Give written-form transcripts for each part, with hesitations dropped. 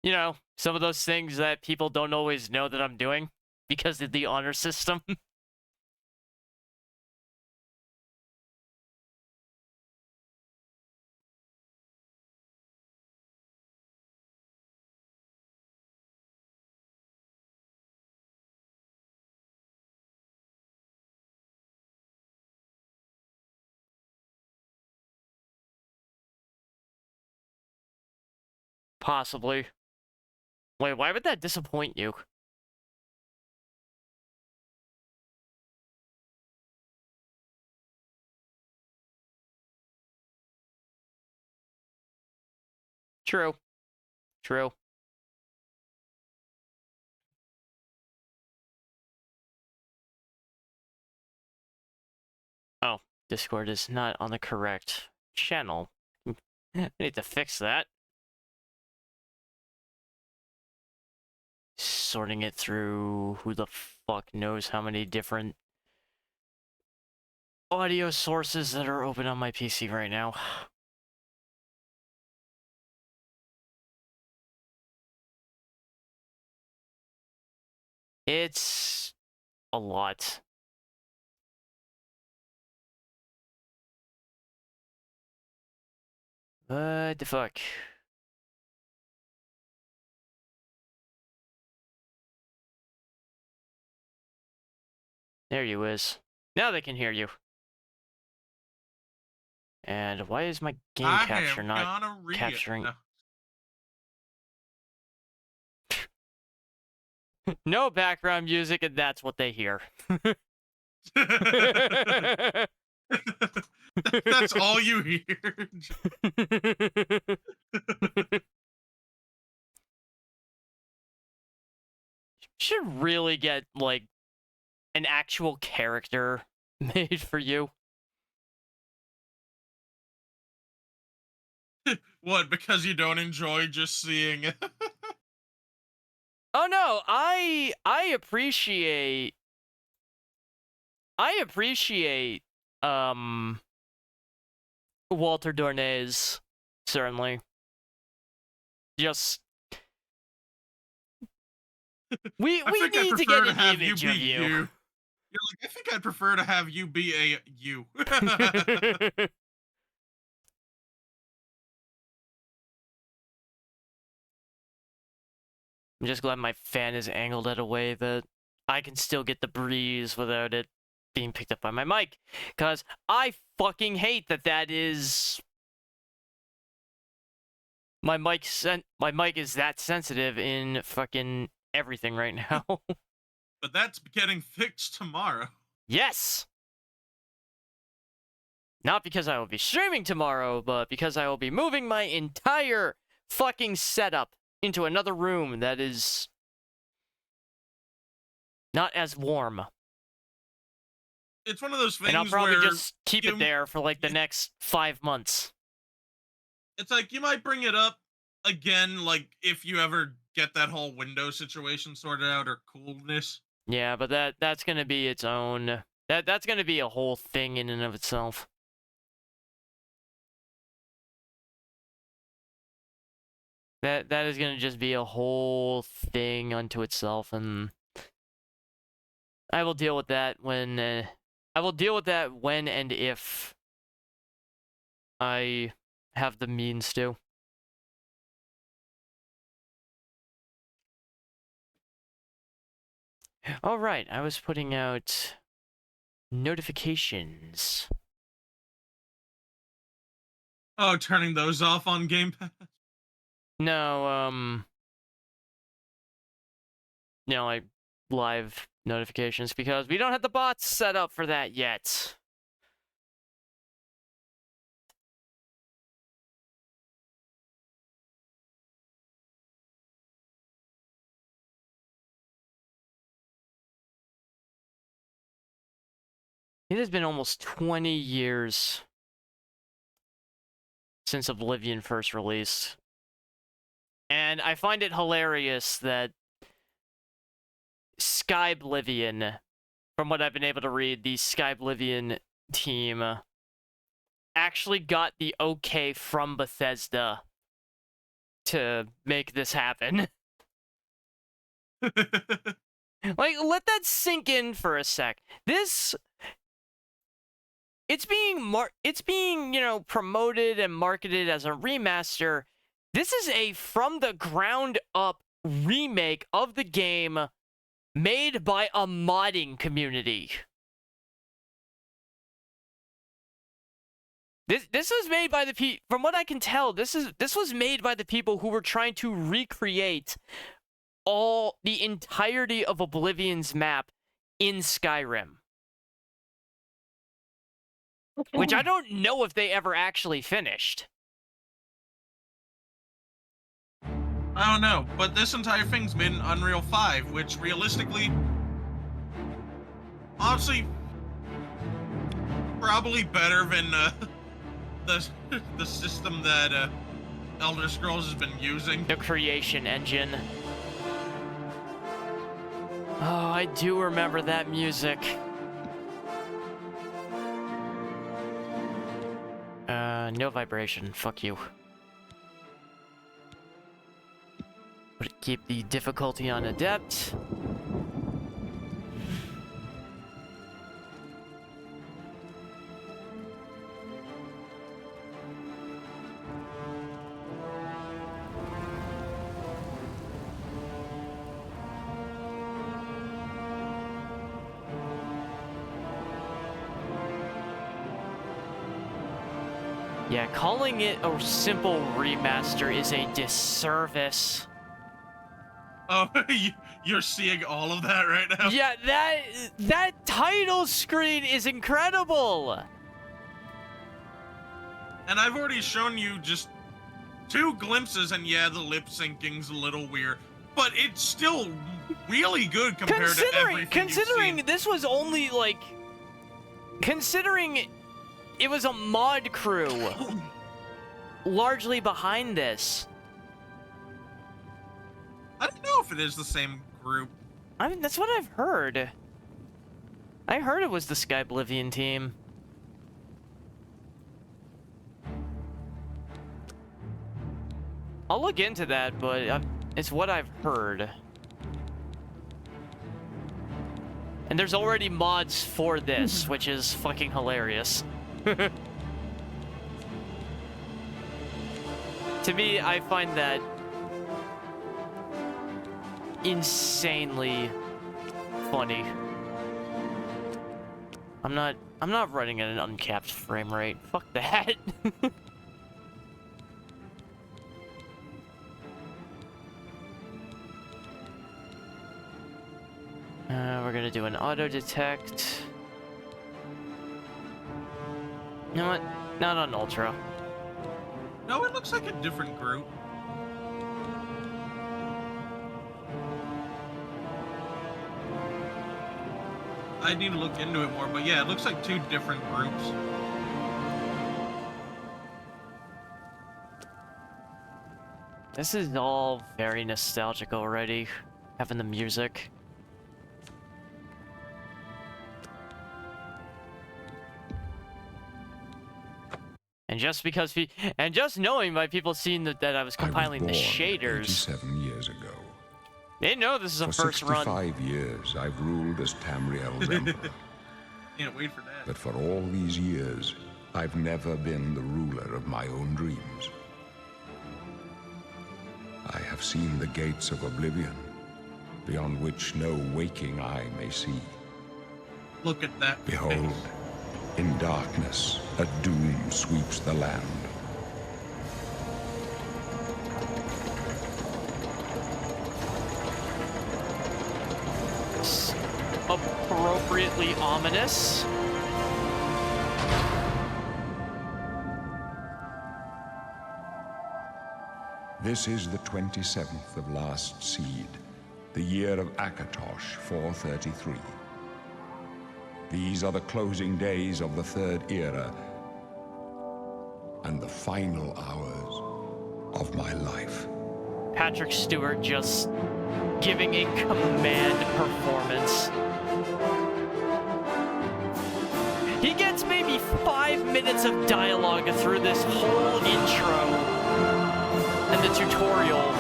You know, some of those things that people don't always know that I'm doing because of the honor system. Possibly. Wait, why would that disappoint you? True. True. Oh, Discord is not on the correct channel. I need to fix that. Sorting it through who the fuck knows how many different audio sources that are open on my PC right now. It's a lot. What the fuck? There you is. Now they can hear you. And why is my game capture not capturing? No background music, and that's what they hear. That's all you hear. Should really get, like, an actual character made for you. What, because you don't enjoy just seeing it? Oh no, I appreciate Walter Dornay's, certainly. Just we need to get an image of you. You're like, I think I'd prefer to have you be a you. I'm just glad my fan is angled at a way that I can still get the breeze without it being picked up by my mic. Because I fucking hate that is... My mic is that sensitive in fucking everything right now. But that's getting fixed tomorrow. Yes! Not because I will be streaming tomorrow, but because I will be moving my entire fucking setup into another room that is not as warm. It's one of those things and I'll probably where just keep it there for like the next 5 months. It's like you might bring it up again, like if you ever get that whole window situation sorted out or coolness. Yeah, but that's gonna be its own. That's gonna be a whole thing in and of itself. That is gonna just be a whole thing unto itself, and I will deal with that when and if I have the means to. All right, I was putting out notifications. Oh, turning those off on Game Pass? No, like live notifications, because we don't have the bots set up for that yet. It has been almost 20 years since Oblivion first released. And I find it hilarious that Skyblivion, from what I've been able to read, the Skyblivion team actually got the okay from Bethesda to make this happen. Like, let that sink in for a sec. This, it's being, you know, promoted and marketed as a remaster. This is a from the ground up remake of the game made by a modding community. This was made by the people, from what I can tell, this was made by the people who were trying to recreate the entirety of Oblivion's map in Skyrim. Which I don't know if they ever actually finished. I don't know, but this entire thing's been Unreal 5, which realistically, honestly, probably better than the system that Elder Scrolls has been using. The creation engine. Oh, I do remember that music. No vibration. Fuck you. Would keep the difficulty on adept. Yeah, calling it a simple remaster is a disservice. Oh, you're seeing all of that right now? Yeah, that title screen is incredible! And I've already shown you just 2 glimpses, and yeah, the lip syncing's a little weird, but it's still really good compared to everything Considering you've seen. this was only, like... Considering it was a mod crew largely behind this. I don't know if it is the same group. I mean, that's what I've heard. I heard it was the Sky Oblivion team. I'll look into that, but it's what I've heard. And there's already mods for this, which is fucking hilarious. To me, I find that insanely funny. I'm not running at an uncapped frame rate. Fuck that. We're gonna do an auto detect. You know what? Not on Ultra. No, it looks like a different group. I need to look into it more, but yeah, it looks like 2 different groups. This is all very nostalgic already, having the music. And just knowing by people seeing that I was compiling the shaders. 87 years ago. They know this is a For first run. 65 years, I've ruled as Tamriel's emperor. Can't wait for that. But for all these years, I've never been the ruler of my own dreams. I have seen the gates of Oblivion, beyond which no waking eye may see. Look at that Behold, face. in darkness, a doom sweeps the land. Appropriately ominous. This is the 27th of last seed, the year of Akatosh 433. These are the closing days of the Third Era and the final hours of my life. Patrick Stewart just giving a command performance. He gets maybe 5 minutes of dialogue through this whole intro. And the tutorial.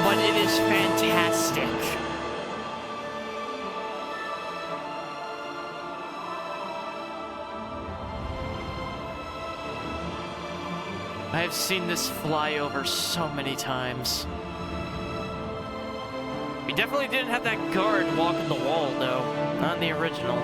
But it is fantastic. I have seen this fly over so many times. We definitely didn't have that guard walking the wall, though. Not in the original.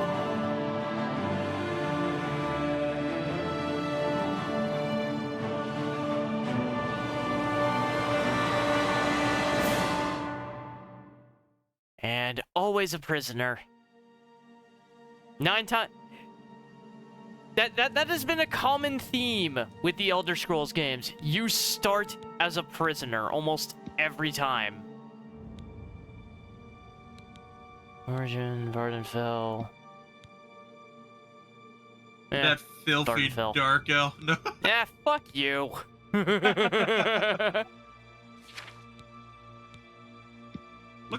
And always a prisoner. 9 times. That has been a common theme with the Elder Scrolls games. You start as a prisoner almost every time. Origin, Vardenfell. That filthy Vardenfell. dark elf. No. Yeah, fuck you. Look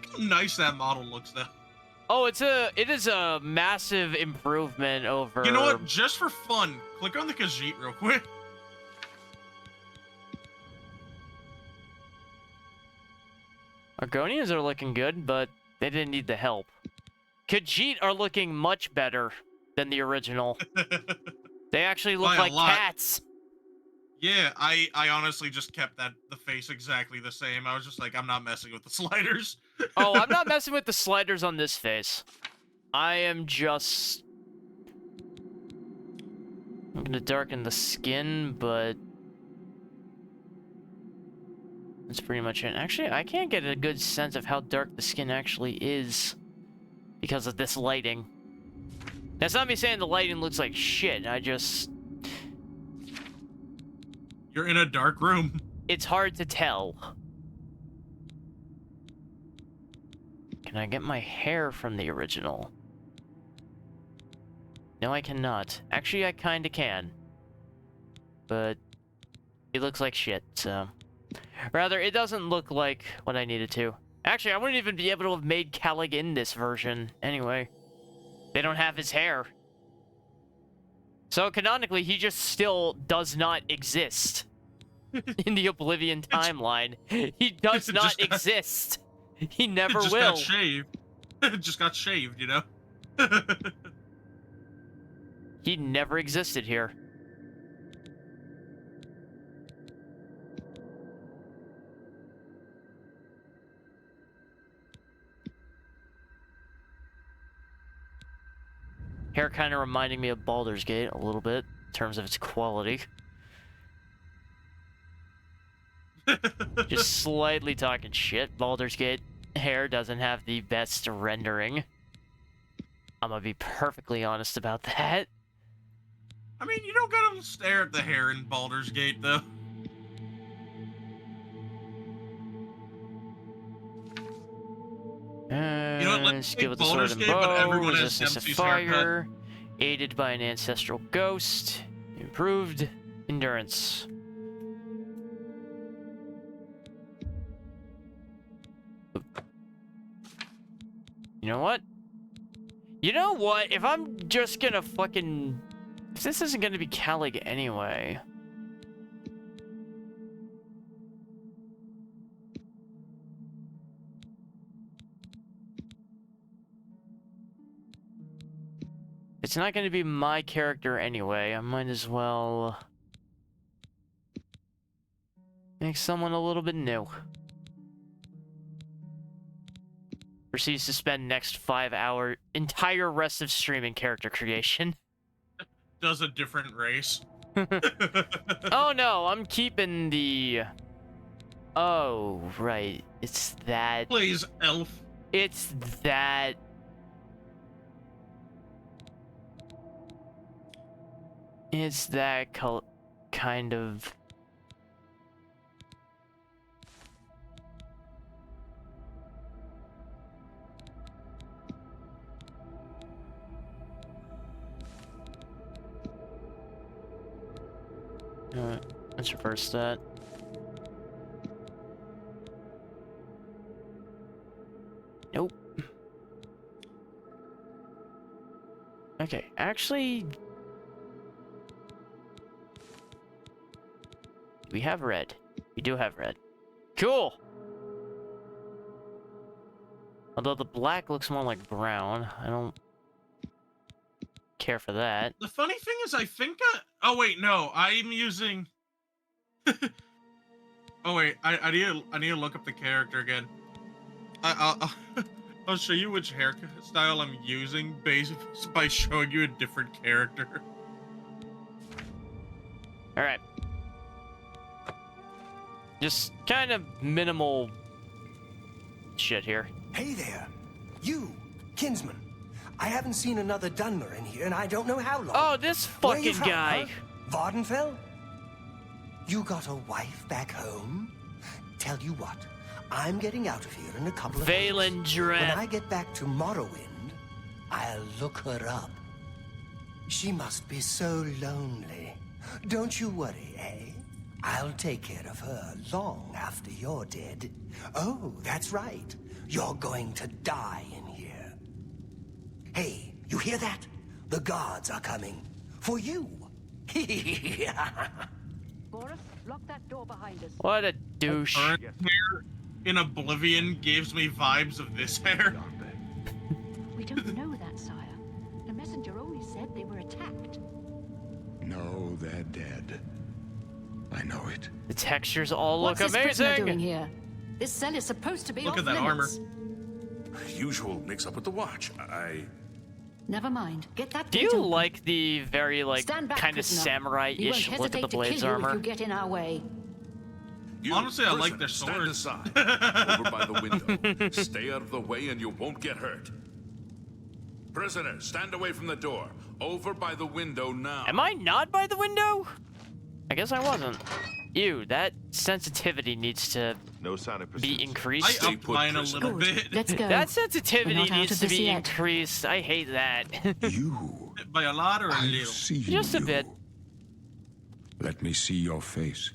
how nice that model looks, though. Oh, it is a massive improvement over... You know what? Just for fun, click on the Khajiit real quick. Argonians are looking good, but they didn't need the help. Khajiit are looking much better than the original. They actually look By a like lot. cats. Yeah, I honestly just kept the face exactly the same. I was just like, I'm not messing with the sliders. Oh, I'm not messing with the sliders on this face. I am just... I'm gonna darken the skin, but... that's pretty much it. Actually, I can't get a good sense of how dark the skin actually is because of this lighting. That's not me saying the lighting looks like shit. I just... You're in a dark room. it's hard to tell. Can I get my hair from the original? No, I cannot. Actually, I kinda can. But it looks like shit, so... rather, it doesn't look like what I needed to. Actually, I wouldn't even be able to have made Calig in this version, anyway. They don't have his hair. So, canonically, he just still does not exist. In the Oblivion timeline. He does not exist. He never just will. got shaved. Just got shaved, you know? He never existed here. Hair kind of reminding me of Baldur's Gate a little bit, in terms of its quality. Just slightly talking shit. Baldur's Gate hair doesn't have the best rendering. I'm gonna be perfectly honest about that. I mean, you don't gotta stare at the hair in Baldur's Gate, though. You know what, let's skill take with the sword Baldur's and Gate, but bow, everyone has resistance to Dempsey's fire, aided by an ancestral ghost, improved endurance. You know what? You know what? If I'm just gonna fucking... if this isn't gonna be Calig anyway... it's not gonna be my character anyway. I might as well... make someone a little bit new. Proceeds to spend next 5-hour entire rest of streaming character creation. Does a different race. Oh no, I'm keeping the... oh, right. It's that... Plays elf. it's that... it's that kind of... let's reverse that. Nope. Okay, actually... We have red. We do have red. Cool! Although the black looks more like brown. I don't care for that. The funny thing is, I think oh wait, no, I'm using... Oh wait, I need to look up the character again. I'll show you which hairstyle I'm using based by showing you a different character. Alright. Just kind of minimal shit here. Hey there, you, kinsman. I haven't seen another Dunmer in here, and I don't know how long. Oh, this Where you fucking from, guy. Huh? Vardenfell? You got a wife back home? Tell you what, I'm getting out of here in a couple of days. When Valendrath. I get back to Morrowind, I'll look her up. She must be so lonely. Don't you worry, eh? I'll take care of her long after you're dead. Oh, that's right. You're going to die in here. Hey, you hear that? The guards are coming. For you. Boris, lock that door behind us. What a douche. Current hair in Oblivion gives me vibes of this hair. We don't know that, sire. The messenger only said they were attacked. No, they're dead. I know it. The textures all look What's this prisoner doing amazing. here? This cell is supposed to be Look off at that limits. Usual mix-up with the watch. Never mind. Get that Do gate you open. like the very, like, Stand back, kind of prisoner. We samurai-ish won't look at the hesitate to Blade's kill you if armor? you get in our way. You, Honestly, I like prisoner, their stand swords. aside. Over by the window. Stay out of the way and you won't get hurt. Prisoner, stand away from the door. Over by the window now. Am I not by the window? I guess I wasn't. Ew, that sensitivity needs to No sign of be persistence. I increased. upped mine a little Good. bit Let's go. That We're sensitivity not out needs of to this be yet. increased. I hate that. You. by a lot or a I've little. seen Just a you. bit. Let me see your face.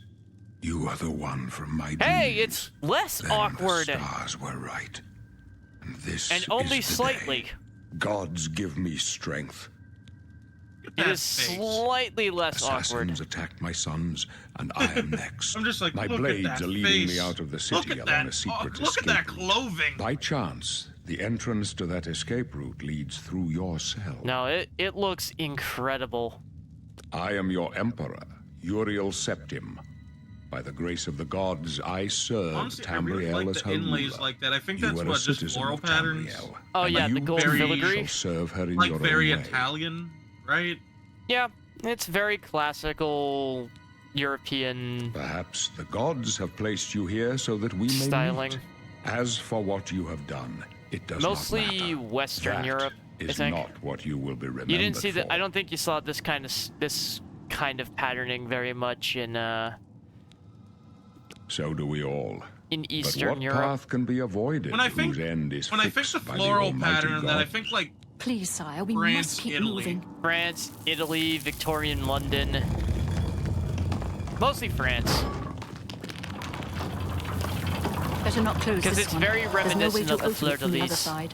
You are the one from my dreams. Hey, it's less Then awkward. The stars were right. And this And is only the slightly. day. Gods give me strength. It That is face. slightly less awkward. Assassins attacked my sons, and I am next. I'm just like, my look blades at that are leading face. me out of the Look city at along that. a secret Look at escape that route. clothing. By chance, the entrance to that escape route leads through your cell. No, it looks incredible. I am your emperor, Uriel Septim. By the grace of the gods, I served Honestly, I Tamriel really like as the her inlays ruler. like that. I think You that's are a what, just citizen floral of patterns. Tamriel, Oh, and yeah, the you gold very- filigree. shall serve her in Like your very own way. Italian, right? Yeah, it's very classical European Perhaps the gods have placed you here so that we may styling. meet. As for what you have done, it does Mostly not matter. Western That Europe, I is think. not what you will be remembered You didn't see for. that. I don't think you saw this kind of patterning very much in So do we all. Eastern but what Europe. path can be avoided When I think, whose end is when I think fixed the by floral Almighty pattern, then I God? think like Please, sire, we France, must keep Italy. moving. France, Italy, Victorian London. Mostly France. Better not close Because this it's one. very There's no way reminiscent to of the open Fleur it de from the other Lis. side.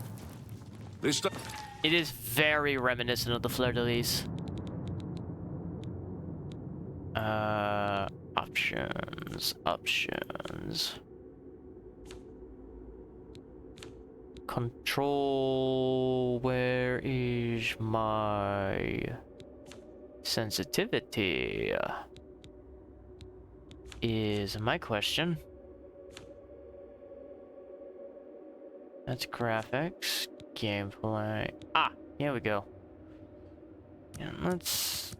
They stop. It is very reminiscent of the Fleur de Lis. Options. Control, where is my sensitivity? Is my question. That's graphics, gameplay. Ah, here we go. And let's...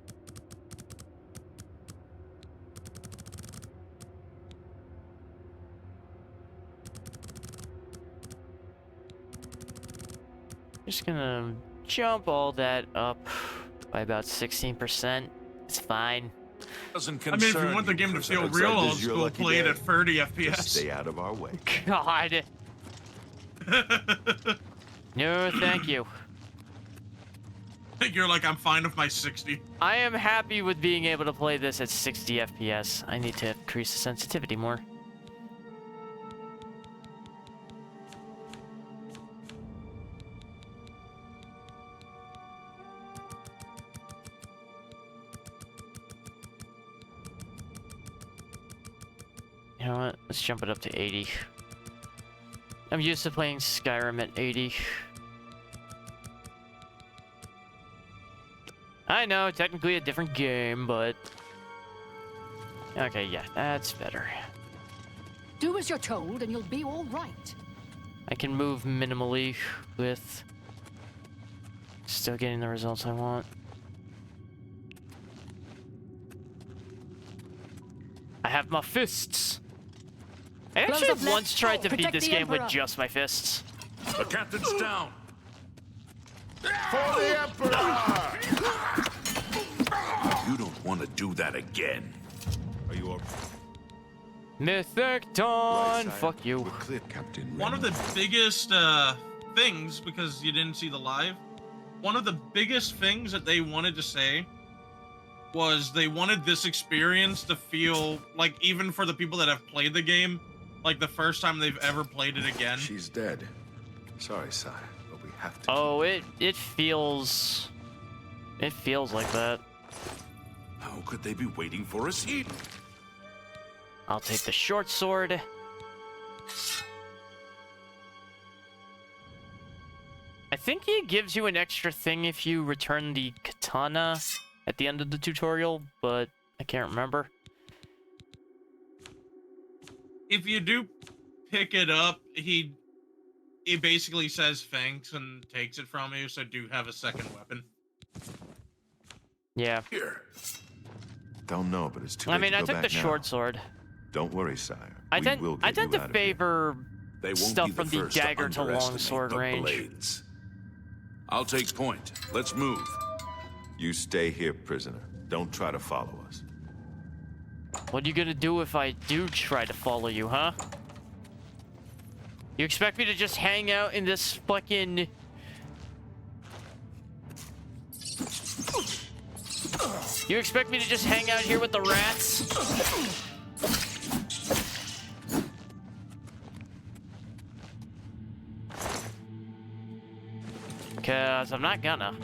Just gonna jump all that up by about 16%. It's fine. Doesn't I mean, if you concern want the game to prisoner. feel Looks real like this old is your school, lucky play it day. at 30 Just FPS. stay out of our way. God. No, thank you. You're like, I'm fine with my 60. I am happy with being able to play this at 60 FPS. I need to increase the sensitivity more. You know what? Let's jump it up to 80. I'm used to playing Skyrim at 80. I know, technically a different game, but... Okay, yeah, that's better. Do as you're told and you'll be all right. I can move minimally with... Still getting the results I want. I have my fists. I Gloves actually of left. once tried to beat Protect this the game with Emperor. just my fists. The captain's down. For the Emperor! You don't want to do that again. Are you all Mythic Dawn! sire? Fuck you. We're clear. Captain One of the Reynolds. biggest things, because you didn't see the live, one of the biggest things that they wanted to say was they wanted this experience to feel like, even for the people that have played the game, like the first time they've ever played it again. She's dead. Sorry, sire, but we have to. Oh, it feels... It feels like that. How could they be waiting for us here? I'll take the short sword. I think he gives you an extra thing if you return the katana at the end of the tutorial, but I can't remember. If you do pick it up, he basically says thanks and takes it from you, so do have a second weapon. Yeah. Here. Don't know, but it's too I late mean, to I go took the back now. short sword. Don't worry, sire. I We tend will I get tend you to out of here. favor They won't stuff be from the first dagger to underestimate long sword the range. blades. I'll take point. Let's move. You stay here, prisoner. Don't try to follow us. What are you gonna do if I do try to follow you, huh? You expect me to just hang out in this fucking... You expect me to just hang out here with the rats? Cause I'm not gonna.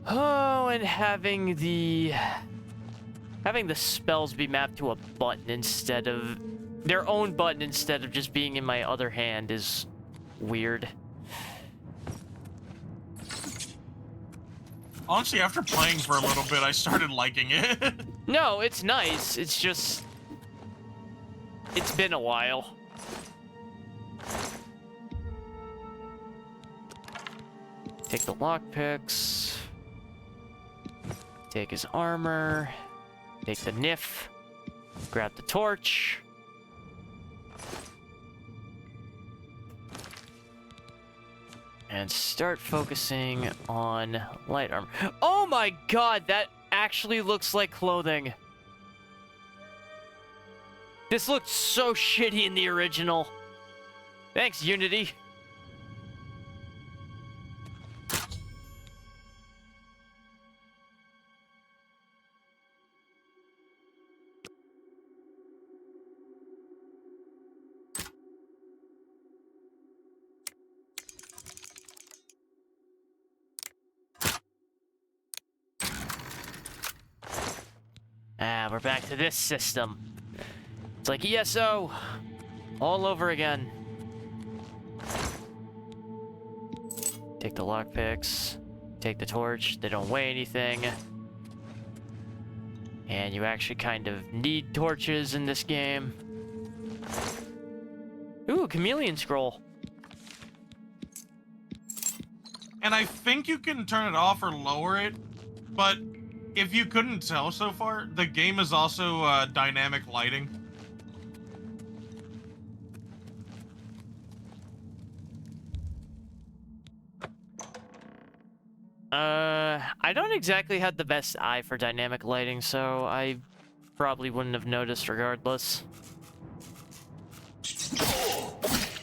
Oh, and having the spells be mapped to a button instead of their own button instead of just being in my other hand is weird. Honestly, after playing for a little bit, I started liking it. No, it's nice. It's just it's been a while. Take the lockpicks. Take his armor. Take the Nif. Grab the torch. And start focusing on light armor. Oh my god, that actually looks like clothing. This looked so shitty in the original. Thanks, Unity. Ah, we're back to this system. It's like ESO all over again. Take the lockpicks, take the torch, they don't weigh anything. And you actually kind of need torches in this game. Ooh, chameleon scroll. And I think you can turn it off or lower it, but if you couldn't tell so far, the game is also dynamic lighting. I don't exactly have the best eye for dynamic lighting, so I probably wouldn't have noticed regardless.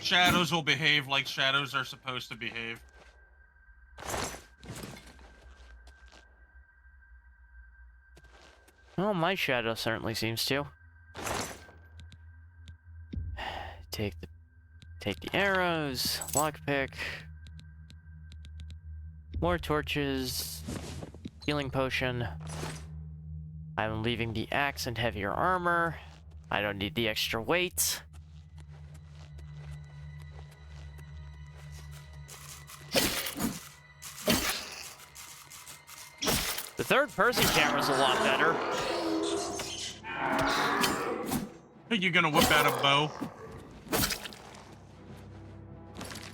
Shadows will behave like shadows are supposed to behave. Well, my shadow certainly seems to. Take the arrows, lockpick, more torches. Healing potion. I'm leaving the axe and heavier armor. I don't need the extra weight. The third-person camera's a lot better. Are you gonna whip out a bow?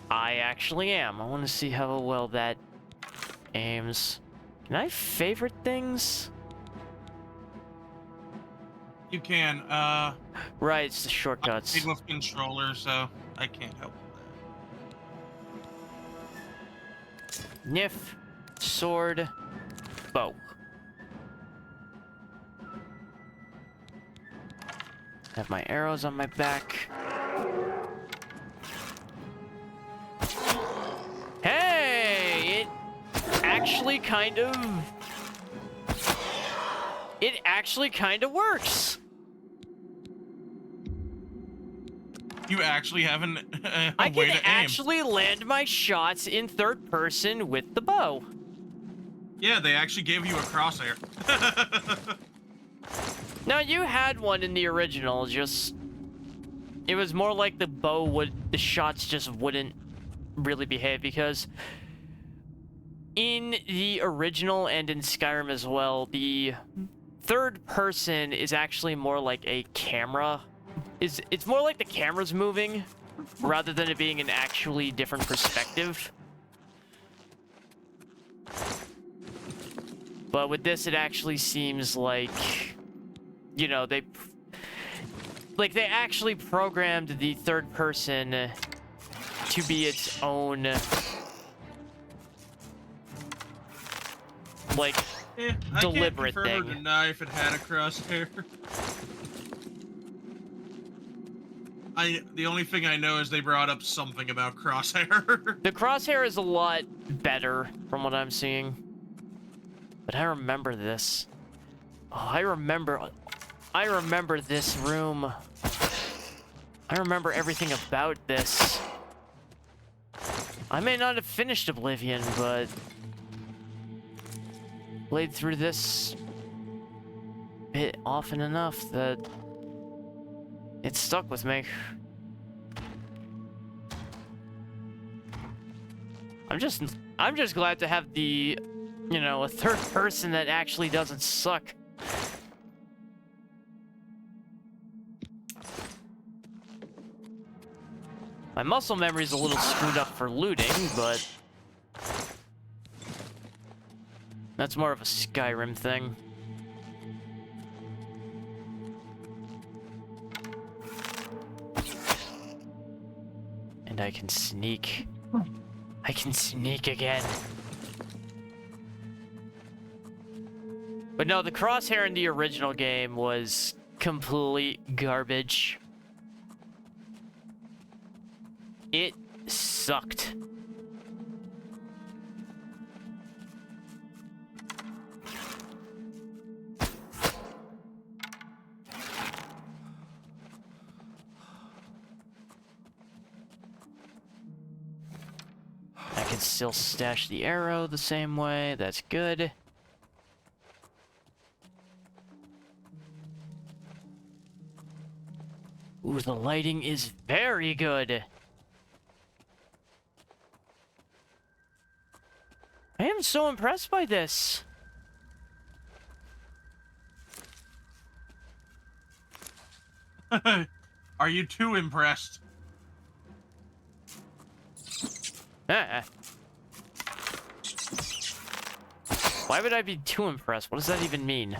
I actually am. I want to see how well that aims. Can I favorite things? You can. Right, it's the I'm shortcuts. played with controller, so I can't help with Nif, sword, bow. Have my arrows on my back. Hey! It actually kind of works. You actually have a I way can to aim. actually land my shots in third person with the bow. Yeah, they actually gave you a crosshair. Now, you had one in the original, just... It was more like the shots just wouldn't really behave, because in the original and in Skyrim as well, the third person is actually more like a camera. It's more like the camera's moving, rather than it being an actually different perspective. But with this, it actually seems like... You know, they actually programmed the third person to be its own, like, deliberate I can't confirm thing. or deny if it had a crosshair. The only thing I know is they brought up something about crosshair. The crosshair is a lot better from what I'm seeing. But I remember this. Oh, I remember this room. I remember everything about this. I may not have finished Oblivion, but played through this bit often enough that it stuck with me. I'm just glad to have the, you know, a third person that actually doesn't suck. My muscle memory's a little screwed up for looting, but that's more of a Skyrim thing. And I can sneak. I can sneak again. But no, the crosshair in the original game was complete garbage. It sucked. I can still stash the arrow the same way. That's good. Ooh, the lighting is very good. I am so impressed by this. Are you too impressed? Why would I be too impressed? What does that even mean?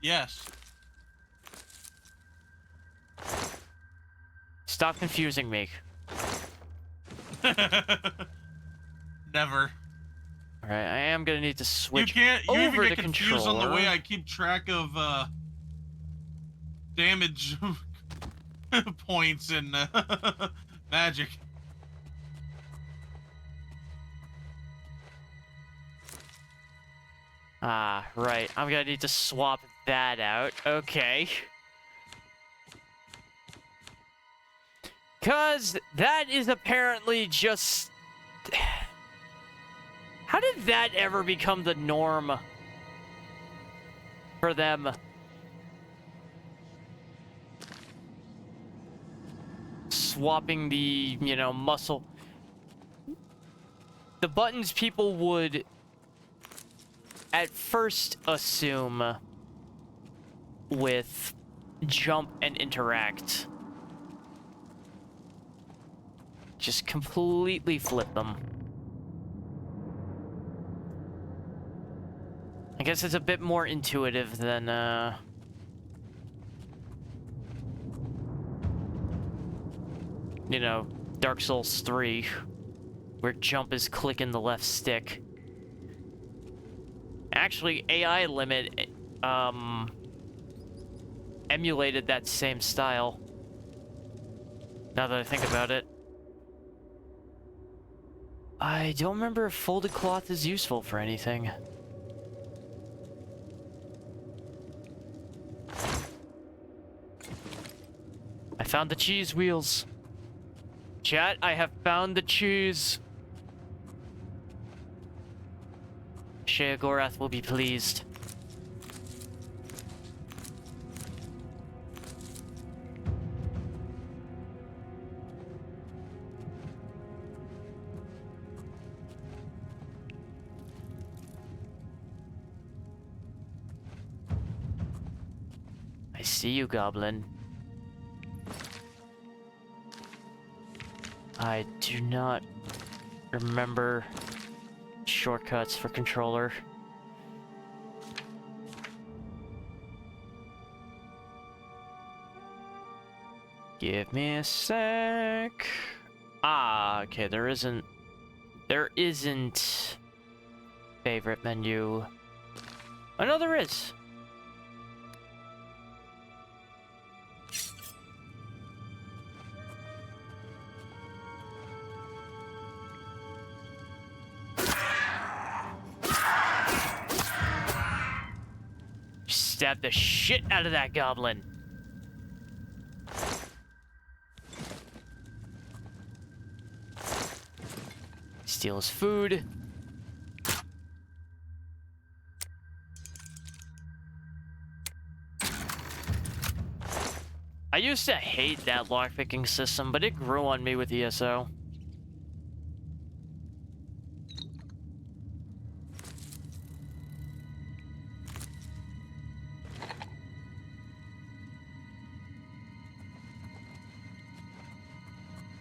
Yes. Stop confusing me. Never. Alright, I am gonna need to switch You over even the get confused controller. on the way I keep track of damage points in Magic. Ah, right. I'm gonna need to swap that out. Okay. Cause that is apparently just How did that ever become the norm for them? Swapping the, you know, muscle. The buttons people would at first assume with jump and interact. Just completely flip them. I guess it's a bit more intuitive than, you know, Dark Souls 3, where jump is clicking the left stick. Actually, AI Limit, emulated that same style. Now that I think about it. I don't remember if folded cloth is useful for anything. I found the cheese wheels. Chat, I have found the cheese. Shea Gorath will be pleased. I see you, Goblin. I do not remember shortcuts for controller. Give me a sec. Ah, okay, there isn't favorite menu. Oh no, there is. Stab the shit out of that goblin. Steal his food. I used to hate that lockpicking system, but it grew on me with ESO.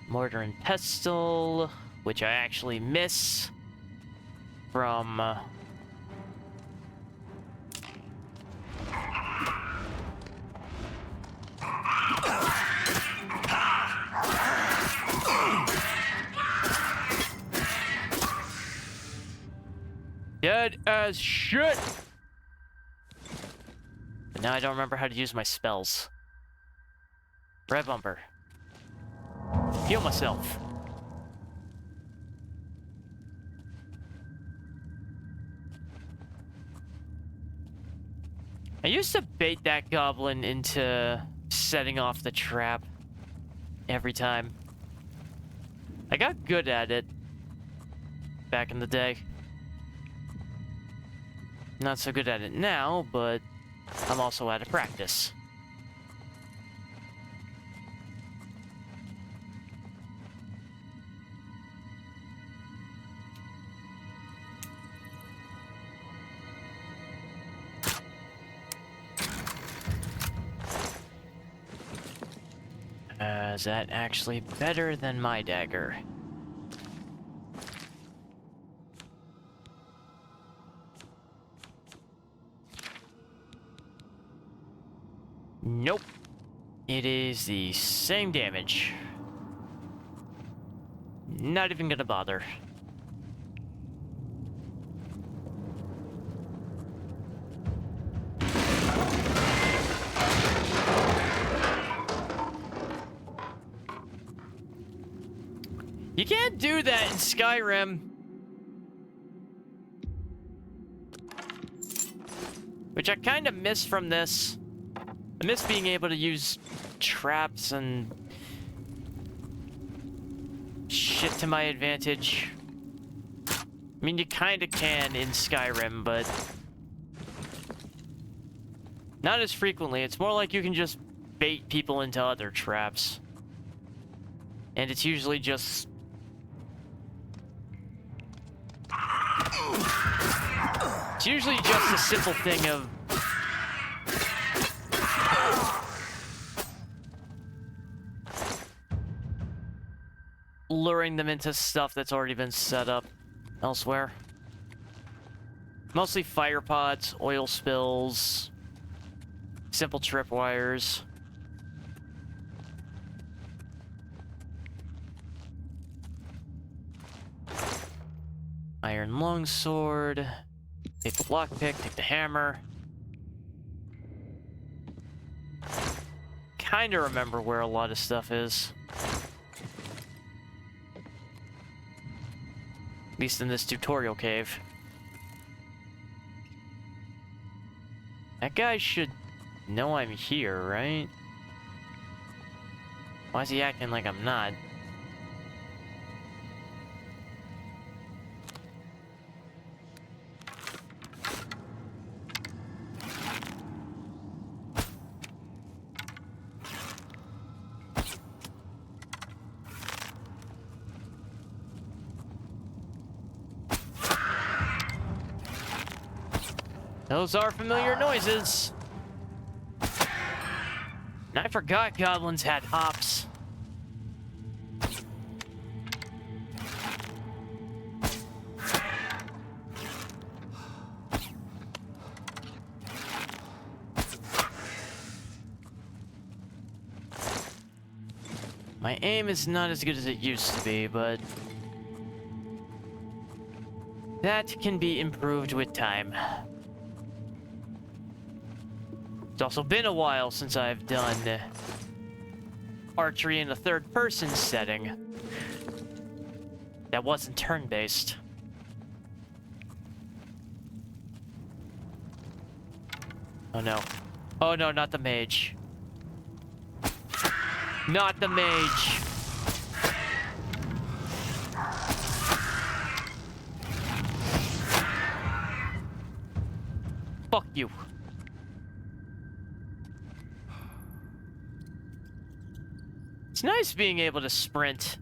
Mortar and pestle, which I actually miss from dead as shit. But now I don't remember how to use my spells. Red bumper. Heal myself. I used to bait that goblin into setting off the trap every time. I got good at it back in the day. Not so good at it now, but I'm also out of practice. Is that actually better than my dagger? Nope. It is the same damage. Not even gonna bother. You can't do that in Skyrim. Which I kind of miss from this. I miss being able to use traps and shit to my advantage. I mean, you kind of can in Skyrim, but not as frequently. It's more like you can just bait people into other traps. And it's usually just... It's usually just a simple thing of... luring them into stuff that's already been set up elsewhere. Mostly fire pods, oil spills, simple tripwires. Iron longsword. Take the lockpick, take the hammer. Kinda remember where a lot of stuff is. At least in this tutorial cave. That guy should know I'm here, right? Why is he acting like I'm not? Those are familiar noises. And I forgot goblins had hops. My aim is not as good as it used to be, but that can be improved with time. It's also been a while since I've done archery in a third-person setting that wasn't turn-based. Oh no. Oh no, not the mage. Not the mage. Fuck you. It's nice being able to sprint.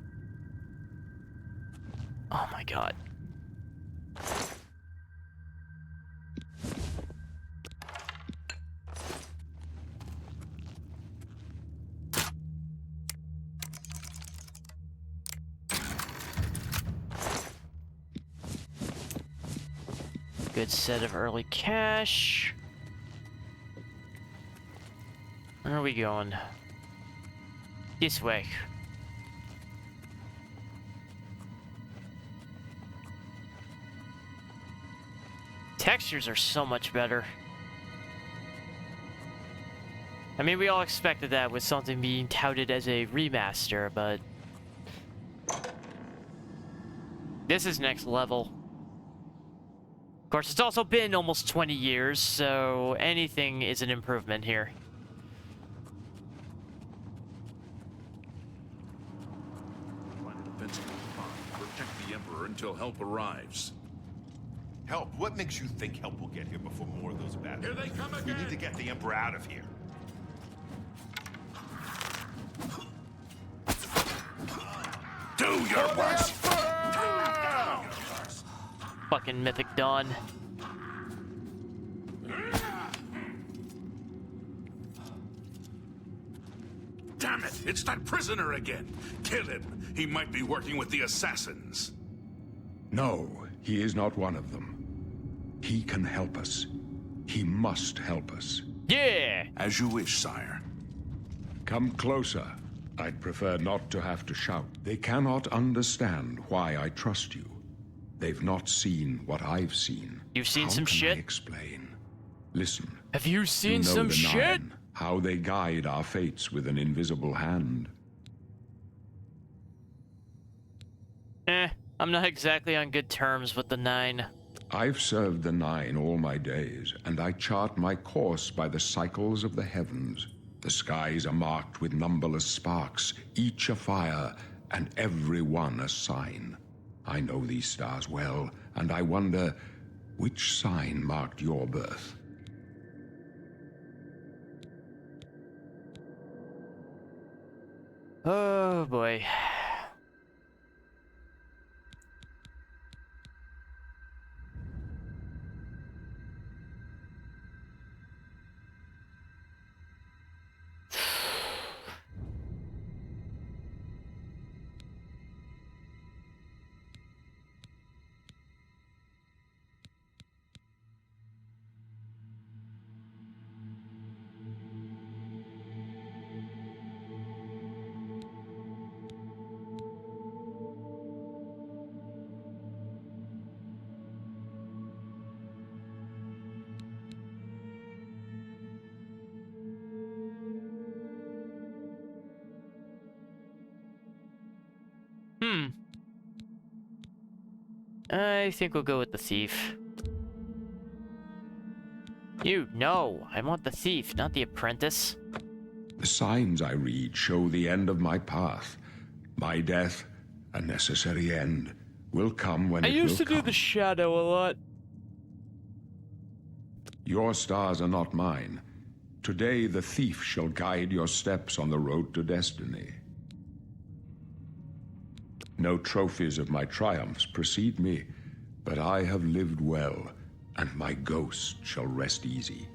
Oh my god. Good set of early cash. Where are we going? This way. Textures are so much better. I mean, we all expected that with something being touted as a remaster, but this is next level. Of course, it's also been almost 20 years, so anything is an improvement here. Protect the Emperor until help arrives. Help? What makes you think help will get here before more of those bad? Here they come We again! need to get the Emperor out of here. Do your worst! Fucking Mythic Dawn. Damn it! It's that prisoner again! Kill him! He might be working with the assassins. No, he is not one of them. He can help us. He must help us. Yeah! As you wish, sire. Come closer. I'd prefer not to have to shout. They cannot understand why I trust you. They've not seen what I've seen. You've seen How some can shit? I explain? Listen. Have you You seen know some the shit? Nine, how they guide our fates with an invisible hand. I'm not exactly on good terms with the Nine. I've served the Nine all my days, and I chart my course by the cycles of the heavens. The skies are marked with numberless sparks, each a fire, and every one a sign. I know these stars well, and I wonder which sign marked your birth. Oh boy. I think we'll go with the thief. No, I want the thief, not the apprentice. The signs I read show the end of my path. My death, a necessary end, will come when I it used will to do come. the shadow a lot. Your stars are not mine. Today the thief shall guide your steps on the road to destiny. No trophies of my triumphs precede me, but I have lived well, and my ghost shall rest easy.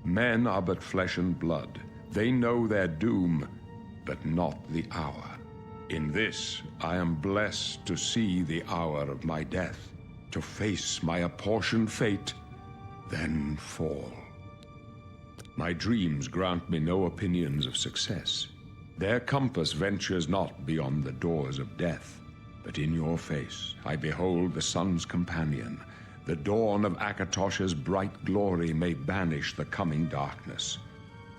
Men are but flesh and blood. They know their doom, but not the hour. In this, I am blessed to see the hour of my death, to face my apportioned fate, then fall. My dreams grant me no opinions of success. Their compass ventures not beyond the doors of death. But in your face, I behold the sun's companion. The dawn of Akatosh's bright glory may banish the coming darkness.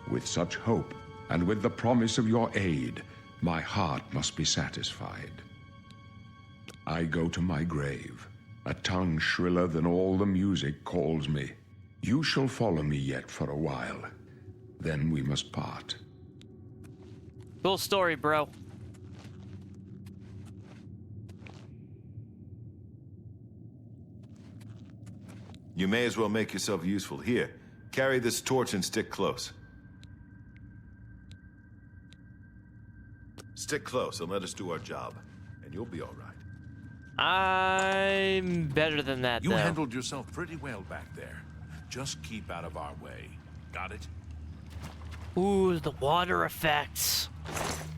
With such hope, and with the promise of your aid, my heart must be satisfied. I go to my grave. A tongue shriller than all the music calls me. You shall follow me yet for a while. Then we must part. Cool story, bro. You may as well make yourself useful. Here, carry this torch and stick close. Stick close and let us do our job, and you'll be all right. I'm better than that, You though. handled yourself pretty well back there. Just keep out of our way. Got it? Ooh, the water effects.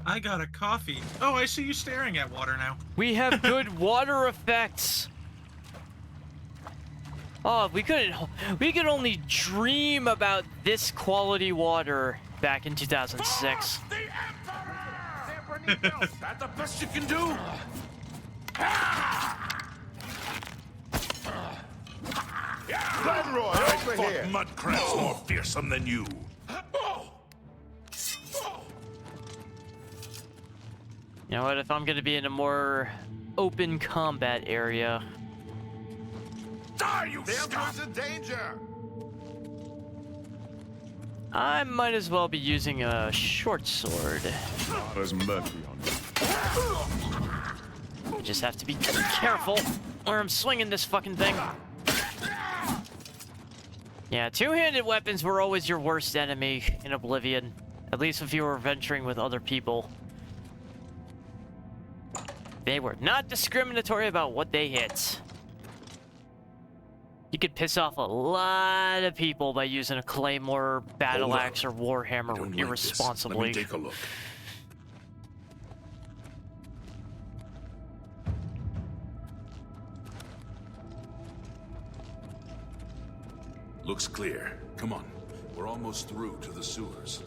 I got a coffee. Oh, I see you staring at water now. We have good water effects. Oh, if we could only dream about this quality water back in 2006. The Emperor! Is that the best you can do? Glenroy, over Fought here. mud crabs more fearsome than you. You know what, if I'm gonna be in a more open combat area, Die, you The scum! Emperor's in danger. I might as well be using a short sword. There's mercy on you. I just have to be careful where I'm swinging this fucking thing. Yeah, two-handed weapons were always your worst enemy in Oblivion. At least if you were venturing with other people. They were not discriminatory about what they hit. You could piss off a lot of people by using a claymore, battle Hold axe, or I warhammer don't like this. irresponsibly. Let me take a look. Looks clear. Come on. We're almost through to the sewers.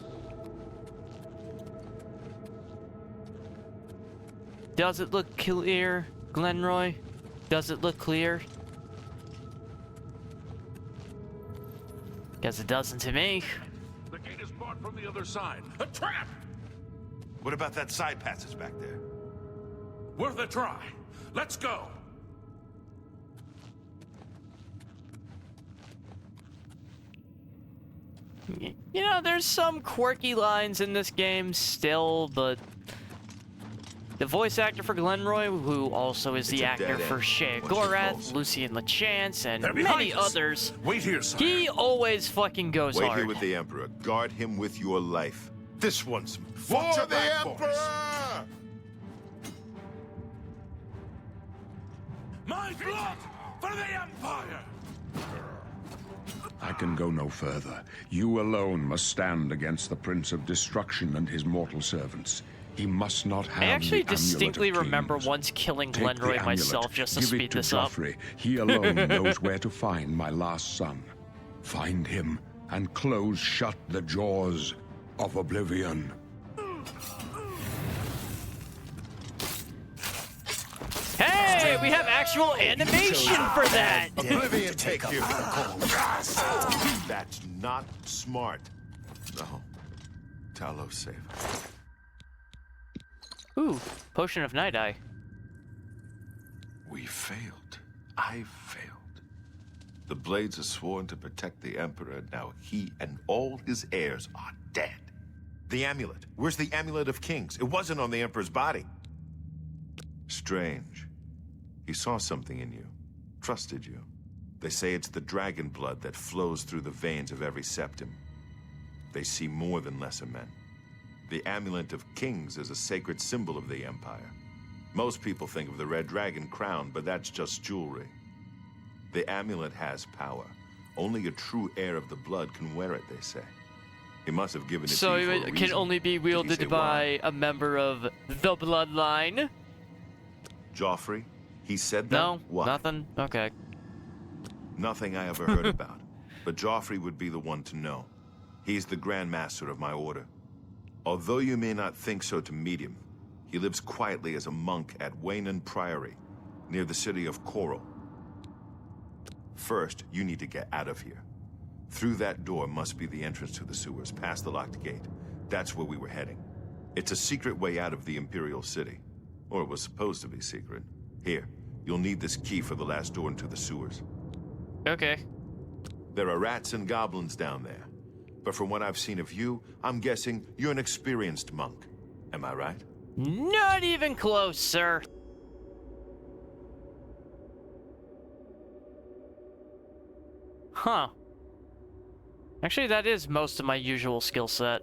Does it look clear, Glenroy? Does it look clear? Guess it doesn't to me. The gate is barred from the other side. A trap! What about that side passage back there? Worth a try. Let's go. You know, there's some quirky lines in this game still, but The voice actor for Glenroy, who also is the It's a actor dead for end. Shay Once you're Gorath, close. Lucian LeChance, and They're behind many us. others. Wait here, sire. He always fucking goes Wait hard. here with the Emperor. Guard him with your life. This one's For for the Emperor! My blood for the Empire! I can go no further. You alone must stand against the Prince of Destruction and his mortal servants. He must not have I actually the Amulet of distinctly remember Kings. once killing Take the Glenroy amulet, myself just to give speed it to this up. Joffrey. He alone knows where to find my last son. Find him and close shut the jaws of Oblivion. Hey, we have actual animation for that! Oblivion take you. That's not smart. No. Talos save. Ooh, Potion of Night Eye. We failed. I failed. The Blades are sworn to protect the Emperor. Now he and all his heirs are dead. The amulet. Where's the Amulet of Kings? It wasn't on the Emperor's body. Strange. He saw something in you. Trusted you. They say it's the dragon blood that flows through the veins of every septim. They see more than lesser men. The Amulet of Kings is a sacred symbol of the Empire. Most people think of the red dragon crown, but that's just jewelry. The amulet has power. Only a true heir of the blood can wear it, they say. He must have given it So to you for a it can reason. only be Did he say wielded why? by a member of the bloodline? Joffrey? He said that? No, Why? nothing? Okay. Nothing I ever heard about. But Joffrey would be the one to know. He's the Grand Master of my order. Although you may not think so to meet him, he lives quietly as a monk at Waynon Priory, near the city of Coral. First, you need to get out of here. Through that door must be the entrance to the sewers, past the locked gate. That's where we were heading. It's a secret way out of the Imperial City. Or it was supposed to be secret. Here, you'll need this key for the last door into the sewers. Okay. There are rats and goblins down there. But from what I've seen of you, I'm guessing you're an experienced monk. Am I right? Not even close, sir. Huh. Actually, that is most of my usual skill set.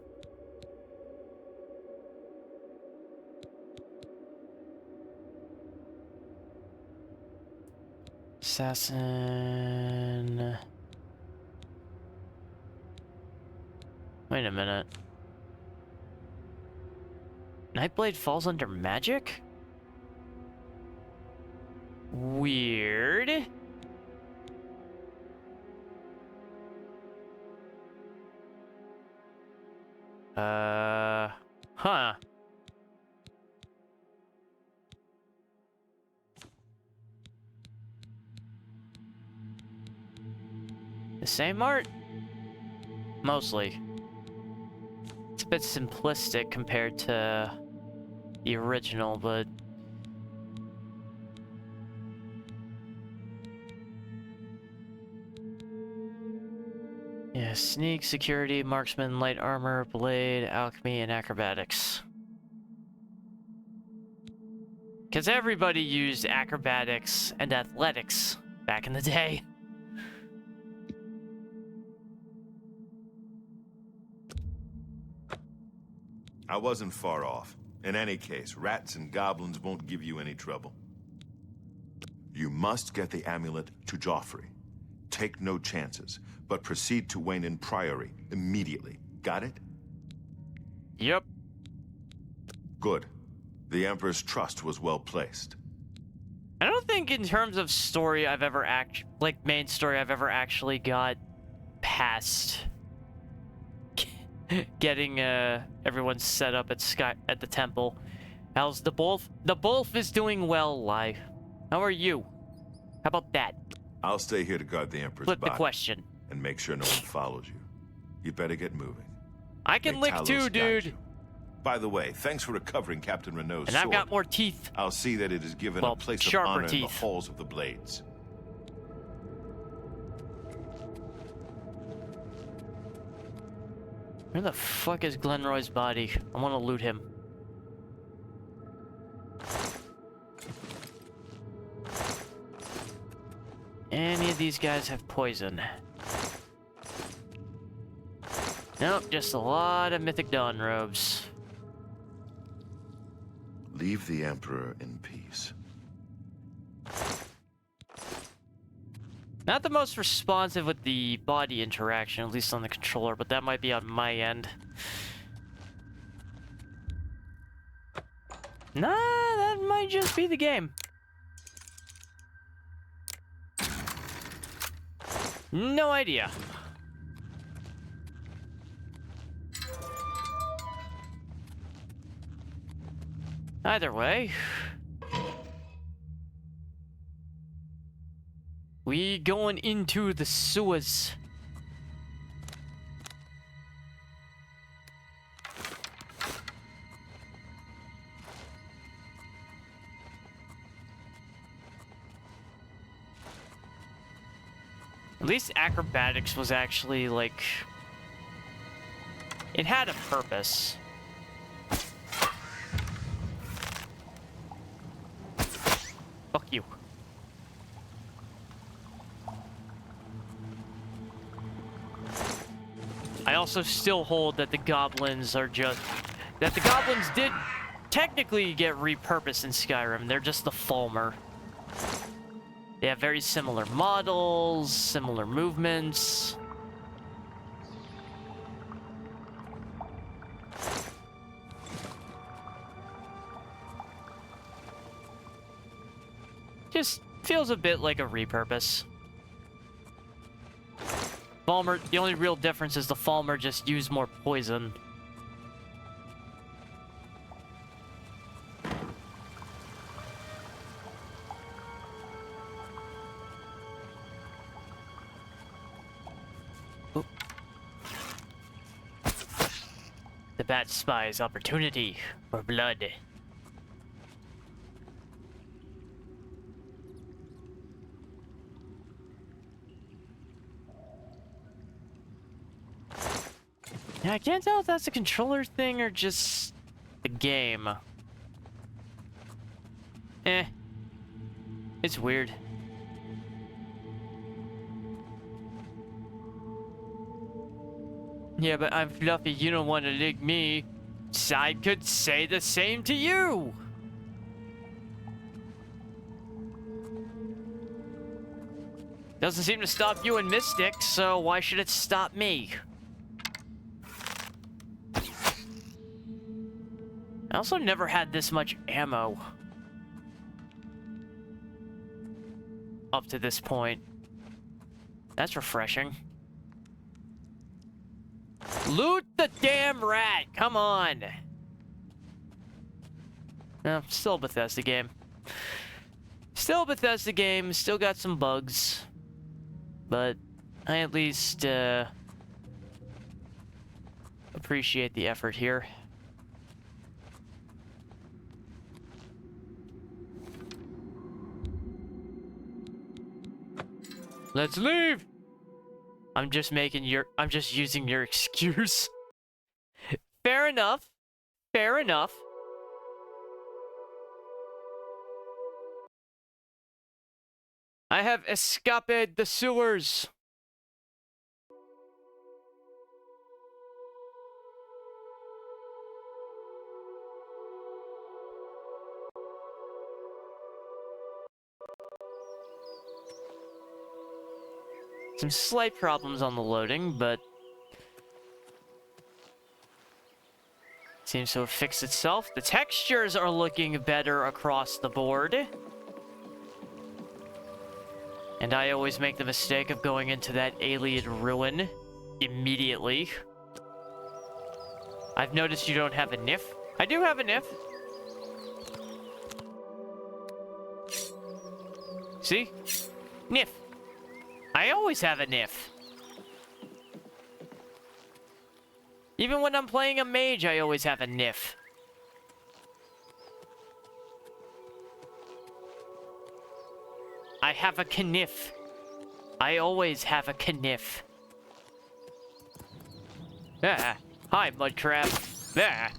Assassin... Wait a minute. Nightblade falls under magic? Weird. Huh. The same art? Mostly. It's a bit simplistic compared to the original, but... yeah, sneak, security, marksman, light armor, blade, alchemy, and acrobatics. Because everybody used acrobatics and athletics back in the day. I wasn't far off. In any case, rats and goblins won't give you any trouble. You must get the amulet to Joffrey. Take no chances, but proceed to Waynon Priory immediately. Got it? Yep. Good. The Emperor's trust was well placed. I don't think in terms of story I've ever main story I've ever actually got past getting everyone set up at the temple. How's the Bolf? The Bolf is doing well, Lai. How are you? How about that? I'll stay here to guard the Emperor's Flip the body question. and make sure no one follows you. You better get moving. I can Make lick Talos too, guide dude. you. By the way, thanks for recovering Captain Renault's And sword. I've got more teeth. I'll see that it is given Well, a place of sharper honor in the teeth. halls of the Blades. Where the fuck is Glenroy's body? I want to loot him. Any of these guys have poison? Nope, just a lot of Mythic Dawn robes. Leave the Emperor in peace. Not the most responsive with the body interaction, at least on the controller, but that might be on my end. Nah, that might just be the game. No idea. Either way, we going into the sewers. At least acrobatics was actually, like... It had a purpose. Fuck you. I also still hold that the goblins are just... That the goblins did technically get repurposed in Skyrim. They're just the Falmer. They have very similar models, similar movements. Just feels a bit like a repurpose. Falmer, the only real difference is the Falmer just used more poison. The bat spies opportunity for blood. Yeah, I can't tell if that's a controller thing or just the game. It's weird. Yeah, but I'm fluffy, you don't want to lick me. So I could say the same to you! Doesn't seem to stop you and Mystic, so why should it stop me? I also never had this much ammo. Up to this point. That's refreshing. Loot the damn rat! Come on! No, still a Bethesda game. Still a Bethesda game, still got some bugs. But I at least appreciate the effort here. Let's leave! I'm just using your excuse. Fair enough. Fair enough. I have escaped the sewers. Some slight problems on the loading, but seems to have fixed itself. The textures are looking better across the board. And I always make the mistake of going into that alien ruin immediately. I've noticed you don't have a NIF. I do have a NIF. See? NIF. I always have a NIF. Even when I'm playing a mage, I always have a NIF. I have a kniff. I always have a kniff. Ah. Hi, mud crab. Ah.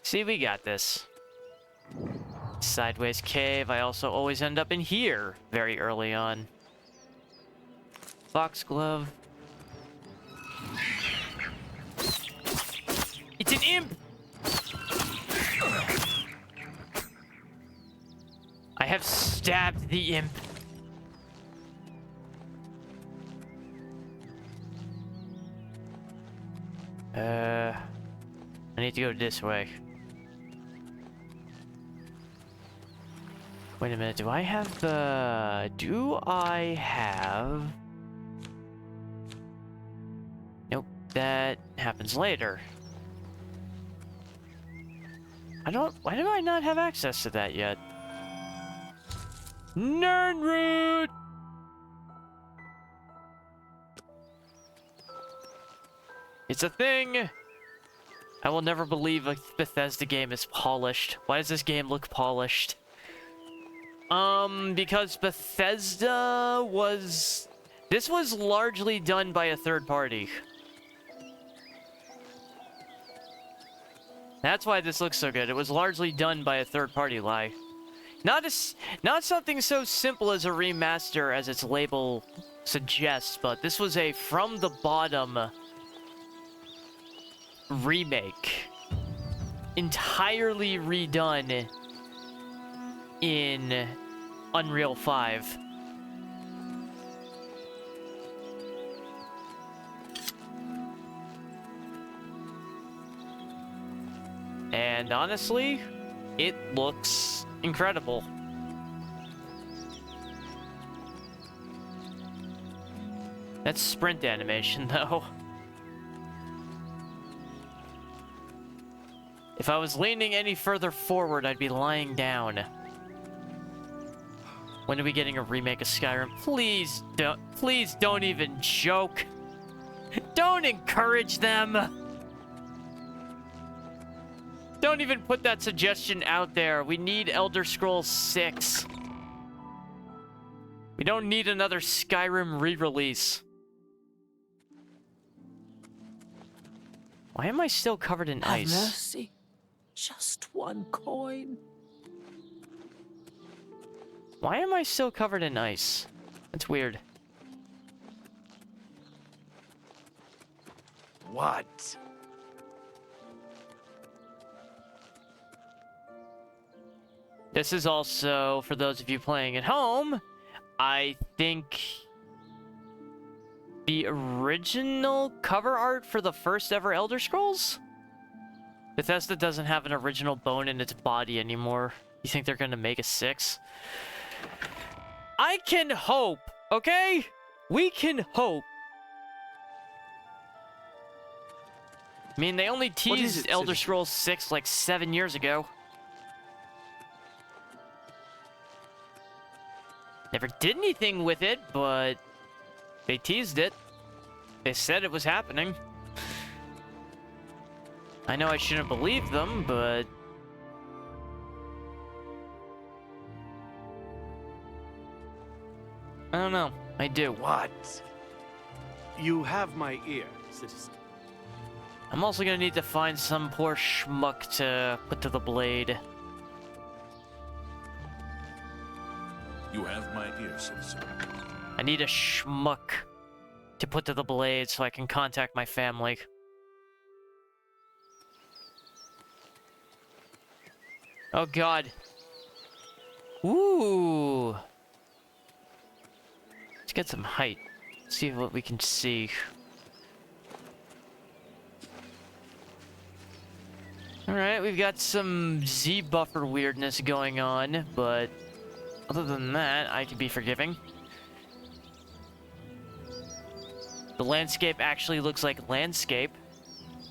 See, we got this. Sideways cave. I also always end up in here very early on. Foxglove. It's an imp! I have stabbed the imp. I need to go this way. Wait a minute, do I have the... Nope, that happens later. Why do I not have access to that yet? Nernroot! It's a thing! I will never believe a Bethesda game is polished. Why does this game look polished? Because Bethesda was... This was largely done by a third party. That's why this looks so good. It was largely done by a third party, lie. Not something so simple as a remaster as its label suggests, but this was a from the bottom remake. Entirely redone in Unreal 5. And honestly, it looks incredible. That's sprint animation, though. If I was leaning any further forward, I'd be lying down. When are we getting a remake of Skyrim? Please don't even joke. Don't encourage them. Don't even put that suggestion out there. We need Elder Scrolls 6. We don't need another Skyrim re-release. Why am I still covered in ice? Have mercy. Just one coin. Why am I still covered in ice? That's weird. What? This is also, for those of you playing at home, I think the original cover art for the first ever Elder Scrolls? Bethesda doesn't have an original bone in its body anymore. You think they're gonna make a 6? I can hope, okay? We can hope. I mean, they only teased Elder Scrolls 6 like 7 years ago. Never did anything with it, but they teased it. They said it was happening. I know I shouldn't believe them, but... I don't know. I do. What? You have my ear, citizen. I'm also gonna need to find some poor schmuck to put to the blade. You have my ear, citizen. I need a schmuck to put to the blade so I can contact my family. Oh god. Ooh. Let's get some height. See what we can see. Alright, we've got some Z buffer weirdness going on, but other than that, I can be forgiving. The landscape actually looks like landscape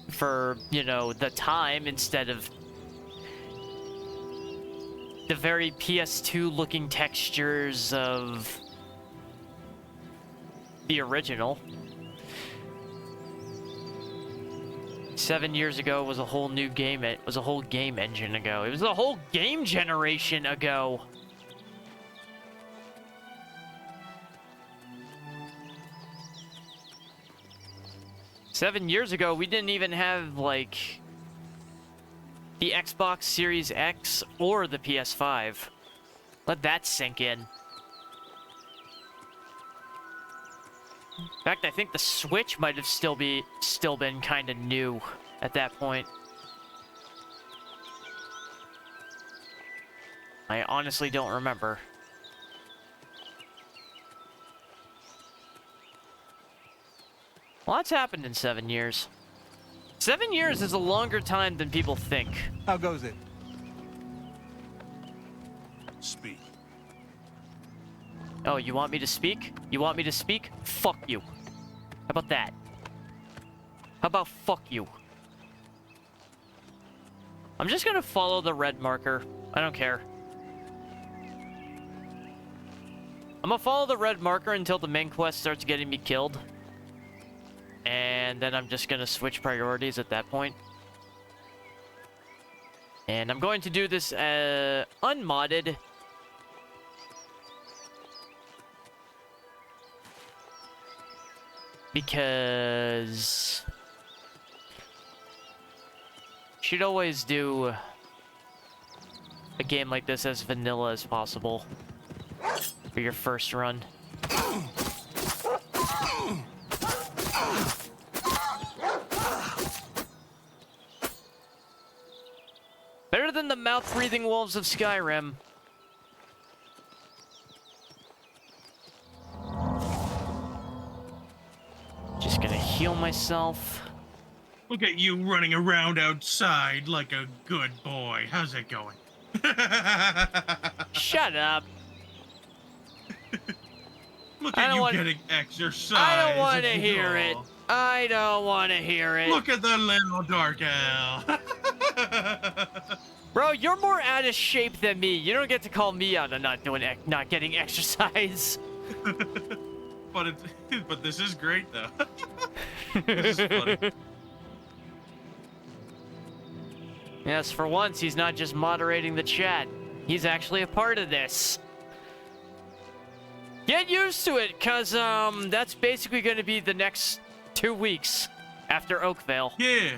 for, you know, the time instead of the very PS2 looking textures of the original. 7 years ago was a whole new game. It was a whole game engine ago. It was a whole game generation ago. "7 years ago, we didn't even have, like, the Xbox Series X or the PS5. Let that sink in. In fact, I think the Switch might have still been kind of new at that point. I honestly don't remember. Lots happened in 7 years. 7 years is a longer time than people think. How goes it? Speak. Oh, you want me to speak? You want me to speak? Fuck you. How about that? How about fuck you? I'm just gonna follow the red marker. I don't care. I'm gonna follow the red marker until the main quest starts getting me killed. And then I'm just gonna switch priorities at that point. And I'm going to do this unmodded. Because should always do a game like this as vanilla as possible for your first run. Better than the mouth-breathing wolves of Skyrim. Just gonna heal myself. Look at you running around outside like a good boy. How's it going? Shut up. Look at you getting exercise. I don't want to and hear it. all. I don't want to hear it. Look at the little dark owl. Bro, you're more out of shape than me. You don't get to call me out on not getting exercise. But this is great though. This is funny. Yes, for once he's not just moderating the chat. He's actually a part of this. Get used to it, cause that's basically gonna be the next 2 weeks after Oakvale. Yeah.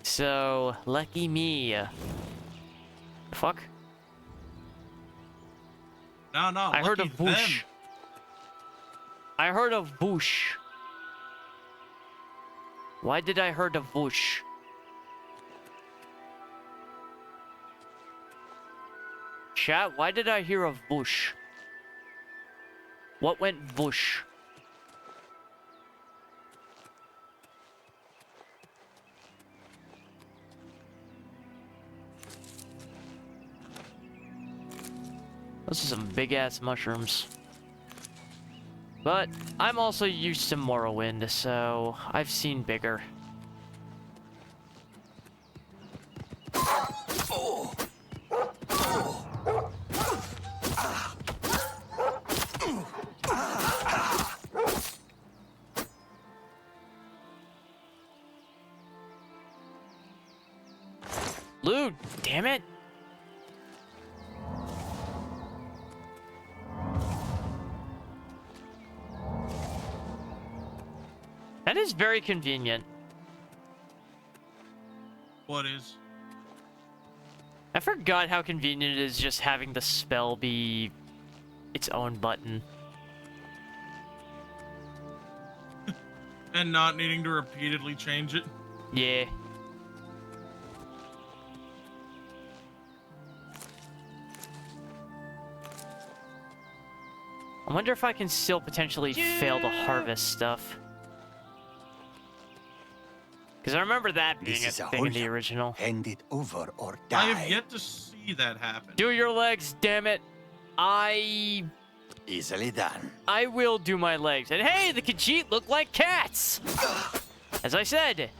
So, lucky me. Fuck. No, I heard lucky of Bush. them. I heard of Bush. Why did I heard of Bush? Chat, why did I hear of Bush? What went Bush? Those are some big-ass mushrooms. But I'm also used to Morrowind, so I've seen bigger. Loot, damn it. That is very convenient. What is? I forgot how convenient it is just having the spell be its own button. And not needing to repeatedly change it. Yeah. I wonder if I can still potentially fail to harvest stuff. Because I remember that being a thing in the original. Hand it over or I die. have yet to see that happen. Do your legs, damn it. Easily done. I will do my legs. And hey, the Khajiit look like cats! As I said.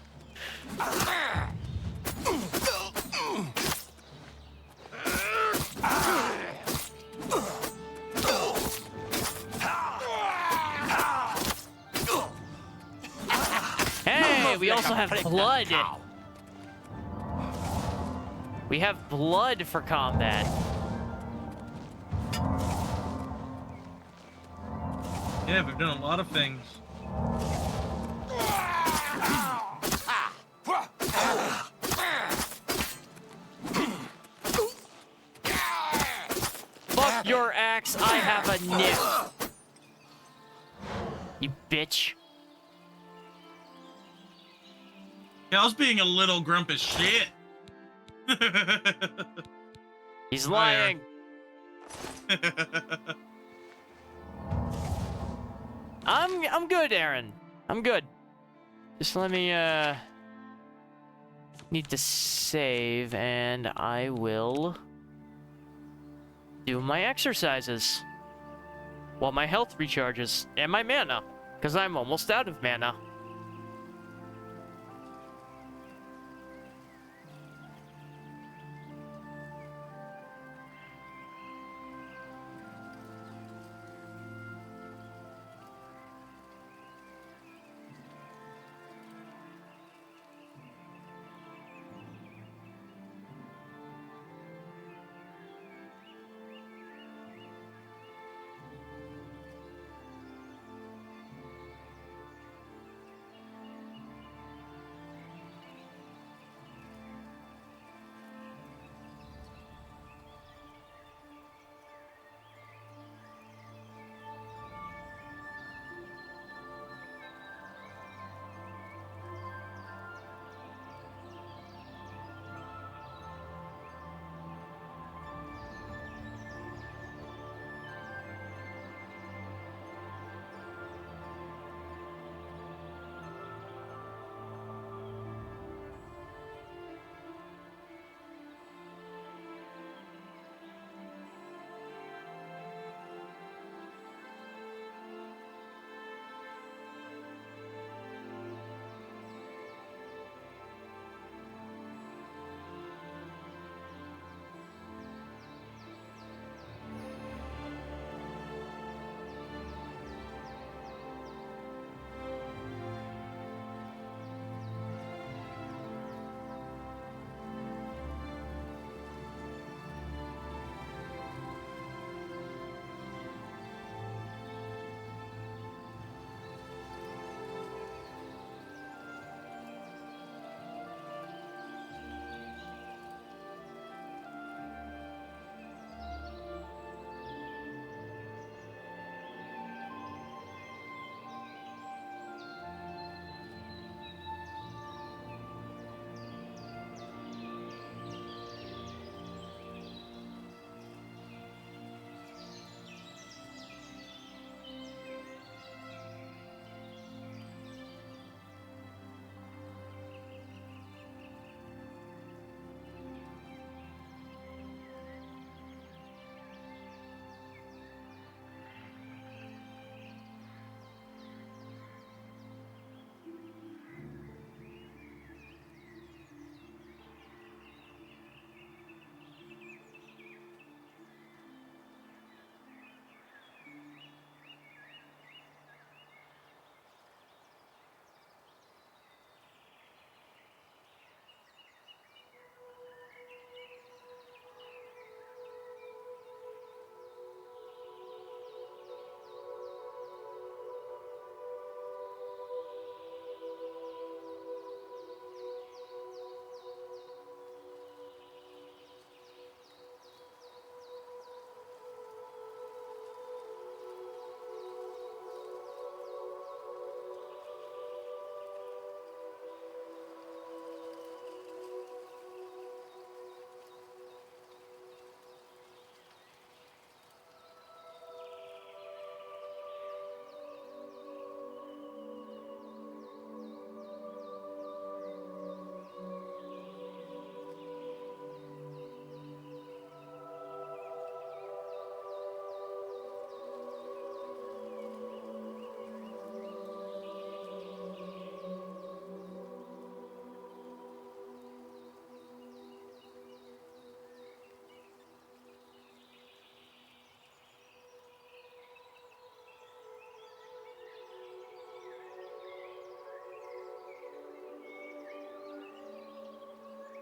Hey, we also have blood. We have blood for combat. Yeah, we've done a lot of things. Fuck your axe, I have a nip. You bitch. Cal's being a little grump as shit. He's lying. I'm good, Aaron. I'm good. Just let me need to save, and I will do my exercises while my health recharges and my mana, because I'm almost out of mana.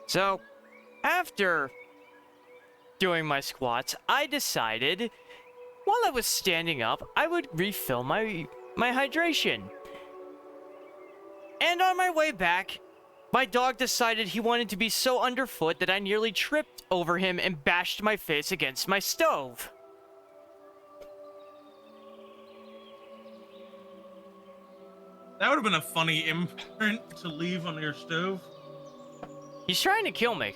So, after doing my squats, I decided while I was standing up, I would refill my hydration. And on my way back, my dog decided he wanted to be so underfoot that I nearly tripped over him and bashed my face against my stove. That would have been a funny imprint to leave on your stove. He's trying to kill me.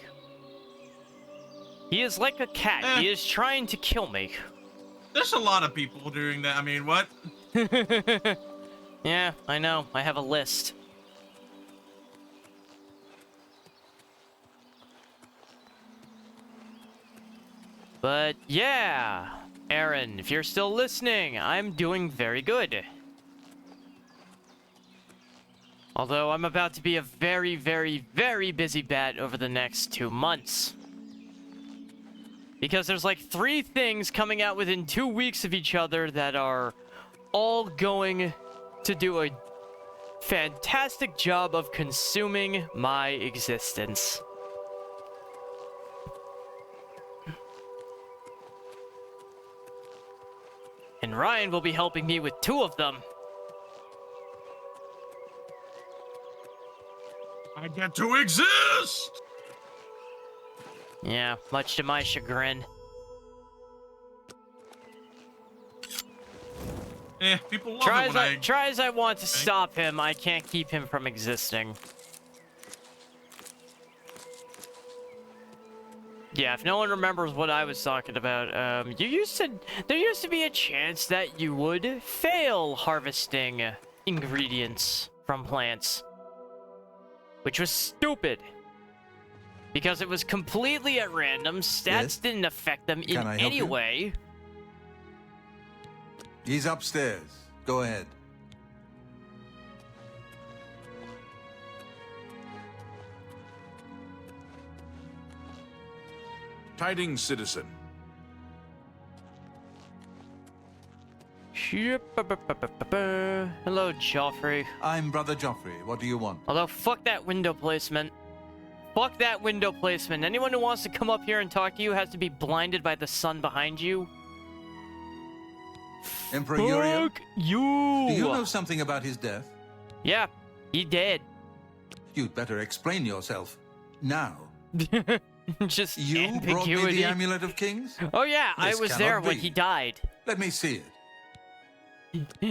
He is like a cat. He is trying to kill me. There's a lot of people doing that. I mean, what? Yeah, I know. I have a list. But yeah, Aaron, if you're still listening, I'm doing very good. Although I'm about to be a very, very, very busy bat over the next 2 months. Because there's like 3 things coming out within 2 weeks of each other that are all going to do a fantastic job of consuming my existence. And Ryan will be helping me with 2 of them. I get to exist! Yeah, much to my chagrin. People love it when Try as I want to stop him, I can't keep him from existing. Yeah, if no one remembers what I was talking about, there used to be a chance that you would fail harvesting ingredients from plants. Which was stupid. Because it was completely at random, stats didn't affect them in any way. He's upstairs. Go ahead. Tidings, citizen. Hello, Joffrey. I'm Brother Joffrey. What do you want? Although, fuck that window placement. Fuck that window placement. Anyone who wants to come up here and talk to you has to be blinded by the sun behind you. Emperor Uriel? Fuck you! Do you know something about his death? Yeah, he did. You'd better explain yourself. Now. Just You ambiguity. brought me the Amulet of Kings? Oh yeah, This I was cannot there when be. he died. Let me see it.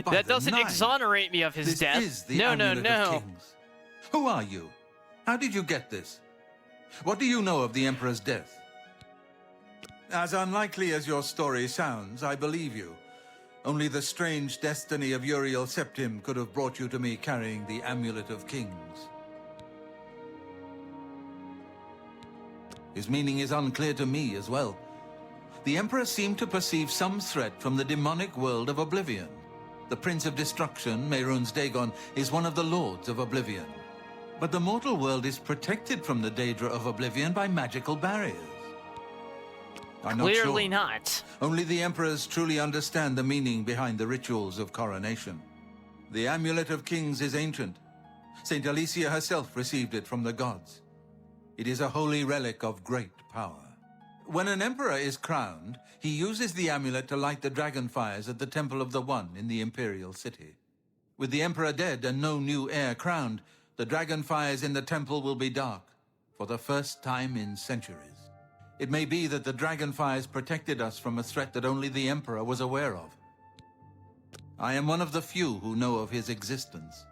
By That the doesn't Nine. exonerate me of his This death. is the No, Amulet of Kings. Who are you? How did you get this? What do you know of the Emperor's death? As unlikely as your story sounds, I believe you. Only the strange destiny of Uriel Septim could have brought you to me carrying the Amulet of Kings. His meaning is unclear to me as well. The Emperor seemed to perceive some threat from the demonic world of Oblivion. The Prince of Destruction, Mehrunes Dagon, is one of the Lords of Oblivion. But the mortal world is protected from the Daedra of Oblivion by magical barriers. I'm not sure. Clearly not. Only the Emperors truly understand the meaning behind the rituals of coronation. The Amulet of Kings is ancient. Saint Alicia herself received it from the gods. It is a holy relic of great power. When an emperor is crowned, he uses the amulet to light the dragon fires at the Temple of the One in the Imperial City. With the emperor dead and no new heir crowned, the dragon fires in the temple will be dark, for the first time in centuries. It may be that the dragon fires protected us from a threat that only the emperor was aware of. I am one of the few who know of his existence.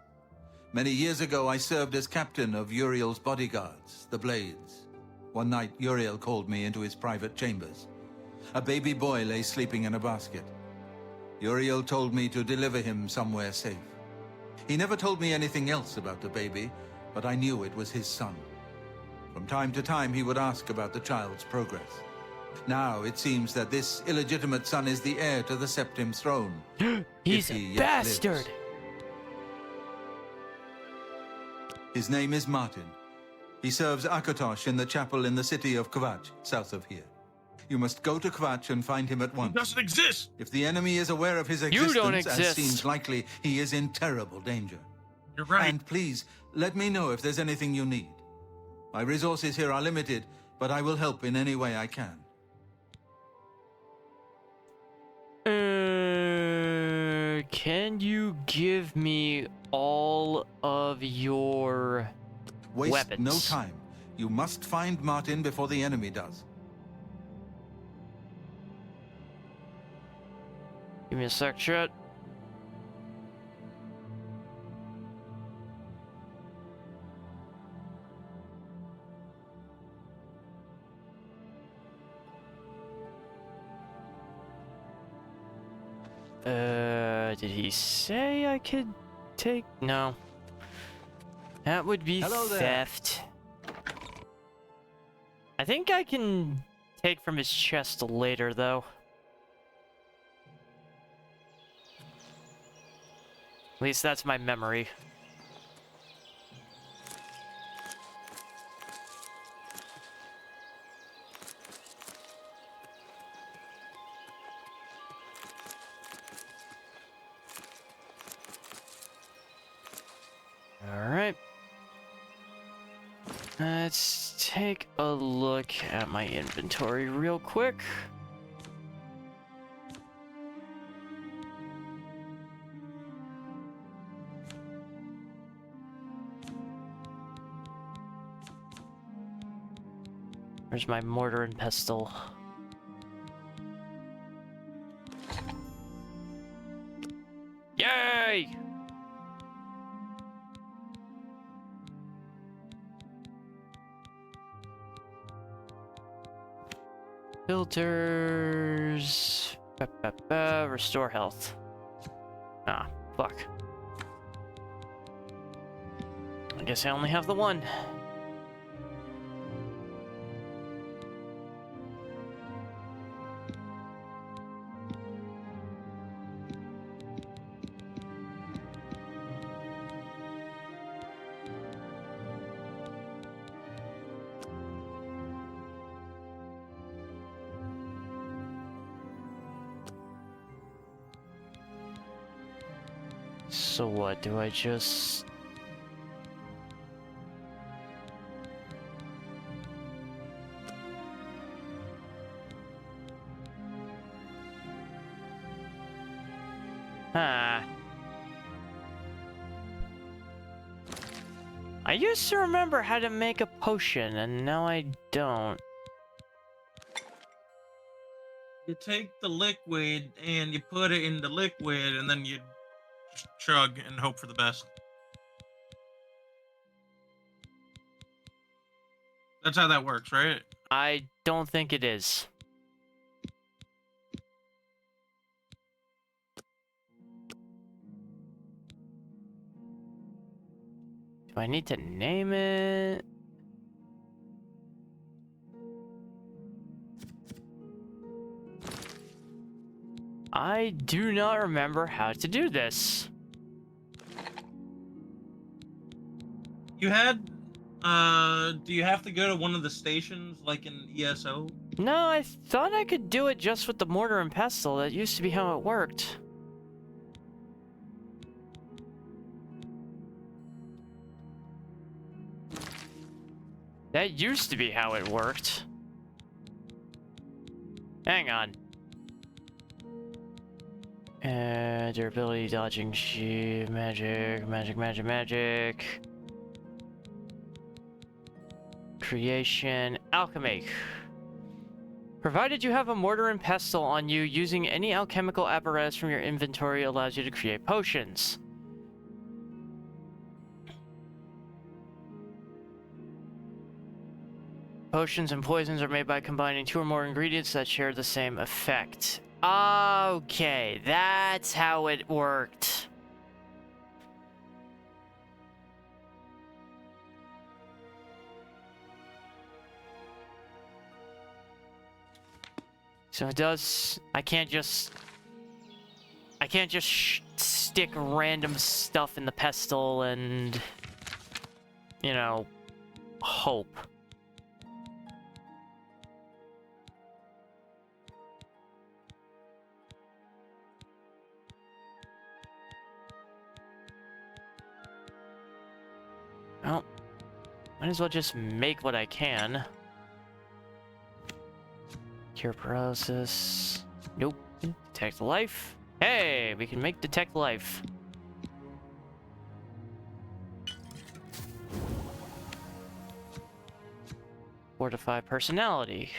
Many years ago, I served as captain of Uriel's bodyguards, the Blades. One night, Uriel called me into his private chambers. A baby boy lay sleeping in a basket. Uriel told me to deliver him somewhere safe. He never told me anything else about the baby, but I knew it was his son. From time to time, he would ask about the child's progress. Now, it seems that this illegitimate son is the heir to the Septim throne. He's if he a yet bastard! lives. His name is Martin. He serves Akatosh in the chapel in the city of Kvatch, south of here. You must go to Kvatch and find him at once. He doesn't exist! If the enemy is aware of his existence, don't as exist. seems likely, he is in terrible danger. You're right. And please, let me know if there's anything you need. My resources here are limited, but I will help in any way I can. Can you give me all of your Waste weapons? no time. You must find Martin before the enemy does. Give me a sec, chat. Did he say I could take? No. That would be Hello there. theft. I think I can take from his chest later, though. At least that's my memory. Alright. Let's take a look at my inventory real quick. Where's my mortar and pestle? Yay! Filters. Restore health. Ah, fuck. I guess I only have the one. So what, do I just... Huh. I used to remember how to make a potion, and now I don't. You take the liquid and you put it in the liquid, and then you just chug and hope for the best. That's how that works, right? I don't think it is. Do I need to name it? I do not remember how to do this. You had, do you have to go to one of the stations, like in ESO? No, I thought I could do it just with the mortar and pestle. That used to be how it worked. That used to be how it worked. Hang on. Durability, dodging, shield, magic. Creation, alchemy. Provided you have a mortar and pestle on you, using any alchemical apparatus from your inventory allows you to create potions. Potions and poisons are made by combining two or more ingredients that share the same effect. Okay, that's how it worked. So it does... I can't just stick random stuff in the pestle and, you know, hope. Well, might as well just make what I can. Cure paralysis. Nope. Detect life. Hey, we can make detect life. Fortify personality.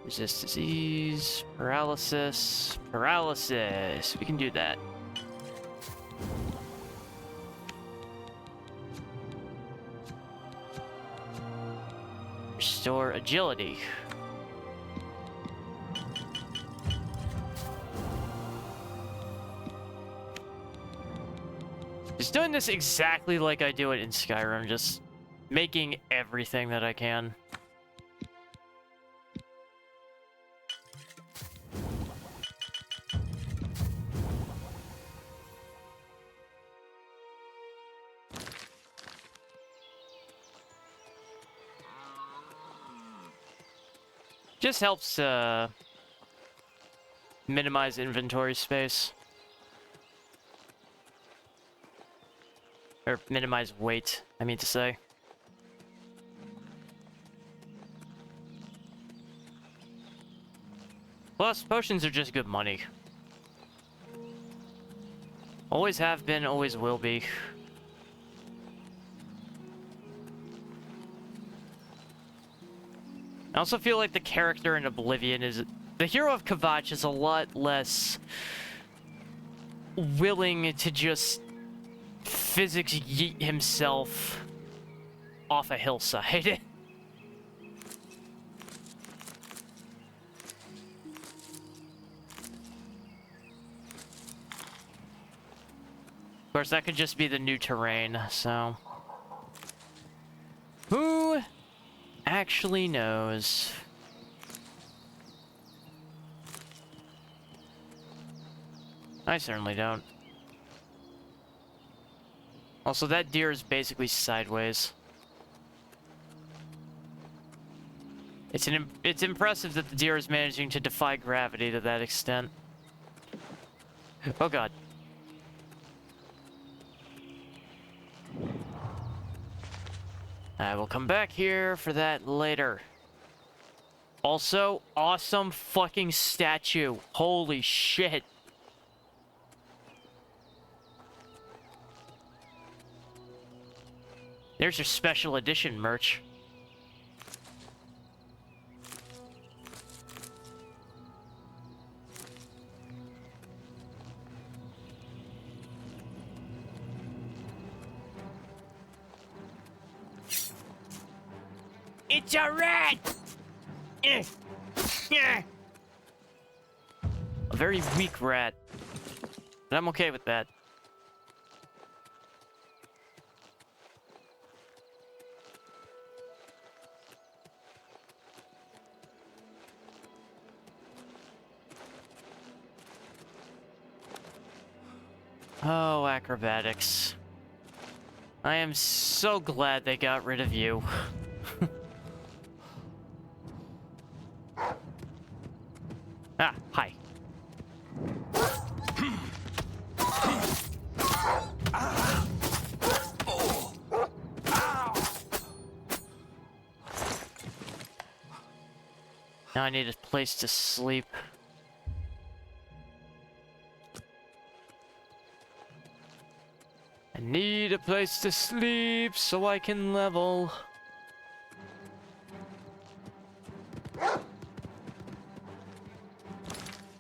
Resist disease, paralysis. We can do that. Restore agility. Just doing this exactly like I do it in Skyrim, just making everything that I can. Just helps minimize inventory space. Or minimize weight, I mean to say. Plus, potions are just good money. Always have been, always will be. I also feel like the character in Oblivion is... The hero of Kvatch is a lot less willing to just physics yeet himself off a hillside. Of course, that could just be the new terrain, so... Who actually knows? I certainly don't. Also, that deer is basically sideways. It's impressive that the deer is managing to defy gravity to that extent. Oh god. I will come back here for that later. Also, awesome fucking statue. Holy shit. There's your special edition merch. It's a rat! A very weak rat. But I'm okay with that. Oh, acrobatics. I am so glad they got rid of you. Ah, hi. Now I need a place to sleep. I need a place to sleep so I can level.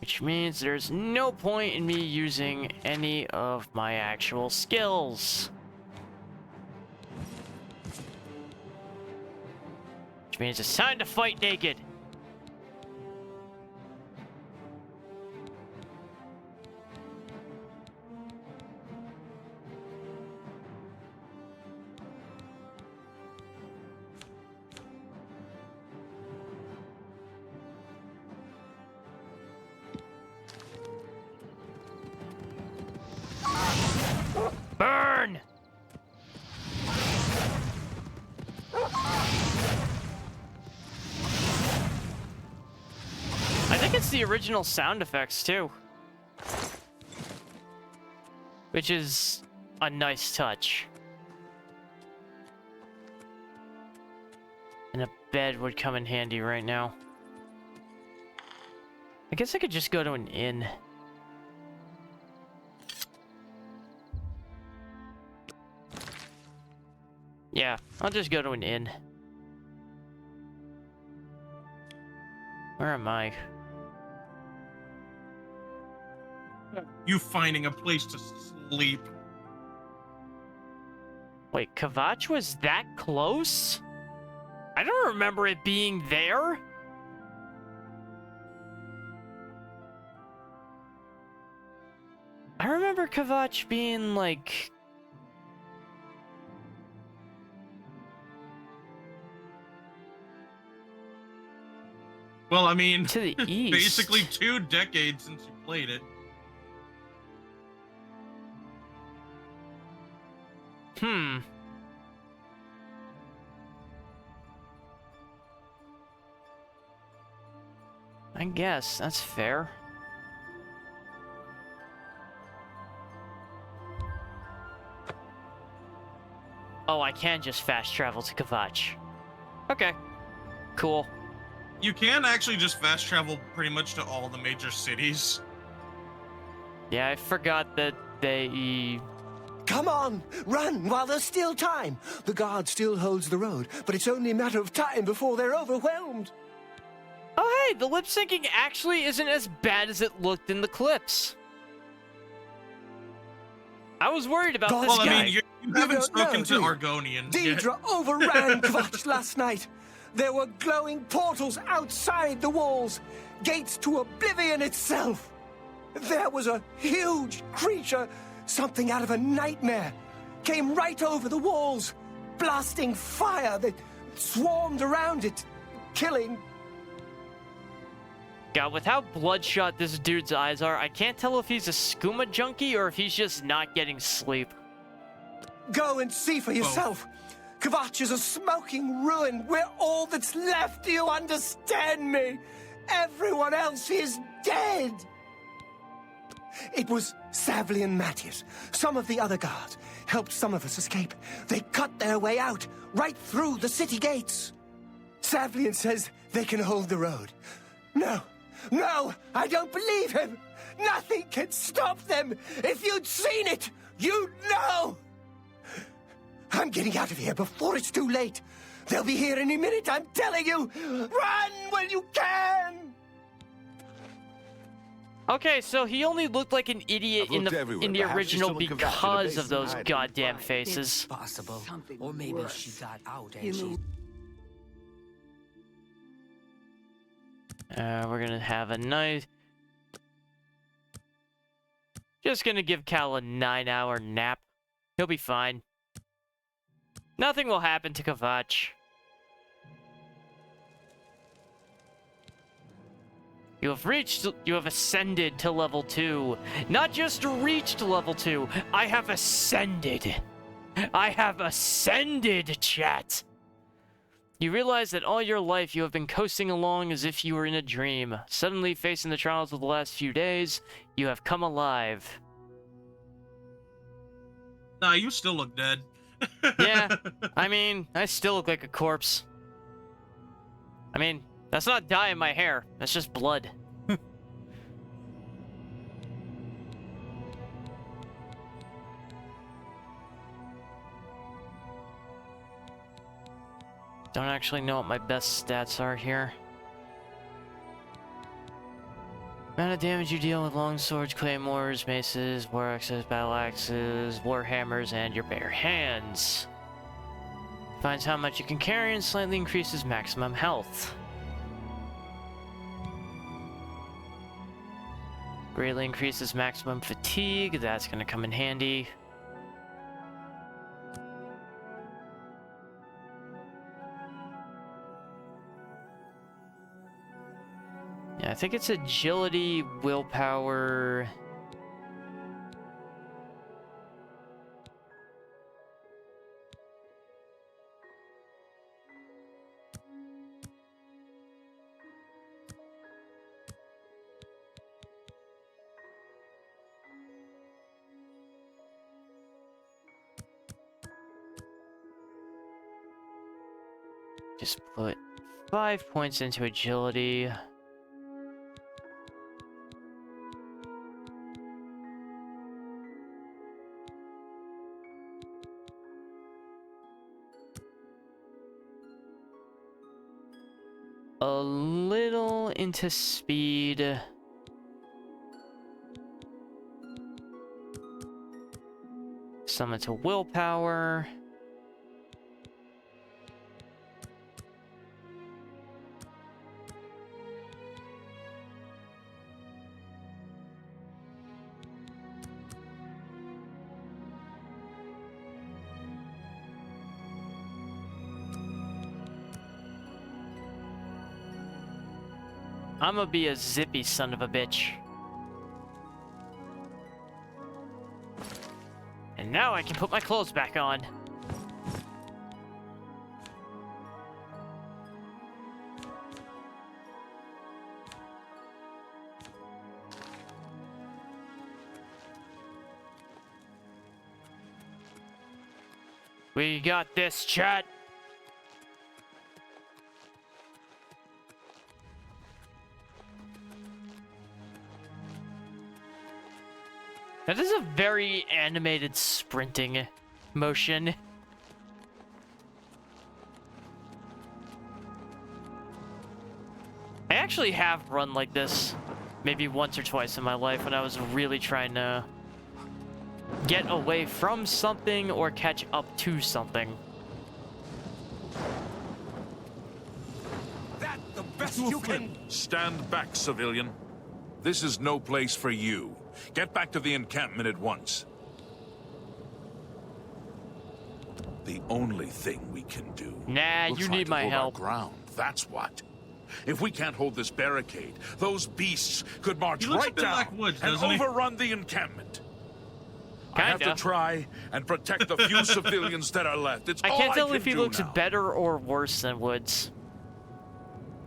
Which means there's no point in me using any of my actual skills. Which means it's time to fight naked. Burn! I think it's the original sound effects too. Which is a nice touch. And a bed would come in handy right now. I guess I could just go to an inn. Yeah, I'll just go to an inn. Where am I? You finding a place to sleep. Wait, Kvatch was that close? I don't remember it being there. I remember Kvatch being like... Well, I mean, to the east. Basically 2 decades since you played it. I guess that's fair. Oh, I can just fast travel to Kvatch. Okay. Cool. You can actually just fast travel pretty much to all the major cities. Yeah, I forgot that they... Come on, run while there's still time. The guard still holds the road, but it's only a matter of time before they're overwhelmed. Oh, hey, the lip syncing actually isn't as bad as it looked in the clips. I was worried about this guy. guy. I mean, you haven't spoken to Argonian yet. Deidre overran Kvatch last night. There were glowing portals outside the walls, gates to Oblivion itself. There was a huge creature, something out of a nightmare, came right over the walls, blasting fire that swarmed around it, killing. God, with how bloodshot this dude's eyes are, I can't tell if he's a skooma junkie or if he's just not getting sleep. Go and see for yourself. Kvatch is a smoking ruin. We're all that's left. Do you understand me? Everyone else is dead. It was Savli and Matthias. Some of the other guards helped some of us escape. They cut their way out, right through the city gates. Savlian says they can hold the road. No, I don't believe him. Nothing can stop them. If you'd seen it, you'd know. I'm getting out of here before it's too late. They'll be here any minute, I'm telling you. Run when you can. Okay, so he only looked like an idiot in the original because of those goddamn faces. It's possible. Or maybe she got out and she... We're gonna have a nice... Just gonna give Cal a 9-hour nap. He'll be fine. Nothing will happen to Kvatch. You have ascended to level 2. Not just reached level 2, I have ascended. I have ascended, chat. You realize that all your life you have been coasting along as if you were in a dream. Suddenly, facing the trials of the last few days, you have come alive. Nah, you still look dead. Yeah, I mean, I still look like a corpse. I mean, that's not dye in my hair. That's just blood. Don't actually know what my best stats are here. Amount of damage you deal with long swords, claymores, maces, war axes, battle axes, war hammers, and your bare hands. Defines how much you can carry and slightly increases maximum health. Greatly increases maximum fatigue. That's going to come in handy. Yeah, I think it's agility, willpower. Just put 5 points into agility. A little into speed. Some into willpower. I'm gonna be a zippy son of a bitch. And now I can put my clothes back on. We got this, chat. That is a very animated sprinting motion. I actually have run like this maybe once or twice in my life when I was really trying to get away from something or catch up to something. That the best you can... Stand back, civilian. This is no place for you. Get back to the encampment at once. The only thing we can do... Nah, you need my help. Ground, that's what. If we can't hold this barricade, those beasts could march right down and overrun the encampment. I have to try and protect the few civilians that are left. It's all I can't tell can if he do looks now. better or worse than Woods.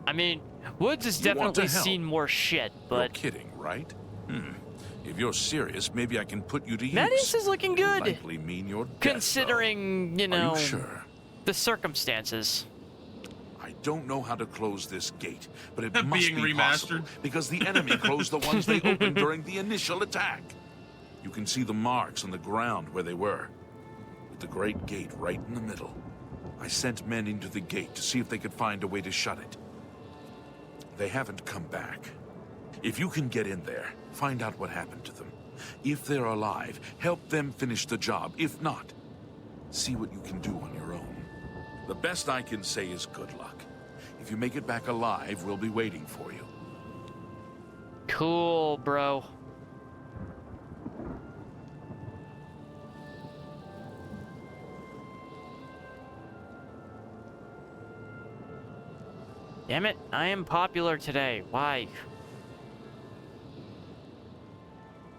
I mean, Woods has definitely seen more shit, but... You're kidding, right? If you're serious, maybe I can put you to use. Mattis is looking good. Likely mean your death, considering, you know, Are you sure? the circumstances. I don't know how to close this gate, but it That must being be remastered. possible because the enemy closed the ones they opened during the initial attack. You can see the marks on the ground where they were, with the great gate right in the middle. I sent men into the gate to see if they could find a way to shut it. They haven't come back. If you can get in there, find out what happened to them. If they're alive, help them finish the job. If not, see what you can do on your own. The best I can say is good luck. If you make it back alive, we'll be waiting for you. Cool, bro. Damn it, I am popular today. Why?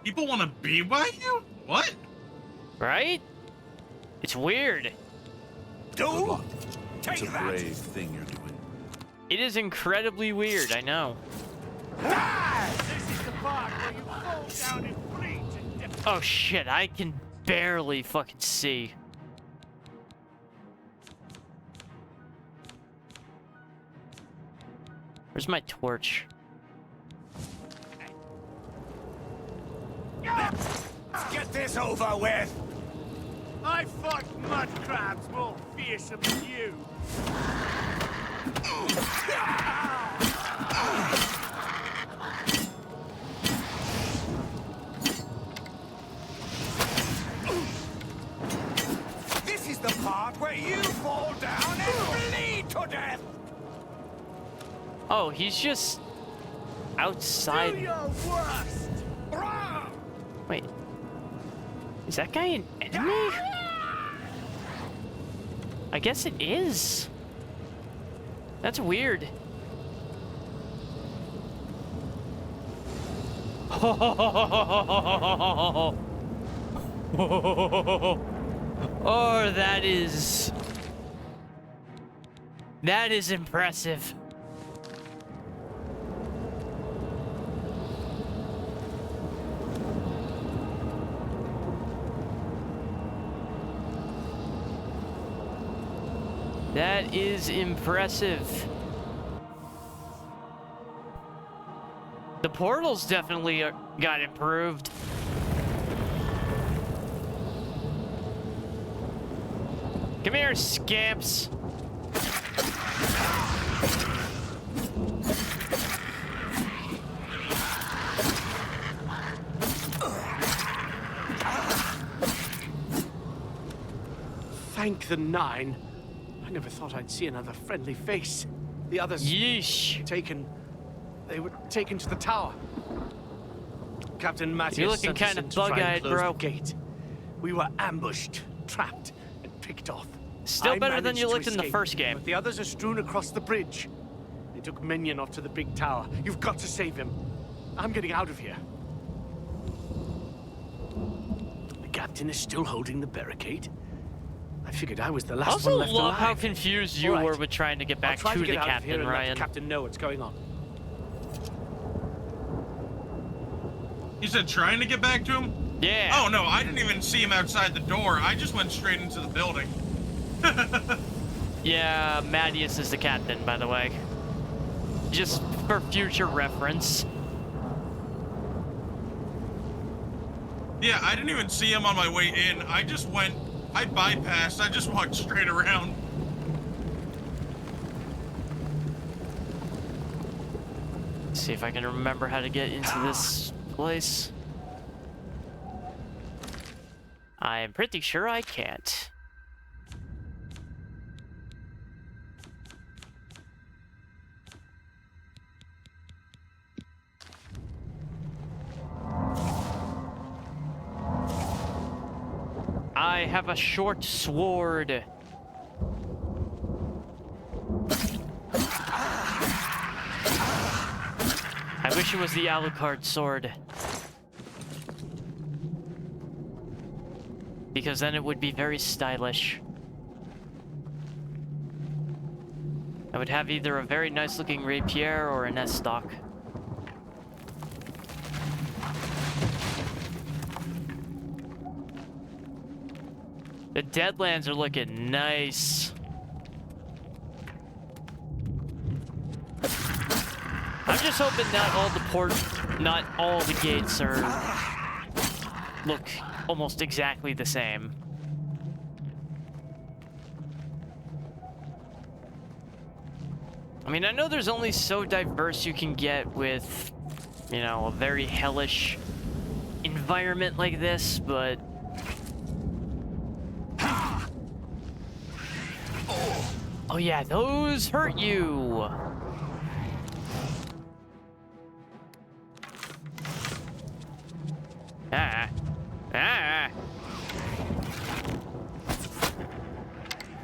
People want to be by you? What? Right? It's weird. Good luck. It's a brave thing you're doing. It is incredibly weird, I know. This is the part where you fall down and bleed. Oh shit, I can barely fucking see. Where's my torch? Let's get this over with! I fought mud crabs more fearsome than you. This is the part where you fall down and bleed to death! Oh, he's just outside. Do your worst. Wait. Is that guy an enemy? I guess it is. That's weird. Oh, that is impressive. That is impressive. The portals definitely got improved. Come here, scamps. Thank the Nine. I never thought I'd see another friendly face. The others... Yeesh. They were taken to the tower. Captain Mattias You're looking kind of bug-eyed, bro. The gate. We were ambushed, trapped, and picked off. Still I better than managed you to looked in the escape, first game. But the others are strewn across the bridge. They took Minion off to the big tower. You've got to save him. I'm getting out of here. The captain is still holding the barricade. I figured I was the last also one left alive. love how confused you were with trying to get back to the captain, and Ryan. let the captain know what's going on. You said trying to get back to him? Yeah. Oh no, I didn't even see him outside the door. I just went straight into the building. Yeah, Mattias is the captain, by the way. Just for future reference. Yeah, I didn't even see him on my way in. I bypassed. I just walked straight around. Let's see if I can remember how to get into this place. I am pretty sure I can't. I have a short sword. I wish it was the Alucard sword. Because then it would be very stylish. I would have either a very nice looking rapier or an S-stock. The Deadlands are looking nice. I'm just hoping not all the gates look almost exactly the same. I mean, I know there's only so diverse you can get with, you know, a very hellish environment like this, but oh yeah, those hurt you.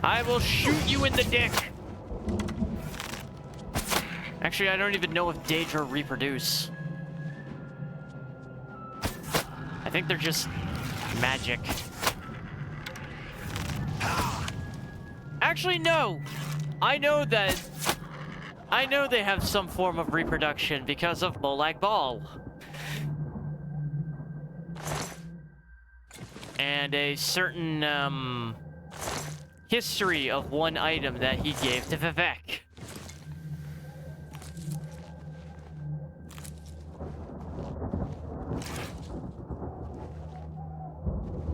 I will shoot you in the dick. Actually, I don't even know if Daedra reproduce. I think they're just magic. Actually, no. I know they have some form of reproduction because of Molag Bal. And a certain, history of one item that he gave to Vivek.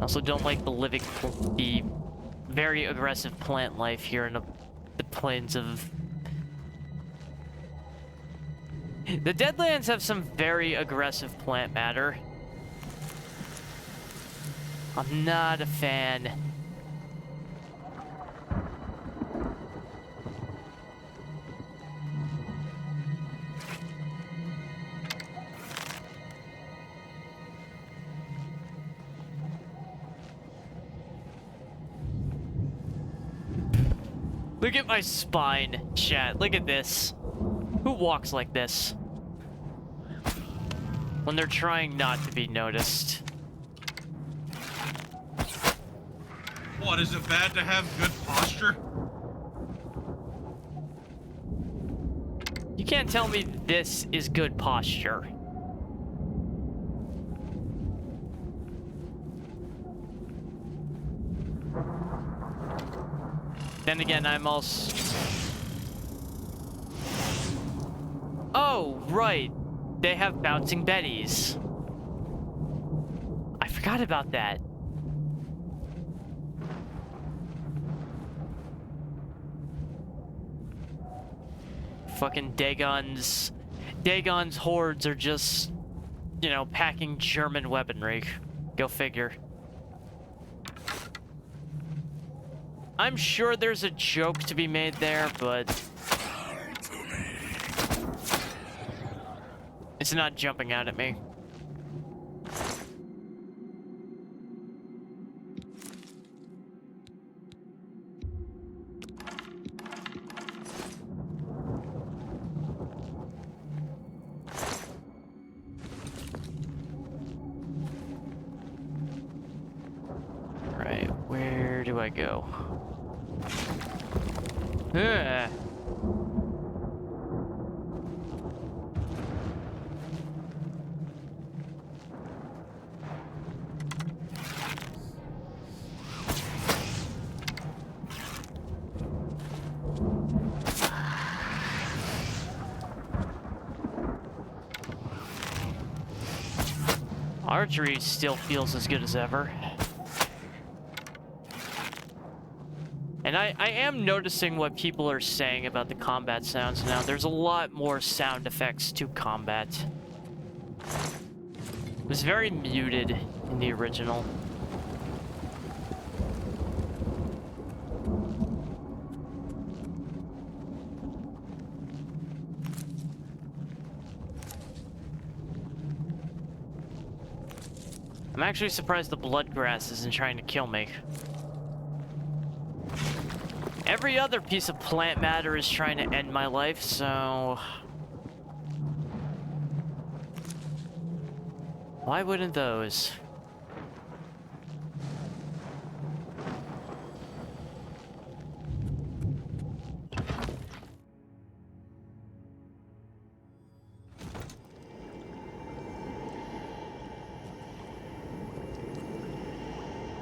Also don't like the very aggressive plant life here in the plains of... The Deadlands have some very aggressive plant matter. I'm not a fan. Look at my spine, chat. Look at this. Who walks like this? When they're trying not to be noticed. What, is it bad to have good posture? You can't tell me this is good posture. Then again, I'm also... Oh, right. They have bouncing betties. I forgot about that. Fucking Dagon's hordes are just, you know, packing German weaponry. Go figure. I'm sure there's a joke to be made there, but it's not jumping out at me. I go? Ugh. Archery still feels as good as ever. And I am noticing what people are saying about the combat sounds now. There's a lot more sound effects to combat. It was very muted in the original. I'm actually surprised the bloodgrass isn't trying to kill me. Every other piece of plant matter is trying to end my life, so... why wouldn't those?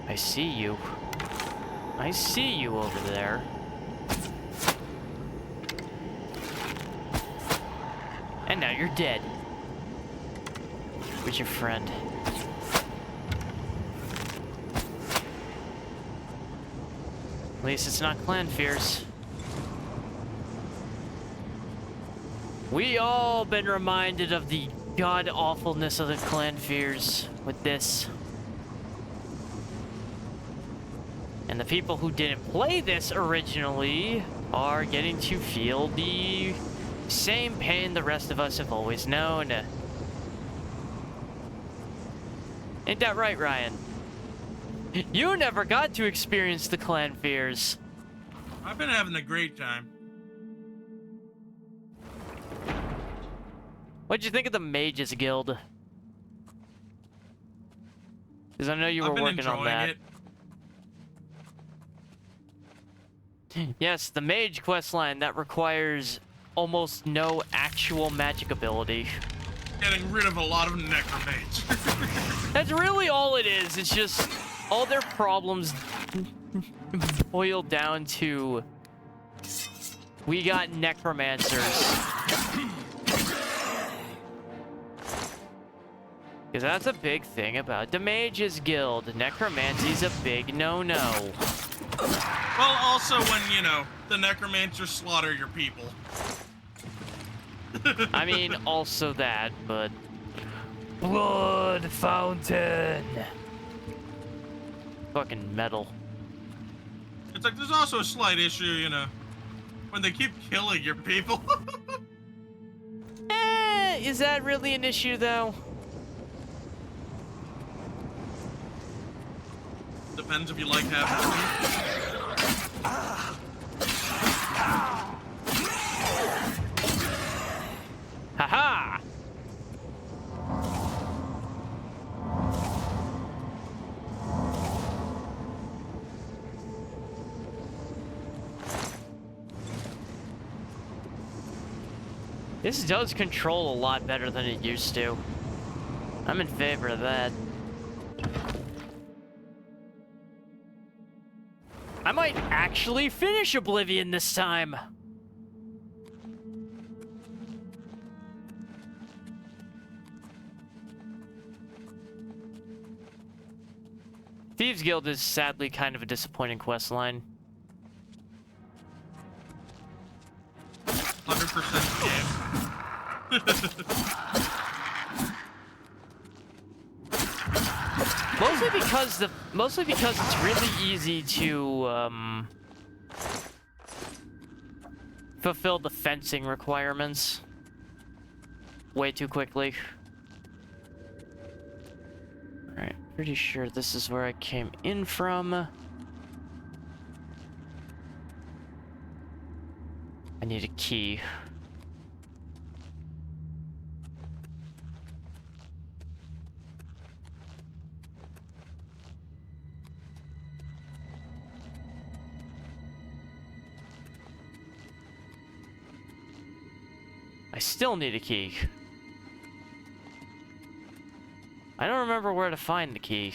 I see you. I see you over there. And now you're dead. Where's your friend? At least it's not clan fears. We all been reminded of the god-awfulness of the clan fears with this. And the people who didn't play this originally are getting to feel the same pain the rest of us have always known. Ain't that right, Ryan? You never got to experience the clan fears. I've been having a great time. What'd you think of the Mages Guild? Because I know you were working on that. It. Yes, the mage questline that requires almost no actual magic ability. Getting rid of a lot of necromates. That's really all it is. It's just all their problems boil down to we got necromancers. Because that's a big thing about the Mages Guild. Necromancy's a big no-no. Well, also when, you know, the necromancers slaughter your people. I mean, also that, but... blood fountain! Fucking metal. It's like, there's also a slight issue, you know, when they keep killing your people. Is that really an issue, though? Depends if you like having Haha! This does control a lot better than it used to. I'm in favor of that. I might actually finish Oblivion this time. Thieves Guild is sadly kind of a disappointing quest line. 100% game. Mostly because it's really easy to fulfill the fencing requirements way too quickly. Alright, pretty sure this is where I came in from. I need a key. I still need a key. I don't remember where to find the key.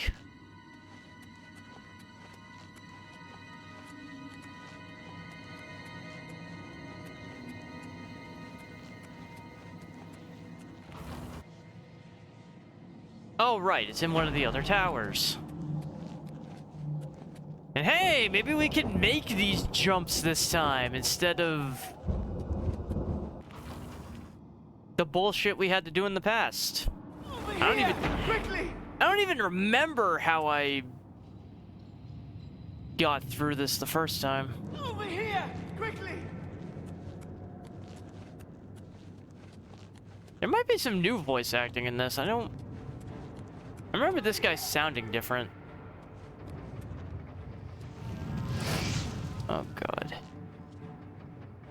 Oh, right, it's in one of the other towers. And hey, maybe we can make these jumps this time instead of the bullshit we had to do in the past. Quickly! I don't even remember how I got through this the first time. Over here! Quickly! There might be some new voice acting in this. I remember this guy sounding different. Oh god.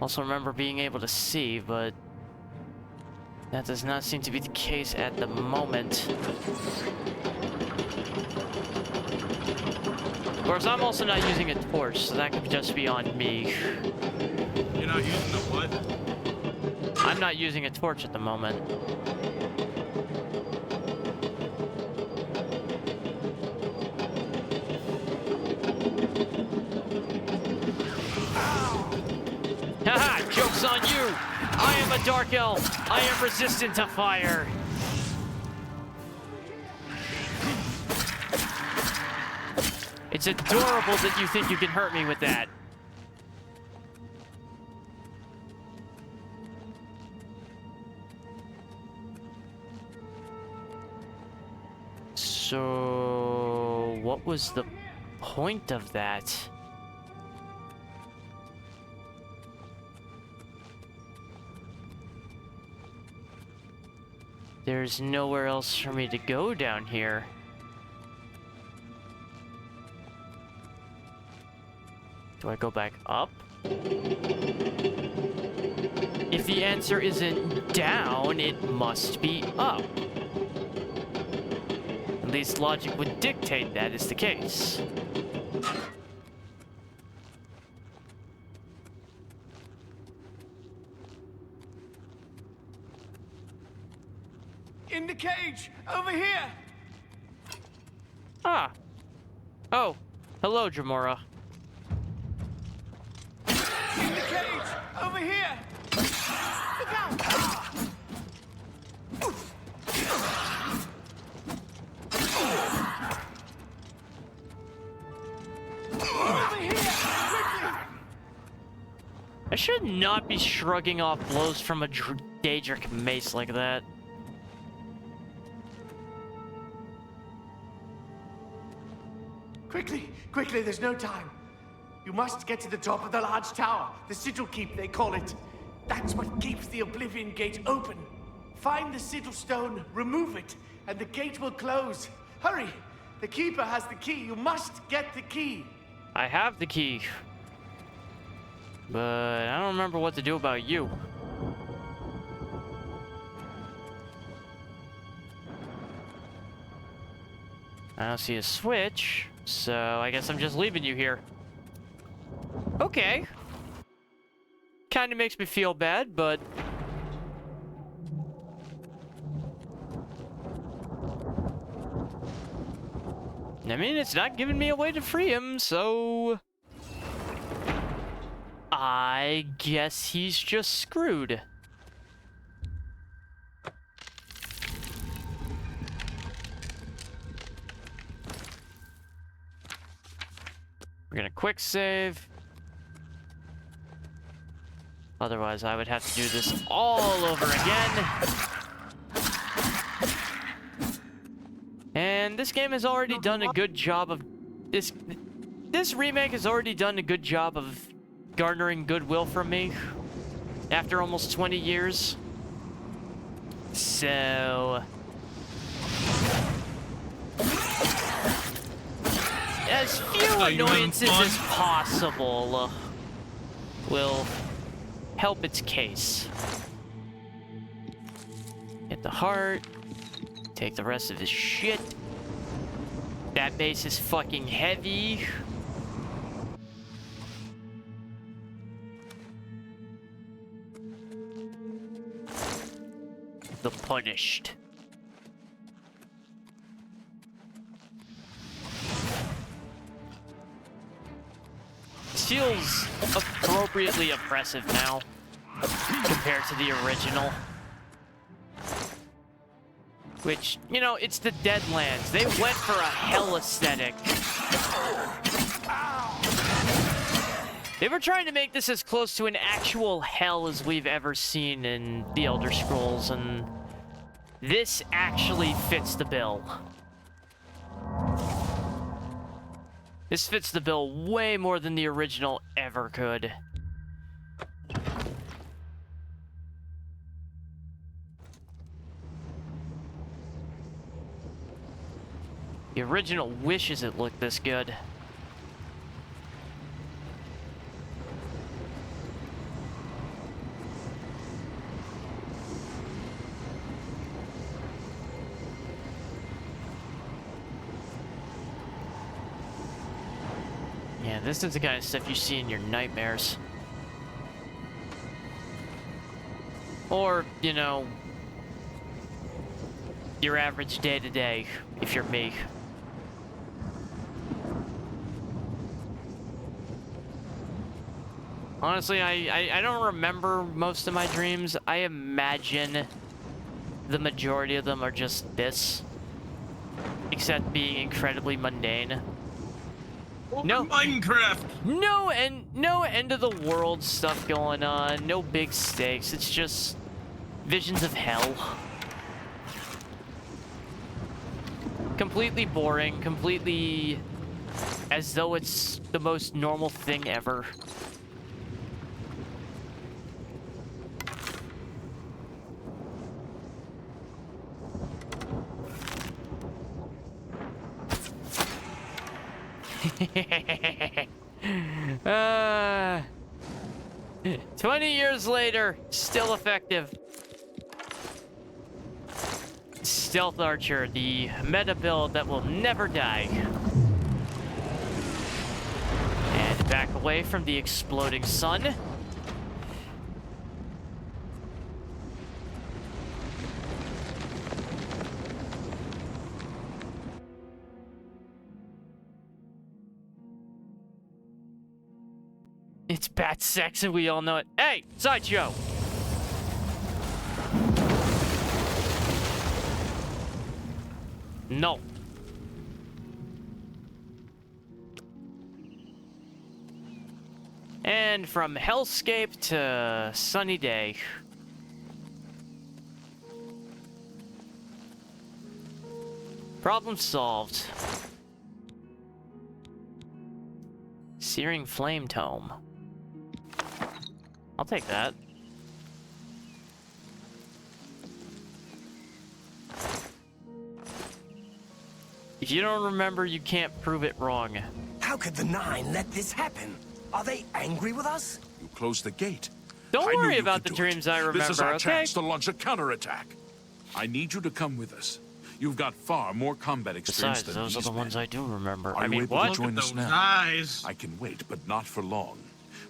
Also remember being able to see, but that does not seem to be the case at the moment. Of course, I'm also not using a torch, so that could just be on me. You're not using a what? I'm not using a torch at the moment. Haha, joke's on you! I am a dark elf! I am resistant to fire! It's adorable that you think you can hurt me with that. So, what was the point of that? There's nowhere else for me to go down here. Do I go back up? If the answer isn't down, it must be up. At least logic would dictate that is the case. In the cage! Over here! Ah. Oh. Hello, Jamora. In the cage! Over here! Look out! Over here! Quickly! I should not be shrugging off blows from a Daedric mace like that. Quickly! Quickly, there's no time. You must get to the top of the large tower. The sigil keep, they call it. That's what keeps the Oblivion gate open. Find the sigil stone, remove it, and the gate will close. Hurry! The keeper has the key. You must get the key. I have the key. But I don't remember what to do about you. I don't see a switch, so I guess I'm just leaving you here. Okay. Kinda makes me feel bad, but... I mean, it's not giving me a way to free him, so... I guess he's just screwed. We're gonna quick save. Otherwise, I would have to do this all over again. And this game has already done a good job of... This remake has already done a good job of garnering goodwill from me after almost 20 years. So... as few annoyances as possible will help its case. Hit the heart. Take the rest of his shit. That base is fucking heavy. the punished. This feels appropriately oppressive now compared to the original. Which, you know, it's the Deadlands. They went for a hell aesthetic. They were trying to make this as close to an actual hell as we've ever seen in the Elder Scrolls, and this actually fits the bill. This fits the bill way more than the original ever could. The original wishes it looked this good. Yeah, this is the kind of stuff you see in your nightmares. Or, you know, your average day-to-day, if you're me. Honestly, I don't remember most of my dreams. I imagine the majority of them are just this. Except being incredibly mundane. No Minecraft! No end of the world stuff going on, no big stakes. It's just visions of hell. Completely boring, completely as though it's the most normal thing ever. uh, 20 years later, still effective. Stealth Archer, the meta build that will never die. And back away from the exploding sun. It's bat sex and we all know it. Hey, Sideshow! No. And from hellscape to sunny day. Problem solved. Searing flame tome. I'll take that. If you don't remember, you can't prove it wrong. How could the Nine let this happen? Are they angry with us? You closed the gate. Don't worry about the dreams I remember, This is our okay? chance to launch a counterattack. I need you to come with us. You've got far more combat experience Besides, than those are these the men. ones I do remember. Are I you mean, able what? to join Look at us those now? eyes. I can wait, but not for long.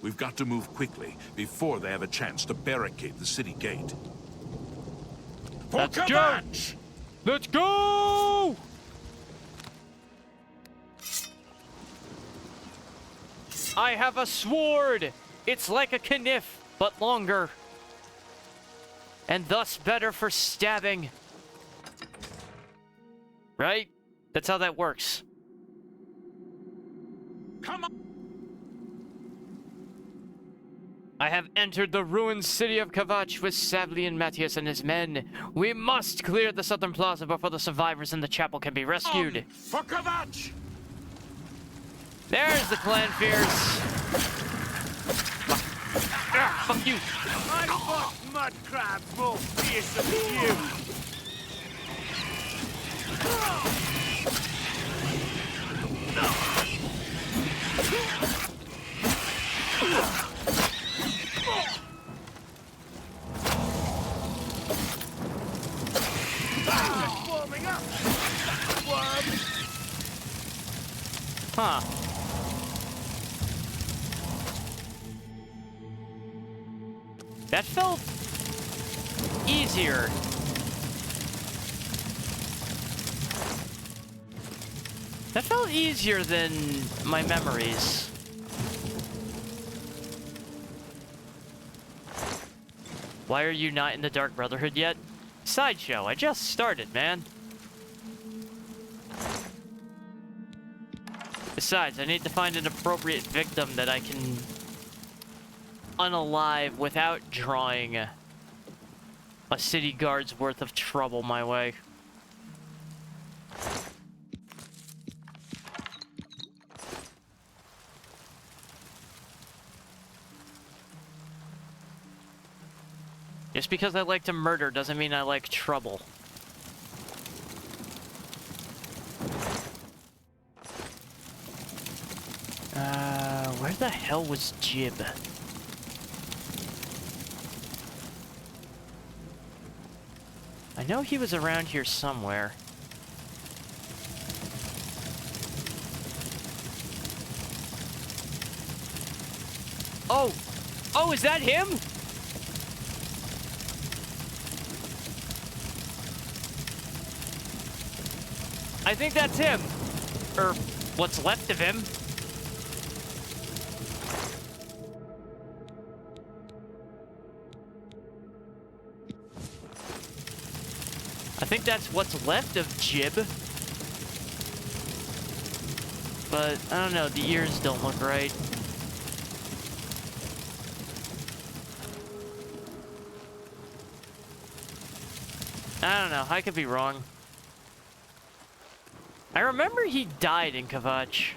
We've got to move quickly before they have a chance to barricade the city gate. Let's go! Let's go! I have a sword! It's like a kniff, but longer. And thus better for stabbing. Right? That's how that works. Come on! I have entered the ruined city of Kavach with Savlian Matthias and his men. We must clear the southern plaza before the survivors in the chapel can be rescued. For Kavach! There's the clan fears. Fuck you. I fought mud crabs more fearsome than you. Warming up. Worm. Huh. That felt easier That felt easier than my memories. Why are you not in the Dark Brotherhood yet? Sideshow, I just started, man. Besides, I need to find an appropriate victim that I can unalive without drawing a city guard's worth of trouble my way. Just because I like to murder doesn't mean I like trouble. Where the hell was Jib? I know he was around here somewhere. Oh! Oh, is that him? I think that's him. Or what's left of him. I think that's what's left of Jib. But, I don't know, the ears don't look right. I don't know, I could be wrong. I remember he died in Kvatch.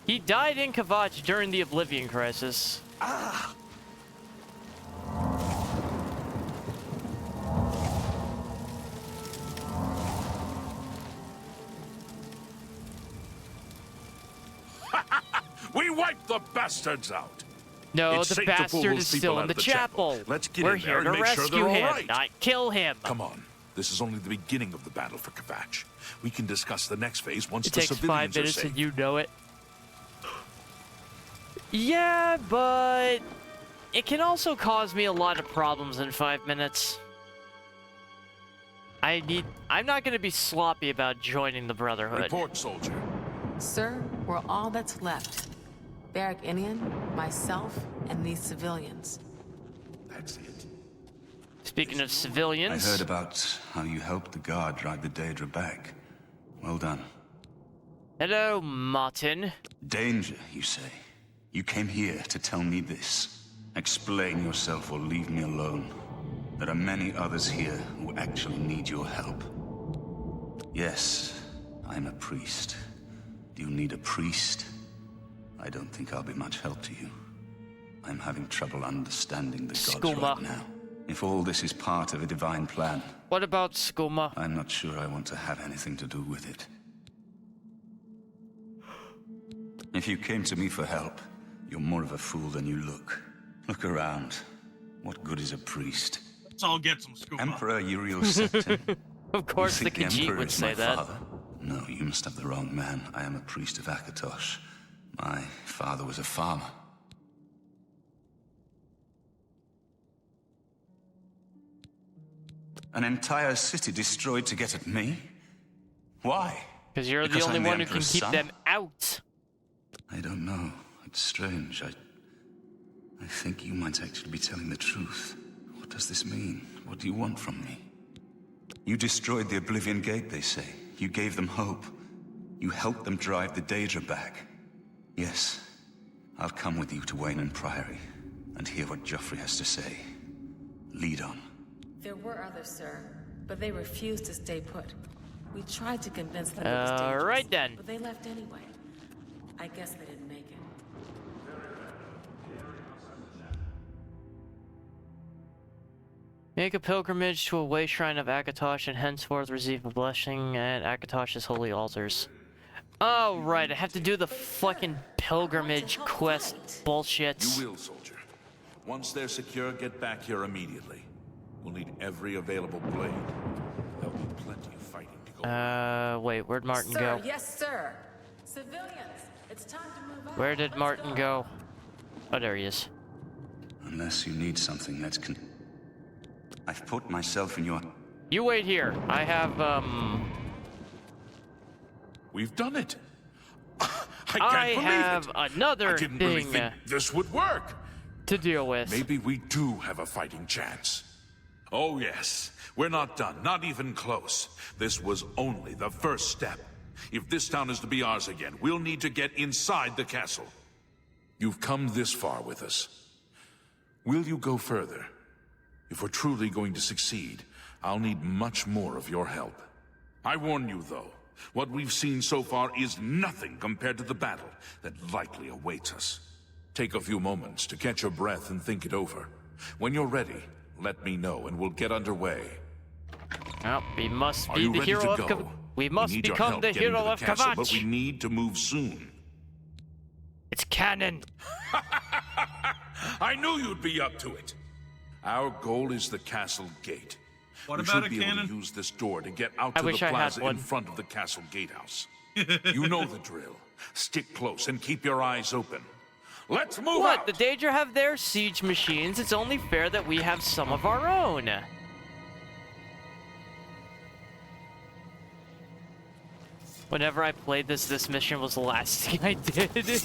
He died in Kvatch during the Oblivion crisis. Ah! We wiped the bastards out. No, It's the safe to pull bastard those is people still out in the of the chapel. chapel. Let's get We're in there here and to make sure rescue they're all him, right. not kill him. Come on. This is only the beginning of the battle for Kvatch. We can discuss the next phase once It the takes civilians 5 minutes are safe. and you know it. Yeah, but it can also cause me a lot of problems in 5 minutes. I'm not going to be sloppy about joining the Brotherhood. Report, soldier. Sir, we're all that's left. Barrack Inian, myself, and these civilians. That's it. Speaking of civilians... I heard about how you helped the guard drive the Daedra back. Well done. Hello, Martin. Danger, you say? You came here to tell me this. Explain yourself or leave me alone. There are many others here who actually need your help. Yes, I'm a priest. Do you need a priest? I don't think I'll be much help to you. I'm having trouble understanding the gods right now. If all this is part of a divine plan... What about Skooma? I'm not sure I want to have anything to do with it. If you came to me for help, you're more of a fool than you look. Look around. What good is a priest? Let's all get some Skooma. Emperor Uriel Septim. Of course the Emperor Khajiit would is say my that. father? No, you must have the wrong man. I am a priest of Akatosh. My father was a farmer. An entire city destroyed to get at me? Why? Because you're the only I'm one who can Emperor's keep son? them out. I don't know. It's strange. I think you might actually be telling the truth. What does this mean? What do you want from me? You destroyed the Oblivion Gate, they say. You gave them hope. You helped them drive the Daedra back. Yes, I'll come with you to Wayne Priory and hear what Joffrey has to say. Lead on. There were others, sir, but they refused to stay put. We tried to convince them it was dangerous, Alright then. but they left anyway. I guess they didn't make it. Make a pilgrimage to a way shrine of Akatosh and henceforth receive a blessing at Akatosh's holy altars. Oh, right, I have to do the fucking pilgrimage quest bullshit. You will, soldier. Once they're secure, get back here immediately. We'll need every available blade. There'll be plenty of fighting to go. Wait, where'd Martin Sir, go? yes, sir. Civilians, it's time to move out. Where did Let's Martin go? Oh, there he is. Unless you need something that's I've put myself in your... You wait here. I have, We've done it. I I can't believe have it. another I didn't really thing think this would work. to deal with. Maybe we do have a fighting chance. Oh yes, we're not done, not even close. This was only the first step. If this town is to be ours again, we'll need to get inside the castle. You've come this far with us. Will you go further? If we're truly going to succeed, I'll need much more of your help. I warn you, though, what we've seen so far is nothing compared to the battle that likely awaits us. Take a few moments to catch your breath and think it over. When you're ready, let me know and we'll get underway. Well, we must Are be you the ready hero to of go? We must need your become help the getting hero to the of castle, Kvatch. but we need to move soon. It's canon. I knew you'd be up to it. Our goal is the castle gate. What we about should a be cannon? able to use this door to get out I to the wish I had plaza one. in front of the castle gatehouse. You know the drill. Stick close and keep your eyes open. Let's move What? out! The Daedra have their siege machines. It's only fair that we have some of our own. Whenever I played this mission was the last thing I did.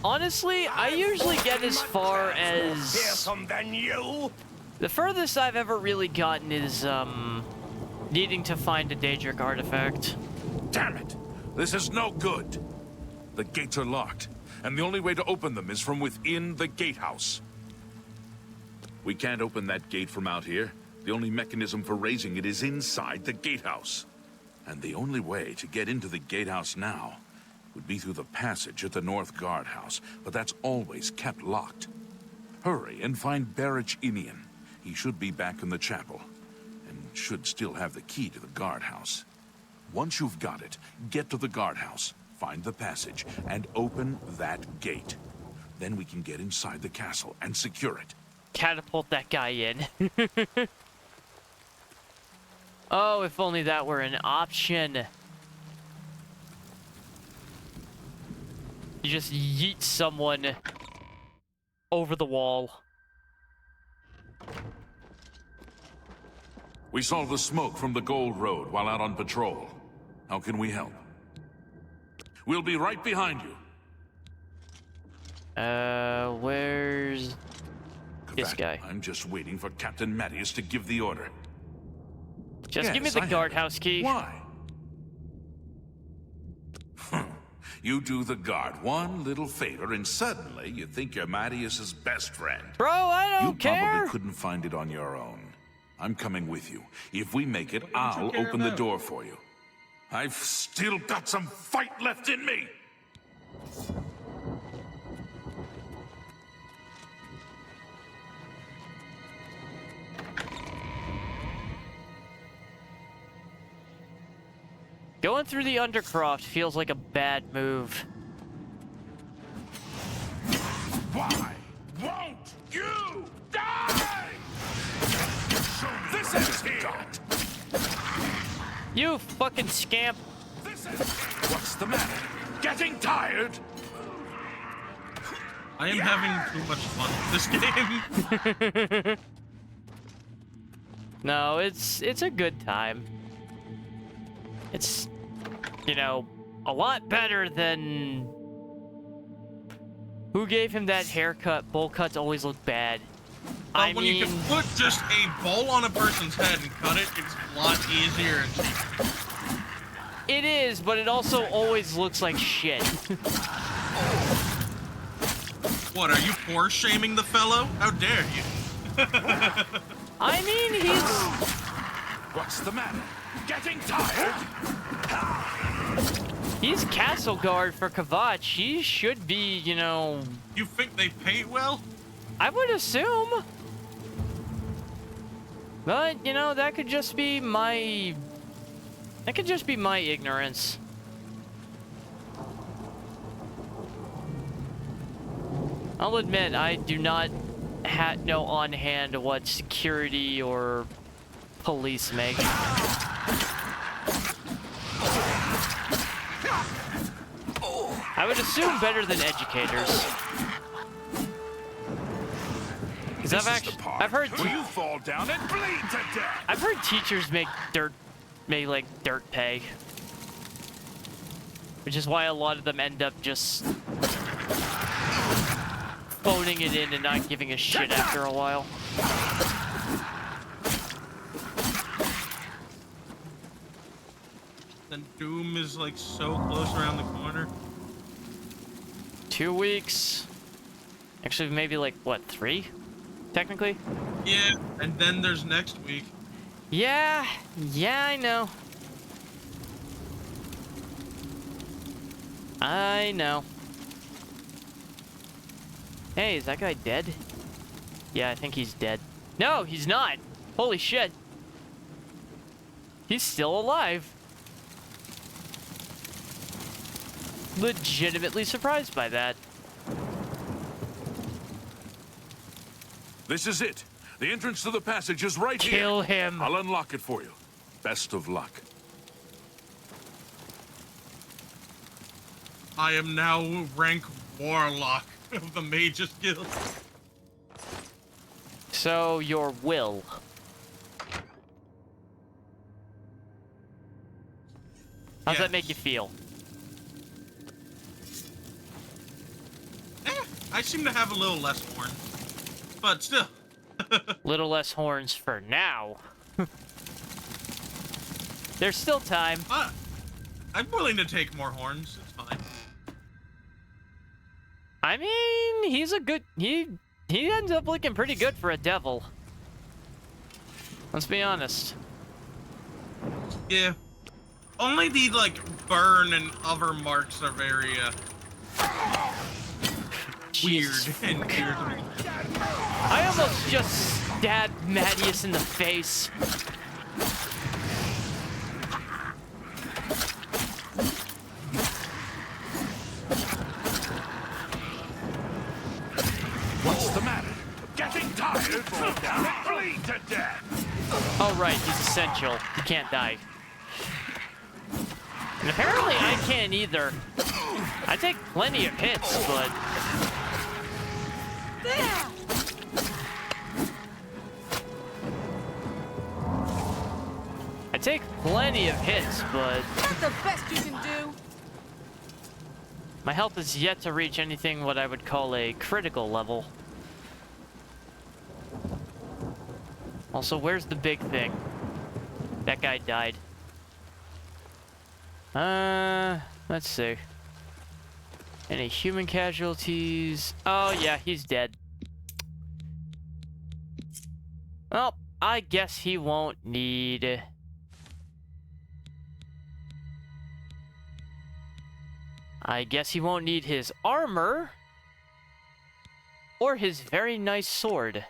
Honestly, I usually get as far as... Fearsome than you. The furthest I've ever really gotten is, needing to find a Daedric artifact. Damn it! This is no good. The gates are locked, and the only way to open them is from within the gatehouse. We can't open that gate from out here. The only mechanism for raising it is inside the gatehouse. And the only way to get into the gatehouse now would be through the passage at the North Guardhouse, but that's always kept locked. Hurry and find Barich Inian. He should be back in the chapel, and should still have the key to the guardhouse. Once you've got it, get to the guardhouse, find the passage, and open that gate. Then we can get inside the castle and secure it. Catapult that guy in. Oh, if only that were an option. You just yeet someone over the wall. We saw the smoke from the Gold Road while out on patrol. How can we help? We'll be right behind you. Where's this Kvatch, guy? I'm just waiting for Captain Mattias to give the order. Just give me Yes, the I have guardhouse it. key. Why? You do the guard one little favor, and suddenly you think you're Mattias's best friend. Bro, I You don't care. probably couldn't find it on your own. I'm coming with you. If we make it, I'll care open the about? door for you. I've still got some fight left in me. Going through the Undercroft feels like a bad move. Why won't you die? This is got. You fucking scamp. What's the matter? Getting tired? I am having too much fun with this game. No, it's a good time. It's, you know, a lot better than... Who gave him that haircut? Bowl cuts always look bad. I When mean... you can put just a bowl on a person's head and cut it, it's a lot easier and cheaper. It is, but it also always looks like shit. What, are you poor shaming the fellow? How dare you? I mean, he's... What's the matter? Getting tired? He's castle guard for Kvatch. He should be, you know... You think they pay well? I would assume. But, you know, that could just be my... That could just be my ignorance. I'll admit, I do not know on hand what security or police make. I would assume better than educators. 'Cause This I've is the part I've heard where you fall down and bleed to death. I've heard teachers make like dirt pay, which is why a lot of them end up just phoning it in and not giving a shit after a while. Then Doom is like so close around the corner. 2 weeks. Actually, maybe like what, 3? Technically? Yeah, and then there's next week. Yeah, I know. I know. Hey, is that guy dead? Yeah, I think he's dead. No, he's not. Holy shit. He's still alive. Legitimately surprised by that. This is it. The entrance to the passage is right here. Kill him. I'll unlock it for you. Best of luck. I am now rank Warlock of the Mage's Guild. So, your will. How's that make you feel? I seem to have a little less horn. But still. Little less horns for now. There's still time. I'm willing to take more horns. It's fine. I mean, he's a good... He ends up looking pretty good for a devil. Let's be honest. Yeah. Only the, like, burn and other marks are very, weird and weird to me. I almost just stabbed Mattias in the face. What's the matter? Getting tired? Fall down and bleed to death. Oh, right, he's essential. He can't die. And apparently I can't either. I take plenty of hits, but... I take plenty of hits, but... That's the best you can do. My health is yet to reach anything what I would call a critical level. Also, where's the big thing? That guy died. Let's see. Any human casualties? Oh, yeah, he's dead. Well, I guess he won't need... I guess he won't need his armor. Or his very nice sword.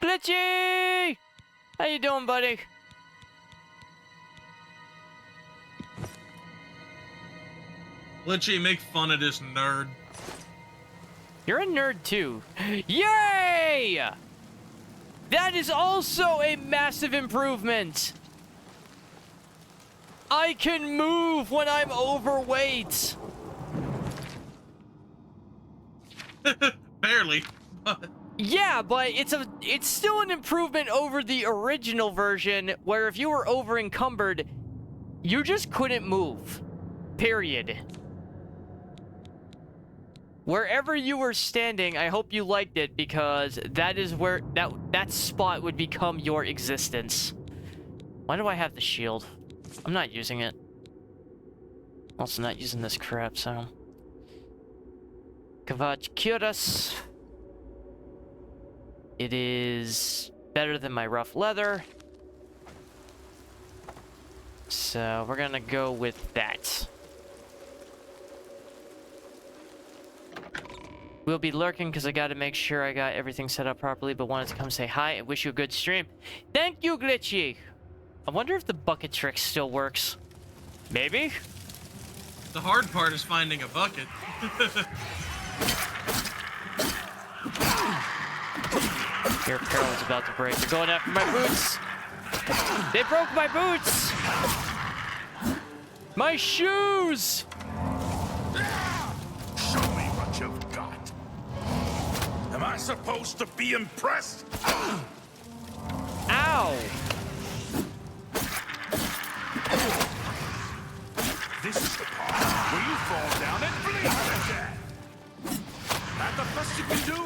Glitchy! How you doing, buddy? Glitchy, make fun of this nerd. You're a nerd too. Yay! That is also a massive improvement. I can move when I'm overweight. Barely. Yeah, but it's still an improvement over the original version where if you were over encumbered, you just couldn't move. Period. Wherever you were standing, I hope you liked it because that is where that spot would become your existence. Why do I have the shield? I'm not using it. Also not using this crap, so... Kavach Kyuras. It is better than my rough leather. So we're gonna go with that. We'll be lurking because I gotta make sure I got everything set up properly, but wanted to come say hi and wish you a good stream. Thank you, Glitchy! I wonder if the bucket trick still works. Maybe? The hard part is finding a bucket. Your apparel is about to break. They're going after my boots! They broke my boots! My shoes! Show me what you've got. supposed to be impressed? Ow! This is the part where you fall down and bleed to death. That the best you can do?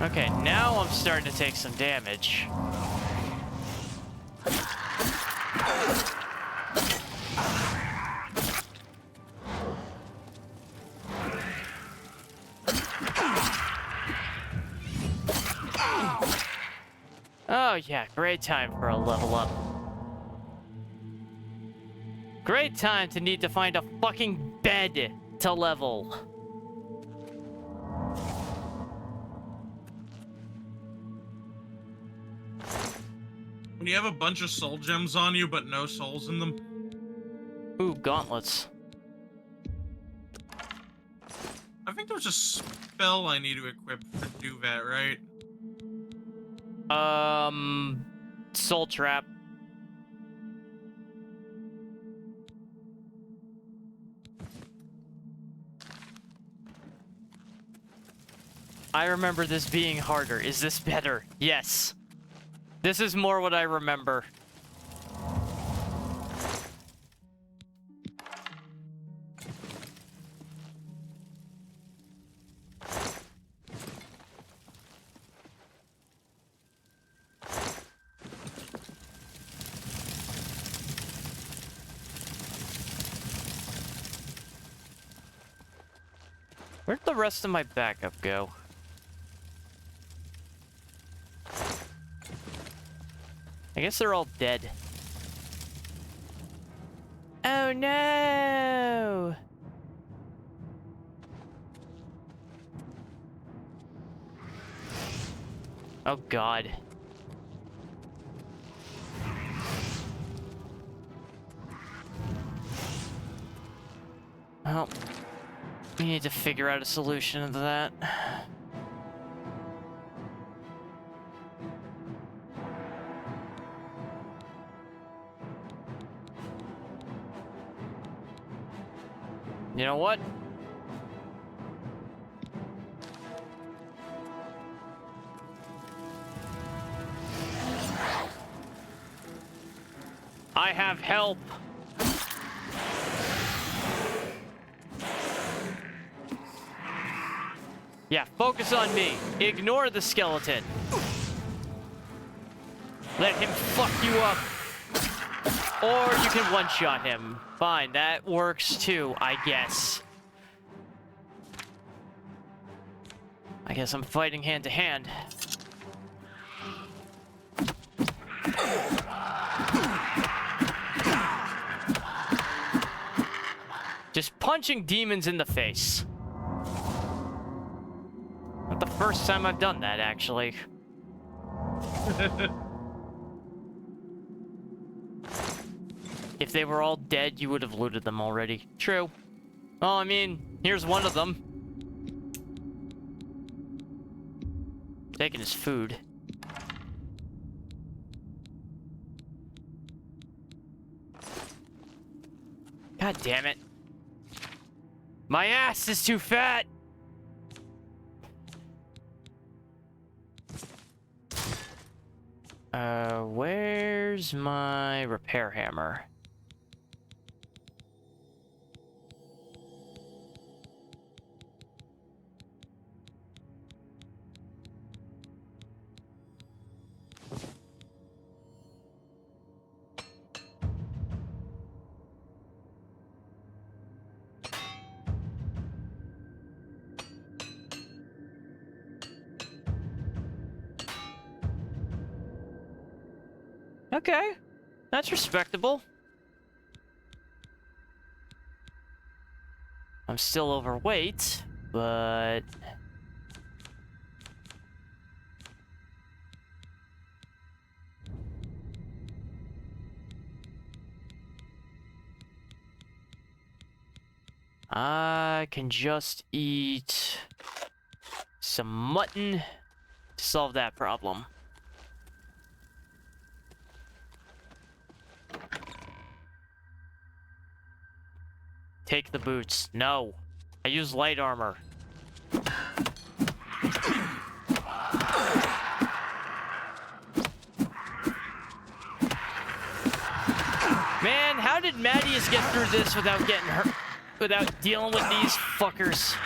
Okay, now I'm starting to take some damage. Oh yeah, great time for a level up. Great time to need to find a fucking bed to level. When you have a bunch of soul gems on you, but no souls in them. Ooh, gauntlets. I think there's a spell I need to equip to do that, right? Soul Trap. I remember this being harder. Is this better? Yes. This is more what I remember. Where'd the rest of my backup go? I guess they're all dead. Oh no! Oh god. Well, we need to figure out a solution to that. You know what? I have help. Yeah, focus on me. Ignore the skeleton. Let him fuck you up. Or you can one-shot him. Fine, that works too, I guess. I guess I'm fighting hand to hand. Just punching demons in the face. Not the first time I've done that, actually. If they were all dead, you would have looted them already. True. Well, I mean, here's one of them. Taking his food. God damn it. My ass is too fat! Where's my repair hammer? Okay, that's respectable. I'm still overweight, but... I can just eat some mutton to solve that problem. Take the boots. No. I use light armor. Man, how did Mattias get through this without getting hurt? Without dealing with these fuckers?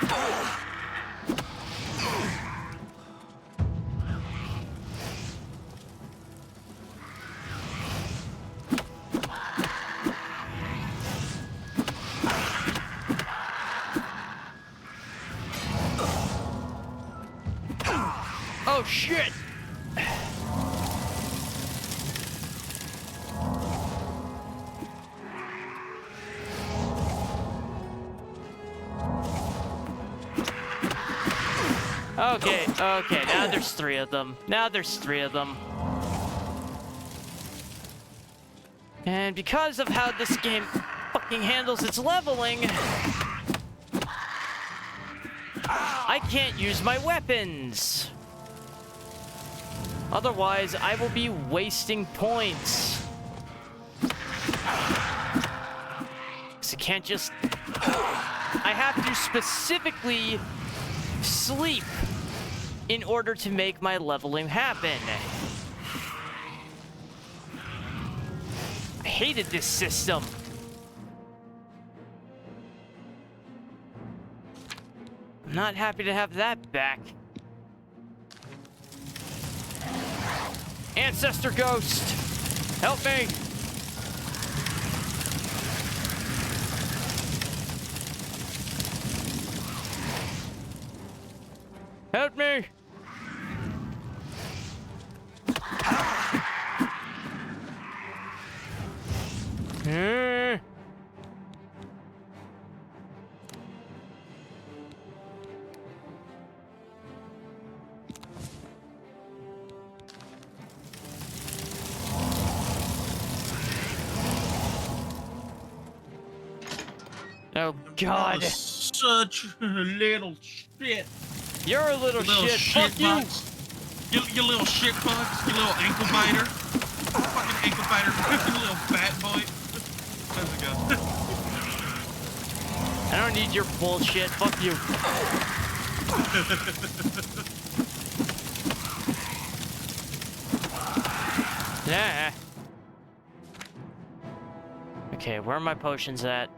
Oh shit! Okay, okay, now there's 3 of them. Now there's 3 of them. And because of how this game fucking handles its leveling, I can't use my weapons. Otherwise, I will be wasting points. So I can't just... I have to specifically sleep in order to make my leveling happen. I hated this system. I'm not happy to have that back. Ancestor Ghost, help me! Help me! Oh God! Such a little shit. You're a little shit. Fuck you. You little shit box. You little ankle biter. Fucking ankle biter. You little fat boy. How's it go? I don't need your bullshit. Fuck you. Yeah. Okay, where are my potions at?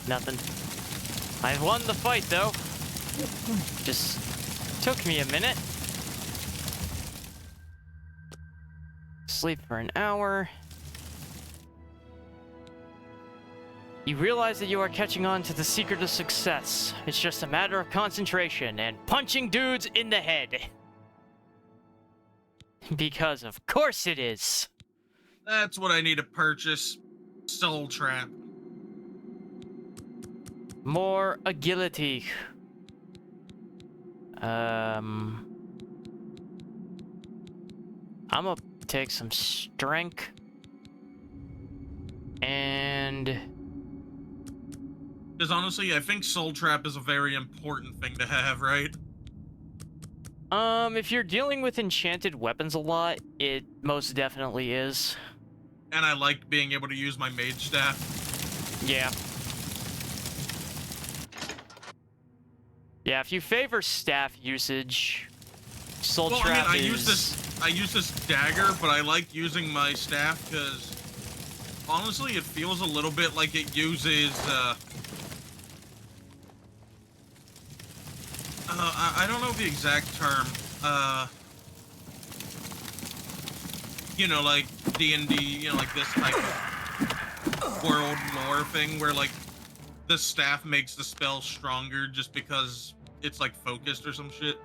Nothing. I won the fight, though. Just took me a minute. Sleep for an hour. You realize that you are catching on to the secret of success. It's just a matter of concentration and punching dudes in the head. Because of course it is. That's what I need to purchase. Soul Trap. More agility. I'm gonna take some strength. And... Because honestly, I think Soul Trap is a very important thing to have, right? If you're dealing with enchanted weapons a lot, it most definitely is. And I like being able to use my mage staff. Yeah. Yeah, if you favor staff usage, Soul Trap I use this dagger, but I like using my staff because honestly, it feels a little bit like it uses I don't know the exact term. You know, like D&D, you know, like this type of world lore thing where like the staff makes the spell stronger just because it's like focused or some shit.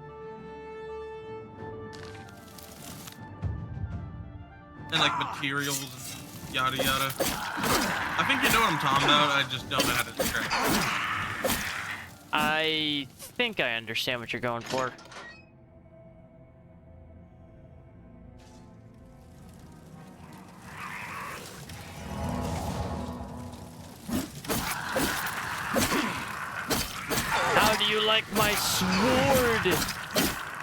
and like materials and yada yada. I think you know what I'm talking about. I just don't know how to describe it. I think I understand what you're going for. How do you like my sword,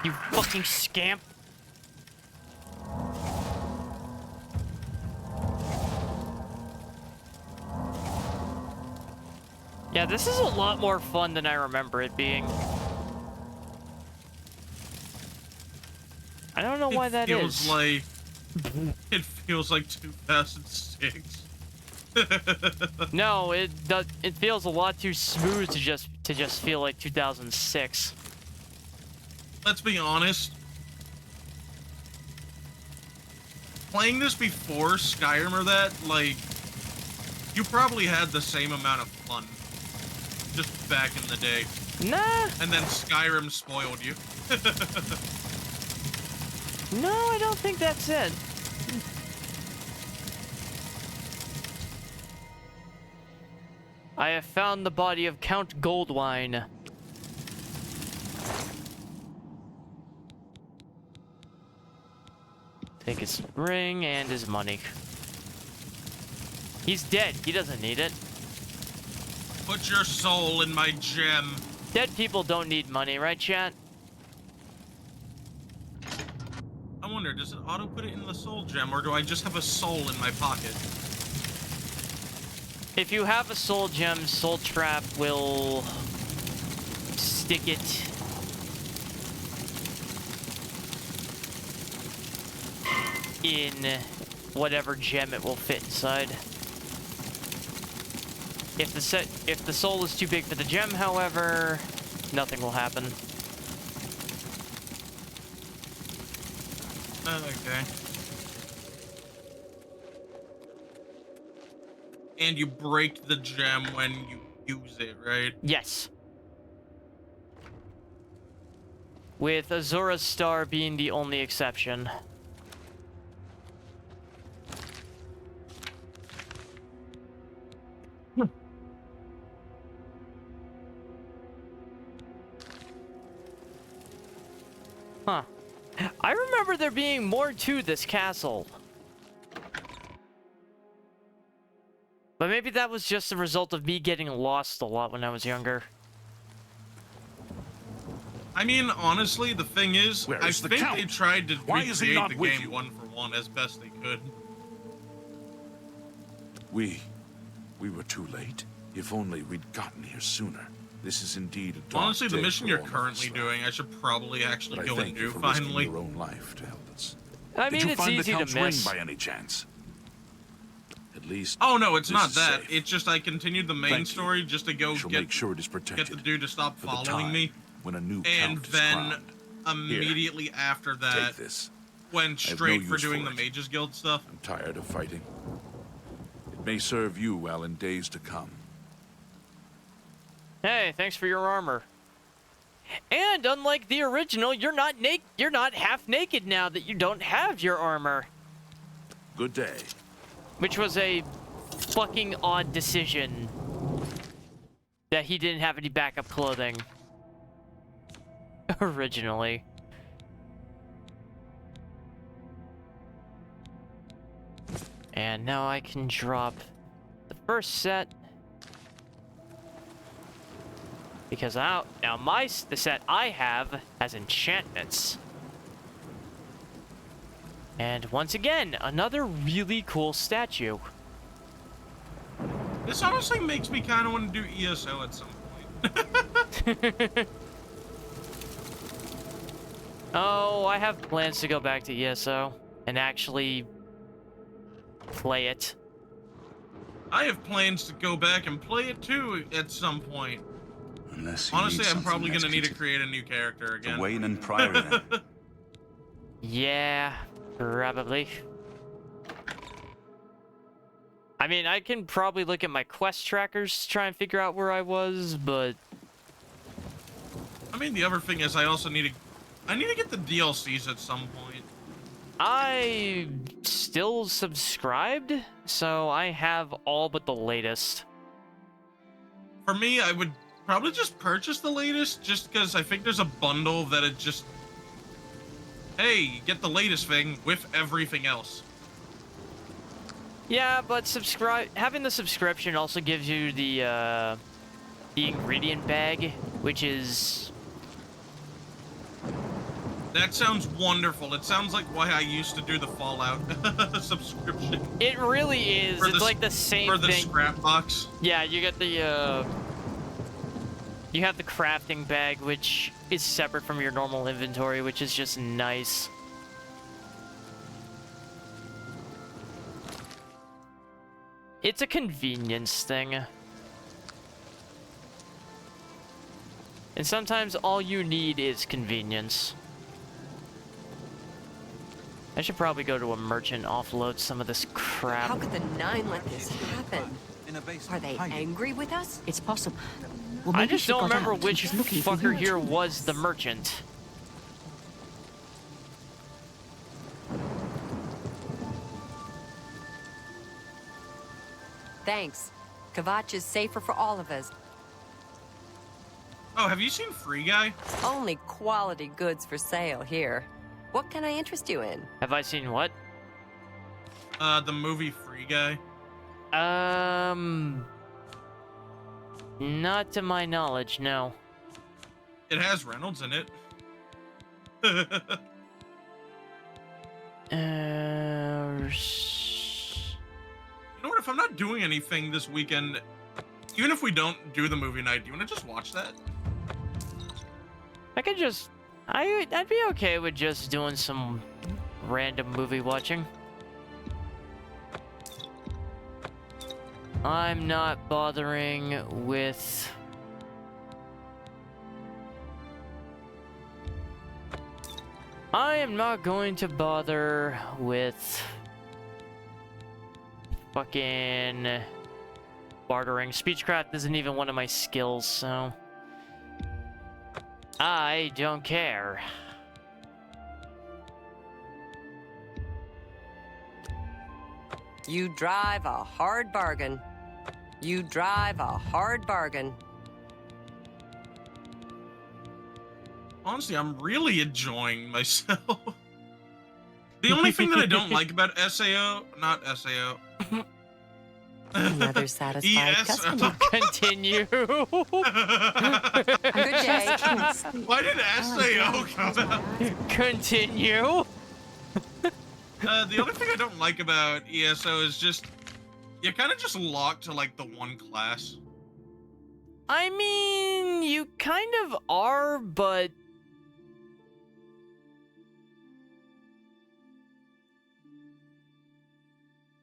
you fucking scamp? Yeah, this is a lot more fun than I remember it being. I don't know why that is. It feels like 2006. No, it does. It feels a lot too smooth to just feel like 2006. Let's be honest. Playing this before Skyrim or that, like, you probably had the same amount of fun. Just back in the day. Nah. And then Skyrim spoiled you. No, I don't think that's it. I have found the body of Count Goldwine. Take his ring and his money. He's dead. He doesn't need it. Put your soul in my gem. Dead people don't need money, right, chat? I wonder, does it auto put it in the soul gem, or do I just have a soul in my pocket? If you have a soul gem, Soul Trap will stick it in whatever gem it will fit inside. If the soul is too big for the gem, however, nothing will happen. Okay. And you break the gem when you use it, right? Yes. With Azura's Star being the only exception. Huh. I remember there being more to this castle. But maybe that was just a result of me getting lost a lot when I was younger. I mean, honestly, the thing is, I think Count? they tried to Why is he recreate not the with game you? one for one as best they could. We were too late. If only we'd gotten here sooner. This is indeed a dark Honestly, the day mission for you're all of currently us. doing, I should probably actually But I go and thank do you for risking finally. your own life to help us. I Did mean, you it's find easy the to Count's miss. ring by any chance? At least. Oh no, it's this not is that. safe. It's just I continued the main Thank you. story just to go Shall get make sure it is protected. the dude to stop for the following time me. when a new And Count is then crowned. immediately after that, Take this. went I have straight no for use doing for the it. Mages Guild stuff. I'm tired of fighting. It may serve you well in days to come. Hey, thanks for your armor. And unlike the original, you're not half naked now that you don't have your armor. Good day. Which was a fucking odd decision. That he didn't have any backup clothing. Originally. And now I can drop the first set. Because now the set I have has enchantments. And once again, another really cool statue. This honestly makes me kind of want to do ESO at some point. Oh, I have plans to go back to ESO and actually play it. I have plans to go back and play it too at some point. Unless you Honestly, need I'm something probably going to need to executed. create a new character again. To Wayne and Priory then. Yeah, probably. I mean, I can probably look at my quest trackers to try and figure out where I was, but... I mean, the other thing is I need to get the DLCs at some point. I still subscribed, so I have all but the latest. For me, I would probably just purchase the latest, just because I think there's a bundle that it just... Hey, you get the latest thing with everything else. Yeah, but having the subscription also gives you the ingredient bag, which is... That sounds wonderful. It sounds like why I used to do the Fallout subscription. It really is. It's like the same thing. For the scrap box. Yeah, you get the, you have the crafting bag, which is separate from your normal inventory, which is just nice. It's a convenience thing. And sometimes all you need is convenience. I should probably go to a merchant, offload some of this crap. How could the Nine let this happen? Are they angry with us? It's possible. Well, I just don't remember which fucker here was the merchant. Thanks. Kvatch is safer for all of us. Oh, have you seen Free Guy? Only quality goods for sale here. What can I interest you in? Have I seen what? The movie Free Guy. Not to my knowledge, no. It has Reynolds in it. You know what? If I'm not doing anything this weekend, even if we don't do the movie night, do you want to just watch that? I could just... I'd be okay with just doing some random movie watching. I'm not bothering with... I am not going to bother with... fucking... bartering. Speechcraft isn't even one of my skills, so... I don't care. You drive a hard bargain. You drive a hard bargain. Honestly, I'm really enjoying myself. The only thing that I don't like about SAO, not SAO. Another satisfied customer. Continue. Good day. Why did SAO come out? Continue. The only thing I don't like about ESO is just you're kind of just locked to like the one class. I mean, you kind of are, but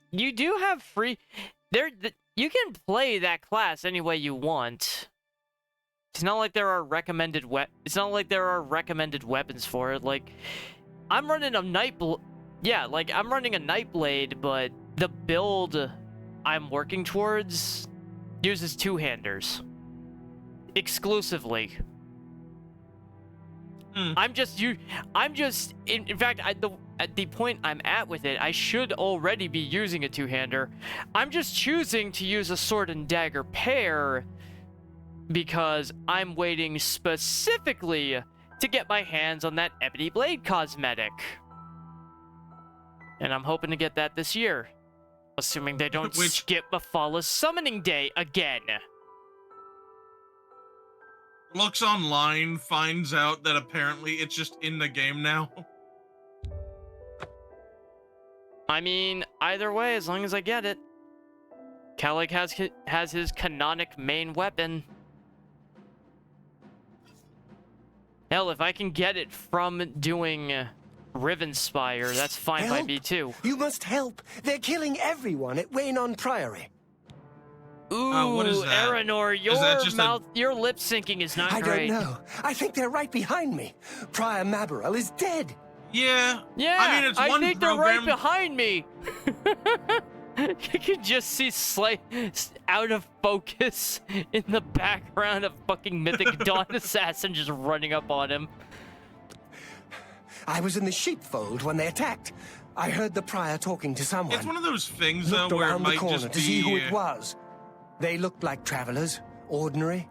you do have free. You can play that class any way you want. It's not like there are recommended It's not like there are recommended weapons for it. Like, I'm running a I'm running a Nightblade, but the build I'm working towards uses two-handers exclusively. In fact, at the point I'm at with it, I should already be using a two-hander. I'm just choosing to use a sword and dagger pair because I'm waiting specifically to get my hands on that Ebony Blade cosmetic. And I'm hoping to get that this year. Assuming they don't skip Mephala Summoning Day again. Looks online, finds out that apparently it's just in the game now. I mean, either way, as long as I get it. Kellic has his canonic main weapon. Hell, if I can get it from doing Rivenspire, that's fine by me too. You must help. They're killing everyone at Waynon Priory. Ooh, what is that? Aranor, your lip syncing is not great. I don't know. I think they're right behind me. Prior Mabarel is dead. Yeah. Yeah, I mean, it's one think program. they're right behind me. You can just see out of focus in the background of fucking Mythic Dawn Assassin just running up on him. I was in the sheepfold when they attacked. I heard the prior talking to someone. It's one of those things, though, Looked where it around the might corner just to see who be. it was. They looked like travelers, ordinary.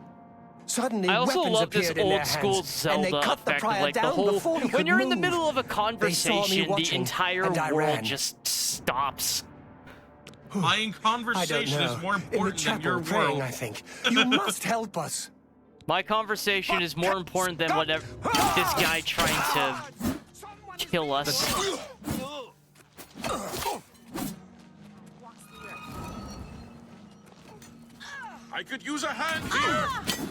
Suddenly, I also weapons love this appeared in their old school hands, and they Zelda cut the effect of prior like the down whole. before he When could you're in the move. middle of a They saw me conversation, the watching, entire and I world ran. just stops. My I don't conversation know. is more In the important than chapel, your praying, world. I think. You must help us. My conversation is more important than whatever this guy trying to kill us. I could use a hand here.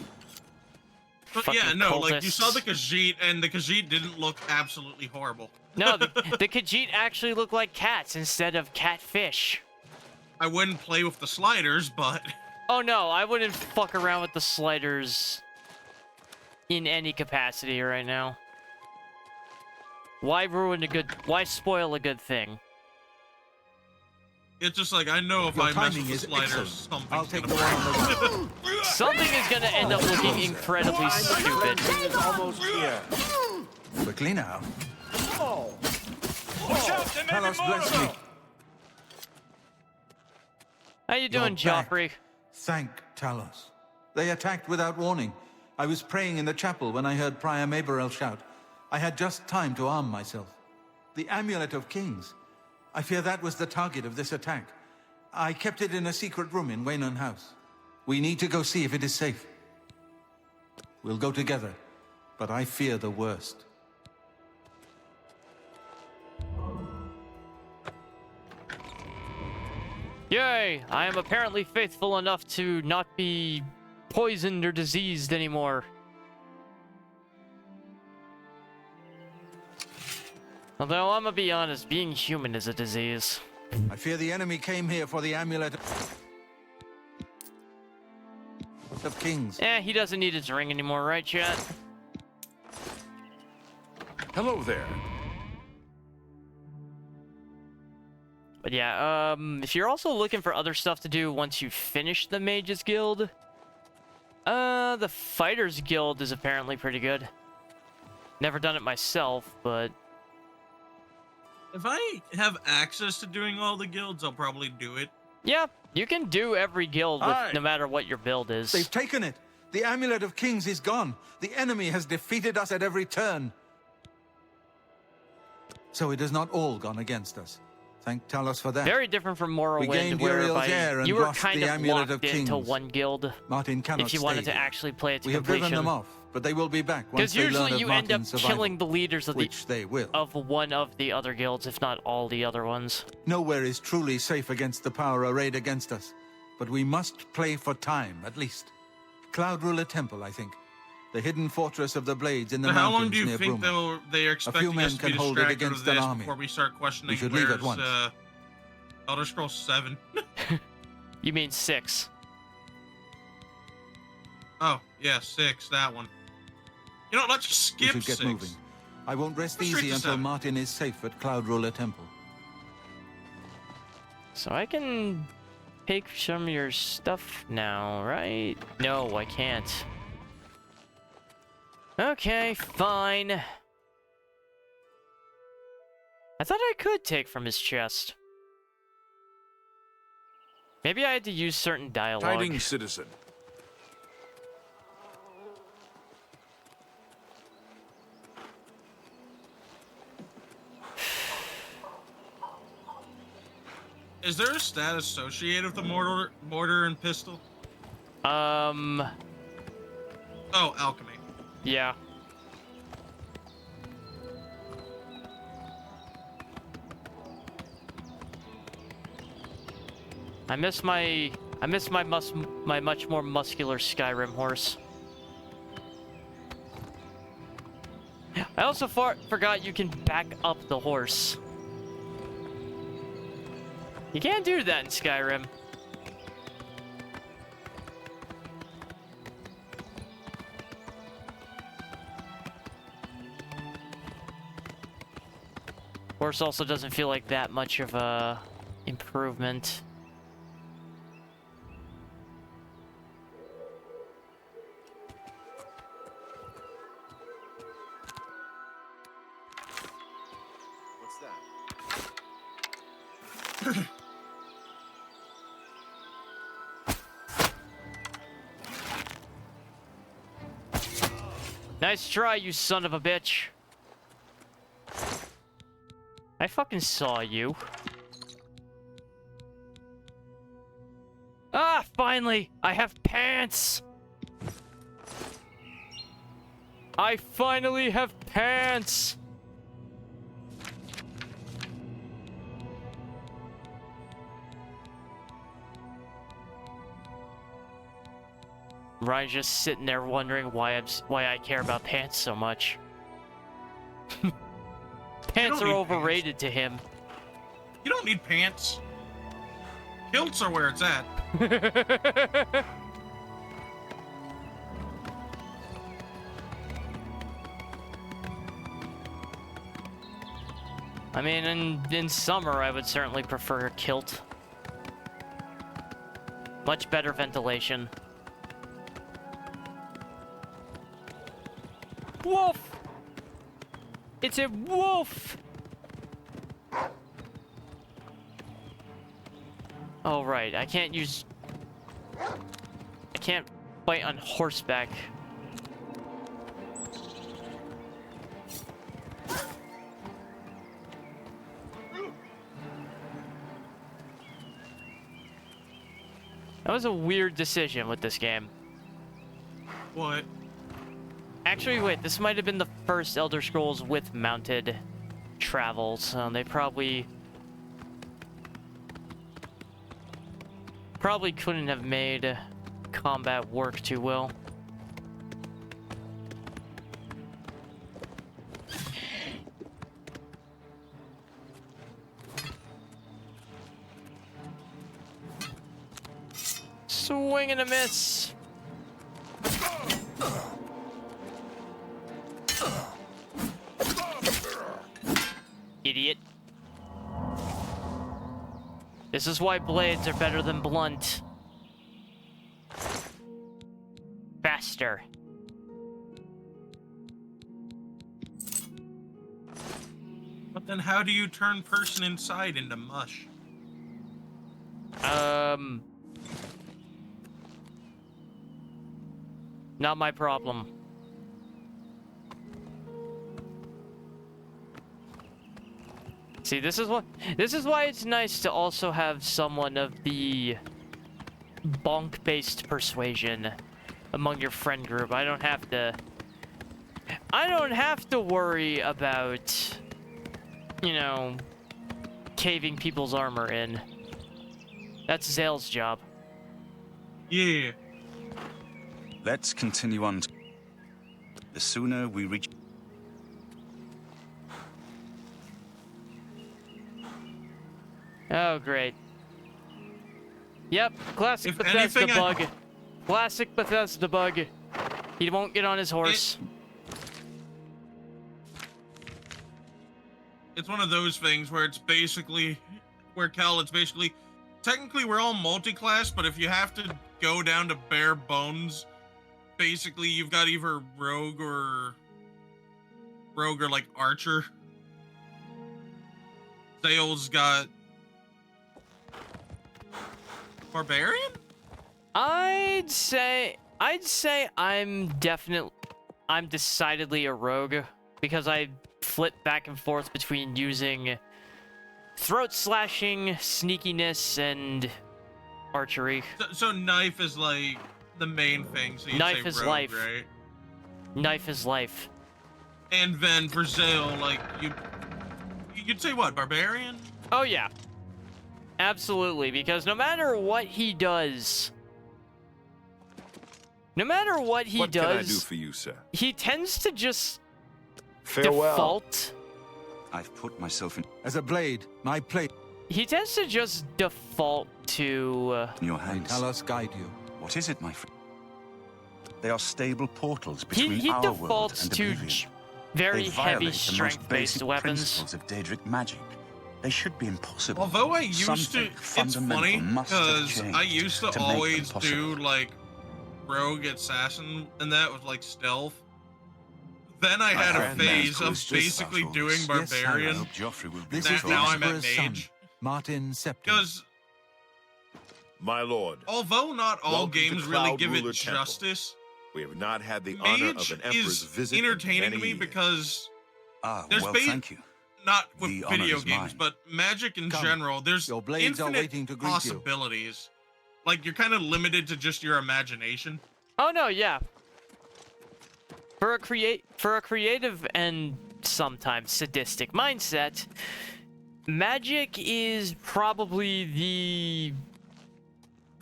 But Fucking yeah, no, like you cultists. saw the Khajiit, and the Khajiit didn't look absolutely horrible. No, the Khajiit actually look like cats instead of catfish. I wouldn't play with the sliders, but Oh no, I wouldn't fuck around with the sliders in any capacity right now. Why ruin a good... Why spoil a good thing? it's just like I know if Your I mess timing with the is sliders, excellent. something's I'll take gonna the one on the right. Something is gonna end up looking incredibly stupid. Is almost here. Quickly now. Watch out, there may be Talos more bless of me. them. How you doing, You're back. Joffrey? Thank Talos. They attacked without warning. I was praying in the chapel when I heard Prior Maberel shout. I had just time to arm myself. The Amulet of Kings. I fear that was the target of this attack. I kept it in a secret room in Waynon House. We need to go see if it is safe. We'll go together, but I fear the worst. Yay! I am apparently faithful enough to not be poisoned or diseased anymore. Although, I'm gonna be honest, being human is a disease. I fear the enemy came here for the Amulet of Kings. He doesn't need his ring anymore, right, chat? Hello there. But yeah, if you're also looking for other stuff to do once you finish the Mages Guild, the Fighters Guild is apparently pretty good. Never done it myself, but... if I have access to doing all the guilds, I'll probably do it. Yeah, you can do every guild with, no matter what your build is. They've taken it. The Amulet of Kings is gone. The enemy has defeated us at every turn. So it has not all gone against us. Thank Talos for that. Very different from We Morrowind, gained Uriel's whereby heir and you were lost kind the of Amulet locked of into Kings. one guild Martin cannot if you stay wanted to here. actually play it to We have completion. driven them off, but they will be back once Because they learn usually of you end up Martin's survival, killing the leaders of which they will. of one of the other guilds, if not all the other ones. Nowhere is truly safe against the power arrayed against us, but we must play for time, at least. Cloud Ruler Temple, I think. The hidden fortress of the Blades in the So how mountains long do you near think Bruma. they are A expecting few men us to can be hold it distracted against of an this army. before we start questioning We should leave at where's, once. Elder Scrolls 7? You mean 6? Oh, yeah, 6, that one. You know, let's just We skip should get 6. moving. I won't rest Go straight easy to until 7. Martin is safe at Cloud Ruler Temple. So I can take some of your stuff now, right? No, I can't. Okay, fine. I thought I could take from his chest. Maybe I had to use certain dialogue. Tidings, citizen. Is there a stat associated with the mortar and pistol? Oh, alchemy. Yeah. I miss my much more muscular Skyrim horse. I also forgot you can back up the horse. You can't do that in Skyrim. Horse also doesn't feel like that much of a improvement. What's that? Nice try, you son of a bitch. I fucking saw you. Ah, finally! I have pants! I finally have pants! Ryan's just sitting there wondering why I care about pants so much. Pants are overrated to him. You don't need pants. Kilts are where it's at. I mean, in summer, I would certainly prefer a kilt. Much better ventilation. Wolf! It's a wolf! Oh, right. I can't fight on horseback. That was a weird decision with this game. What? Actually, wait, this might have been the first Elder Scrolls with mounted travel, so they probably couldn't have made combat work too well. Swing and a miss. Idiot. This is why blades are better than blunt. Faster. But then how do you turn person inside into mush? Not my problem. See, this is why it's nice to also have someone of the bonk-based persuasion among your friend group. I don't have to worry about, you know, caving people's armor in. That's Zale's job. Yeah. Let's continue on. The sooner we reach... Oh, great. Yep, classic Bethesda bug. Classic Bethesda bug. He won't get on his horse. It's one of those things where it's basically... Technically, we're all multi-class, but if you have to go down to bare bones... Basically, you've got either rogue or like archer. Zale's got barbarian? I'd say I'm decidedly a rogue because I flip back and forth between using throat slashing, sneakiness, and archery. So knife is like the main thing. So knife is rogue, life. Right? Knife is life. And then for Zale, like you'd say what, barbarian? Oh yeah, absolutely. Because no matter what he does, What can I do for you, sir? he tends to just Farewell. default. I've put myself in... As a blade, my plate. He tends to just default to... your hands. Talos guide you. What is it, my friend? They are stable portals between he our world defaults and to Oblivion. very They heavy violate the most strength-based basic weapons. principles of Daedric magic. They should be impossible. Although I used to, Something it's fundamental funny must have because changed I used to make them always possible. do like rogue assassin, and that was like stealth. Then I had a phase of basically doing barbarian. This is Now I'm at Emperor's son. mage. Martin Septim. Because My lord, although not all welcome to games really Cloud give it Ruler Temple. justice, We have not had the honor of Mage an emperor's is visit in entertaining to many me years. because Ah, there's well, thank you. not with The honor video is games, mine. but Magic in Come, general, there's your blades are infinite waiting to greet you. possibilities. Like, you're kind of limited to just your imagination. Oh no, yeah. For a creative and sometimes sadistic mindset, Magic is probably the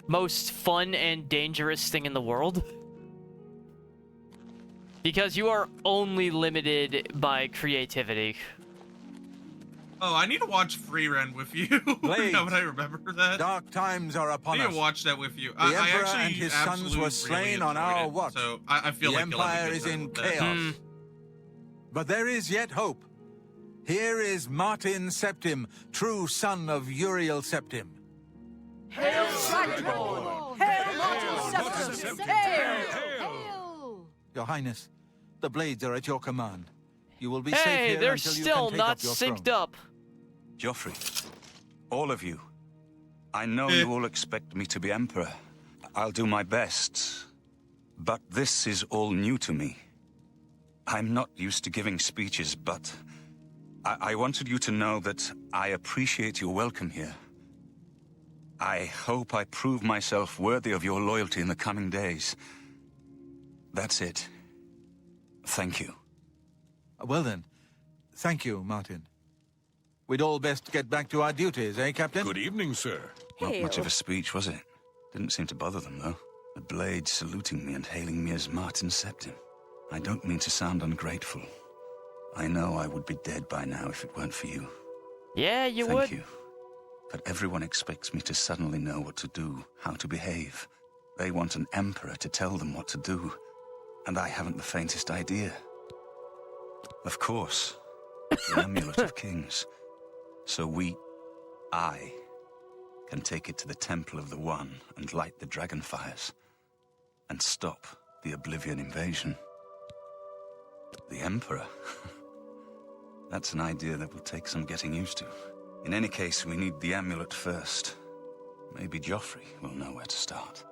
most fun and dangerous thing in the world. Because you are only limited by creativity. Oh, I need to watch Free Run with you. Blades. Now that I remember that. Dark times are I upon need us. to watch that with you. The I Emperor actually and his sons absolutely were slain really on our enjoyed it, watch. so I feel The like you'll have a Empire good is time in with that. chaos. But there is yet hope. Here is Martin Septim, true son of Uriel Septim. Hail, Dragonborn! Hail, Martin Septim! Hail! Your Highness, the blades are at your command. You will be safe Hey, here they're until you still can take not up your synced throne. up. Joffrey, all of you. I know you all expect me to be Emperor. I'll do my best. But this is all new to me. I'm not used to giving speeches, but I wanted you to know that I appreciate your welcome here. I hope I prove myself worthy of your loyalty in the coming days. That's it. Thank you. Well then, thank you, Martin. We'd all best get back to our duties, eh, Captain? Good evening, sir. Not much of a speech, was it? Didn't seem to bother them, though. The blade saluting me and hailing me as Martin Septim. I don't mean to sound ungrateful. I know I would be dead by now if it weren't for you. Yeah, you Thank would. you. But everyone expects me to suddenly know what to do, how to behave. They want an emperor to tell them what to do, and I haven't the faintest idea. Of course, the Amulet of Kings. So I, can take it to the Temple of the One and light the dragon fires, and stop the Oblivion invasion. The Emperor? That's an idea that will take some getting used to. In any case, we need the amulet first. Maybe Joffrey will know where to start.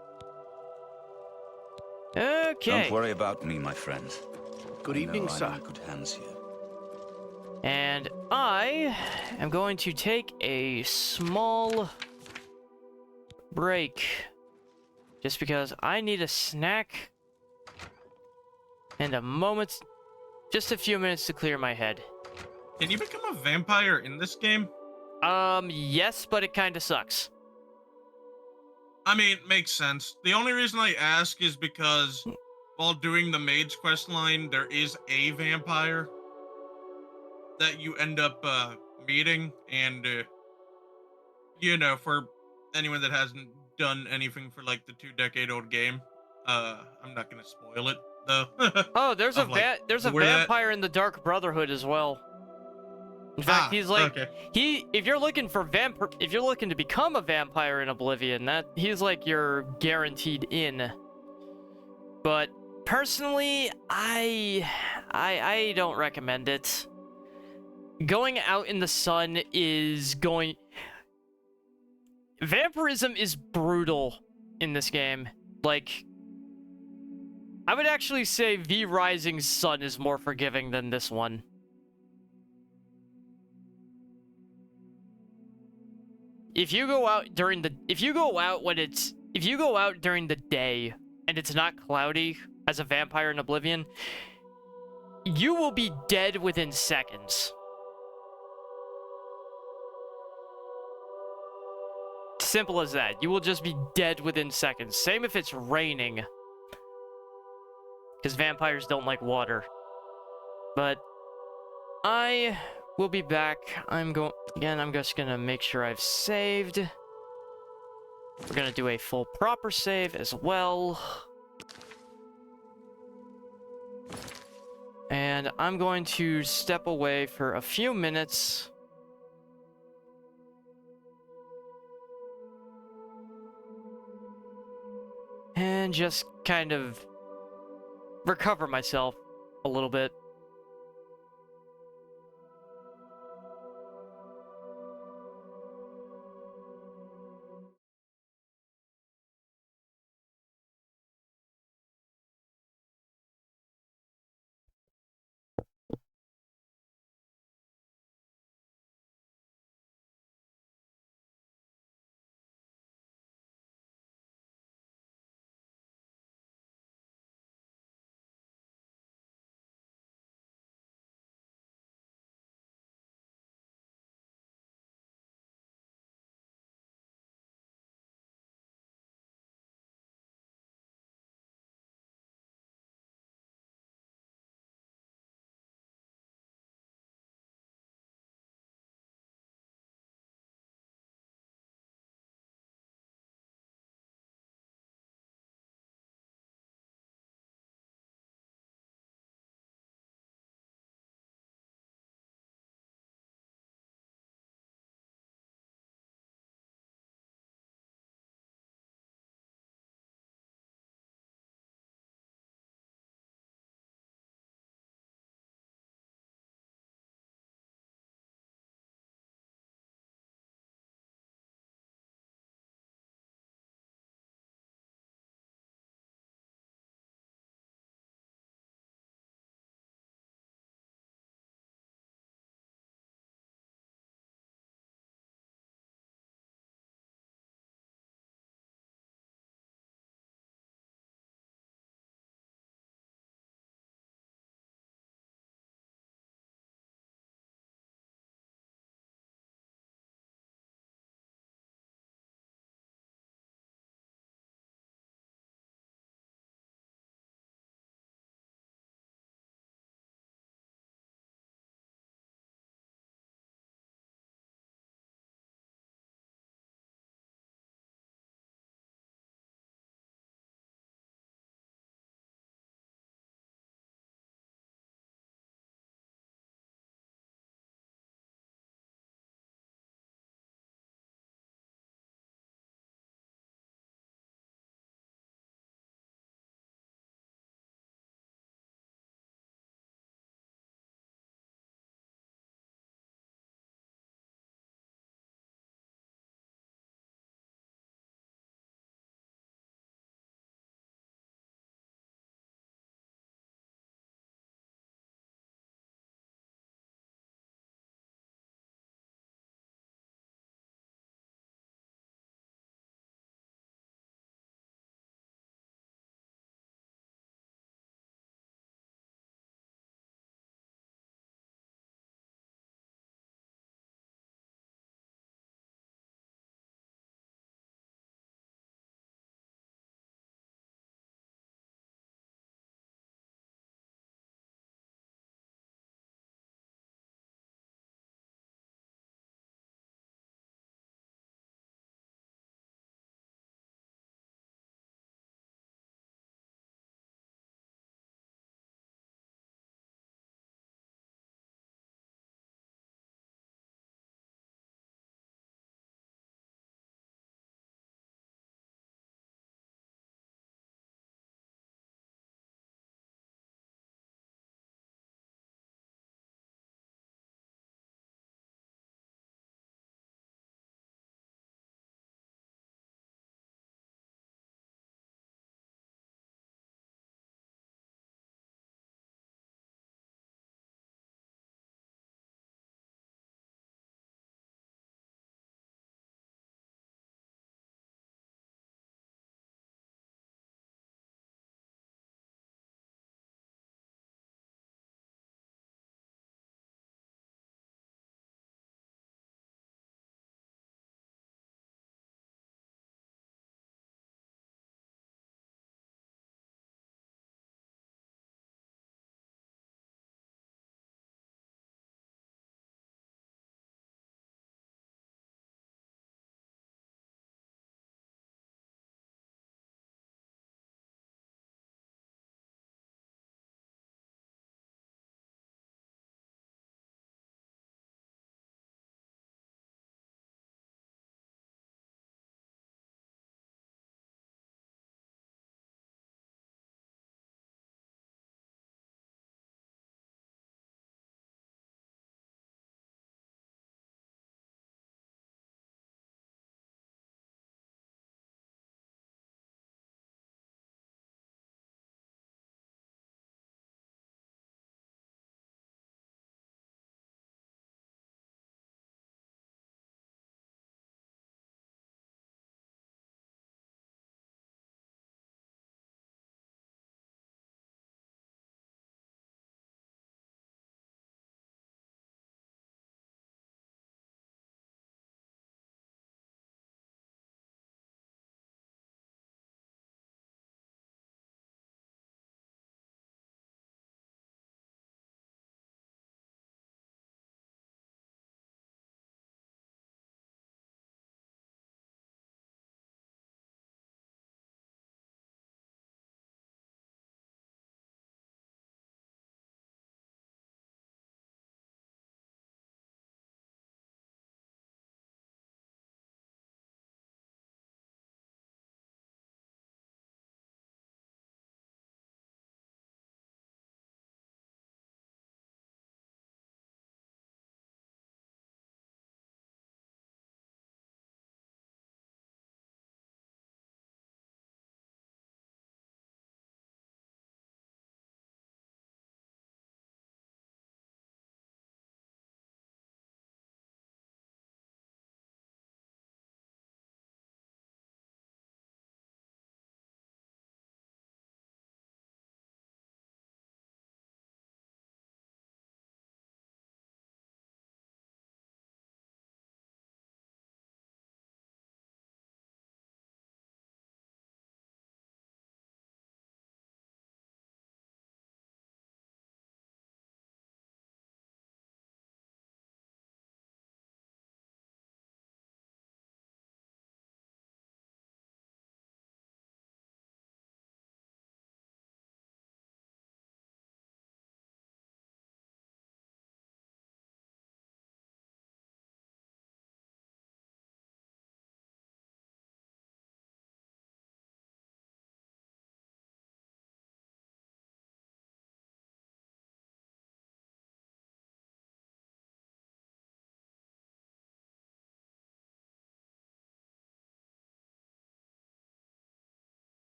Okay. Don't worry about me, my friend. Good I evening, know I'm sir. in good hands here. And I am going to take a small break. Just because I need a snack and a moment, just a few minutes to clear my head. Can you become a vampire in this game? Yes, but it kind of sucks. I mean, it makes sense. The only reason I ask is because while doing the Mage quest line, there is a vampire that you end up meeting, and you know, for anyone that hasn't done anything for like the 2-decade-old game, I'm not gonna spoil it though. Oh, there's a Of, like, there's a where that- vampire in the Dark Brotherhood as well. In fact, he's like okay. if you're looking to become a vampire in Oblivion, he's like your guaranteed in. But personally, I don't recommend it. Going out in the sun vampirism is brutal in this game. Like, I would actually say V Rising Sun is more forgiving than this one. If you go out during the day and it's not cloudy as a vampire in Oblivion, you will be dead within seconds. Simple as that. You will just be dead within seconds. Same if it's raining. Because vampires don't like water. But I will be back. I'm just gonna make sure I've saved. We're gonna do a full proper save as well. And I'm going to step away for a few minutes. And just kind of recover myself a little bit.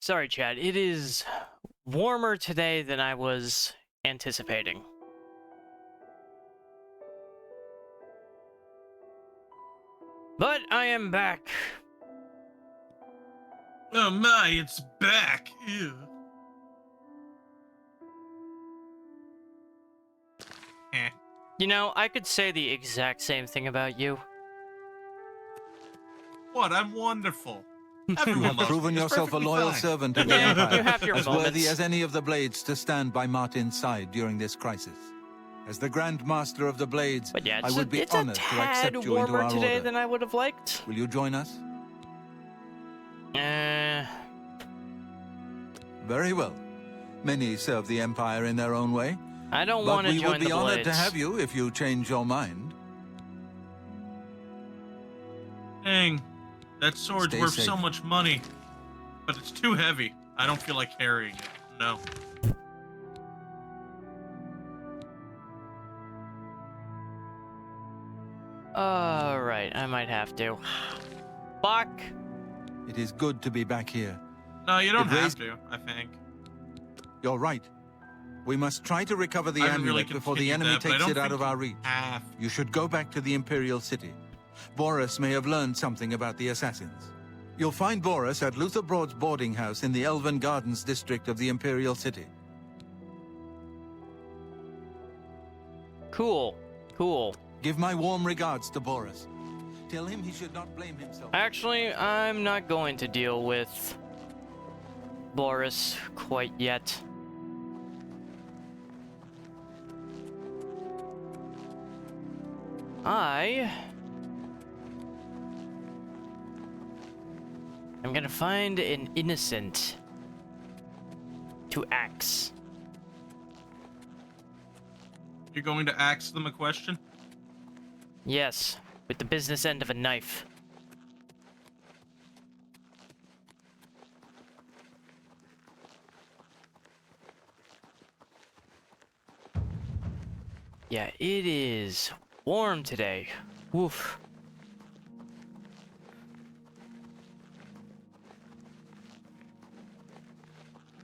Sorry, Chad. It is warmer today than I was anticipating. But I am back. Oh my, it's back. Ew. Eh. You know, I could say the exact same thing about you. What? I'm wonderful. You Everyone have loves proven me. It's yourself a perfectly loyal fine. servant of the Yeah, Empire, you have your as worthy moments. as any of the Blades to stand by Martin's side during this crisis. As the Grand Master of the Blades, But yeah, I would be it's honored a to tad accept you into warmer our today order. than I would have liked. Will you join us? Very well. Many serve the Empire in their own way. I don't But want to we join would be the honored to Blades. have you if you change your mind. Dang, that sword's Stay worth safe. so much money, but it's too heavy. I don't feel like carrying it. No. Alright, I might have to. Fuck. It is good to be back here. No, you don't It have raised- to, I think. You're right. We must try to recover the I haven't really amulet before the continued enemy that, but I takes don't it out think of our reach. Half. You should go back to the Imperial City. Boris may have learned something about the assassins. You'll find Boris at Luther Broad's boarding house in the Elven Gardens district of the Imperial City. Cool. Cool. Give my warm regards to Boris. Tell him he should not blame himself. Actually, I'm not going to deal with Boris quite yet. I'm gonna find an innocent to axe. You're going to ask them a question? Yes, with the business end of a knife. Yeah, it is warm today. Woof.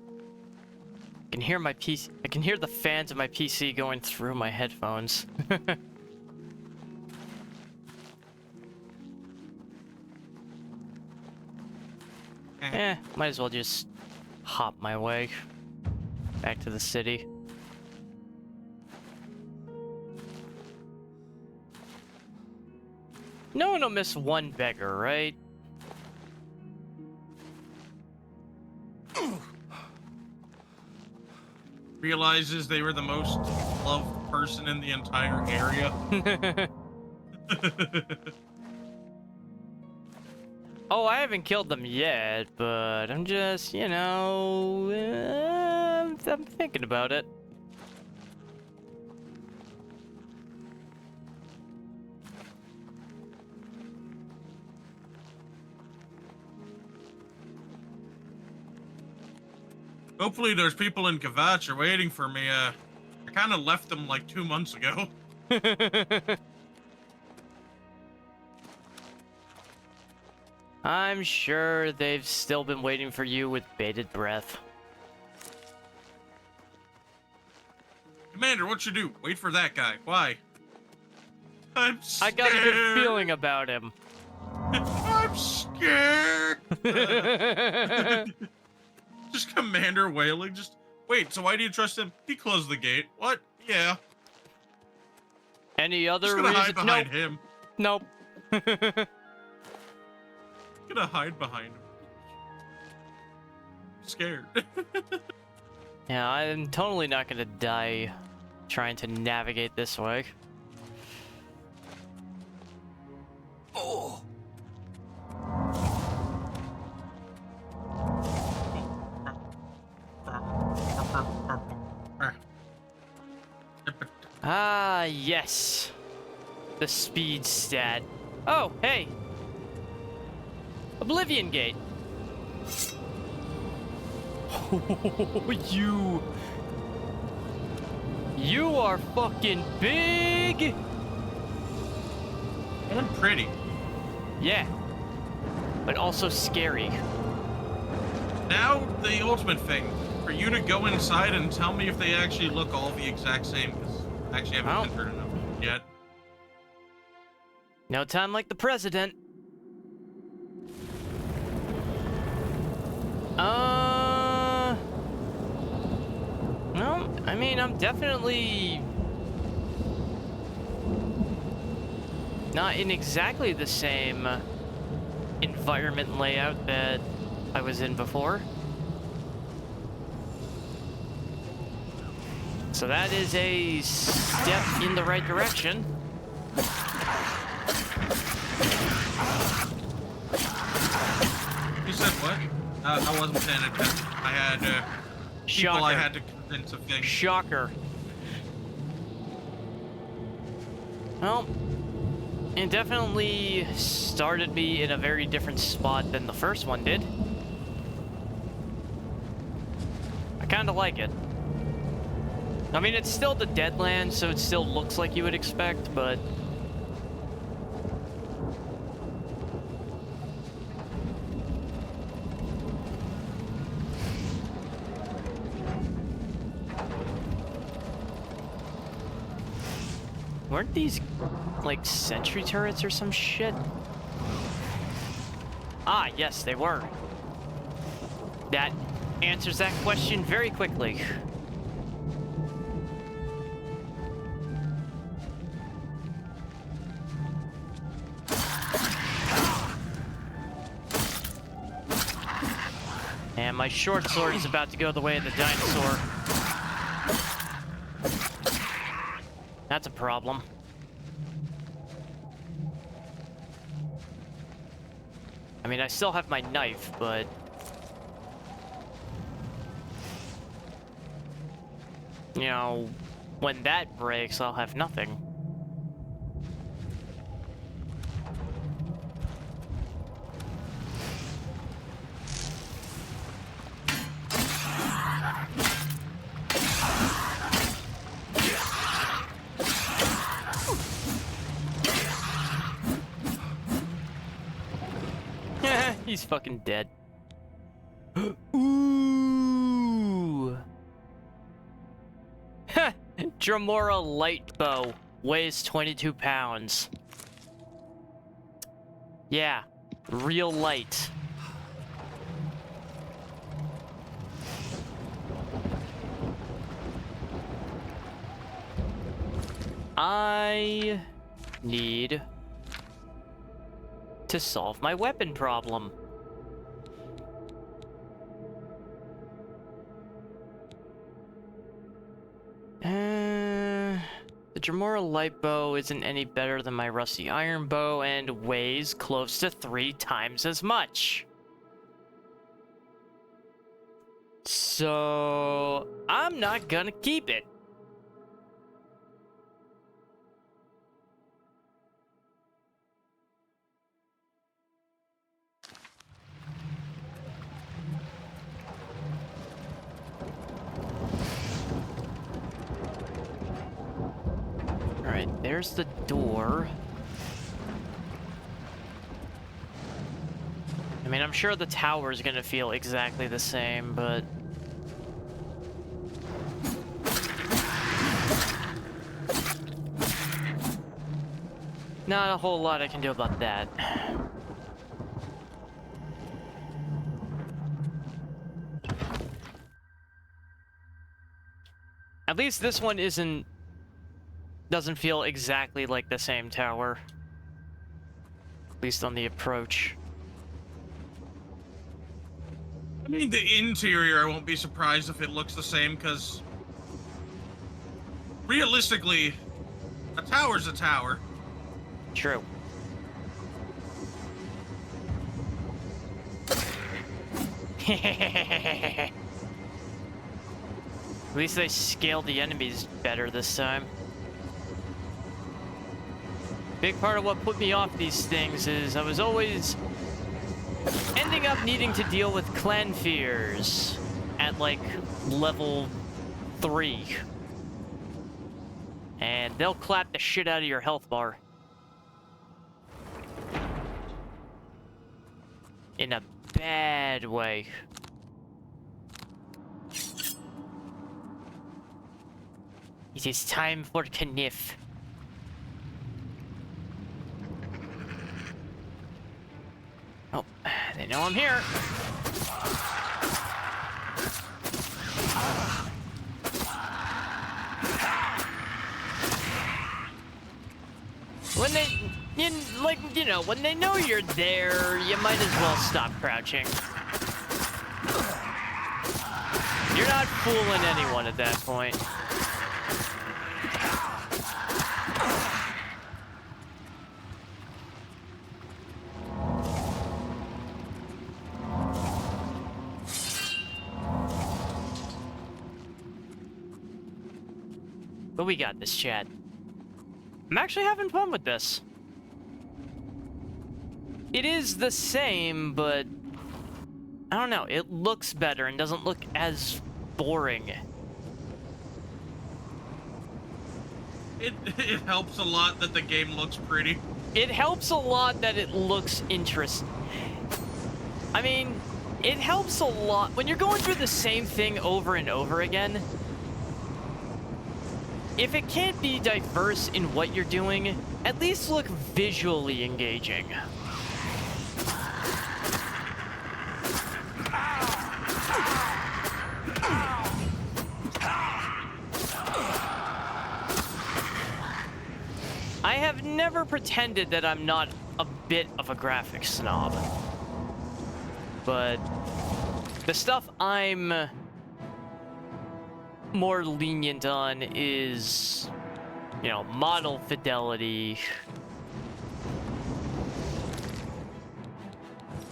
I can hear my PC. I can hear the fans of my PC going through my headphones. Might as well just hop my way back to the city. No one will miss one beggar, right? Realizes they were the most loved person in the entire area. Oh, I haven't killed them yet, but I'm just, you know, I'm thinking about it. Hopefully there's people in Kvatch waiting for me. I kind of left them like 2 months ago. I'm sure they've still been waiting for you with bated breath. Commander, what you do? Wait for that guy. Why? I'm I scared. got a good feeling about him. I'm scared. Just Commander wailing. Just wait. So why do you trust him? He closed the gate. What? Yeah. Any other Just gonna reason? hide behind Nope. him. Nope. Gonna hide behind him. Scared. Yeah, I'm totally not gonna die trying to navigate this way. Oh. Ah, yes. The speed stat. Oh, hey. Oblivion Gate. You are fucking big. And pretty. Yeah. But also scary. Now, the ultimate thing. For you to go inside and tell me if they actually look all the exact same, because I actually haven't entered enough yet. No time like the president. No, I mean, I'm definitely not in exactly the same environment layout that I was in before. So that is a step in the right direction. You said what? I wasn't paying attention. I had people I had to convince of things. Shocker. Well, it definitely started me in a very different spot than the first one did. I kind of like it. I mean, it's still the Deadlands, so it still looks like you would expect, but... weren't these, like, sentry turrets or some shit? Ah, yes, they were. That answers that question very quickly. And my short sword is about to go the way of the dinosaur. That's a problem. I mean, I still have my knife, but... you know, when that breaks, I'll have nothing. He's fucking dead. Ooh. Dremora light bow weighs 22 pounds. Yeah, real light. I need to solve my weapon problem. The Dremora light bow isn't any better than my rusty iron bow and weighs close to 3 times as much. So I'm not gonna keep it. Alright, there's the door. I mean, I'm sure the tower is gonna feel exactly the same, but... not a whole lot I can do about that. At least this one doesn't feel exactly like the same tower. At least on the approach. I mean, the interior, I won't be surprised if it looks the same, because... realistically, a tower's a tower. True. At least they scaled the enemies better this time. Big part of what put me off these things is I was always ending up needing to deal with clan fears at like level 3. And they'll clap the shit out of your health bar. In a bad way. It is time for Kniff. Oh, they know I'm here. When they, you know, when they know you're there, you might as well stop crouching. You're not fooling anyone at that point. But we got this, chat. I'm actually having fun with this. It is the same, but I don't know. It looks better and doesn't look as boring. It helps a lot that the game looks pretty. It helps a lot that it looks interesting. I mean, it helps a lot when you're going through the same thing over and over again. If it can't be diverse in what you're doing, at least look visually engaging. I have never pretended that I'm not a bit of a graphics snob. But the stuff I'm more lenient on is, you know, model fidelity,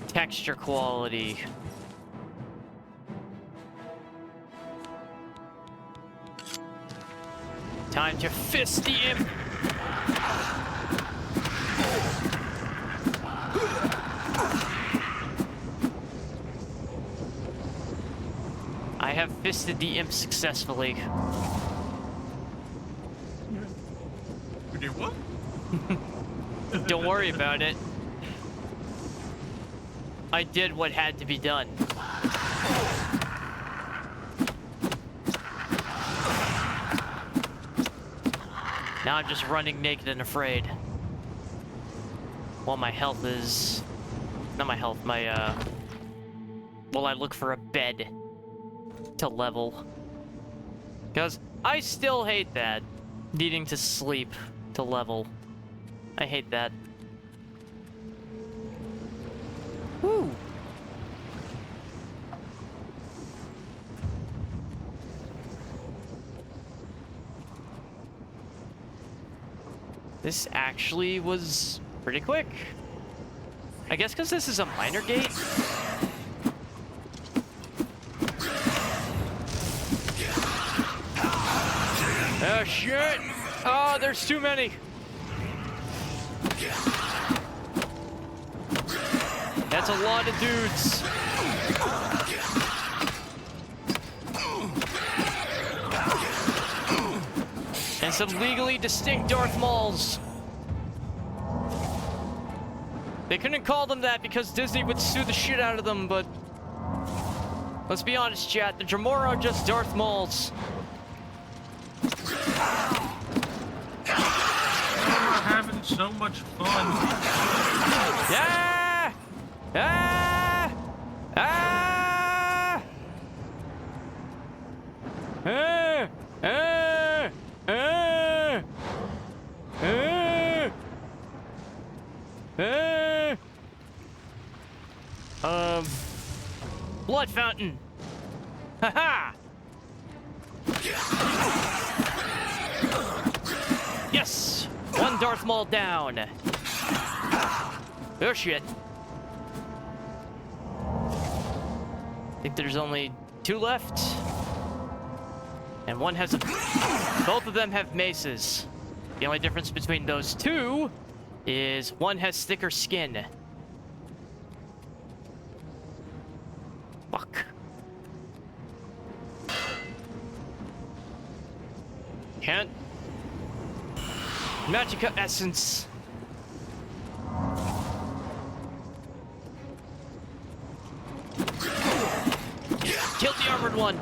texture quality. Time to fist the imp. I have fisted the imp successfully. You did what? Don't worry about it. I did what had to be done. Now I'm just running naked and afraid. While my health is... Not my health, my, while I look for a bed to level. Because I still hate that. Needing to sleep to level. I hate that. Woo! This actually was pretty quick. I guess because this is a minor gate. Oh shit! Oh, there's too many. That's a lot of dudes. And some legally distinct Darth Mauls. They couldn't call them that because Disney would sue the shit out of them, but let's be honest, chat, the Dremora are just Darth Mauls. We're having so much fun. Yeah! Ah! Ah! Ah! Ah! Ah! Ah! Blood fountain. Haha! Yes! One Darth Maul down. Oh shit. I think there's only 2 left. And one has a... Both of them have maces. The only difference between those 2 is one has thicker skin. Fuck. Can't. Magica essence. Kill the armored one.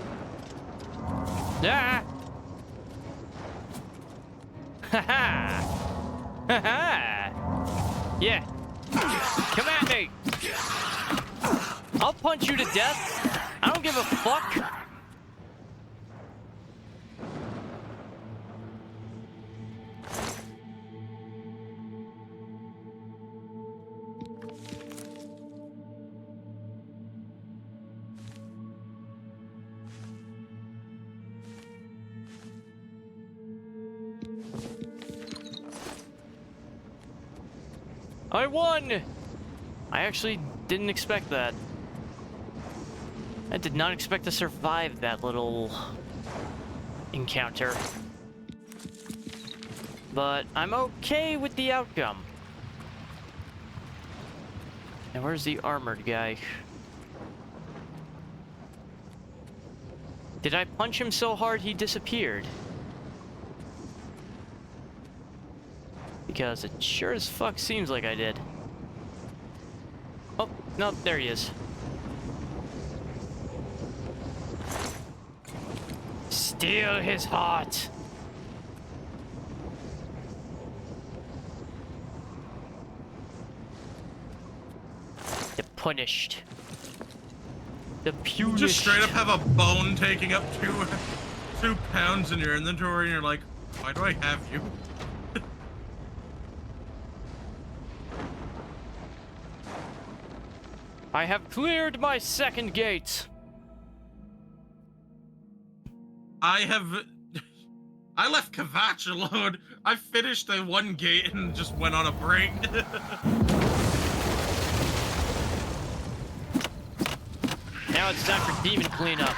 Ah. Ha-ha! Ha-ha! Yeah. Come at me! I'll punch you to death. I don't give a fuck. I won! I actually didn't expect that. I did not expect to survive that little encounter. But I'm okay with the outcome. And where's the armored guy? Did I punch him so hard he disappeared? Because it sure as fuck seems like I did. Oh, no, there he is. Steal his heart! You're punished. The punished. Just straight up have a bone taking up 2 pounds in your inventory and you're like, why do I have you? I have cleared my second gate. I left Kvatch alone. I finished the one gate and just went on a break. Now it's time for demon cleanup.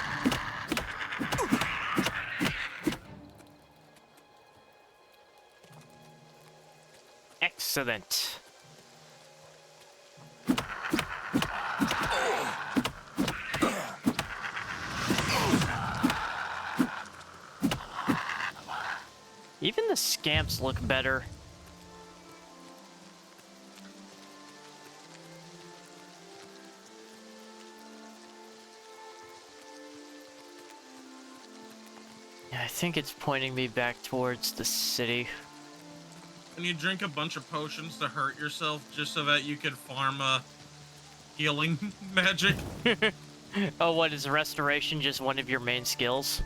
Excellent. Even the scamps look better. Yeah, I think it's pointing me back towards the city. And you drink a bunch of potions to hurt yourself just so that you can farm healing magic. Oh, what is restoration just one of your main skills?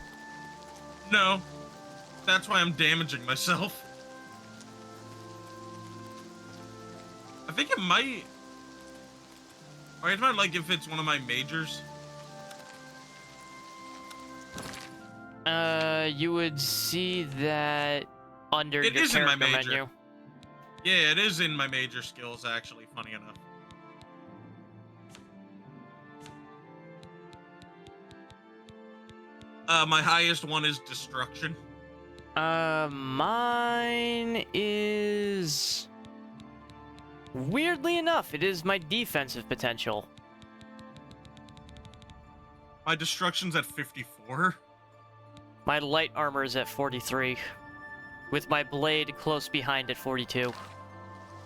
No. That's why I'm damaging myself. I think it might... Are you talking about, like, if it's one of my majors? You would see that under It your is in my character major. menu. Yeah, it is in my major skills, actually, funny enough. My highest one is destruction. Mine is... Weirdly enough, it is my defensive potential. My destruction's at 54. My light armor is at 43. With my blade close behind at 42.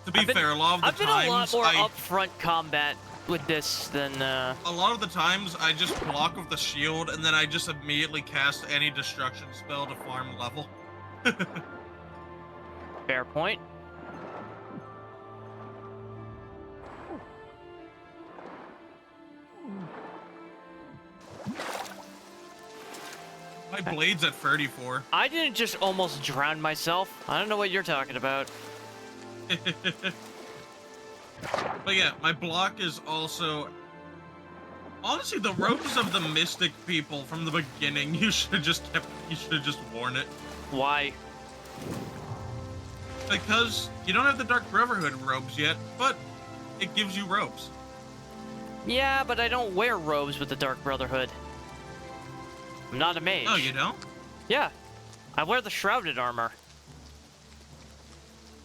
To be fair, a lot of the I've been times a lot more upfront combat with this than, A lot of the times, I just block with the shield, and then I just immediately cast any destruction spell to farm level. Fair point. My blade's at 34. I didn't just almost drown myself. I don't know what you're talking about. But yeah, my block is also... Honestly, the robes of the Mystic people from the beginning, you should have just worn it. Why? Because you don't have the Dark Brotherhood robes yet, but it gives you robes. Yeah, but I don't wear robes with the Dark Brotherhood. I'm not a mage. Oh, you don't? Yeah. I wear the Shrouded armor.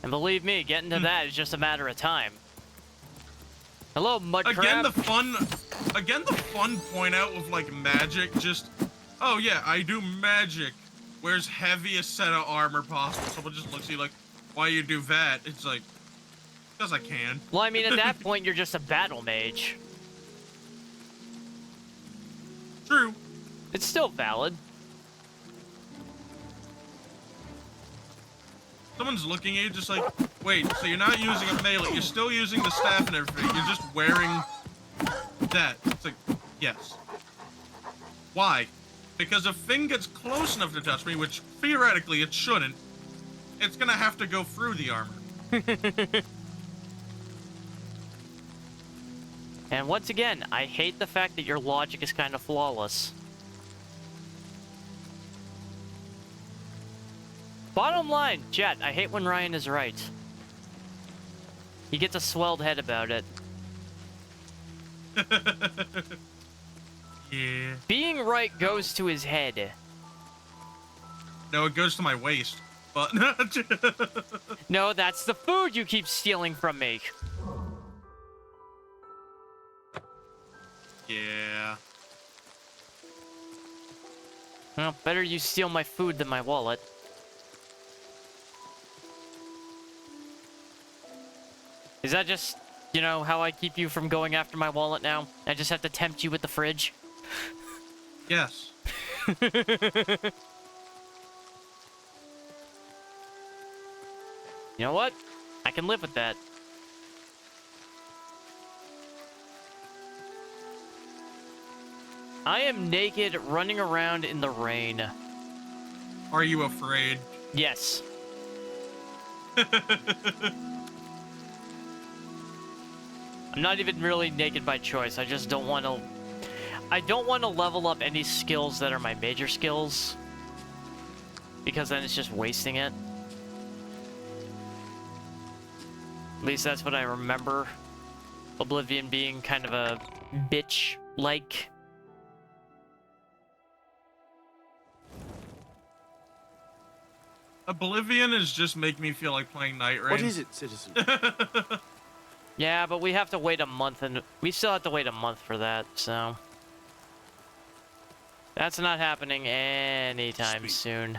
And believe me, getting to that is just a matter of time. Hello, mud crab. Again, the fun point out with, like, magic, just... Oh, yeah, I do magic. Wears heaviest set of armor possible. Someone just looks at you like, why you do that? It's like, because I can. Well, I mean, at that point, you're just a battle mage. True. It's still valid. someone's looking at you just like, wait, so you're not using a melee, you're still using the staff and everything, you're just wearing that. It's like, yes. Why? Because if thing gets close enough to touch me, which theoretically it shouldn't, it's gonna have to go through the armor. And once again, I hate the fact that your logic is kind of flawless. Bottom line, chat, I hate when Ryan is right. He gets a swelled head about it. Yeah. Being right goes to his head. No, it goes to my waist. But no, that's the food you keep stealing from me. Yeah. Well, better you steal my food than my wallet. Is that just, you know, how I keep you from going after my wallet now? I just have to tempt you with the fridge? Yes. You know what? I can live with that. I am naked, running around in the rain. Are you afraid? Yes. I'm not even really naked by choice. I just don't want to... I don't want to level up any skills that are my major skills. Because then it's just wasting it. At least that's what I remember. Oblivion being kind of a bitch-like. Oblivion is just making me feel like playing Night Rain. What is it, citizen? Yeah, but we have to wait a month, and we still have to wait a month for that, so... That's not happening anytime soon.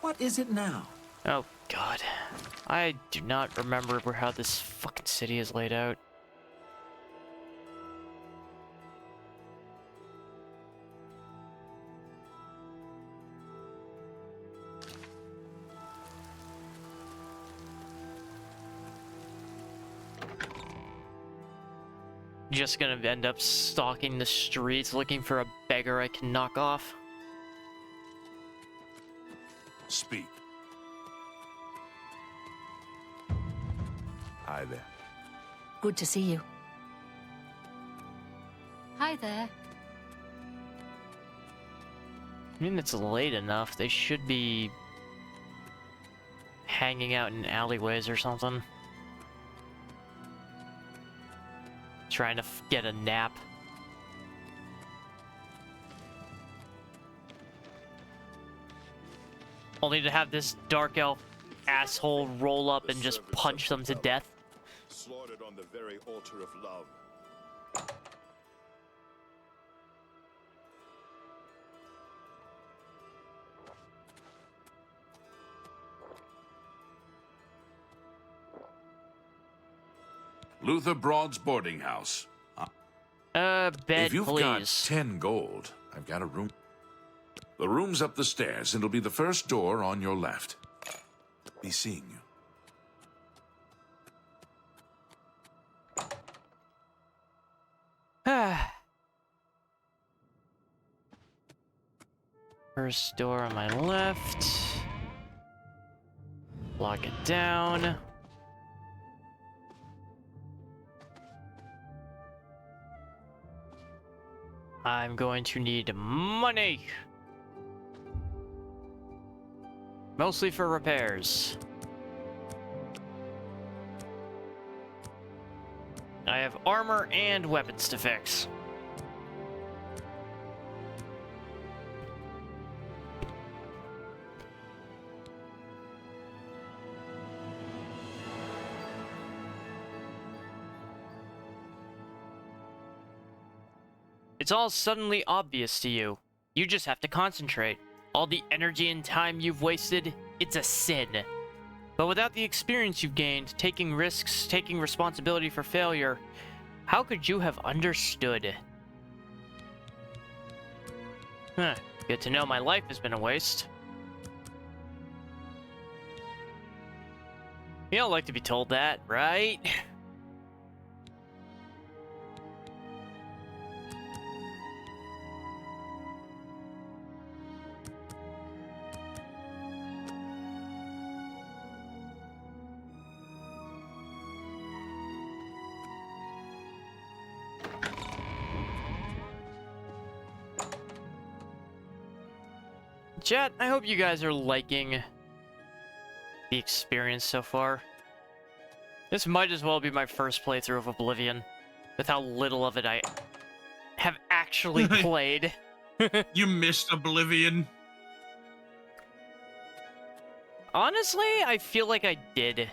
What is it now? Oh, God. I do not remember how this fucking city is laid out. Just gonna end up stalking the streets looking for a beggar I can knock off. Speak. Hi there. Good to see you. Hi there. I mean, it's late enough. They should be hanging out in alleyways or something. Trying to get a nap. Only to have this dark elf asshole roll up and just punch them to death. Slaughtered on the very altar of love. Luther Broad's boarding house. Bed, if you've please. got 10 gold, I've got a room. The room's up the stairs, and it'll be the first door on your left. Be seeing you. First door on my left. Lock it down. I'm going to need money. Mostly for repairs. I have armor and weapons to fix. It's all suddenly obvious to you. You just have to concentrate. All the energy and time you've wasted, it's a sin. But without the experience you've gained, taking risks, taking responsibility for failure, how could you have understood? Huh, good to know my life has been a waste. You don't like to be told that, right? Chat, I hope you guys are liking the experience so far. This might as well be my first playthrough of Oblivion, with how little of it I have actually played. You missed Oblivion. Honestly, I feel like I did.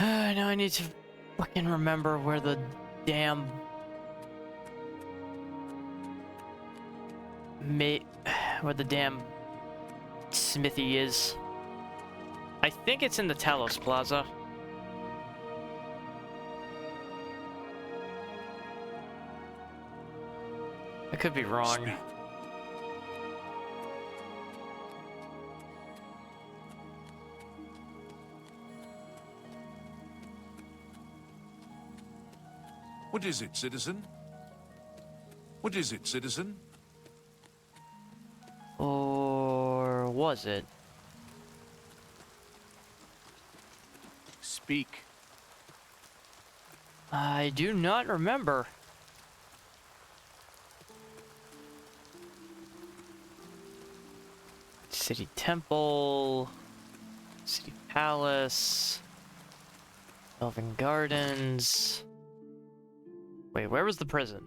Now I need to fucking remember where the damn... where the damn smithy is. I think it's in the Talos Plaza. I could be wrong. What is it, citizen? What is it, citizen? Or was it? Speak. I do not remember. City Temple, City Palace, Elven Gardens. Wait, where was the prison?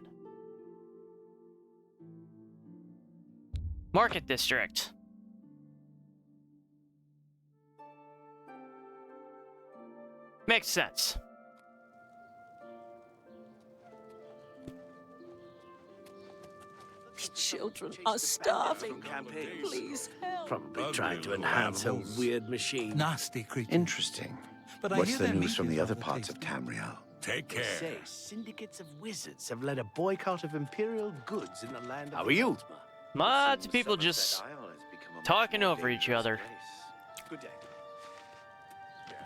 Market District. Makes sense. The children are starving. Please help. Probably trying to enhance a weird machine. Nasty creature. Interesting. But I What's hear the their news meat from is the other rather parts of tasty. Tamriel? Take They care. say syndicates of wizards have led a boycott of imperial goods in the land of How are you? Plasma. Lots of people just talking over each other. Good day.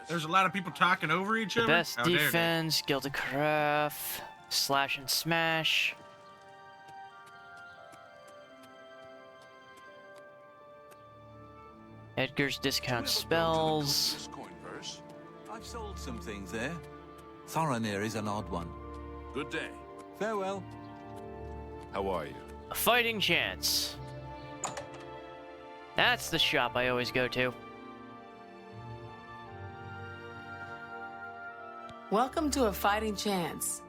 There's a lot of people talking over each The other. best How dare they. defense, Gilded Craft, Slash and Smash. Edgar's discount spells. I've sold some things there. Thoranir is an odd one. Good day. Farewell. How are you? A fighting chance. That's the shop I always go to. Welcome to A Fighting Chance.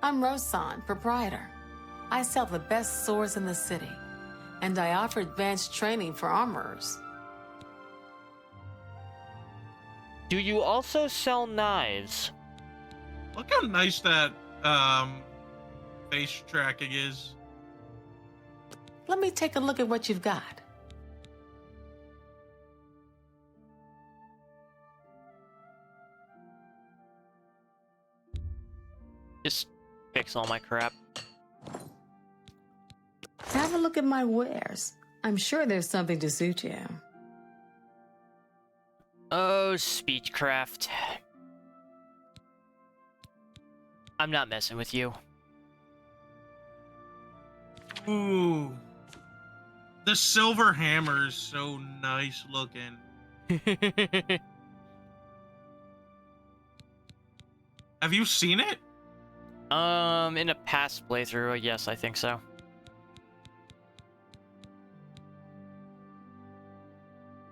I'm Rosan, proprietor. I sell the best swords in the city, and I offer advanced training for armorers. Do you also sell knives? Look how nice that face tracking is. Let me take a look at what you've got. Just fix all my crap. Have a look at my wares. I'm sure there's something to suit you. Oh, Speechcraft. I'm not messing with you. Ooh. The silver hammer is so nice looking. Have you seen it? In a past playthrough, yes, I think so.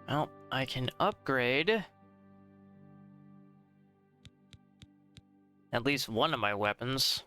Well, I can upgrade at least one of my weapons.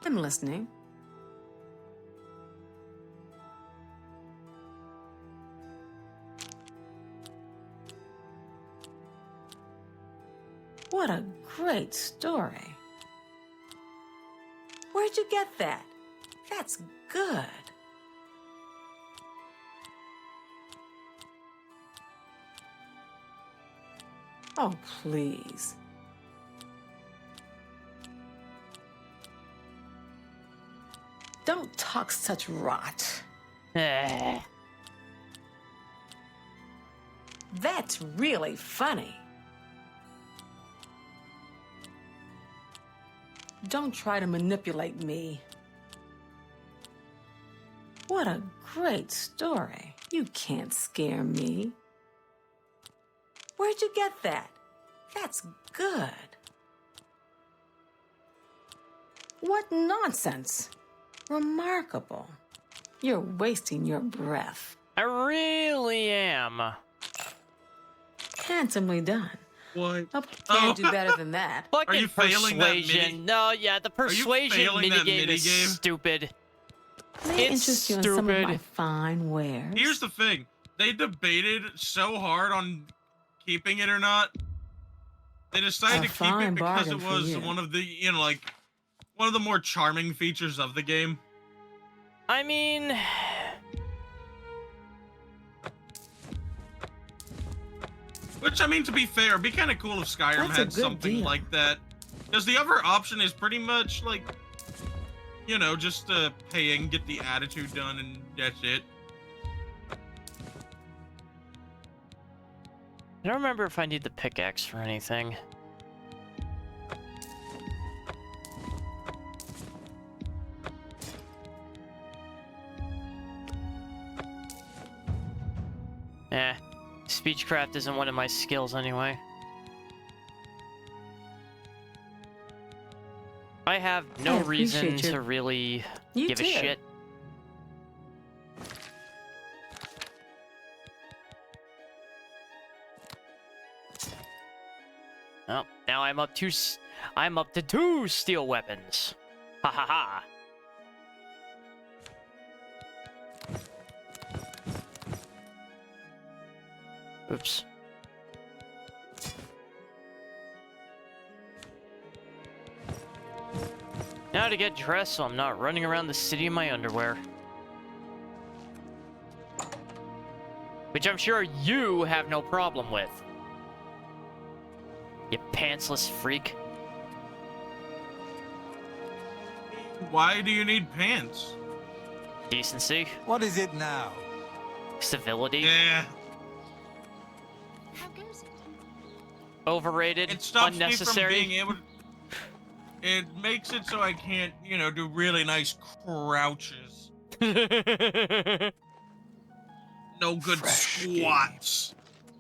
I'm listening. What a great story. Where'd you get that? That's good. Oh, please. Don't talk such rot. That's really funny. Don't try to manipulate me. What a great story. You can't scare me. Where'd you get that? That's good. What nonsense. Remarkable. You're wasting your breath. I really am. Handsomely done. What? I can't do better than that. Fucking Are you failing that persuasion. No, yeah, the persuasion minigame is stupid. May It's interest you in some of my stupid. fine wares. Here's the thing. They debated so hard on keeping it or not. They decided A to keep fine it because bargain it for was you. one of the, you know, like, one of the more charming features of the game. I mean... Which, I mean, to be fair, it'd be kind of cool if Skyrim That's a had good something deal. like that. Because the other option is pretty much, like, you know, just pay and get the attitude done and that's it. I don't remember if I need the pickaxe for anything. Speechcraft isn't one of my skills anyway. I have no I reason appreciate to your- really You give a too. shit. Oh, now I'm up to two steel weapons. Ha ha ha. Oops. Now to get dressed so I'm not running around the city in my underwear. Which I'm sure you have no problem with. You pantsless freak. Why do you need pants? Decency. What is it now? Civility. Yeah. How goes it? Overrated. It stops unnecessary. me from being able to... It makes it so I can't, you know, do really nice crouches. No good Fresh squats.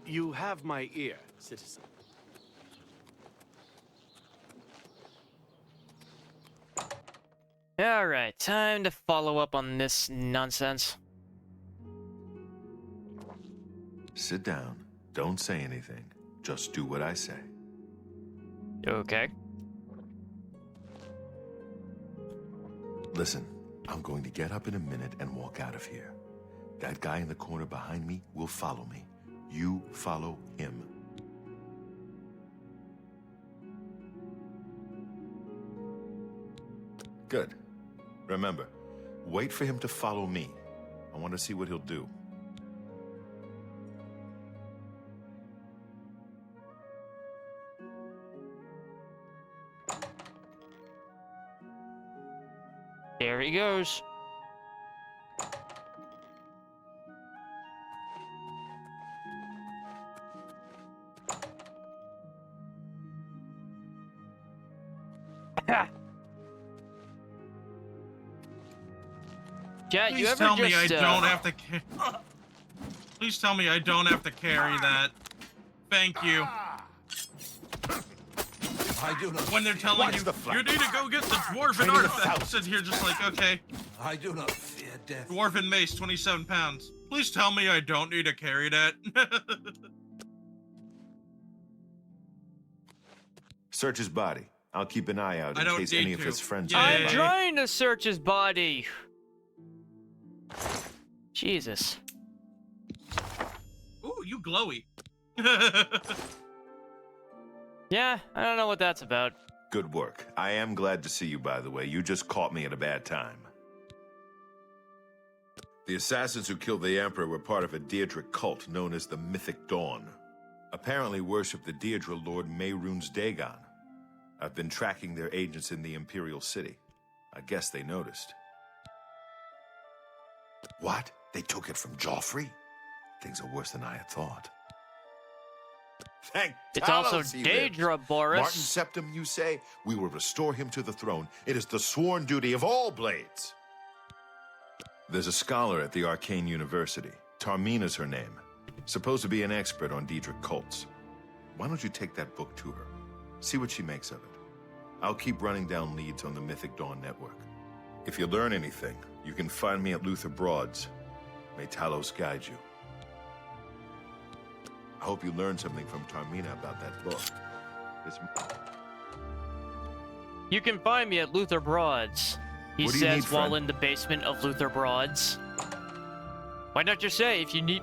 You have my ear, citizen. Alright, time to follow up on this nonsense. Sit down. Don't say anything. Just do what I say. Okay. Listen, I'm going to get up in a minute and walk out of here. That guy in the corner behind me will follow me. You follow him. Good. Remember, wait for him to follow me. I want to see what he'll do. There he goes. Jet, you Please ever tell just, me I don't have to Please tell me I don't have to carry that. Thank you. I do not. When they're telling you, you need to go get the dwarven artifacts, and you're just like, okay. I do not fear death. Dwarven mace, 27 pounds. Please tell me I don't need to carry that. Search his body. I'll keep an eye out I in don't case need any of to. his friends. Yeah. I'm trying to search his body. Jesus. Ooh, you glowy. Yeah, I don't know what that's about. Good work. I am glad to see you, by the way. You just caught me at a bad time. The assassins who killed the Emperor were part of a Deirdre cult known as the Mythic Dawn. Apparently worship the Deirdre Lord Mehrunes Dagon. I've been tracking their agents in the Imperial City. I guess they noticed. What? They took it from Joffrey? Things are worse than I had thought. Thank It's Talos also he Daedra, lives. Boris. Martin Septim, you say? We will restore him to the throne. It is the sworn duty of all blades. There's a scholar at the Arcane University. Tarmina's her name. Supposed to be an expert on Daedric cults. Why don't you take that book to her? See what she makes of it. I'll keep running down leads on the Mythic Dawn network. If you learn anything, you can find me at Luther Broad's. May Talos guide you. I hope you learned something from Tarmina about that book. You can find me at Luther Broad's. He What do you says need, while friend? in the basement of Luther Broad's. Why not just say if you need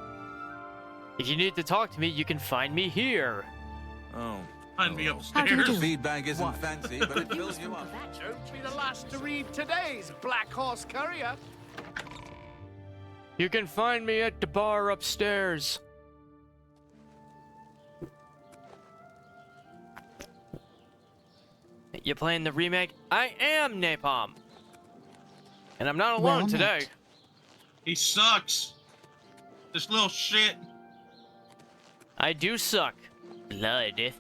to talk to me, you can find me here. Oh. Find me Your upstairs. feedback isn't fancy, but it fills you up. Don't be the last to read today's Black Horse Courier. You can find me at the bar upstairs. You playing the remake? I am Napalm. And I'm not alone today. He sucks. This little shit. I do suck. Blood.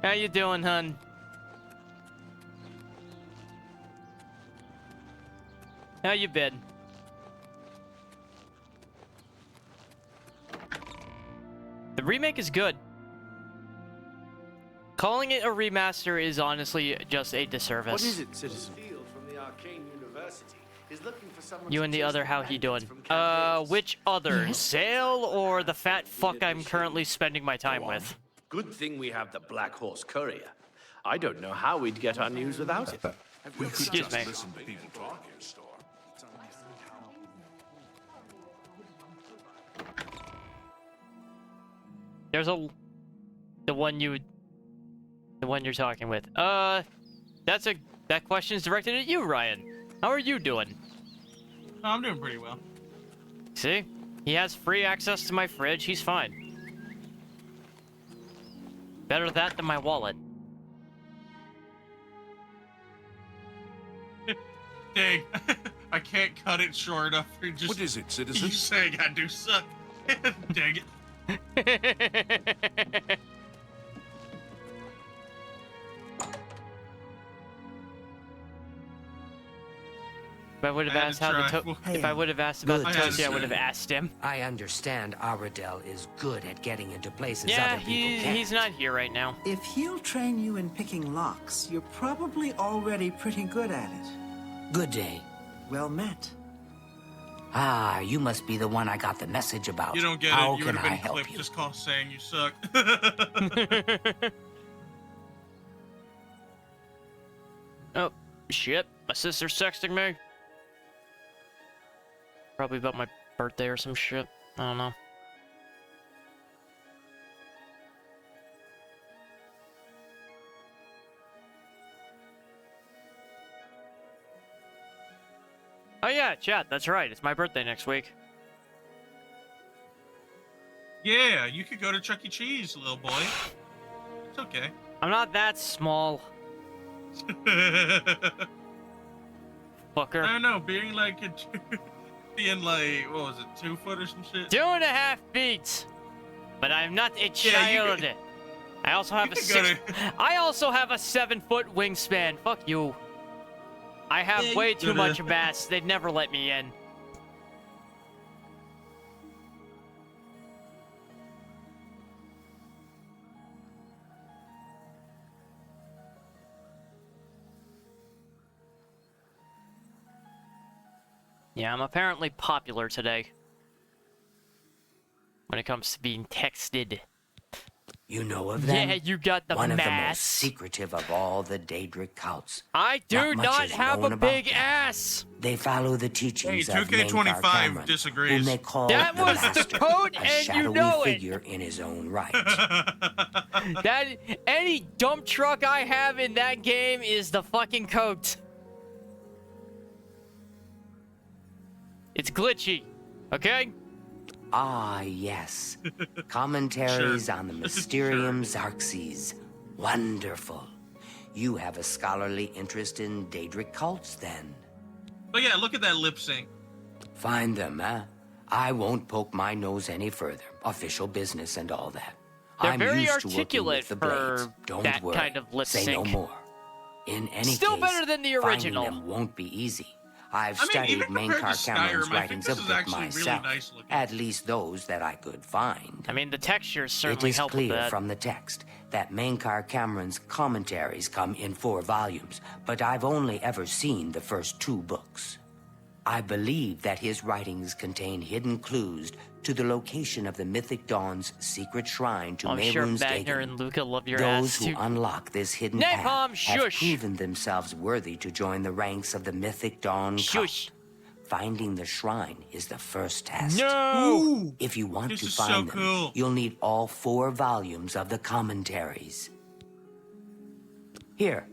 How you doing, hun? How you been? The remake is good. Calling it a remaster is honestly just a disservice. What is it, citizen? Field from the Arcane University is looking for someone You to and the chase other, how he doing? bandits from campaigns. Which other? Zale or the fat fuck I'm currently spending my time with? Good thing we have the Black Horse Courier. I don't know how we'd get our news without it. We could Excuse just me. listen to people talk in store. There's the one you're talking with. That question is directed at you, Ryan. How are you doing? No, I'm doing pretty well. See? He has free access to my fridge. He's fine. Better that than my wallet. Dang, I can't cut it short enough. Just, What is it, citizen? You saying I do suck. Dang it. If I would have I had asked to how the try. if I would have asked about the Good to Toasty, I would see. have asked him. I understand Aradel is good at getting into places Yeah, other people can't. he's not here right now. If he'll train you in picking locks, you're probably already pretty good at it. Good day. Well met. Ah, you must be the one I got the message about. You don't get How it. You can would I have been help clipped you? just call saying you suck. Oh, shit. My sister's texting me. Probably about my birthday or some shit. I don't know. Oh yeah, chat, that's right. It's my birthday next week. Yeah, you could go to Chuck E. Cheese, little boy. It's okay. I'm not that small, I fucker. don't know, being like being like, what was it, 2 foot or some shit? 2.5 feet. But I'm not a Yeah, you child. could- I also have you a could go 6. I also have a 7-foot wingspan. Fuck you. I have Yeah, you way too coulda. much mass. They'd never let me in. Yeah, I'm apparently popular today. when it comes to being texted. You know of them? Yeah, you got the One of the most mass. secretive of all the Daedric cults. I do much not is have known a about big them. ass. They follow the teachings Hey, of Mankar 2K25 Cameron, disagrees. whom they call That the was Master, the code, a and you shadowy know it. figure in his own right. That any dump truck I have in that game is the fucking coat. It's glitchy, okay? Ah, yes. Commentaries on the Mysterium Xarxes. Wonderful. You have a scholarly interest in Daedric cults, then? But yeah, look at that lip sync. Find them, huh? I won't poke my nose any further. Official business and all that. They're I'm very used to working articulate with the blades. for Don't that worry. kind of lip Say sync. no more. In any Still case, better than the original. finding them won't be easy. I've I mean, studied even compared to Mankar Cameron's Skyrim, I think writings this a is bit actually really myself. nice looking. At least those that I could find. I mean, the textures It certainly is help with clear that. from the text that Mankar Cameron's commentaries come in 4 volumes, but I've only ever seen the first 2 books. I believe that his writings contain hidden clues to the location of the Mythic Dawn's secret shrine to I'm sure Mehrunes Magner Dagon. and Luca love your Those ass who too. unlock this hidden Napalm, path have shush. proven themselves worthy to join the ranks of the Mythic Dawn Shush. cult. Finding the shrine is the first test. No! If you want This to is find so them, cool. you'll need all 4 volumes of the commentaries. Here,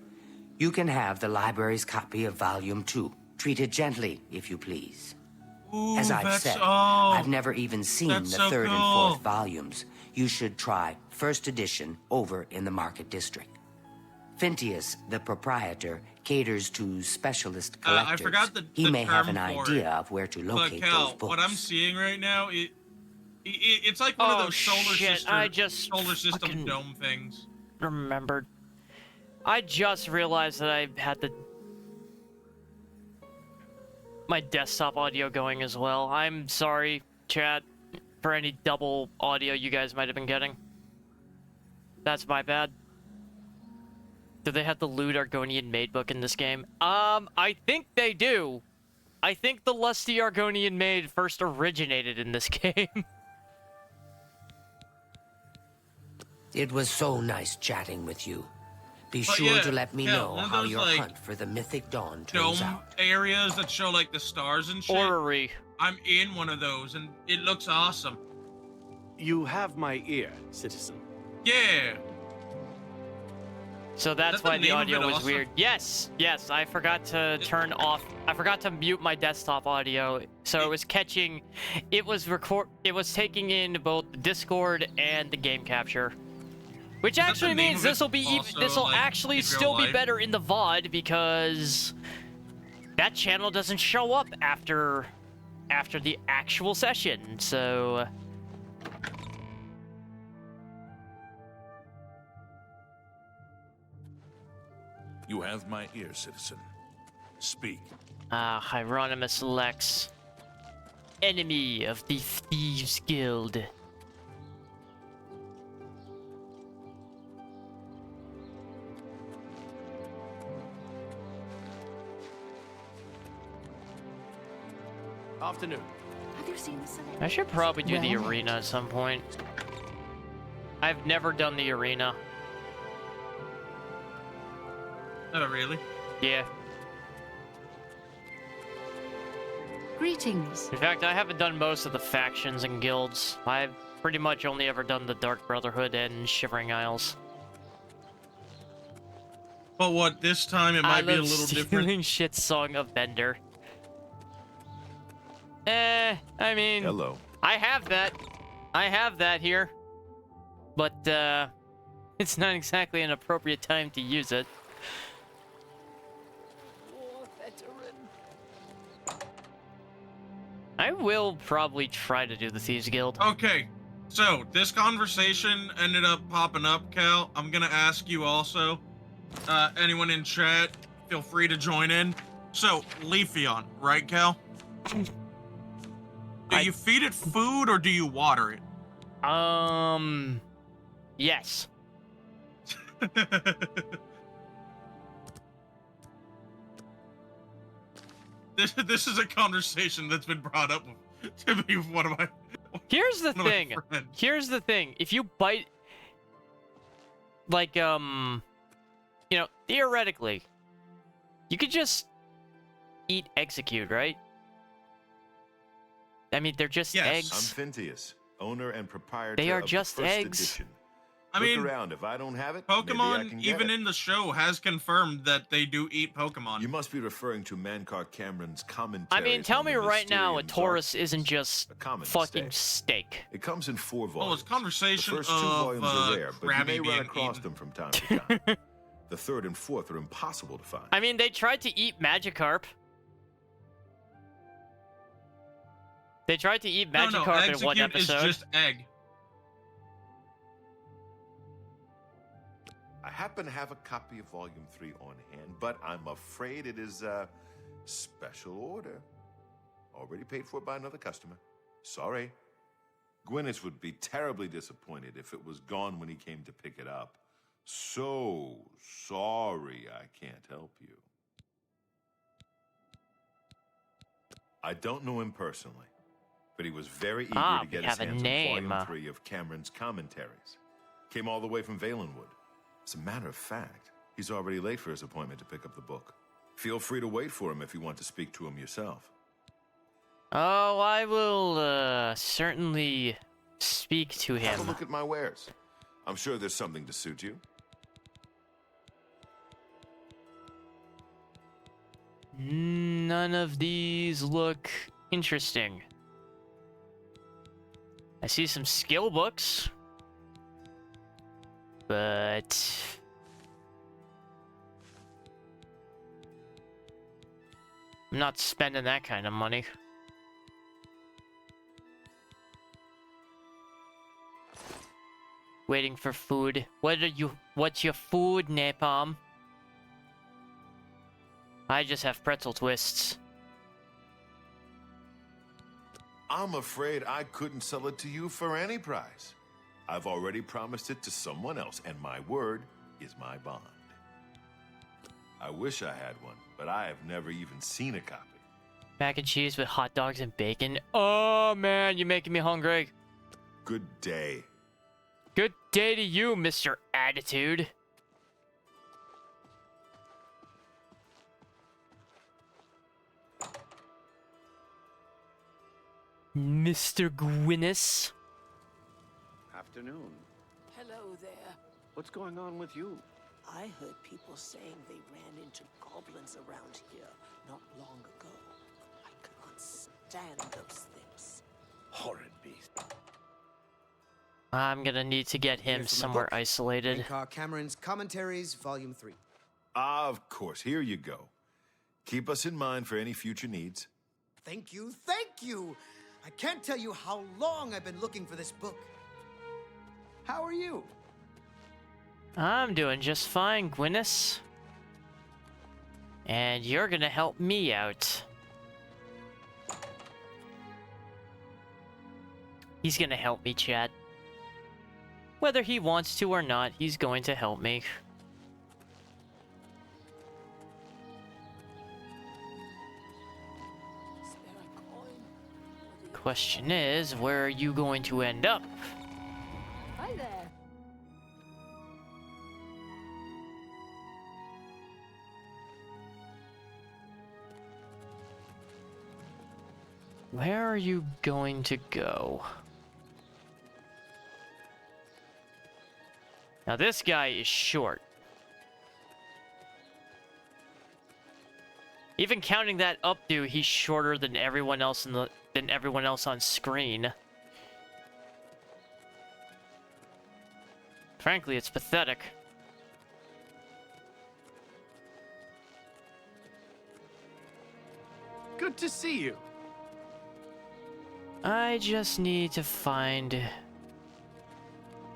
you can have the library's copy of Volume 2. Treat it gently, if you please. Ooh, As I've that's, said, oh, I've never even seen the that's so 3rd and cool. 4th volumes. You should try first edition over in the Market District. Phintius, the proprietor, caters to specialist collectors. I forgot He the may have term an for idea it. of where to But locate Cal, those books. what I'm seeing right now, it's like one of those shit, I just solar system fucking dome things. remembered. I just realized that I had my desktop audio going as well. I'm sorry, chat, for any double audio you guys might have been getting. That's my bad. Do they have the Lewd Argonian Maid book in this game? I think they do. I think the Lusty Argonian Maid first originated in this game. It was so nice chatting with you. Be But sure yeah, to let me yeah, know one of how those, your like, hunt for the Mythic Dawn turns Dome out. areas that show like the stars and shit. Orrery. I'm in one of those, and it looks awesome. You have my ear, citizen. Yeah. So that's Is that the why the name of audio it was also? weird. Yes, I forgot to turn off. I forgot to mute my desktop audio, so it was catching. It was taking in both the Discord and the game capture, which that the actually name means of it this will be even. also, This will like, actually in real still be life? better in the VOD because that channel doesn't show up after the actual session. So. You have my ear, citizen. Speak. Hieronymus Lex. Enemy of the Thieves Guild. Afternoon. Have you seen the celebration? I should probably do the Well, arena at some point. I've never done the arena. Oh, really? Yeah. Greetings. In fact, I haven't done most of the factions and guilds. I've pretty much only ever done the Dark Brotherhood and Shivering Isles. But what, this time it might be a little different? Stealing Shit Song of Bender. I mean... Hello. I have that. I have that here. But, it's not exactly an appropriate time to use it. I will probably try to do the Thieves Guild. Okay, so this conversation ended up popping up, Cal. I'm gonna ask you also, anyone in chat, feel free to join in. So, Leafeon, right, Cal? Do you feed it food or do you water it? Yes. This is a conversation that's been brought up to me with one of my Here's the One of my thing. friends. Here's the thing. If you bite, like, you know, theoretically, you could just eat execute, right? I mean, they're just eggs. I'm Phintius, owner and proprietor They are of just the first eggs. edition. I Look mean, around. If I don't have it, maybe I Pokemon, can get even it. in the show, has confirmed that they do eat Pokemon. You must be referring to Mankar Cameron's commentary. I mean, tell me right now, a Taurus isn't just fucking mistake. steak. It comes in 4 volumes. Well, it's conversation The first 2 of volumes are rare, but you Krabby may run being across eaten. them from time to time. The 3rd and 4th are impossible to find. I mean, they tried to eat Magikarp. They tried to eat Magikarp in one Execute episode. is just egg. I happen to have a copy of Volume 3 on hand, but I'm afraid it is a special order. Already paid for by another customer. Sorry. Gwyneth would be terribly disappointed if it was gone when he came to pick it up. So sorry I can't help you. I don't know him personally, but he was very eager to get his hands on Volume 3 of Cameron's commentaries. Came all the way from Valenwood. As a matter of fact, he's already late for his appointment to pick up the book. Feel free to wait for him if you want to speak to him yourself. Oh, I will certainly speak to him. Have a look at my wares. I'm sure there's something to suit you. None of these look interesting. I see some skill books, but I'm not spending that kind of money. Waiting for food. What's your food, Napalm? I just have pretzel twists. I'm afraid I couldn't sell it to you for any price. I've already promised it to someone else, and my word is my bond. I wish I had one, but I have never even seen a copy. Mac and cheese with hot dogs and bacon. Oh man, you're making me hungry. Good day. Good day to you, Mr. Attitude. Mr. Gwynnis. Afternoon. Hello there. What's going on with you? I heard people saying they ran into goblins around here not long ago. I can't stand those things. Horrid beast. I'm gonna need to get him somewhere isolated. Mankar Cameron's Commentaries, Volume 3. Of course, here you go. Keep us in mind for any future needs. Thank you, thank you! I can't tell you how long I've been looking for this book. How are you? I'm doing just fine, Gwynnis. And you're gonna help me out. He's gonna help me, chat. Whether he wants to or not, he's going to help me. Question is, where are you going to end up? Hi there. Where are you going to go? Now this guy is short. Even counting that updo, he's shorter than everyone else on screen. Frankly, it's pathetic. Good to see you. I just need to find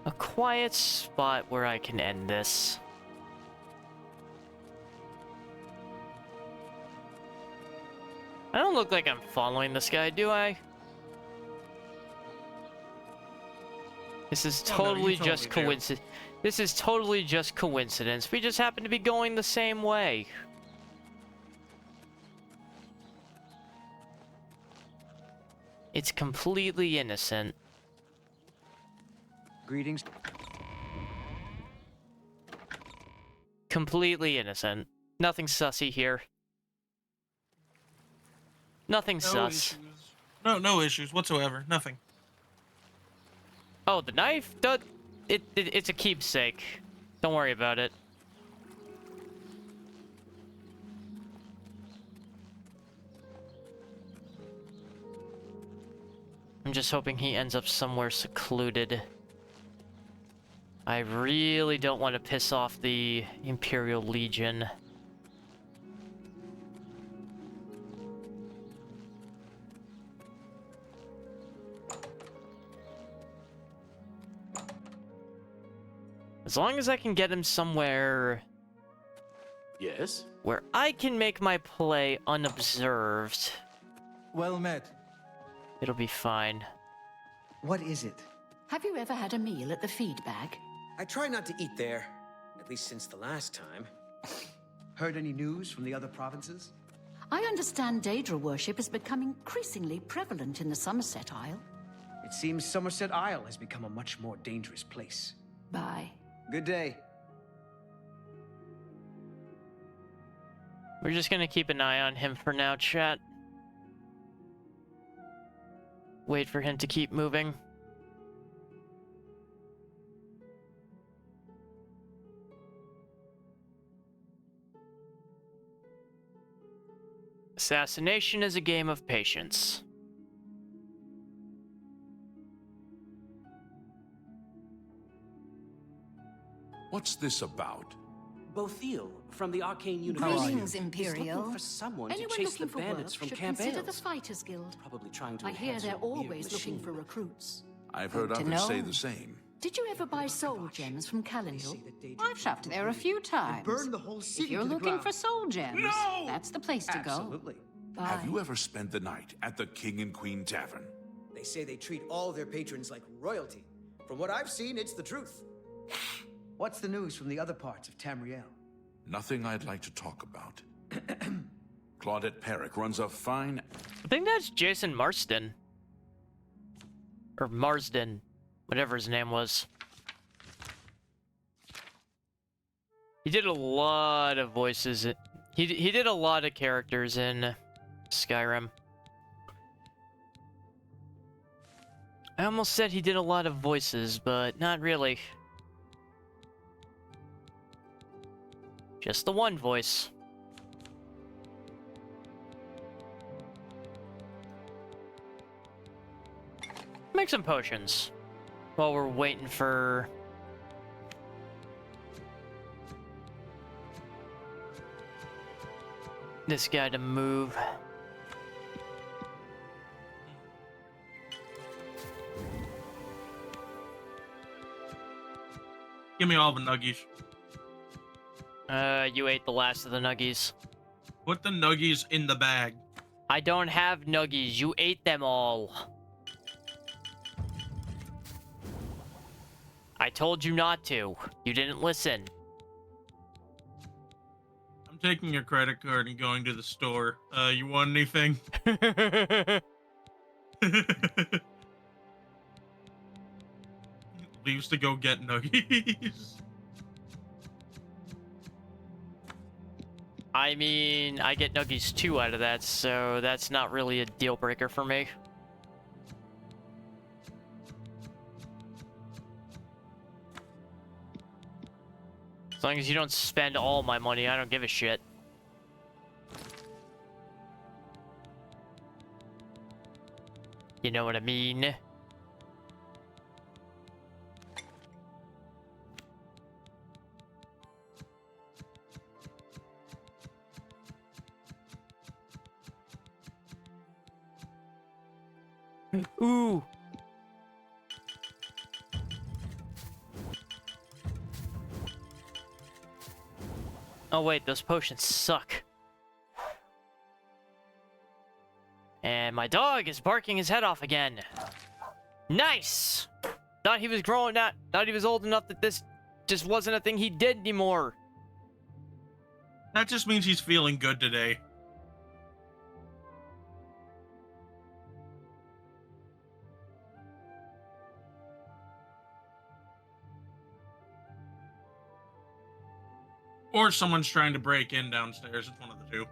a quiet spot where I can end this. I don't look like I'm following this guy, do I? This is totally just coincidence. This is totally just coincidence. We just happen to be going the same way. It's completely innocent. Greetings. Completely innocent. Nothing sussy here. Nothing sus. Issues. No issues whatsoever. Nothing. Oh, the knife? It's a keepsake. Don't worry about it. I'm just hoping he ends up somewhere secluded. I really don't want to piss off the Imperial Legion. As long as I can get him somewhere... Yes? Where I can make my play unobserved. Well met. It'll be fine. What is it? Have you ever had a meal at the feed bag? I try not to eat there, at least since the last time. Heard any news from the other provinces? I understand Daedra worship is becoming increasingly prevalent in the Somerset Isle. It seems Somerset Isle has become a much more dangerous place. Bye. Good day. We're just gonna keep an eye on him for now, chat. Wait for him to keep moving. Assassination is a game of patience. What's this about? Bothiel from the Arcane University. Greetings, He's Imperial. looking for someone Anyone to chase the looking for bandits work from should Camp consider the Ailes. Fighters Guild. Probably trying to I hear enhance they're your weird always looking machine. for recruits. I've heard Good to others say know. the same. Did you ever buy soul gems from Calendar? I've shopped there a few times. Burn the whole city If you're to the looking ground. for soul gems, No! that's the place to go. Absolutely. Bye. Have you ever spent the night at the King and Queen Tavern? They say they treat all their patrons like royalty. From what I've seen, it's the truth. What's the news from the other parts of Tamriel? Nothing I'd like to talk about. Claudette Perrick runs a fine... I think that's Jason Marsden. Or Marsden. Whatever his name was. He did a lot of voices. He did a lot of characters in Skyrim. I almost said he did a lot of voices, but not really. Just the one voice. Make some potions while we're waiting for this guy to move. Give me all the nuggies. You ate the last of the nuggies. Put the nuggies in the bag. I don't have nuggies. You ate them all. I told you not to. You didn't listen. I'm taking your credit card and going to the store. You want anything? Leaves to go get nuggies. I mean, I get nuggies too out of that, so that's not really a deal breaker for me. As long as you don't spend all my money, I don't give a shit. You know what I mean? Ooh. Oh wait, those potions suck. And my dog is barking his head off again. Nice! Thought he was growing up, thought he was old enough that this just wasn't a thing he did anymore. That just means he's feeling good today. Or someone's trying to break in downstairs. It's one of the two.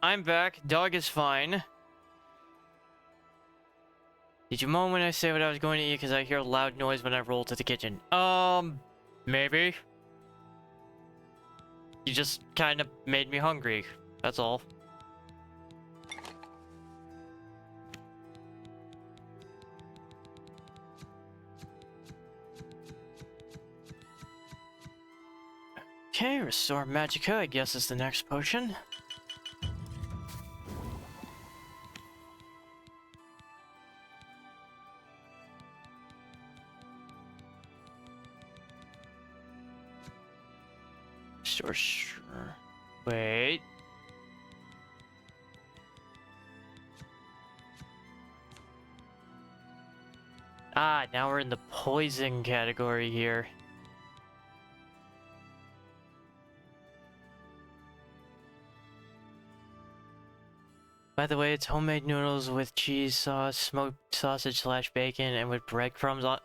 I'm back. Dog is fine. Did you moan when I say what I was going to eat because I hear a loud noise when I roll to the kitchen? Maybe. You just kind of made me hungry. That's all. Okay, restore magicka, I guess is the next potion. Sure. Wait. Ah, now we're in the poison category here. By the way, it's homemade noodles with cheese sauce, smoked sausage / bacon, and with breadcrumbs on.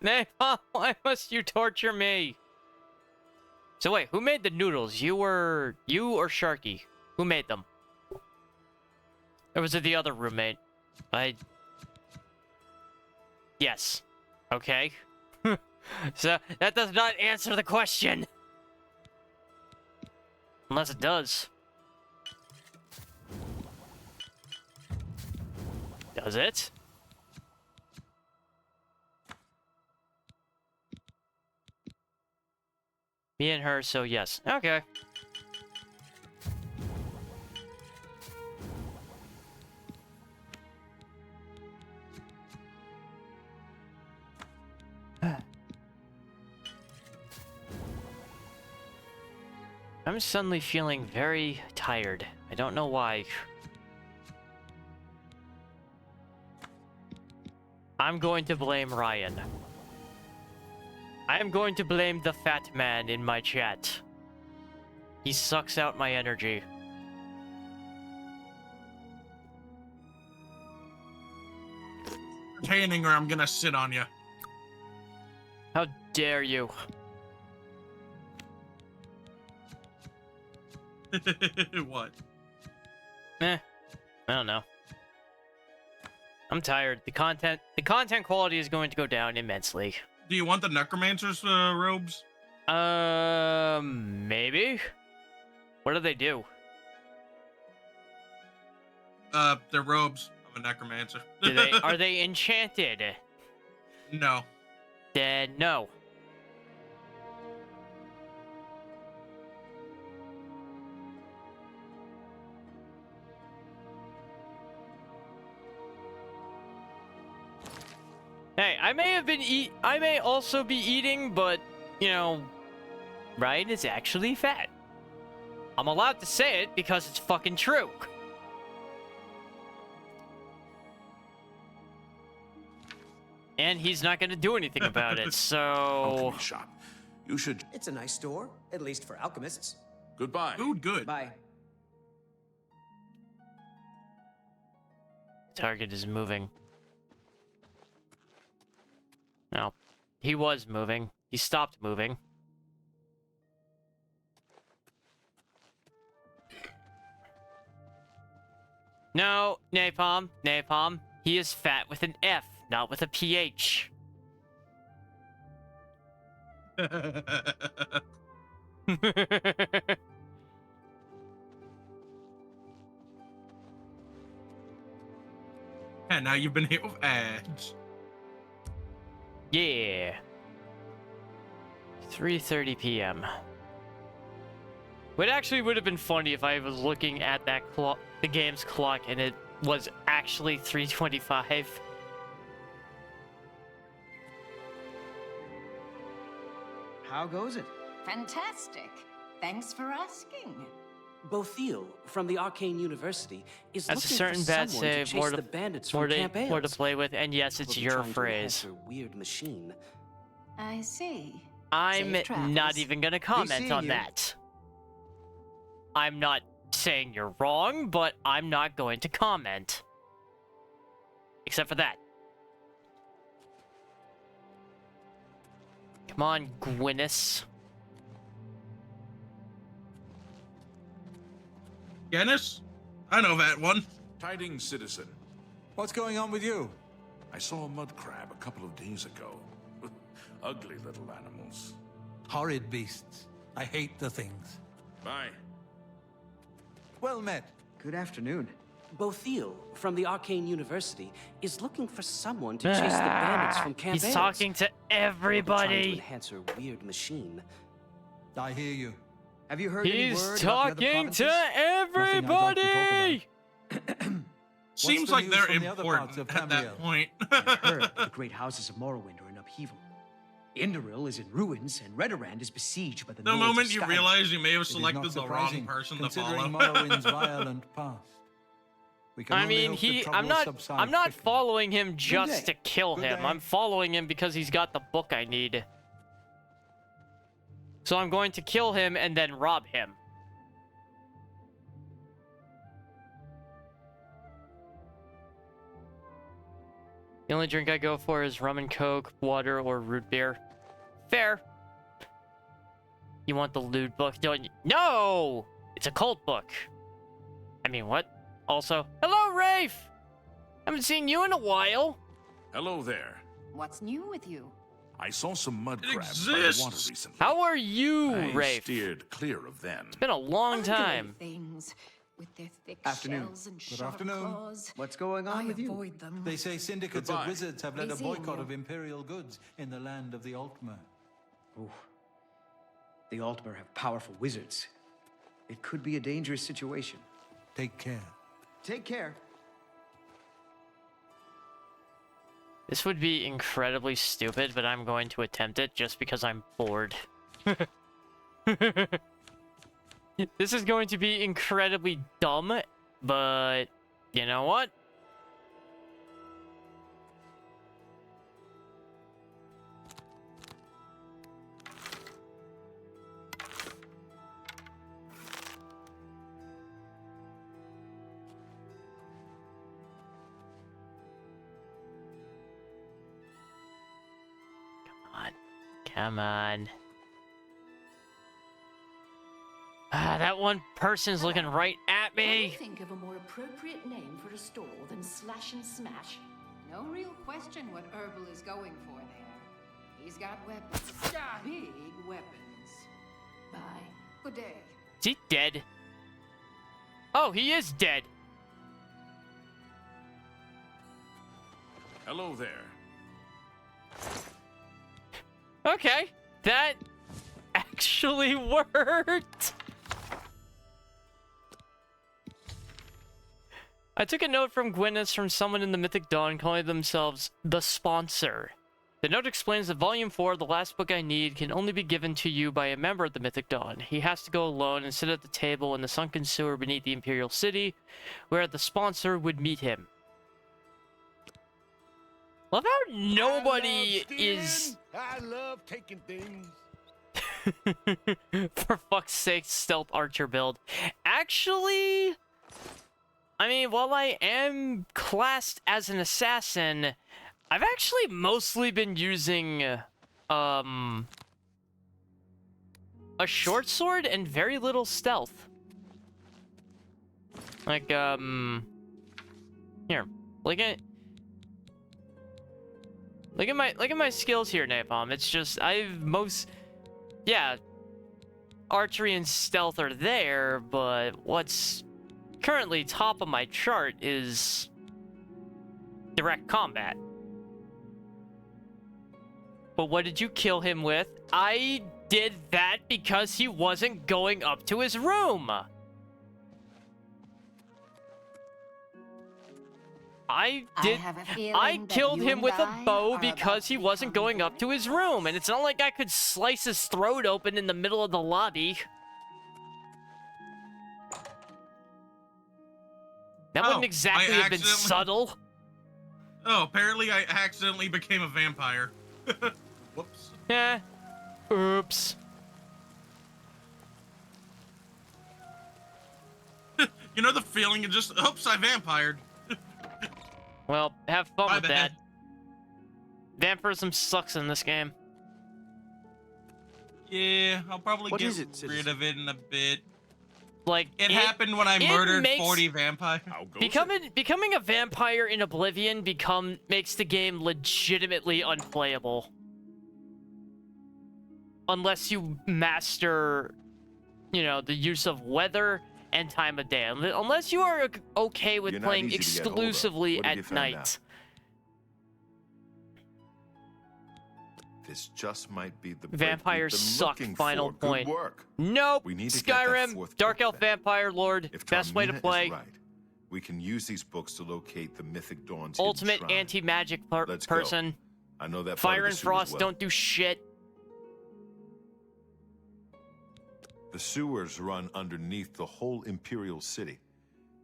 Napalm, why must you torture me? So wait, who made the noodles? You or Sharky? Who made them? Or was it the other roommate? Yes. Okay. So, that does not answer the question. Unless it does. Does it? Me and her, so yes. Okay. I'm suddenly feeling very tired. I don't know why. I'm going to blame Ryan. I am going to blame the fat man in my chat. He sucks out my energy. Entertaining, or I'm gonna sit on you. How dare you? What? I don't know. I'm tired. The content quality is going to go down immensely. Do you want the necromancer's robes? Maybe. What do they do? They're robes of a necromancer. Are they enchanted? No. Then no. Hey, I may also be eating, but, you know, Ryan is actually fat. I'm allowed to say it because it's fucking true. And he's not gonna do anything about it, so... Alchemy shop. You should... It's a nice store, at least for alchemists. Goodbye. Food good. Bye. Target is moving. No. He was moving. He stopped moving. No, Napalm. Napalm. He is fat with an F, not with a PH. And now you've been hit with ads. Yeah. 3:30 p.m. It actually would have been funny if I was looking at that clock, the game's clock, and it was actually 3:25. How goes it? Fantastic. Thanks for asking. Bothil from the Arcane University is That's a looking certain for bad someone save, to chase the bandits from Camp more to Ailes. play with, and yes, it's Probably your trying to enhance phrase. her weird machine. I see. I'm Safe travels. not even gonna comment on that. I'm not saying you're wrong, but I'm not going to comment. Except for that. Come on, Gwyneth. Guinness? I know that one. Tidings, citizen. What's going on with you? I saw a mud crab a couple of days ago. Ugly little animals. Horrid beasts. I hate the things. Bye. Well met. Good afternoon. Bothil from the Arcane University is looking for someone to chase the bandits from Camp He's Ailes. talking to Probably trying to everybody. enhance her weird machine. I hear you. Have you heard any He's word about the other talking to provinces? everybody. Seems the like news they're from the other parts important of at that Tamriel? point. I've heard the great houses of Morrowind are in upheaval. Indoril is in ruins, and Redorand is besieged by the The Lords of moment you Sky. realize you may have It is selected not the wrong surprising, person to considering follow. Morrowind's violent past. We can I only mean, hope the I'm trouble not subsides quickly. following him just day. to kill Good him. day. I'm following him because he's got the book I need. So I'm going to kill him and then rob him. The only drink I go for is rum and coke, water, or root beer. Fair. You want the lewd book, don't you? No! It's a cult book. I mean, what? Also, hello, Rafe! Haven't seen you in a while. Hello there. What's new with you? I saw some mud It crabs by the water exists. recently. How are you, I Rafe? steered clear of them. It's been a long I'm doing time. things. With their thick Afternoon. shells and Good sharp afternoon. claws. What's going on I with you? avoid them. They say syndicates Goodbye. of wizards have led a Busy, boycott yeah. of Imperial goods in the land of the Altmer. Ooh. The Altmer have powerful wizards. It could be a dangerous situation. Take care. Take care. This would be incredibly stupid, but I'm going to attempt it just because I'm bored. This is going to be incredibly dumb, but you know what? Come on. Ah, that one person's looking right at Can you me. think of a more appropriate name for a store than Slash and Smash? No real question what Herbal is going for there. He's got weapons. Big weapons. Bye. Good day. Is he dead? Oh, he is dead. Hello there. Okay, that actually worked. I took a note from Gwyneth from someone in the Mythic Dawn calling themselves the sponsor. The note explains that Volume 4, the last book I need, can only be given to you by a member of the Mythic Dawn. He has to go alone and sit at the table in the sunken sewer beneath the Imperial City, where the sponsor would meet him. Love how nobody is... I love taking things. For fuck's sake, stealth archer build. Actually, I mean, while I am classed as an assassin, I've actually mostly been using a short sword and very little stealth. Like, here, look at my skills here, Napalm. It's just yeah, archery and stealth are there, but what's currently top of my chart is direct combat. But what did you kill him with? I did that because he wasn't going up to his room. I killed him with a bow because he wasn't going up to his room, and it's not like I could slice his throat open in the middle of the lobby. That wouldn't exactly have been subtle. Oh, apparently I accidentally became a vampire. Whoops. Yeah. Oops. You know the feeling of just, oops, I vampired. Well, have fun My with bad. that. Vampirism sucks in this game. Yeah, I'll probably What get is it, rid of it in a bit. Like It happened when I murdered makes- 40 vampires. Becoming a vampire in Oblivion makes the game legitimately unplayable. Unless you master, the use of weather and time of day. Unless you are okay with You're not playing easy to get hold of. exclusively What have you at found night. out? This just might be the break Vampires we've been suck, looking final for. point. Good work. Nope. We need to get that Skyrim, fourth Dark book Elf Vampire Lord, If best way to Carmina is play. right, we can use these books to locate the Mythic Dawn's hidden Ultimate shrine. anti-magic Let's go. person. I know that part Fire of the and sewers Frost well. don't do shit. The sewers run underneath the whole Imperial City.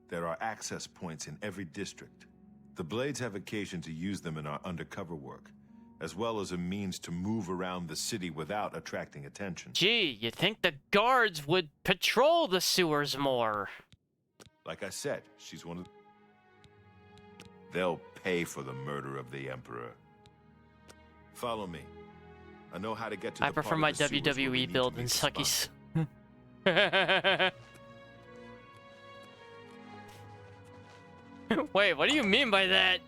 There are access points in every district. The Blades have occasion to use them in our undercover work, as well as a means to move around the city without attracting attention. Gee, you'd think the guards would patrol the sewers more. Like I said, she's one of... They'll pay for the murder of the Emperor. Follow me. I know how to get to I the prefer part my of the sewers where we WWE need to build meet than the Sucky's. Wait, what do you mean by that?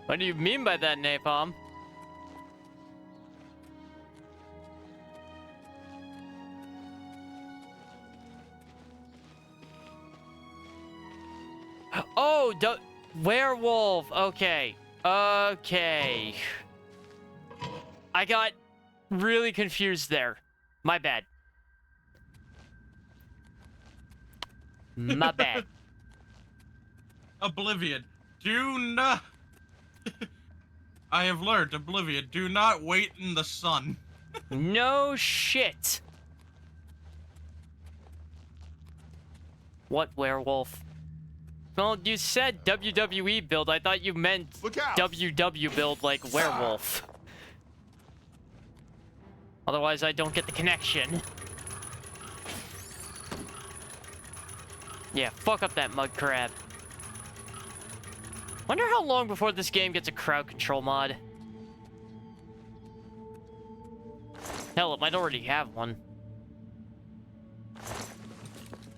What do you mean by that, Napalm? Oh, werewolf. Okay. Okay. I got really confused there. My bad. My bad. Oblivion. Do not... I have learned, Oblivion, do not wait in the sun. No shit. What werewolf? Well, you said WWE build. I thought you meant WW build like werewolf. Otherwise, I don't get the connection. Yeah, fuck up that mud crab. Wonder how long before this game gets a crowd control mod. Hell, it might already have one.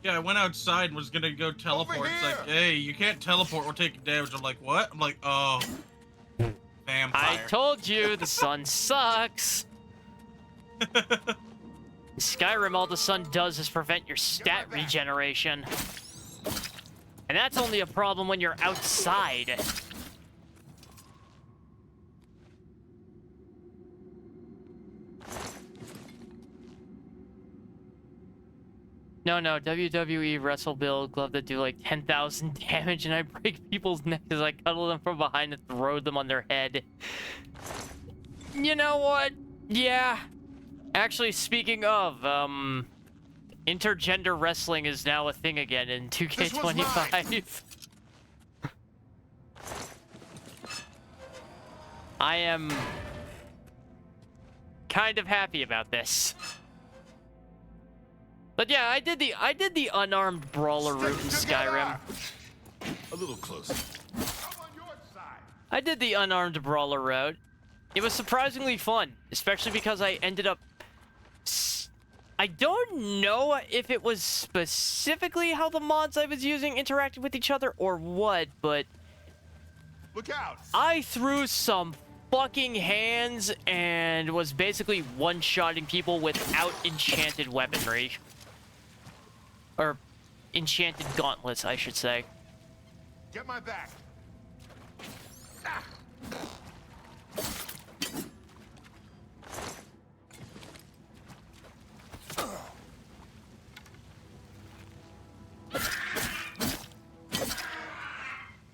Yeah, I went outside and was gonna go teleport. It's like, hey, you can't teleport, we're taking damage. I'm like, what? I'm like, oh. Vampire. I told you, the sun sucks. Skyrim, all the sun does is prevent your stat regeneration. And that's only a problem when you're outside. No, WWE wrestle build glove that do like 10,000 damage and I break people's necks as I cuddle them from behind and throw them on their head. You know what? Yeah. Actually, speaking of, intergender wrestling is now a thing again in 2K25. I am kind of happy about this. But yeah, I did the unarmed brawler route in Skyrim. A little closer. I did the unarmed brawler route. It was surprisingly fun, especially because I ended up... I don't know if it was specifically how the mods I was using interacted with each other or what, but... Look out! I threw some fucking hands and was basically one-shotting people without enchanted weaponry. Or enchanted gauntlets, I should say. Get my back.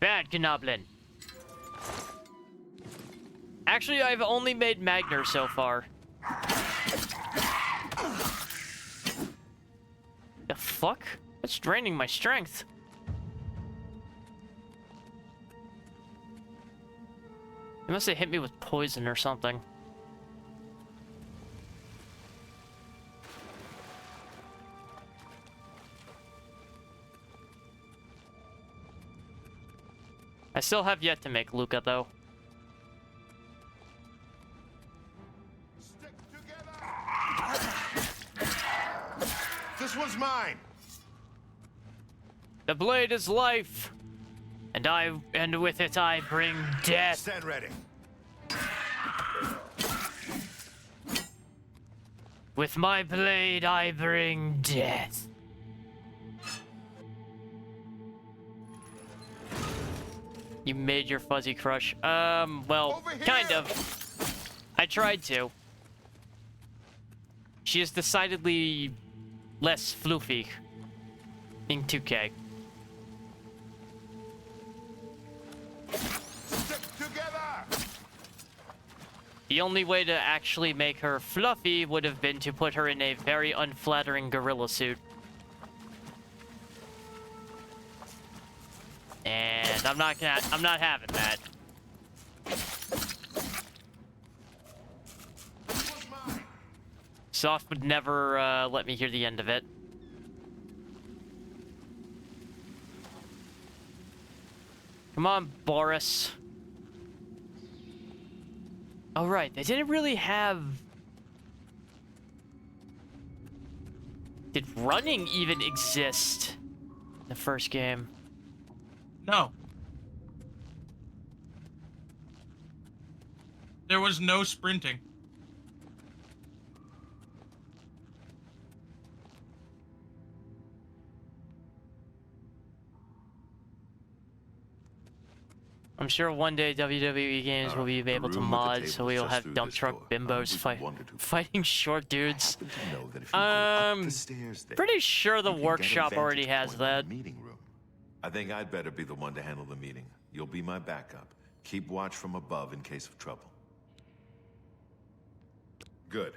Bad Gnoblin. Actually, I've only made Magner so far. The fuck? That's draining my strength. He must have hit me with poison or something. I still have yet to make Luca, though. This one's mine. The blade is life, and with it I bring death. Stand ready. With my blade I bring death. You made your fuzzy crush. Well, kind of. I tried to. She is decidedly less floofy in 2K. Stick together. The only way to actually make her fluffy would have been to put her in a very unflattering gorilla suit. And I'm not having that. Soft would never let me hear the end of it. Come on, Boris. Oh, right. They didn't really have... Did running even exist in the first game? No. There was no sprinting. I'm sure one day WWE games will be able to mod, so we'll have dump truck bimbos fighting short dudes. Pretty sure the workshop already has that. I think I'd better be the one to handle the meeting. You'll be my backup. Keep watch from above in case of trouble. Good.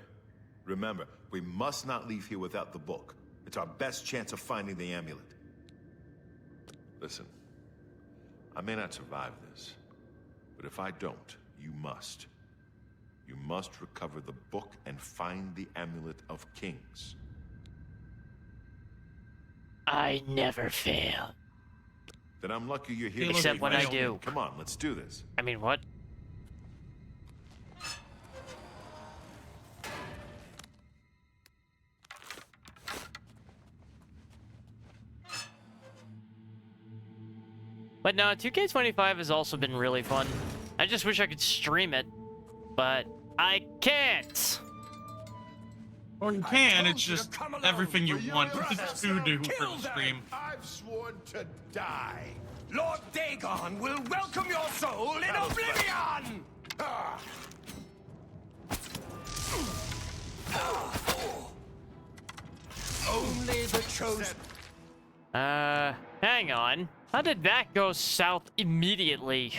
Remember, we must not leave here without the book. It's our best chance of finding the amulet. Listen, I may not survive this, but if I don't, you must. You must recover the book and find the Amulet of Kings. I never fail. Then I'm lucky you're here. Except when I do. Come on, let's do this. I mean, what? But no, 2K25 has also been really fun. I just wish I could stream it, but I can't. Or you can, it's just everything you want to do for the stream. I've sworn to die. Lord Dagon will welcome your soul in Oblivion! Only the chosen. Hang on. How did that go south immediately?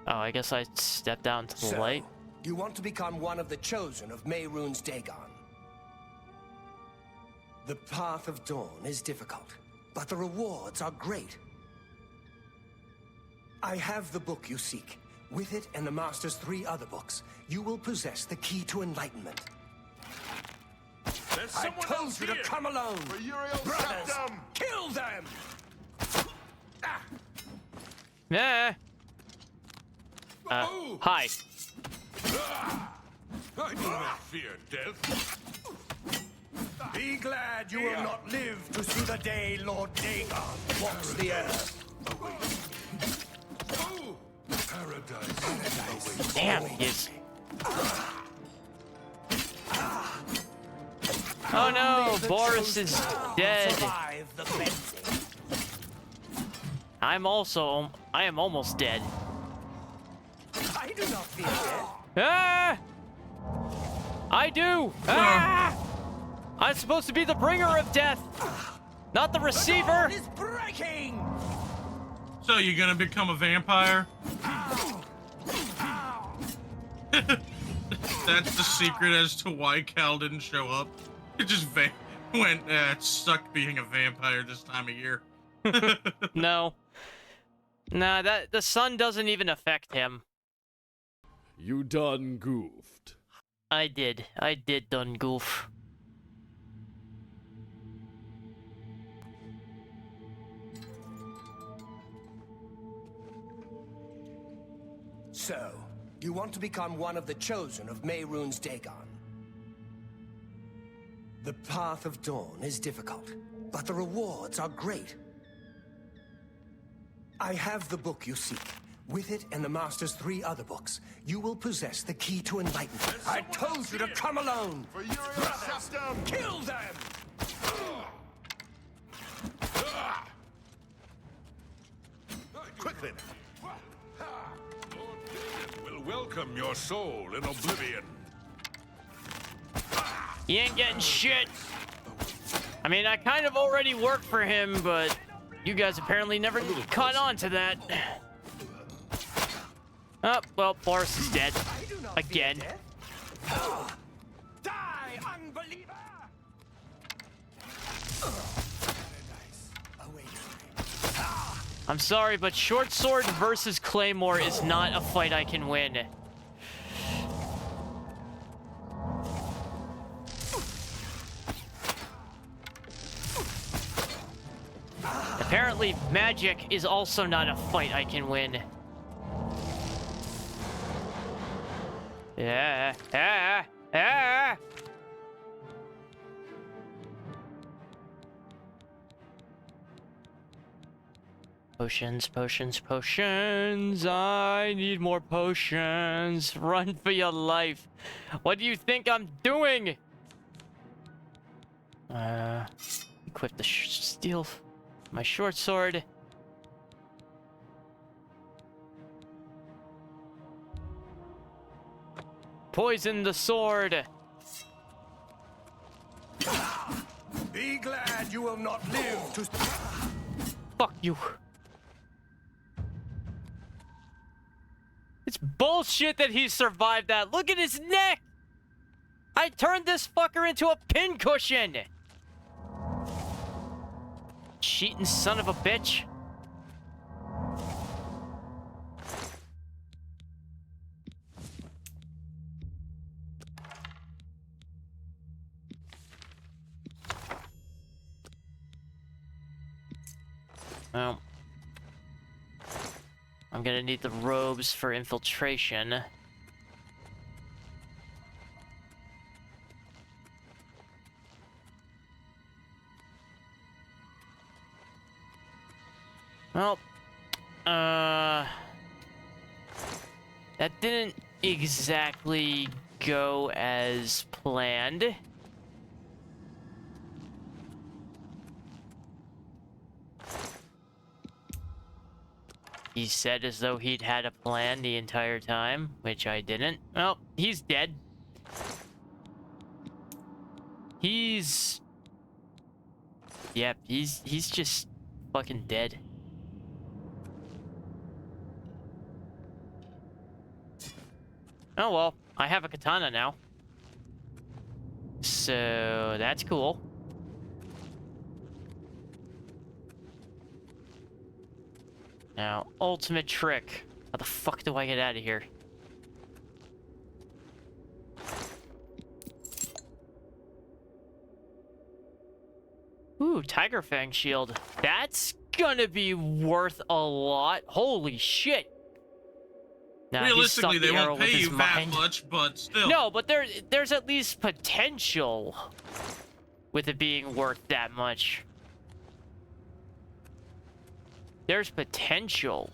Oh, I guess I stepped down to the light. You want to become one of the chosen of Mehrunes Dagon. The path of dawn is difficult, but the rewards are great. I have the book you seek. With it and the Master's 3 other books, you will possess the key to enlightenment. There's someone else here. To come alone. For Uriel Brothers, Septum. Kill them! Yeah. Hi. I do not fear death. Be glad you will not live to see the day Lord Dagon walks the earth. Paradise. Damn, yes. Oh no, Boris is dead. I am almost dead. I do not fear death. Ah! I do! Ah! I'm supposed to be the bringer of death, not the receiver. The dawn is breaking. So you're gonna become a vampire? That's the secret as to why Cal didn't show up. It just went stuck being a vampire this time of year. No. Nah, the sun doesn't even affect him. You done goofed. I did done goof. So, you want to become one of the chosen of Mehrunes Dagon. The path of dawn is difficult, but the rewards are great. I have the book you seek. With it and the Master's 3 other books, you will possess the key to enlightenment. I told you to come alone. For Uriel Septum. Kill them! Quickly! Lord Dagon will welcome your soul in Oblivion. He ain't getting shit. I mean, I kind of already worked for him, but you guys apparently never caught on to that. Oh, well, Boris is dead. Again. Die, unbeliever! I'm sorry, but short sword versus Claymore is not a fight I can win. Apparently, magic is also not a fight I can win. Yeah. Potions, potions, potions. I need more potions. Run for your life. What do you think I'm doing? Equip the steel, my short sword. Poison the sword. Be glad you will not live to... Fuck you. It's bullshit that he survived that. Look at his neck. I turned this fucker into a pincushion. Cheating son of a bitch. Well, I'm gonna need the robes for infiltration. Well, that didn't exactly go as planned. He said as though he'd had a plan the entire time, which I didn't. Well, he's dead. He's... Yep, he's just fucking dead. Oh well, I have a katana now. So, that's cool. Now, ultimate trick. How the fuck do I get out of here? Ooh, Tiger Fang shield. That's gonna be worth a lot. Holy shit. Nah, realistically, they won't pay you that mind. much, but still. No, but there's at least potential with it being worth that much. There's potential.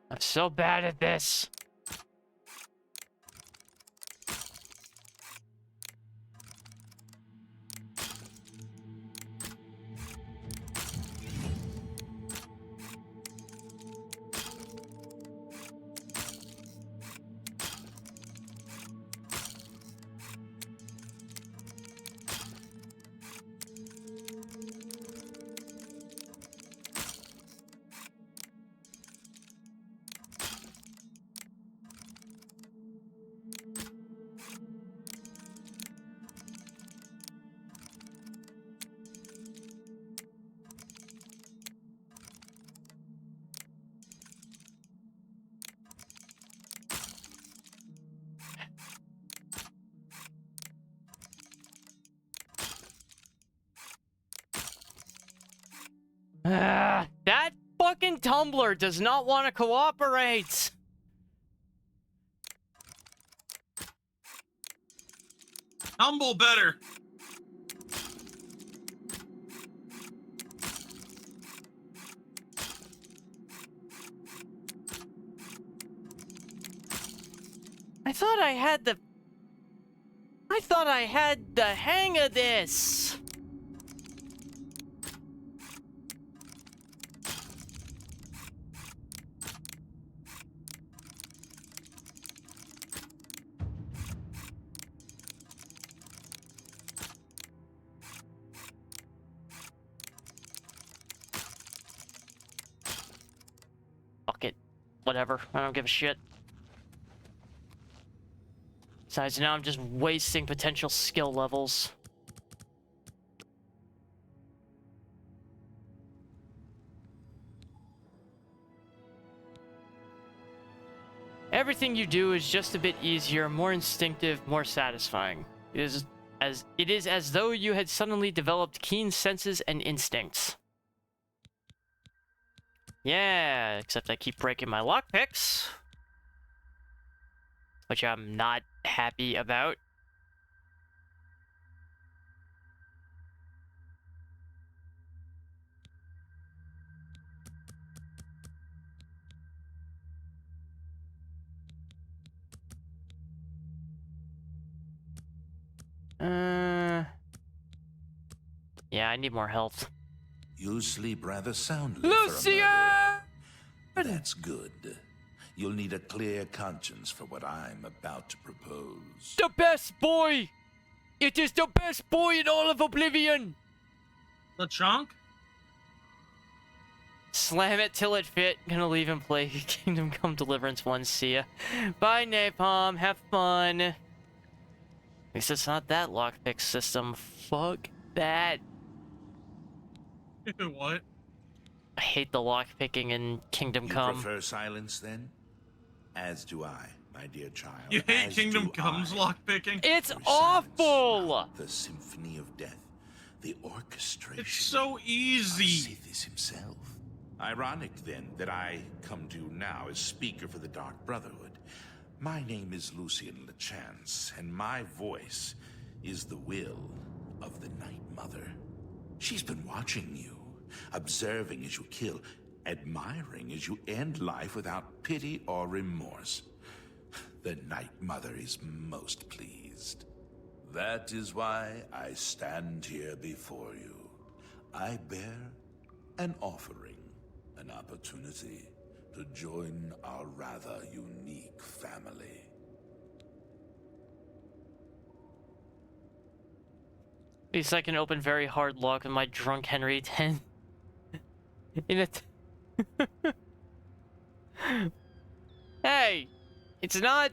I'm so bad at this. That fucking tumbler does not want to cooperate. Humble better. I thought I had the hang of this. Fuck it. Whatever. I don't give a shit. Besides, now I'm just wasting potential skill levels. Everything you do is just a bit easier, more instinctive, more satisfying. It is as though you had suddenly developed keen senses and instincts. Yeah, except I keep breaking my lockpicks, which I'm not happy about. Yeah, I need more health. You sleep rather soundly Lucian! for a murderer. That's good. You'll need a clear conscience for what I'm about to propose. The best boy! It is the best boy in all of Oblivion! LeChonk? Slam it till it fit. Gonna leave and play Kingdom Come Deliverance 1. See ya. Bye, Napalm. Have fun. At least it's not that lockpick system. Fuck that. What? I hate the lockpicking in Kingdom Come. You prefer silence, then? As do I, my dear child. You hate Kingdom Come's lockpicking? It's awful! The symphony of death. The orchestration. It's so easy. Of Sithis himself. Ironic, then, that I come to you now as speaker for the Dark Brotherhood. My name is Lucian LeChance, and my voice is the will of the Night Mother. She's been watching you, observing as you kill, admiring as you end life without pity or remorse. The Night Mother is most pleased. That is why I stand here before you. I bear an offering, an opportunity to join our rather unique family. At least I can open very hard lock with my drunk Henry 10. In it. Hey, it's not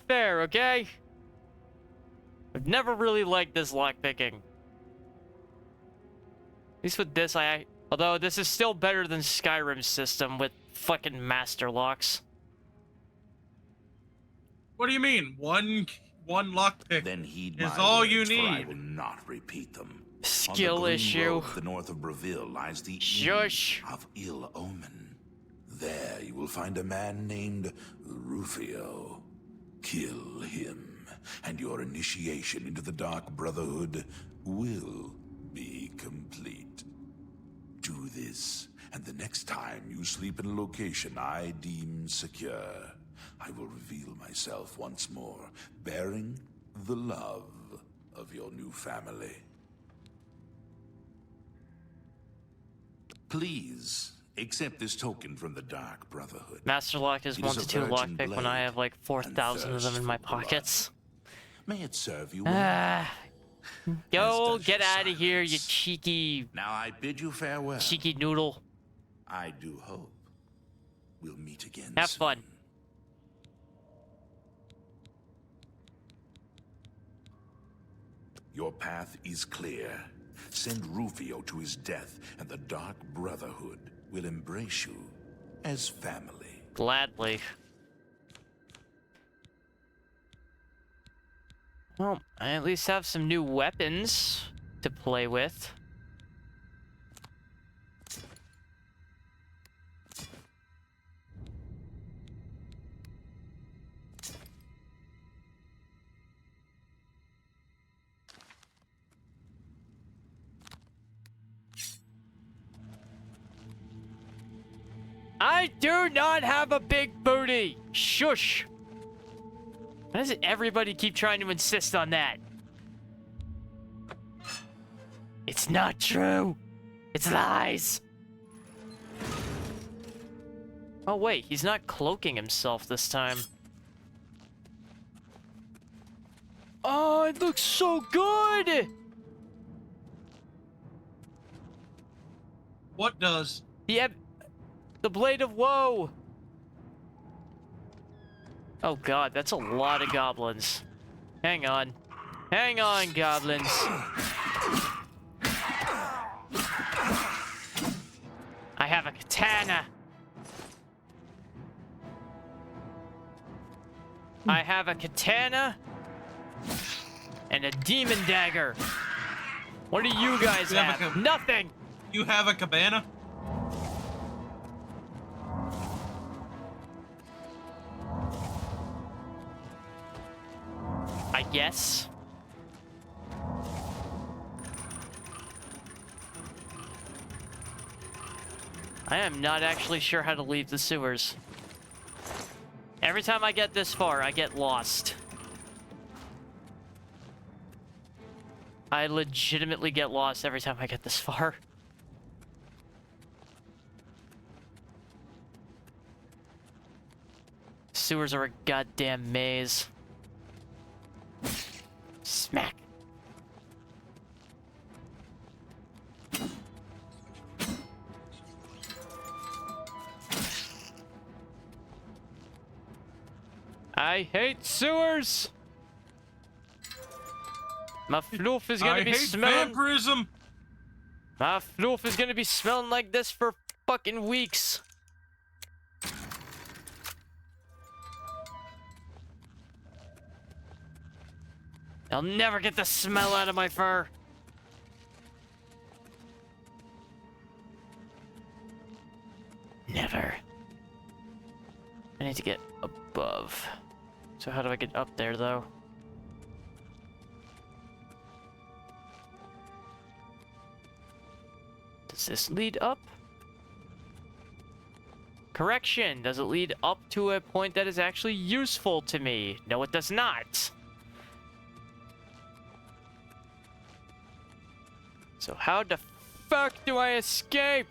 fair, okay? I've never really liked this lockpicking. At least with this, although this is still better than Skyrim's system with fucking master locks. What do you mean? One lockpick Then heed is my all words, you for I need. will not repeat them. Skill On the green issue. road to the north of Breville lies the Shush. Inn of Ill Omen. There you will find a man named Rufio. Kill him, and your initiation into the Dark Brotherhood will be complete. Do this, and the next time you sleep in a location I deem secure, I will reveal myself once more, bearing the love of your new family. Please, accept this token from the Dark Brotherhood. Master lock is It 1 is to a 2 virgin lockpick when blade I have like 4,000 of them in my thirst for blood. pockets. May it serve you well. Go, get out of here, you cheeky... Now I bid you farewell. Cheeky noodle. I do hope we'll meet again Have soon. fun. Your path is clear. Send Rufio to his death, and the Dark Brotherhood will embrace you as family. Gladly. Well, I at least have some new weapons to play with. I do not have a big booty. Shush. Why does everybody keep trying to insist on that? It's not true. It's lies. Oh wait, he's not cloaking himself this time. Oh, it looks so good. What does? The Blade of Woe. Oh god, that's a lot of goblins. Hang on. Hang on, goblins. I have a katana. I have a katana and a demon dagger. What do you guys have? Nothing. You have a cabana? guess. I am not actually sure how to leave the sewers. Every time I get this far, I get lost. I legitimately get lost every time I get this far. Sewers are a goddamn maze. Smack. I hate sewers. My floof is gonna be smelling. Vampirism. My floof is gonna be smelling like this for fucking weeks. I'll never get the smell out of my fur. Never. I need to get above. So how do I get up there, though? Does this lead up? Correction, does it lead up to a point that is actually useful to me? No, it does not. So how the fuck do I escape?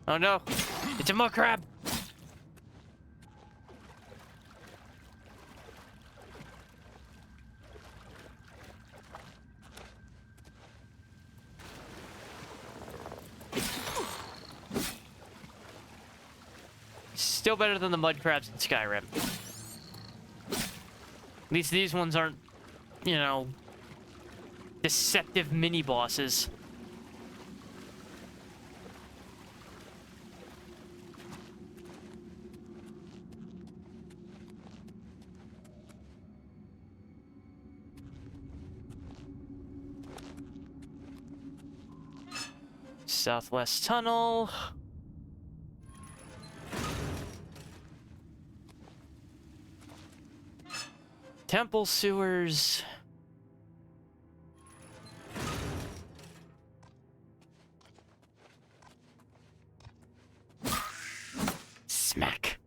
Oh no, it's a mud crab. Still better than the mud crabs in Skyrim. At least these ones aren't, you know, deceptive mini-bosses. Southwest Tunnel. Temple sewers. Smack.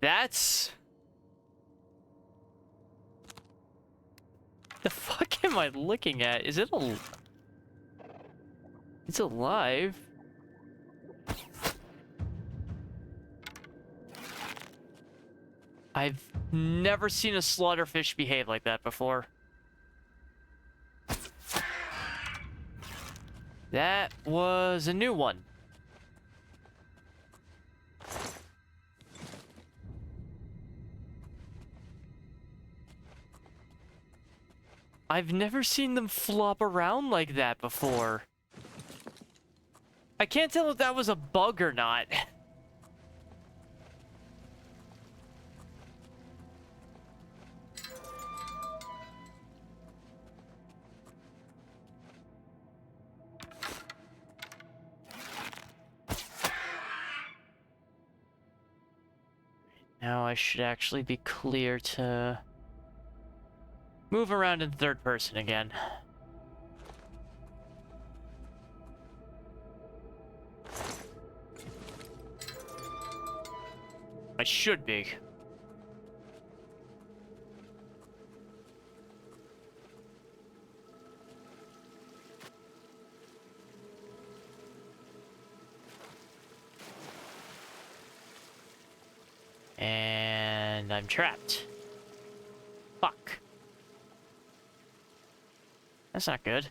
That's... The fuck am I looking at? Is it It's alive. I've never seen a slaughterfish behave like that before. That was a new one. I've never seen them flop around like that before. I can't tell if that was a bug or not. Now I should actually be clear to move around in third person again. I should be. And I'm trapped. Fuck. That's not good.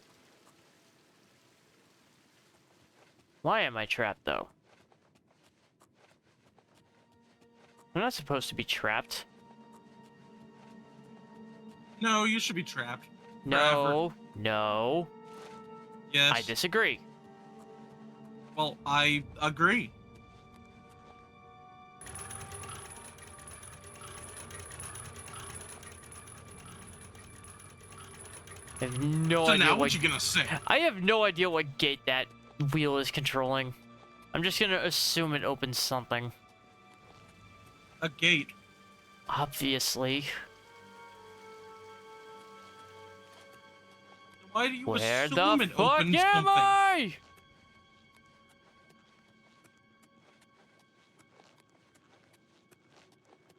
Why am I trapped, though? I'm not supposed to be trapped. No, you should be trapped. No, no. Yes. I disagree. Well, I agree. I have no So idea now what you gonna say? I have no idea what gate that wheel is controlling. I'm just gonna assume it opens something. A gate. Obviously. Why do you Where assume the it fuck opens am something? I?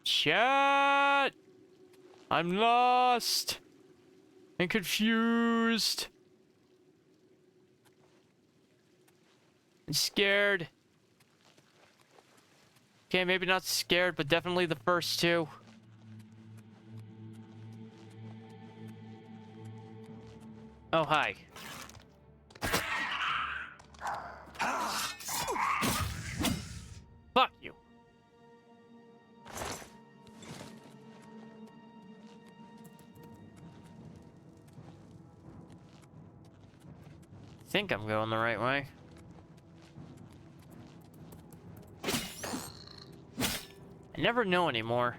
Chat! I'm lost and confused and scared. Okay, maybe not scared, but definitely the first two. Oh, hi. Fuck you. I think I'm going the right way. I never know anymore.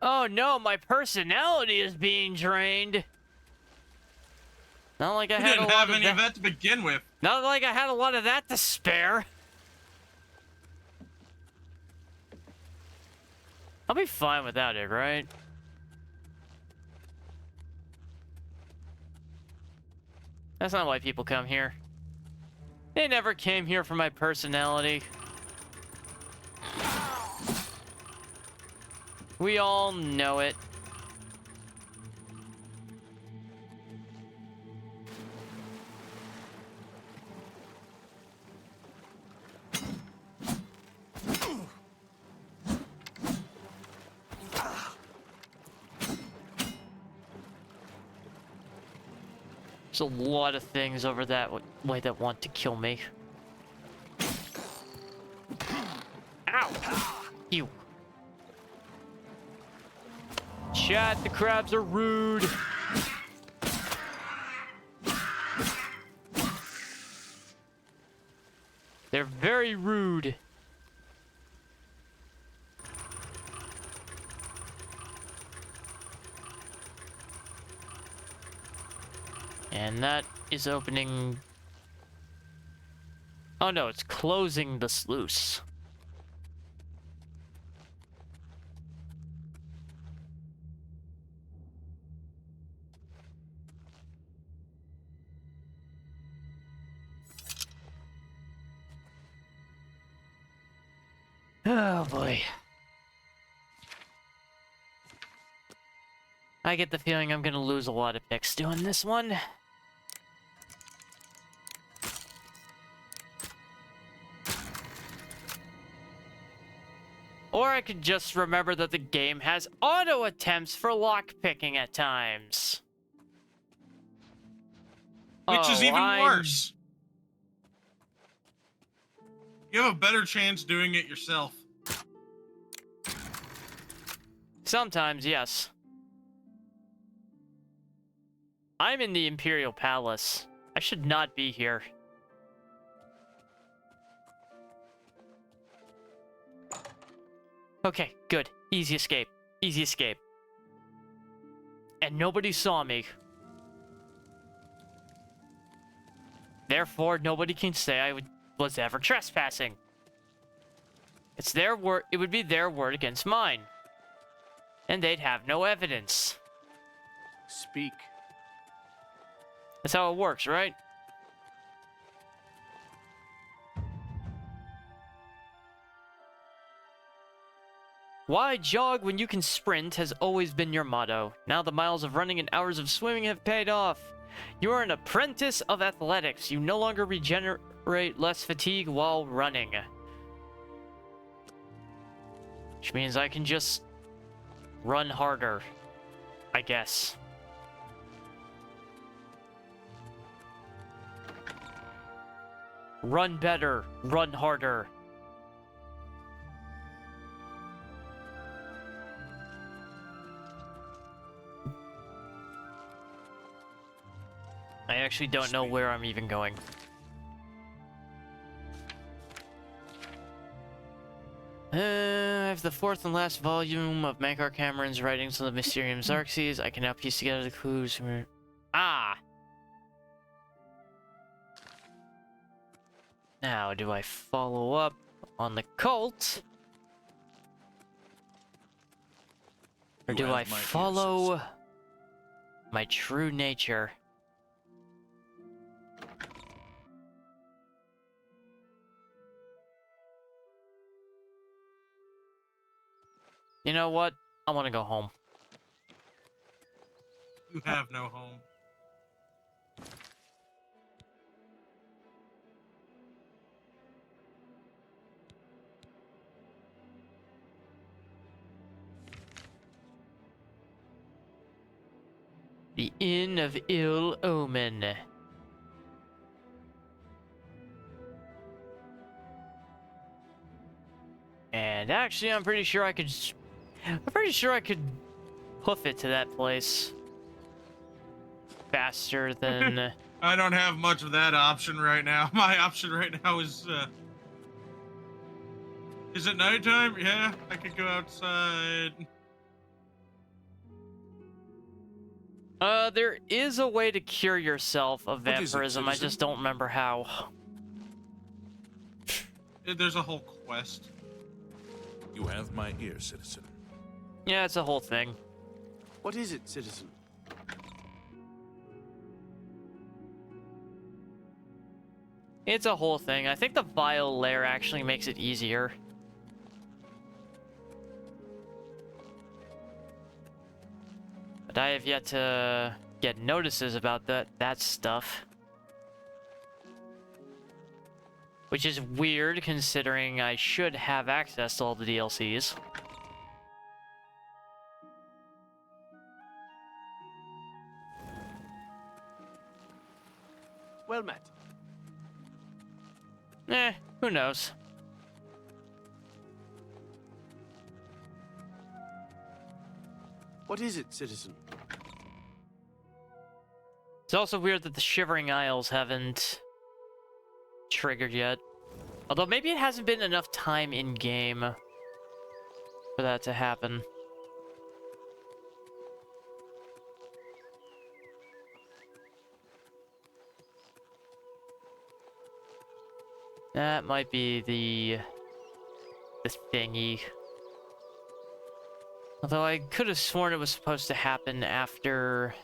Oh no, my personality is being drained. Not like I You had didn't a lot have of any of that to begin with. Not like I had a lot of that to spare. I'll be fine without it, right? That's not why people come here. They never came here for my personality. We all know it. There's a lot of things over that way that want to kill me. Ow! You. Chat, the crabs are rude. They're very rude. And that is opening... Oh no, it's closing the sluice. Oh boy. I get the feeling I'm gonna lose a lot of picks doing this one. Or I could just remember that the game has auto attempts for lockpicking at times. Which is even worse. You have a better chance doing it yourself. Sometimes, yes. I'm in the Imperial Palace. I should not be here. Okay, good. Easy escape. Easy escape. And nobody saw me. Therefore, nobody can say I was ever trespassing. It's their word. It would be their word against mine. And they'd have no evidence. Speak. That's how it works, right? Why jog when you can sprint has always been your motto. Now the miles of running and hours of swimming have paid off. You are an apprentice of athletics. You no longer regenerate less fatigue while running. Which means I can just run harder, I guess. Run better, run harder. I actually don't know where I'm even going. 5, the fourth and last volume of Mankar Cameron's writings on the Mysterium Xerxes. I can now piece together the clues. Ah! Now, do I follow up on the cult? Or do I follow my true nature? You know what? I want to go home. You have no home. The Inn of Ill Omen. And actually, I'm pretty sure I could hoof it to that place faster than. I don't have much of that option right now. My option right now is it nighttime? Yeah, I could go outside. There is a way to cure yourself of vampirism. I just don't remember how. There's a whole quest. You have my ear, citizen. Yeah, it's a whole thing. What is it, citizen? It's a whole thing. I think the vial layer actually makes it easier. But I have yet to get notices about that stuff. Which is weird, considering I should have access to all the DLCs. Well met. Who knows? What is it, citizen? It's also weird that the Shivering Isles haven't triggered yet. Although maybe it hasn't been enough time in game for that to happen. That might be the thingy. Although I could have sworn it was supposed to happen after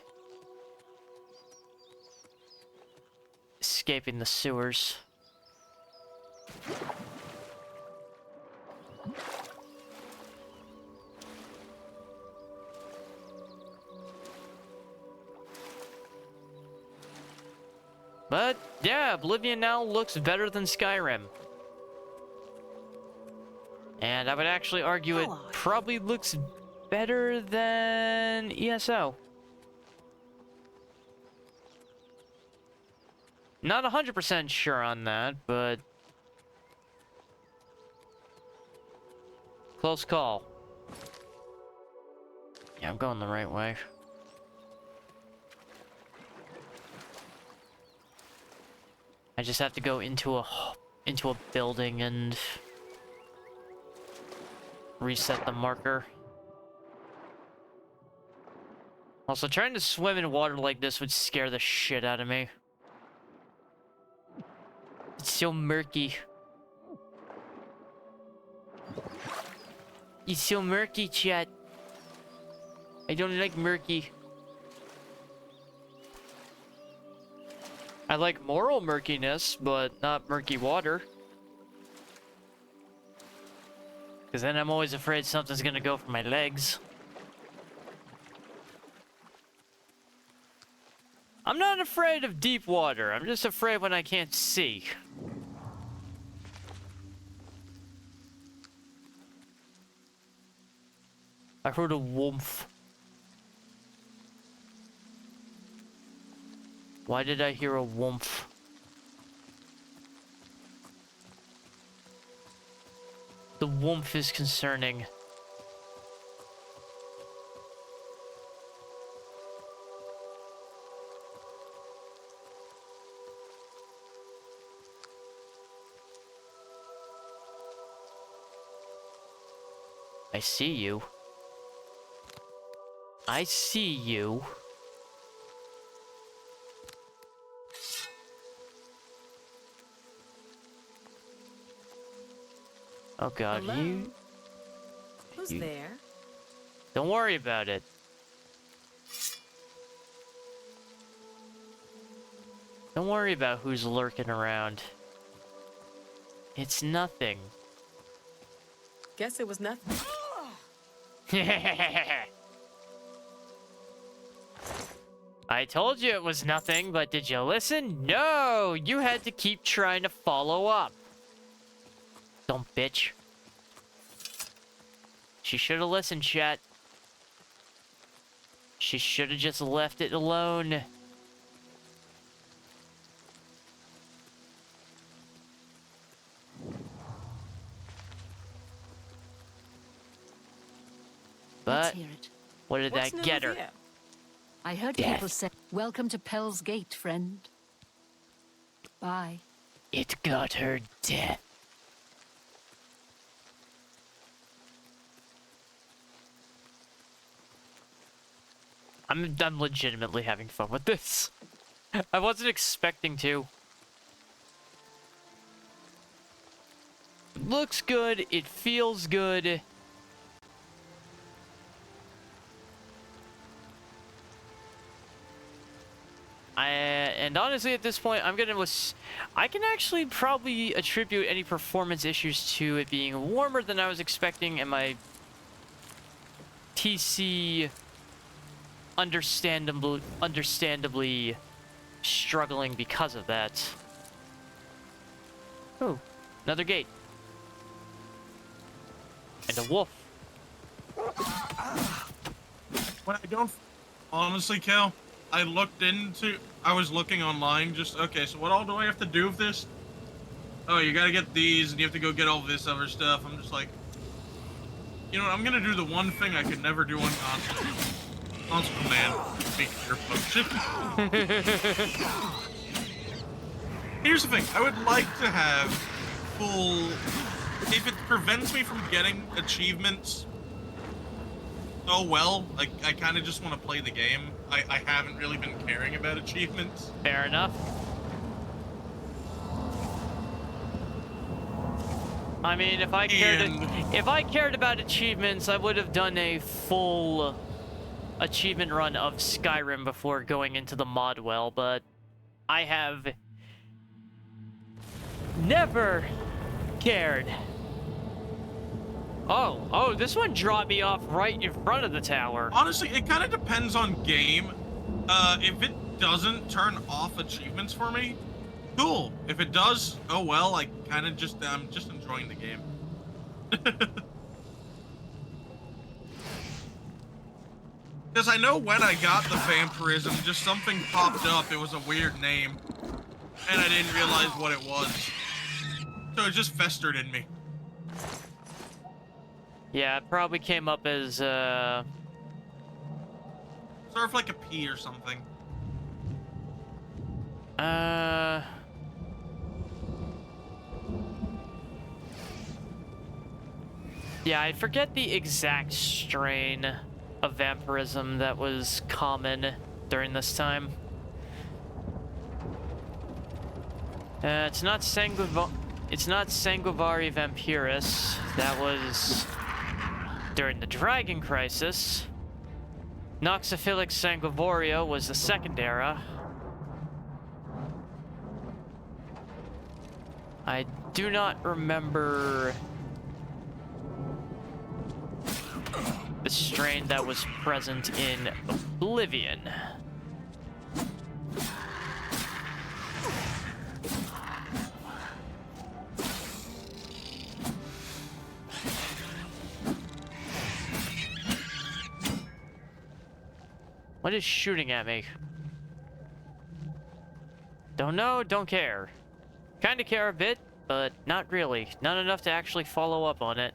escaping the sewers. But yeah, Oblivion now looks better than Skyrim. And I would actually argue it probably looks better than ESO. Not 100% sure on that, but close call. Yeah, I'm going the right way. I just have to go into a building and reset the marker. Also, trying to swim in water like this would scare the shit out of me. It's so murky. It's so murky, chat. I don't like murky. I like moral murkiness, but not murky water. Because then I'm always afraid something's gonna go for my legs. I'm not afraid of deep water. I'm just afraid when I can't see. I heard a wolf. Why did I hear a wolf? The wolf is concerning. I see you. I see you. Oh god, Hello? Who's you... there? Don't worry about it. Don't worry about who's lurking around. It's nothing. Guess it was nothing. I told you it was nothing, but did you listen? No! You had to keep trying to follow up. Dumb bitch. She should have listened, chat. She should have just left it alone. Let's But hear it. what did What's that new get with her? you? I heard Death. people say, "Welcome to Pell's Gate, friend." Bye. It got her death. I'm legitimately having fun with this. I wasn't expecting to. It looks good. It feels good. And honestly, at this point, I can actually probably attribute any performance issues to it being warmer than I was expecting, and my TC understandably struggling because of that. Oh, another gate. And a wolf. What I don't honestly, Cal, I was looking online, just, okay, so what all do I have to do with this? Oh, you gotta get these, and you have to go get all this other stuff. I'm just like, you know what, I'm gonna do the one thing I could never do on console. Console command, make your potion. Here's the thing, I would like to have full, if it prevents me from getting achievements, oh well, like, I kind of just want to play the game. I haven't really been caring about achievements. Fair enough. I mean, if I cared about achievements, I would have done a full achievement run of Skyrim before going into the mod well, but I have never cared. Oh, this one dropped me off right in front of the tower. Honestly, it kind of depends on game. If it doesn't turn off achievements for me, cool. If it does, oh well, I'm just enjoying the game. Because I know when I got the vampirism, just something popped up, it was a weird name, and I didn't realize what it was. So it just festered in me. Yeah, it probably came up as, Sort of like a P or something. Yeah, I forget the exact strain of vampirism that was common during this time. It's not Sanguivari Vampiris. That was during the Dragon Crisis. Noxophilix Sanguivoria was the second era. I do not remember the strain that was present in Oblivion. What is shooting at me? Don't know, don't care. Kinda care a bit, but not really. Not enough to actually follow up on it.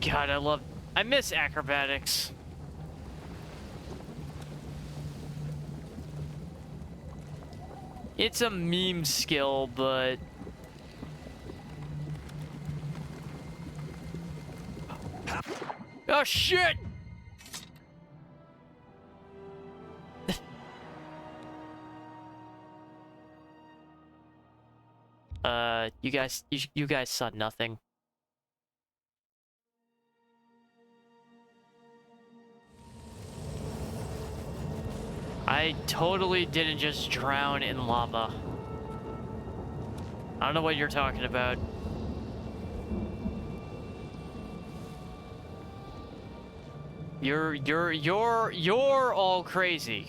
God, I miss acrobatics. It's a meme skill, but... Oh, shit! You guys saw nothing. I totally didn't just drown in lava. I don't know what you're talking about. You're all crazy.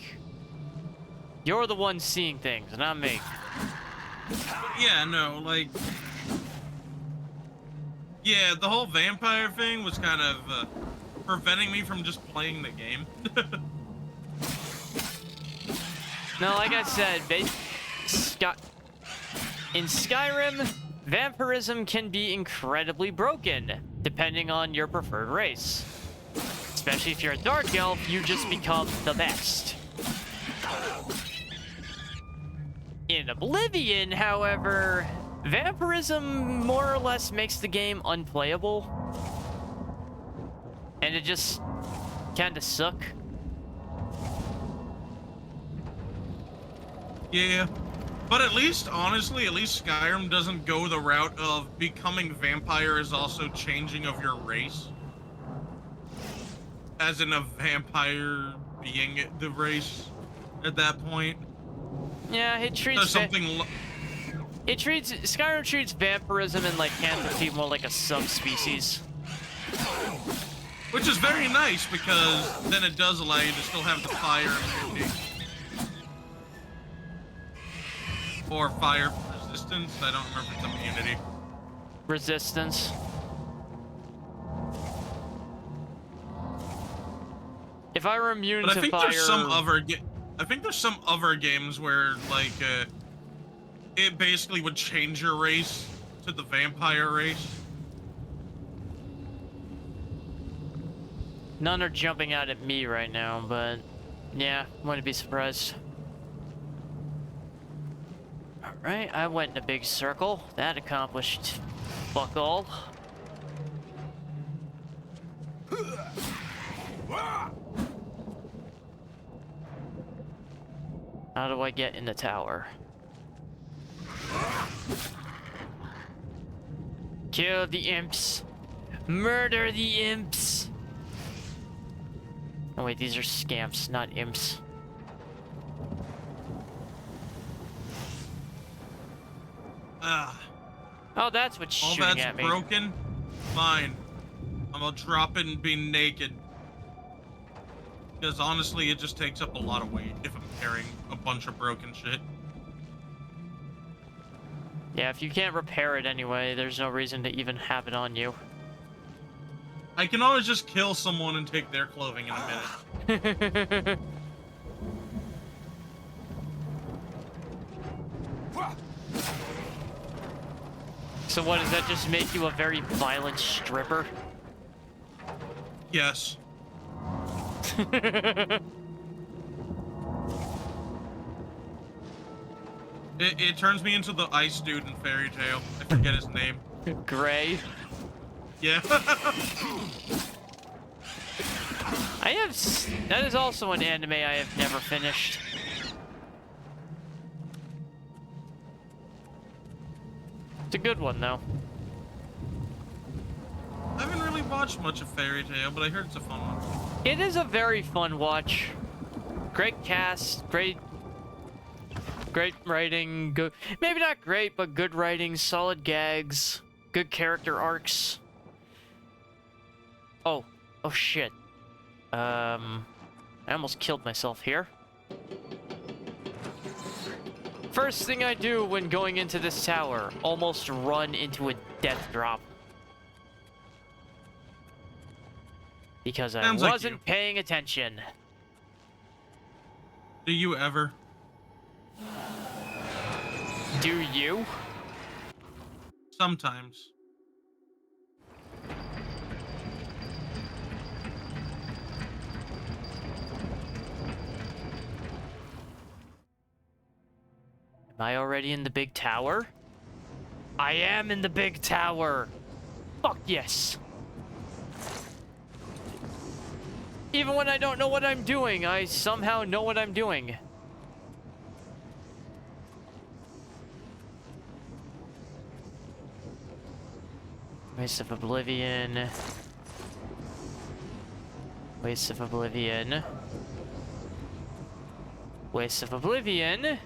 You're the one seeing things, not me. Yeah, no, like... Yeah, the whole vampire thing was kind of preventing me from just playing the game. No, like I said, in Skyrim, vampirism can be incredibly broken, depending on your preferred race. Especially if you're a dark elf, you just become the best. In Oblivion, however, vampirism more or less makes the game unplayable. And it just kinda suck. Yeah, but at least, honestly, at least Skyrim doesn't go the route of becoming vampire is also changing of your race. As in a vampire being the race at that point. Yeah, it treats something. Skyrim treats vampirism and lycanthropy more like a subspecies. Which is very nice because then it does allow you to still have the fire immunity. Or fire resistance. I don't remember if it's immunity. Resistance. If I were immune but to I think fire... I think there's some other games where, like, it basically would change your race to the vampire race. None are jumping out at me right now, but yeah, wouldn't be surprised. Alright, I went in a big circle. That accomplished fuck all. How do I get in the tower? Kill the imps. Murder the imps. Oh wait, these are scamps, not imps. Oh, that's what's shooting at me. All that's broken? Fine. I'm gonna drop it and be naked. Because honestly, it just takes up a lot of weight if I'm carrying a bunch of broken shit. Yeah, if you can't repair it anyway, there's no reason to even have it on you. I can always just kill someone and take their clothing in a minute. So what, does that just make you a very violent stripper? Yes. It turns me into the ice dude in Fairy Tail. I forget his name. Gray? Yeah. That is also an anime I have never finished. It's a good one, though. I haven't really watched much of Fairy Tail, but I heard it's a fun one. It is a very fun watch. Great cast, great writing, good, maybe not great, but good writing, solid gags, good character arcs. Oh shit. I almost killed myself here. First thing I do when going into this tower, almost run into a death drop. Because I wasn't paying attention. Do you ever? Do you? Sometimes. Am I already in the big tower? I am in the big tower. Fuck yes. Even when I don't know what I'm doing, I somehow know what I'm doing. Waste of Oblivion. Waste of Oblivion. Waste of Oblivion.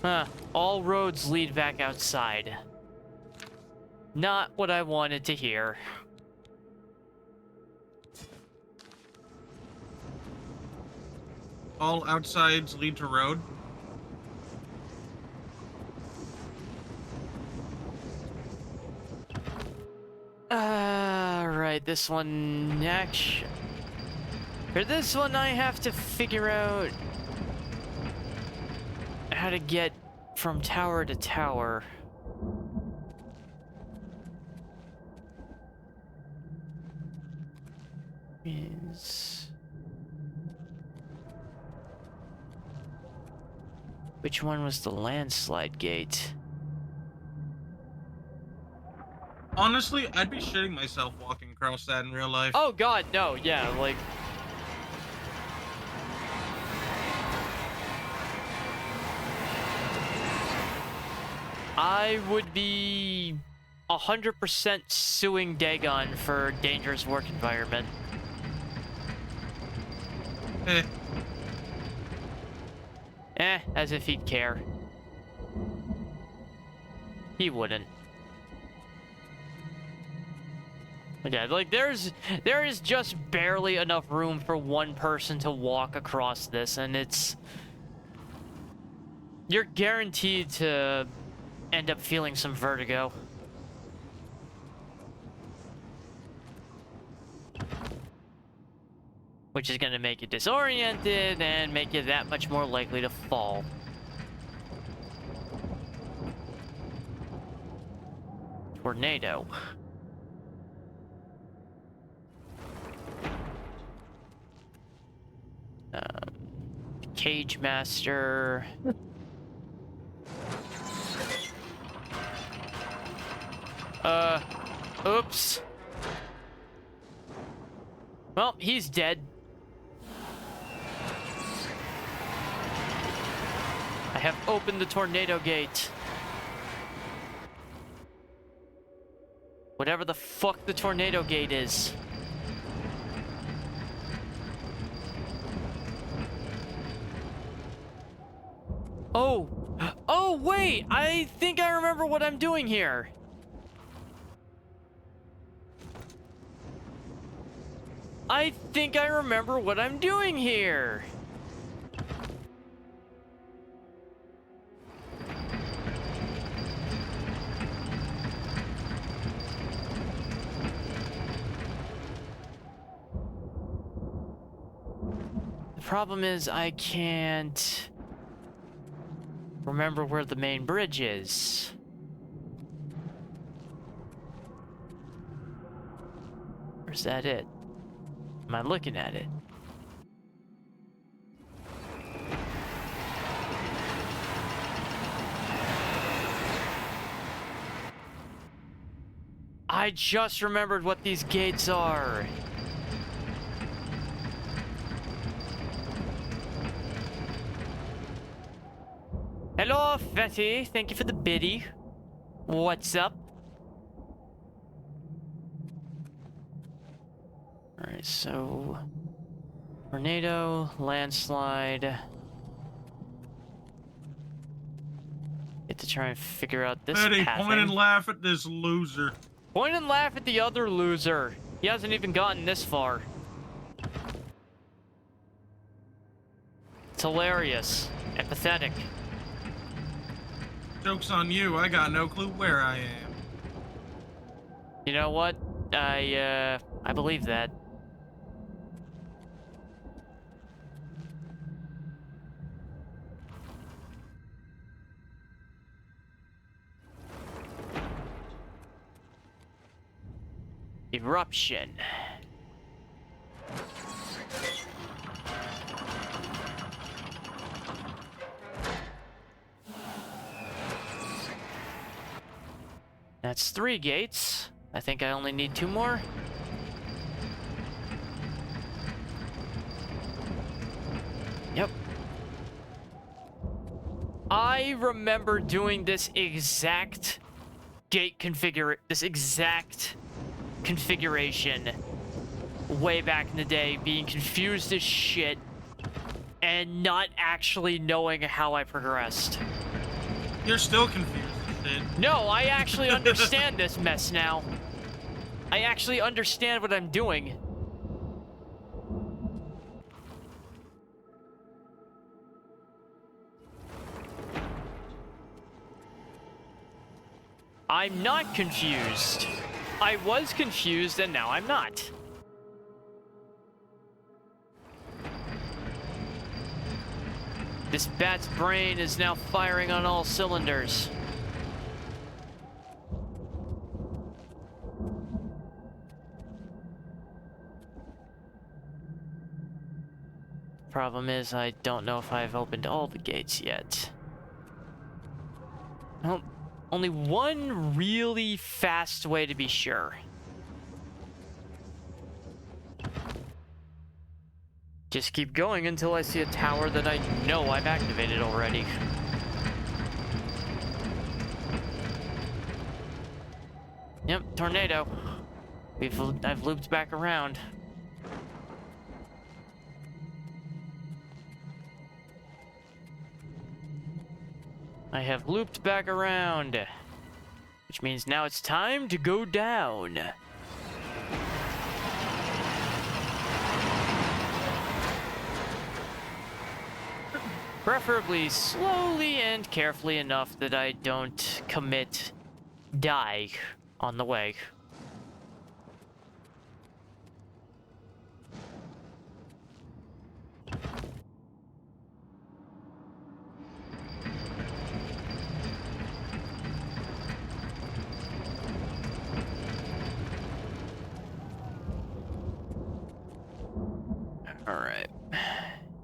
Huh. All roads lead back outside. Not what I wanted to hear. All outsides lead to road. Right, this one action. For this one, I have to figure out how to get from tower to tower. Which one was the landslide gate? Honestly, I'd be shitting myself walking across that in real life. Oh god, no, yeah, like... I would be 100% suing Dagon for dangerous work environment. As if he'd care. He wouldn't. Yeah, like there is just barely enough room for one person to walk across this, and you're guaranteed to end up feeling some vertigo. Which is gonna make you disoriented and make you that much more likely to fall. Tornado. Cage Master. Oops. Well, he's dead. I have opened the tornado gate. Whatever the fuck the tornado gate is. Oh! Oh, wait! I think I remember what I'm doing here. I think I remember what I'm doing here. The problem is I can't remember where the main bridge is. Or is that it? Am I looking at it? I just remembered what these gates are. Hello, Fatty. Thank you for the biddy. What's up? Alright, so... tornado, landslide... Get to try and figure out this Eddie, pathing. point and laugh at this loser. Point and laugh at the other loser. He hasn't even gotten this far. It's hilarious and pathetic. Joke's on you, I got no clue where I am. You know what? I believe that. Eruption. That's 3 gates. I think I only need 2 more. Yep. I remember doing this exact configuration way back in the day, being confused as shit and not actually knowing how I progressed. You're still confused as shit. No, I actually understand this mess now. I actually understand what I'm doing. I'm not confused. I was confused and now I'm not. This bat's brain is now firing on all cylinders. Problem is, I don't know if I've opened all the gates yet. Well, only one really fast way to be sure. Just keep going until I see a tower that I know I've activated already. Yep, tornado. I've looped back around. I have looped back around, which means now it's time to go down. Preferably slowly and carefully enough that I don't die on the way. Alright.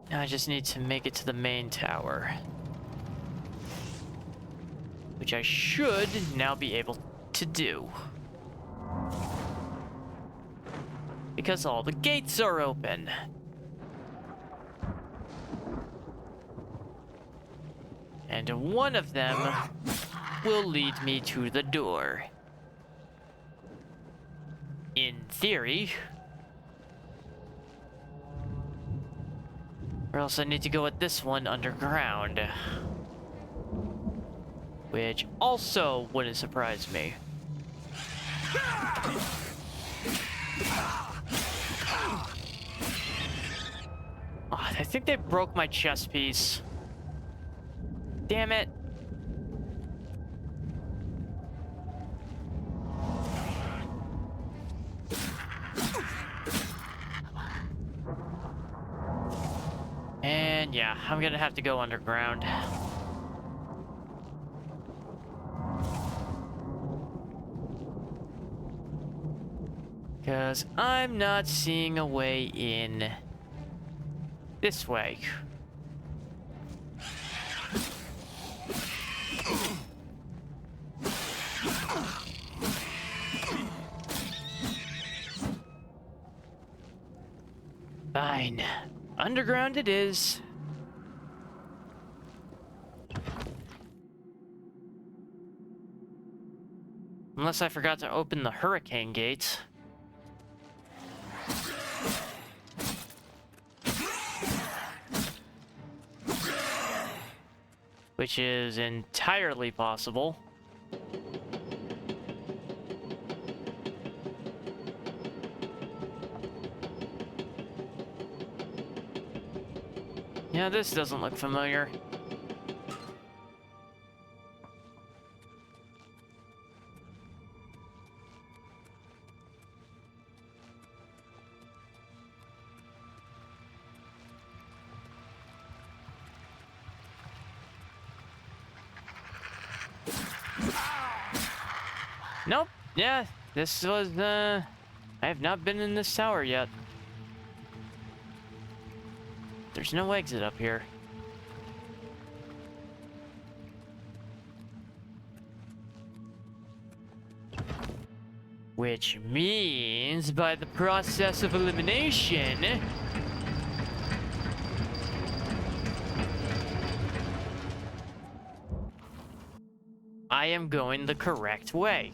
Now I just need to make it to the main tower. Which I should now be able to do. Because all the gates are open. And one of them will lead me to the door. In theory. Or else I need to go at this one underground. Which also wouldn't surprise me. Oh, I think they broke my chess piece. Damn it. And yeah, I'm gonna have to go underground. Because I'm not seeing a way in this way. Fine. Underground it is. Unless I forgot to open the hurricane gate. Which is entirely possible. Yeah, this doesn't look familiar. Nope. Yeah, this was, I have not been in this tower yet. There's no exit up here. Which means, by the process of elimination, I am going the correct way.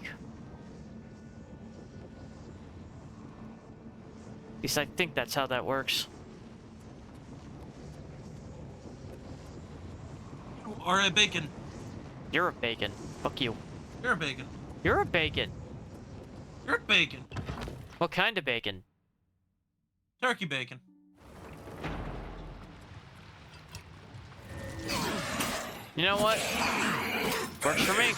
At least I think that's how that works. You are a bacon. You're a bacon. Fuck you. You're a bacon. You're a bacon. You're a bacon. What kind of bacon? Turkey bacon. You know what? Works for me.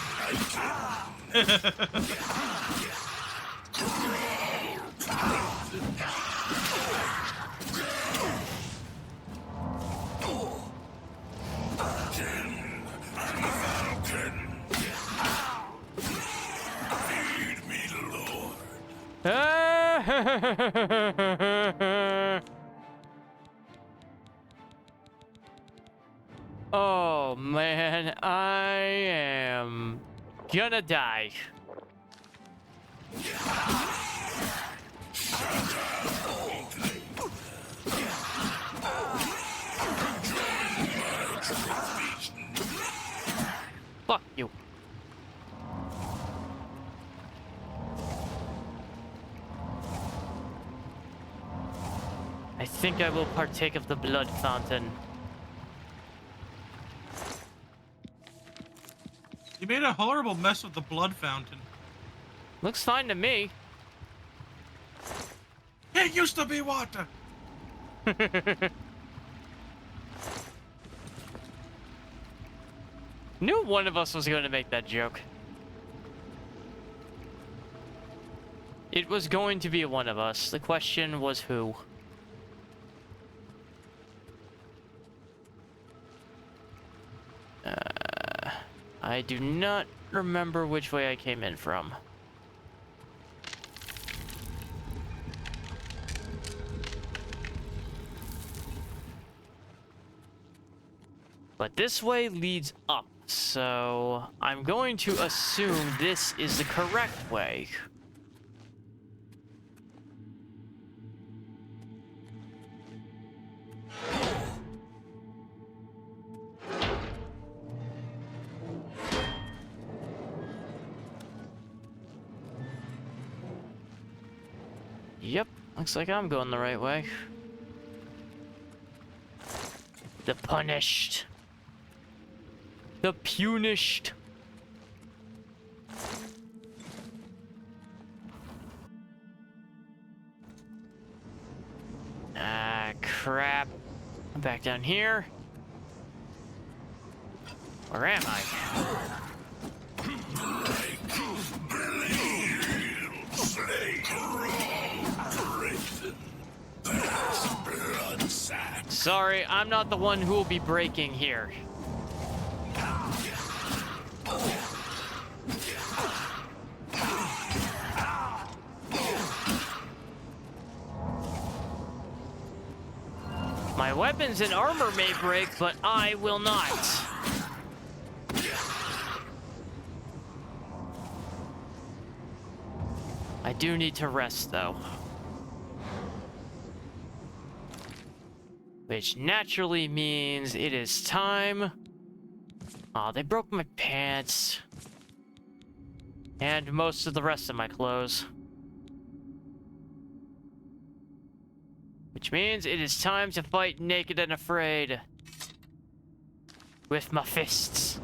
Oh man, I am gonna die. Fuck you. I think I will partake of the blood fountain. You made a horrible mess with the blood fountain. Looks fine to me. It used to be water. Knew one of us was going to make that joke. It was going to be one of us. The question was who. I do not remember which way I came in from. But this way leads up, so I'm going to assume this is the correct way. Yep, looks like I'm going the right way. The punished. The punished. Ah, crap. I'm back down here. Where am I? Sorry, I'm not the one who will be breaking here. My weapons and armor may break, but I will not. I do need to rest, though. Which naturally means it is time... Aw, they broke my pants. And most of the rest of my clothes. Which means it is time to fight naked and afraid. With my fists.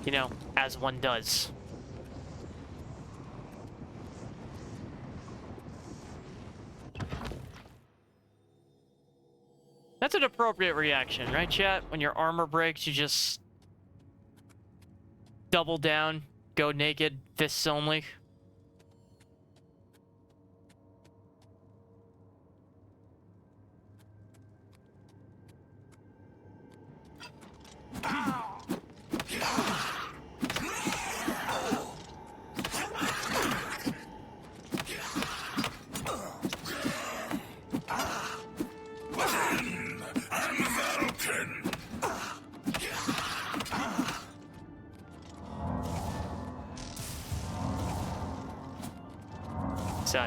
You know, as one does. That's an appropriate reaction, right, chat? When your armor breaks, you just double down, go naked, fists only.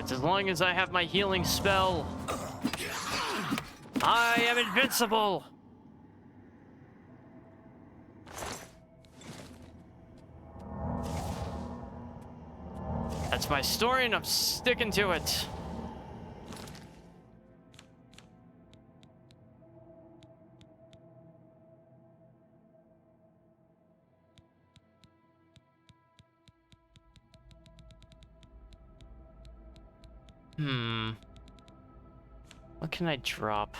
That's as long as I have my healing spell. I am invincible! That's my story and I'm sticking to it. What can I drop?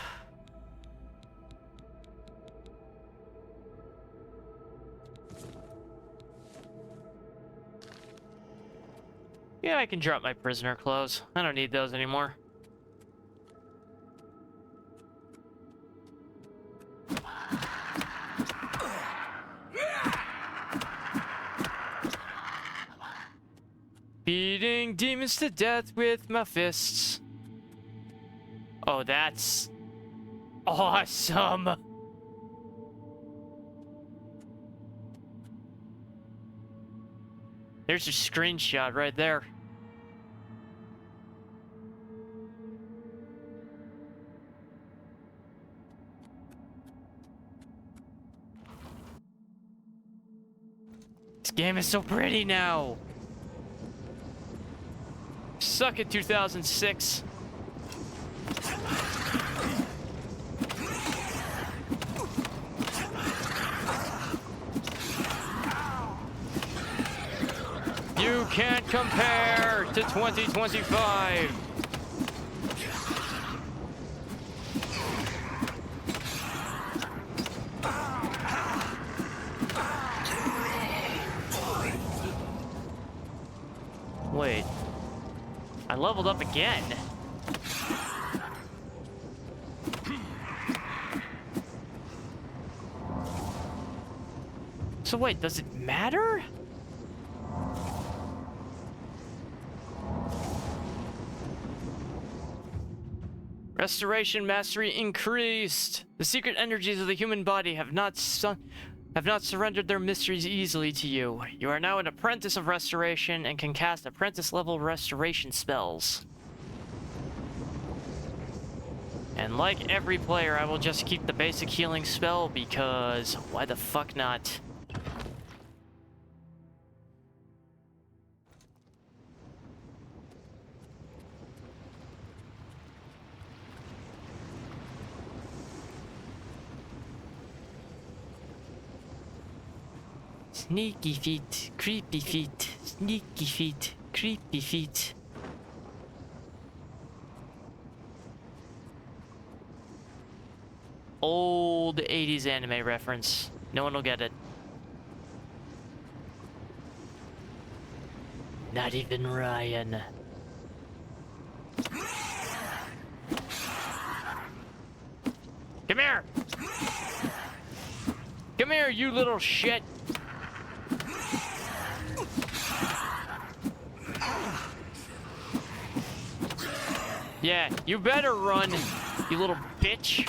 Yeah, I can drop my prisoner clothes. I don't need those anymore. Beating demons to death with my fists. Oh, that's awesome. There's a screenshot right there. This game is so pretty now. Suck it, 2006. You can't compare to 2025. Wait. I leveled up again. So wait, does it matter? Restoration mastery increased. The secret energies of the human body have not surrendered their mysteries easily to you. You are now an apprentice of restoration and can cast apprentice-level restoration spells. And like every player, I will just keep the basic healing spell because why the fuck not? Sneaky feet, creepy feet, sneaky feet, creepy feet. Old 80s anime reference. No one will get it. Not even Ryan. Come here! Come here, you little shit! Yeah, you better run, you little bitch.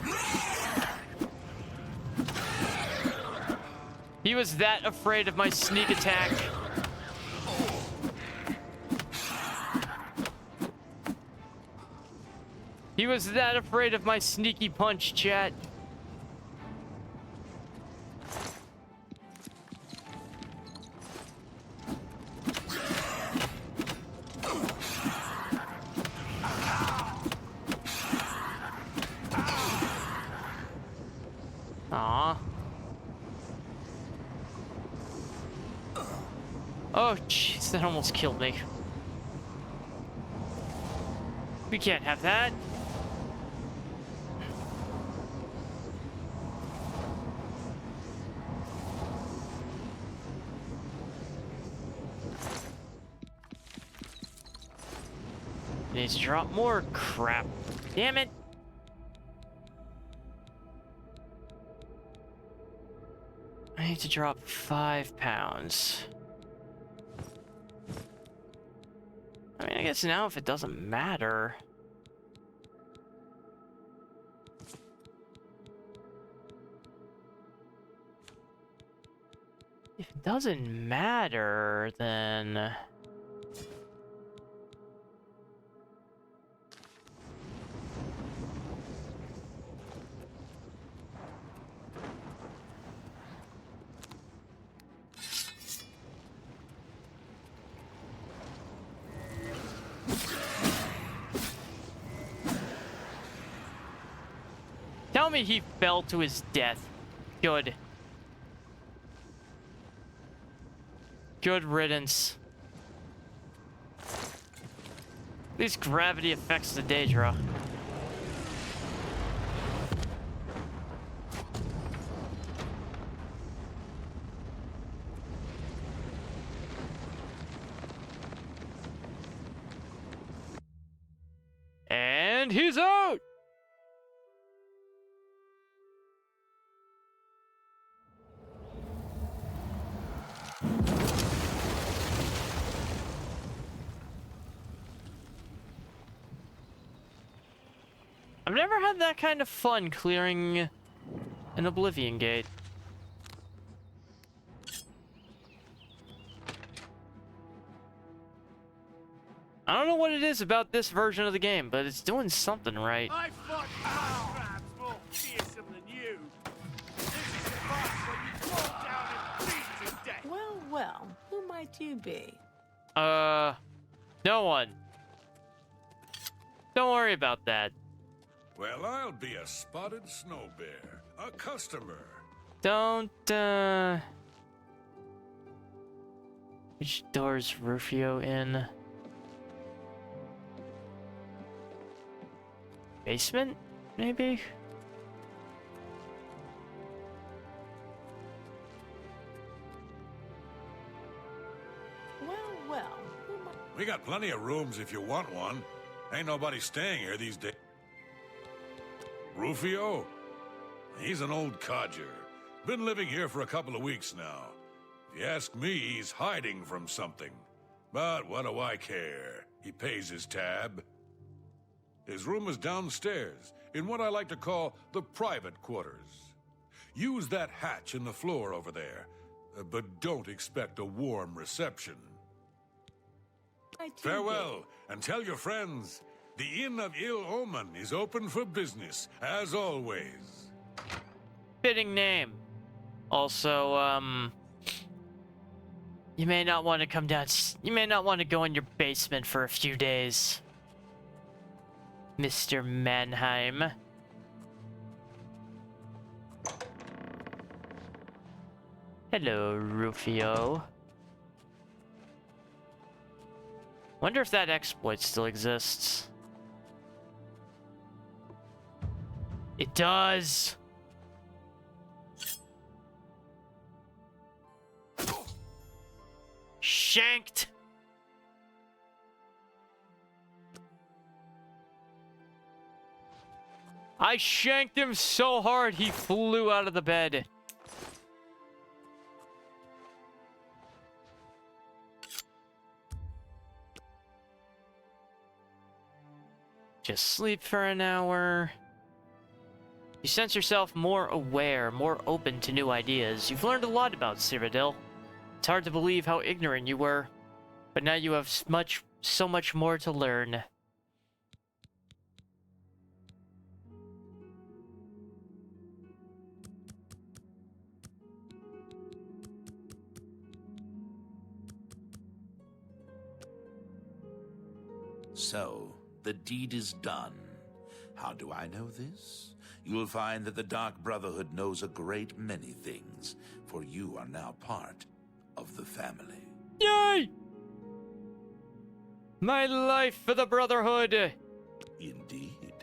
He was that afraid of my sneak attack. He was that afraid of my sneaky punch, chat. Aw. Oh, jeez, that almost killed me. We can't have that. Needs to drop more crap. Damn it. I need to drop 5 pounds. I mean, I guess now if it doesn't matter. If it doesn't matter, then... tell me he fell to his death. Good. Good riddance. At least gravity affects the Daedra. And he's out! I've never had that kind of fun clearing an Oblivion gate. I don't know what it is about this version of the game, but it's doing something right. I fought crabs more fearsome than you. This is the part where you fall down and bleed to death. Well, well, who might you be? No one. Don't worry about that. Well, I'll be a spotted snow bear, a customer. Don't, Which door's Rufio in? Basement, maybe? Well, well, We got plenty of rooms if you want one. Ain't nobody staying here these days. Rufio? He's an old codger. Been living here for a couple of weeks now. If you ask me, he's hiding from something. But what do I care? He pays his tab. His room is downstairs, in what I like to call the private quarters. Use that hatch in the floor over there, but don't expect a warm reception. Farewell, and tell your friends, the Inn of Ill Omen is open for business, as always. Fitting name. Also, you may not want to come down. You may not want to go in your basement for a few days, Mr. Mannheim. Hello, Rufio. Wonder if that exploit still exists. It does! Shanked! I shanked him so hard he flew out of the bed. Just sleep for an hour. You sense yourself more aware, more open to new ideas. You've learned a lot about Cyrodiil. It's hard to believe how ignorant you were, but now you have so much more to learn. So, the deed is done. How do I know this? You'll find that the Dark Brotherhood knows a great many things, for you are now part of the family. Yay! My life for the Brotherhood! Indeed.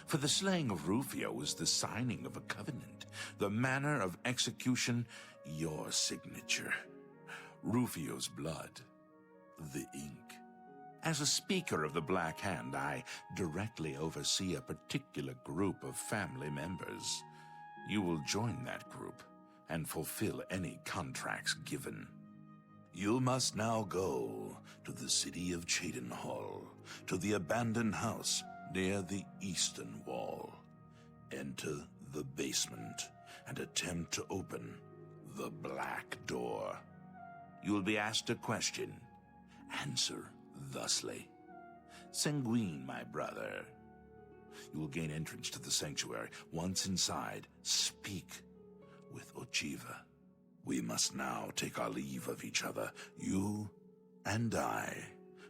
For the slaying of Rufio was the signing of a covenant. The manner of execution, your signature. Rufio's blood, the ink. As a speaker of the Black Hand, I directly oversee a particular group of family members. You will join that group and fulfill any contracts given. You must now go to the city of Cheydinhal, to the abandoned house near the eastern wall. Enter the basement and attempt to open the black door. You will be asked a question. Answer thusly. Sanguine, my brother. You will gain entrance to the sanctuary. Once inside, speak with Ochiva. We must now take our leave of each other, you and I,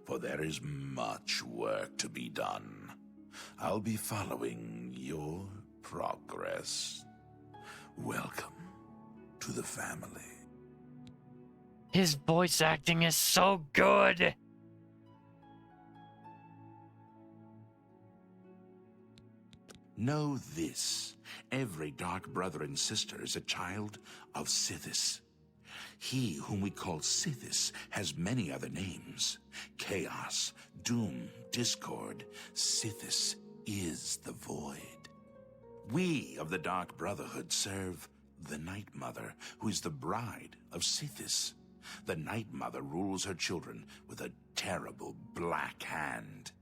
for there is much work to be done. I'll be following your progress. Welcome to the family. His voice acting is so good. Know this. Every dark brother and sister is a child of Sithis. He whom we call Sithis has many other names. Chaos, Doom, Discord. Sithis is the Void. We of the Dark Brotherhood serve the Night Mother, who is the bride of Sithis. The Night Mother rules her children with a terrible black hand.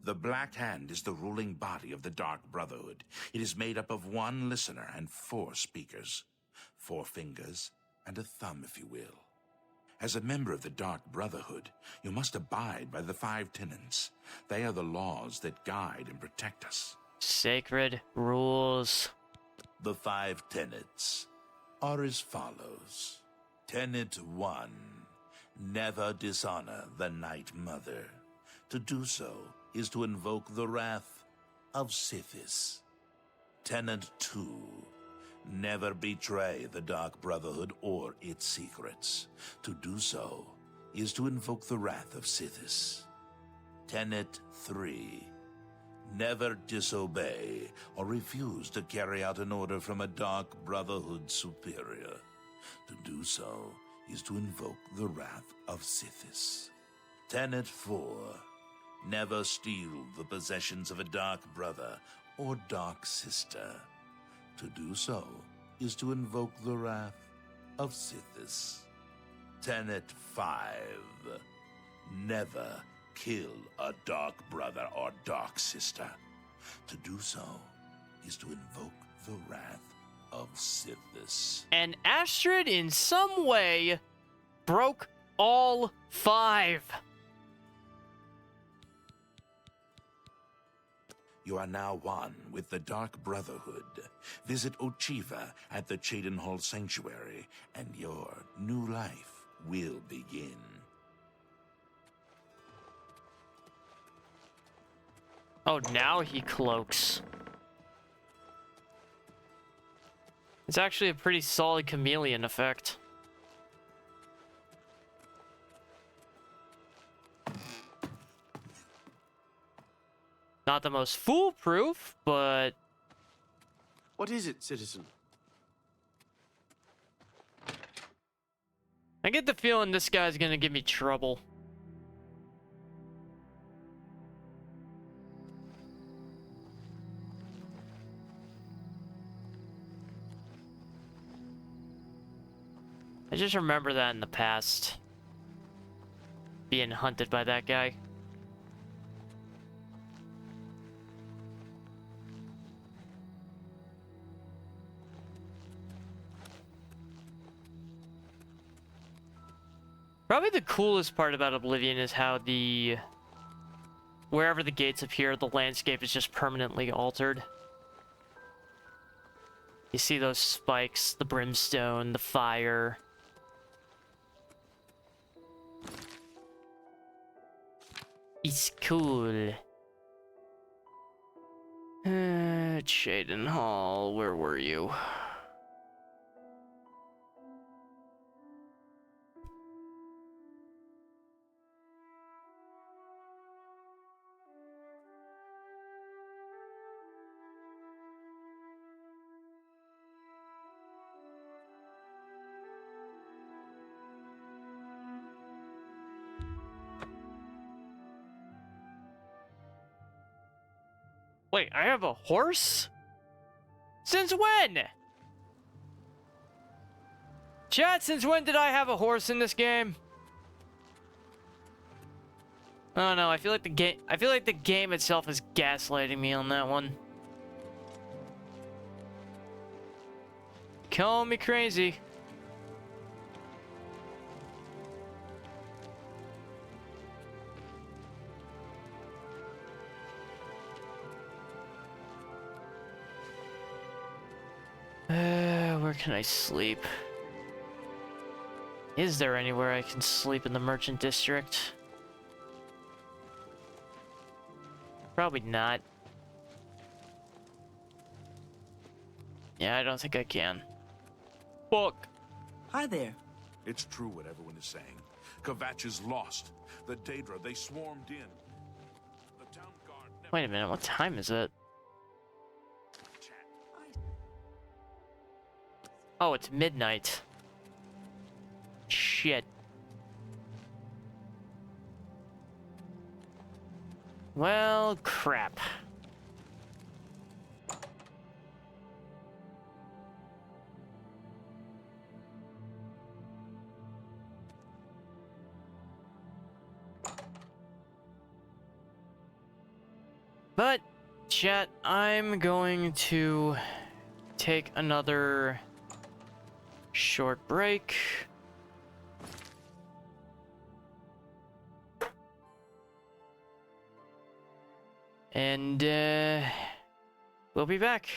The Black Hand is the ruling body of the Dark Brotherhood. It is made up of 1 listener and 4 speakers. 4 fingers and a thumb, if you will. As a member of the Dark Brotherhood, you must abide by the 5 tenets. They are the laws that guide and protect us. Sacred rules. The 5 tenets are as follows. Tenet 1. Never dishonor the Night Mother. To do so is to invoke the wrath of Sithis. Tenet 2. Never betray the Dark Brotherhood or its secrets. To do so is to invoke the wrath of Sithis. Tenet 3. Never disobey or refuse to carry out an order from a Dark Brotherhood superior. To do so is to invoke the wrath of Sithis. Tenet 4. Never steal the possessions of a Dark Brother or Dark Sister. To do so is to invoke the wrath of Sithis. Tenet 5. Never kill a Dark Brother or Dark Sister. To do so is to invoke the wrath of Sithis. And Astrid, in some way, broke all 5. You are now one with the Dark Brotherhood. Visit Ochiva at the Cheydinhall Sanctuary, and your new life will begin. Oh, now he cloaks. It's actually a pretty solid chameleon effect. Not the most foolproof, but... What is it, citizen? I get the feeling this guy's gonna give me trouble. I just remember that in the past. Being hunted by that guy. Probably the coolest part about Oblivion is how wherever the gates appear, the landscape is just permanently altered. You see those spikes, the brimstone, the fire. It's cool. Cheydinhall, where were you? Wait, I have a horse? Since when? Chat, since when did I have a horse in this game? I don't know, I feel like the game itself is gaslighting me on that one. Call me crazy. Where can I sleep? Is there anywhere I can sleep in the Merchant District? Probably not. Yeah, I don't think I can. Fuck. Hi there. It's true what everyone is saying. Kvatch is lost. The Daedra, they swarmed in. The town guard never... Wait a minute, what time is it? Oh, it's midnight. Shit. Well, crap. But, chat, I'm going to take another short break. And, we'll be back.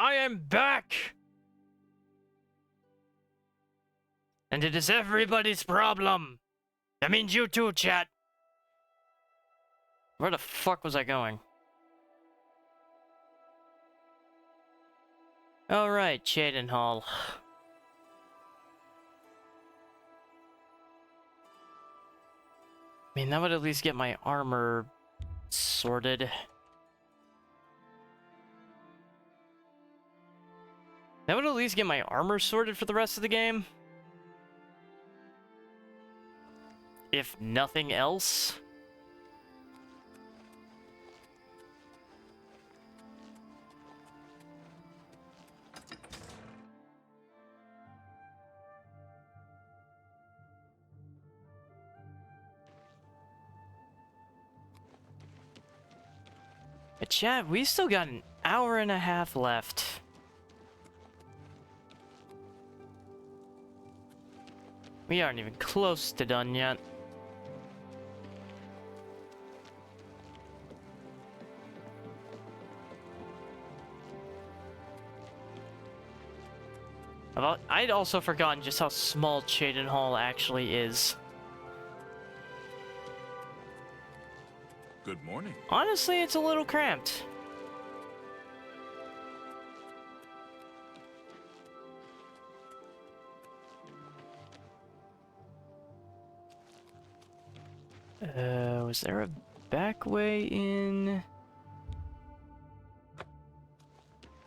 I am back! And it is everybody's problem. That means you too, chat. Where the fuck was I going? Alright, Chaden Hall. I mean, that would at least get my armor sorted. That would at least get my armor sorted for the rest of the game. If nothing else. But chat, we still got an hour and a half left. We aren't even close to done yet. I'd also forgotten just how small Chaden Hall actually is. Good morning. Honestly, it's a little cramped. Was there a back way in?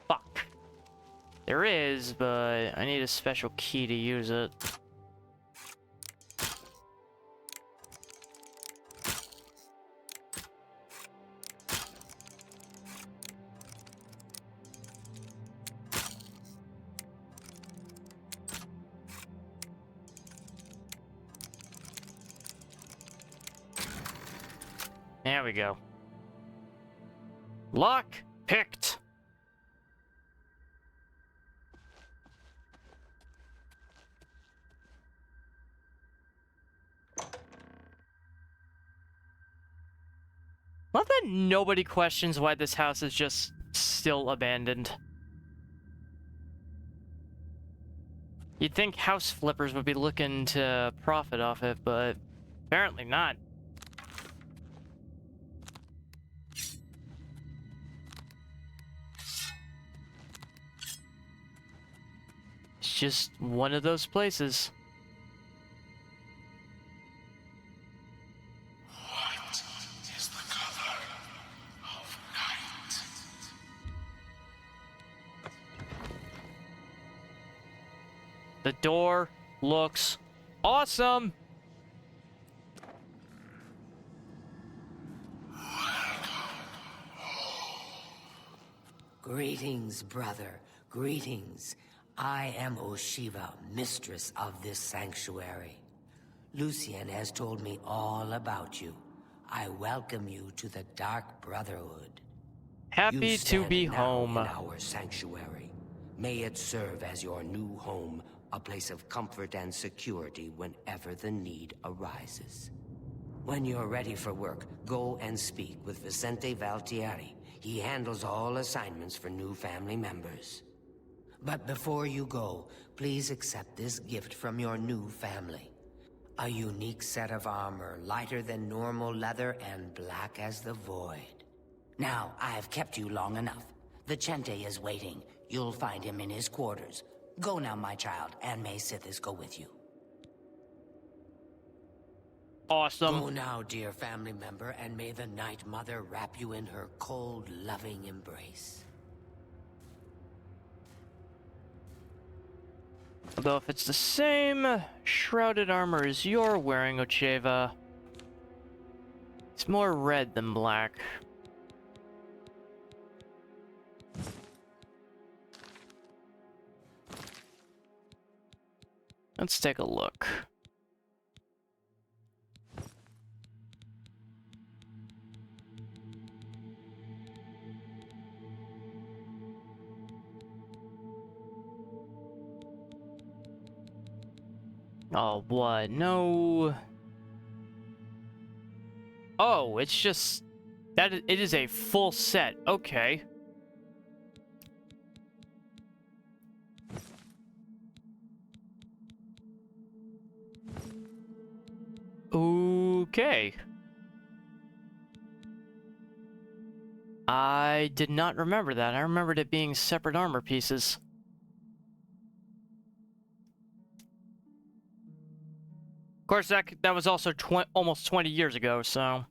Fuck. There is, but I need a special key to use it. There we go. Lock picked. Love that nobody questions why this house is just still abandoned. You'd think house flippers would be looking to profit off it, but apparently not. It's just one of those places. What is the color of night? The door looks awesome. Greetings, brother. Greetings. I am Oshiva, mistress of this sanctuary. Lucien has told me all about you. I welcome you to the Dark Brotherhood. Happy to be now home. In our sanctuary. May it serve as your new home, a place of comfort and security whenever the need arises. When you're ready for work, go and speak with Vicente Valtieri. He handles all assignments for new family members. But before you go, please accept this gift from your new family. A unique set of armor, lighter than normal leather and black as the void. Now, I've kept you long enough. Vicente is waiting. You'll find him in his quarters. Go now, my child, and may Sithis go with you. Awesome. Go now, dear family member, and may the Night Mother wrap you in her cold, loving embrace. Although if it's the same shrouded armor as you're wearing, Ocheva, it's more red than black. Let's take a look. Oh, what? No. Oh, it's just that it is a full set. Okay. Okay. I did not remember that. I remembered it being separate armor pieces. Of course, that was also almost 20 years ago, so...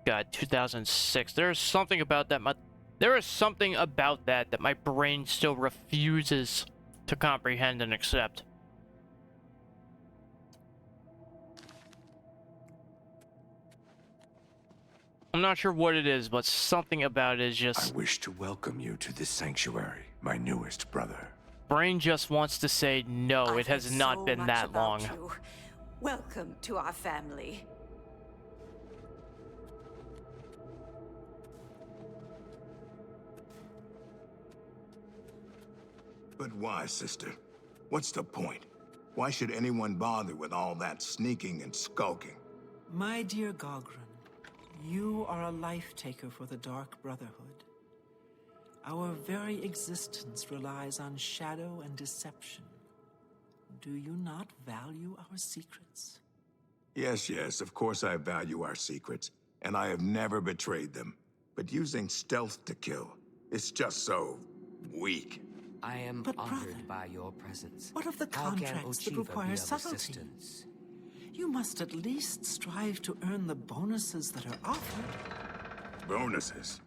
God, 2006. There is something about that. There is something about that my brain still refuses to comprehend and accept. I'm not sure what it is, but something about it is just... I wish to welcome you to this sanctuary, my newest brother. Brain just wants to say no. It has not been that long. Welcome to our family. But why, sister? What's the point? Why should anyone bother with all that sneaking and skulking? My dear Gogren, you are a life-taker for the Dark Brotherhood. Our very existence relies on shadow and deception. Do you not value our secrets? Yes, of course I value our secrets, and I have never betrayed them. But using stealth to kill is just so... weak. I am But honored brother, by your presence. What of the How can contracts that Ochiva require be of subtlety? assistance? You must at least strive to earn the bonuses that are offered. Bonuses?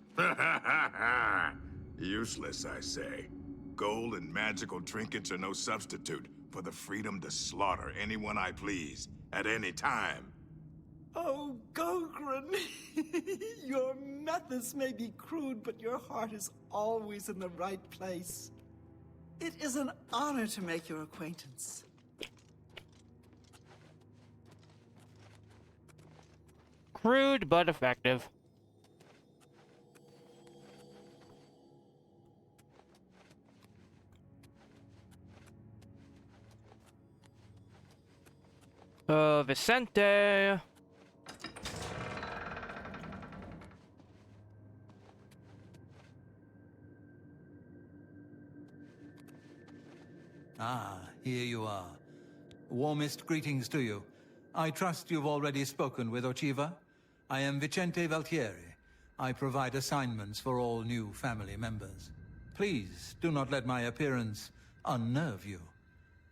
Useless, I say. Gold and magical trinkets are no substitute for the freedom to slaughter anyone I please, at any time. Oh, Gogren! Your methods may be crude, but your heart is always in the right place. It is an honor to make your acquaintance. Crude, but effective. Vicente. Ah, here you are. Warmest greetings to you. I trust you've already spoken with Ochiva. I am Vicente Valtieri. I provide assignments for all new family members. Please do not let my appearance unnerve you.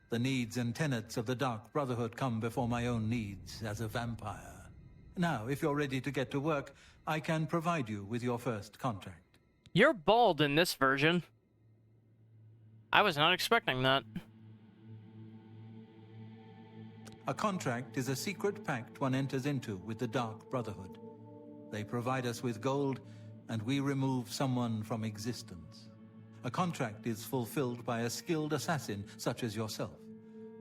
The needs and tenets of the Dark Brotherhood come before my own needs as a vampire. Now, if you're ready to get to work, I can provide you with your first contract. You're bald in this version. I was not expecting that. A contract is a secret pact one enters into with the Dark Brotherhood. They provide us with gold, and we remove someone from existence. A contract is fulfilled by a skilled assassin such as yourself,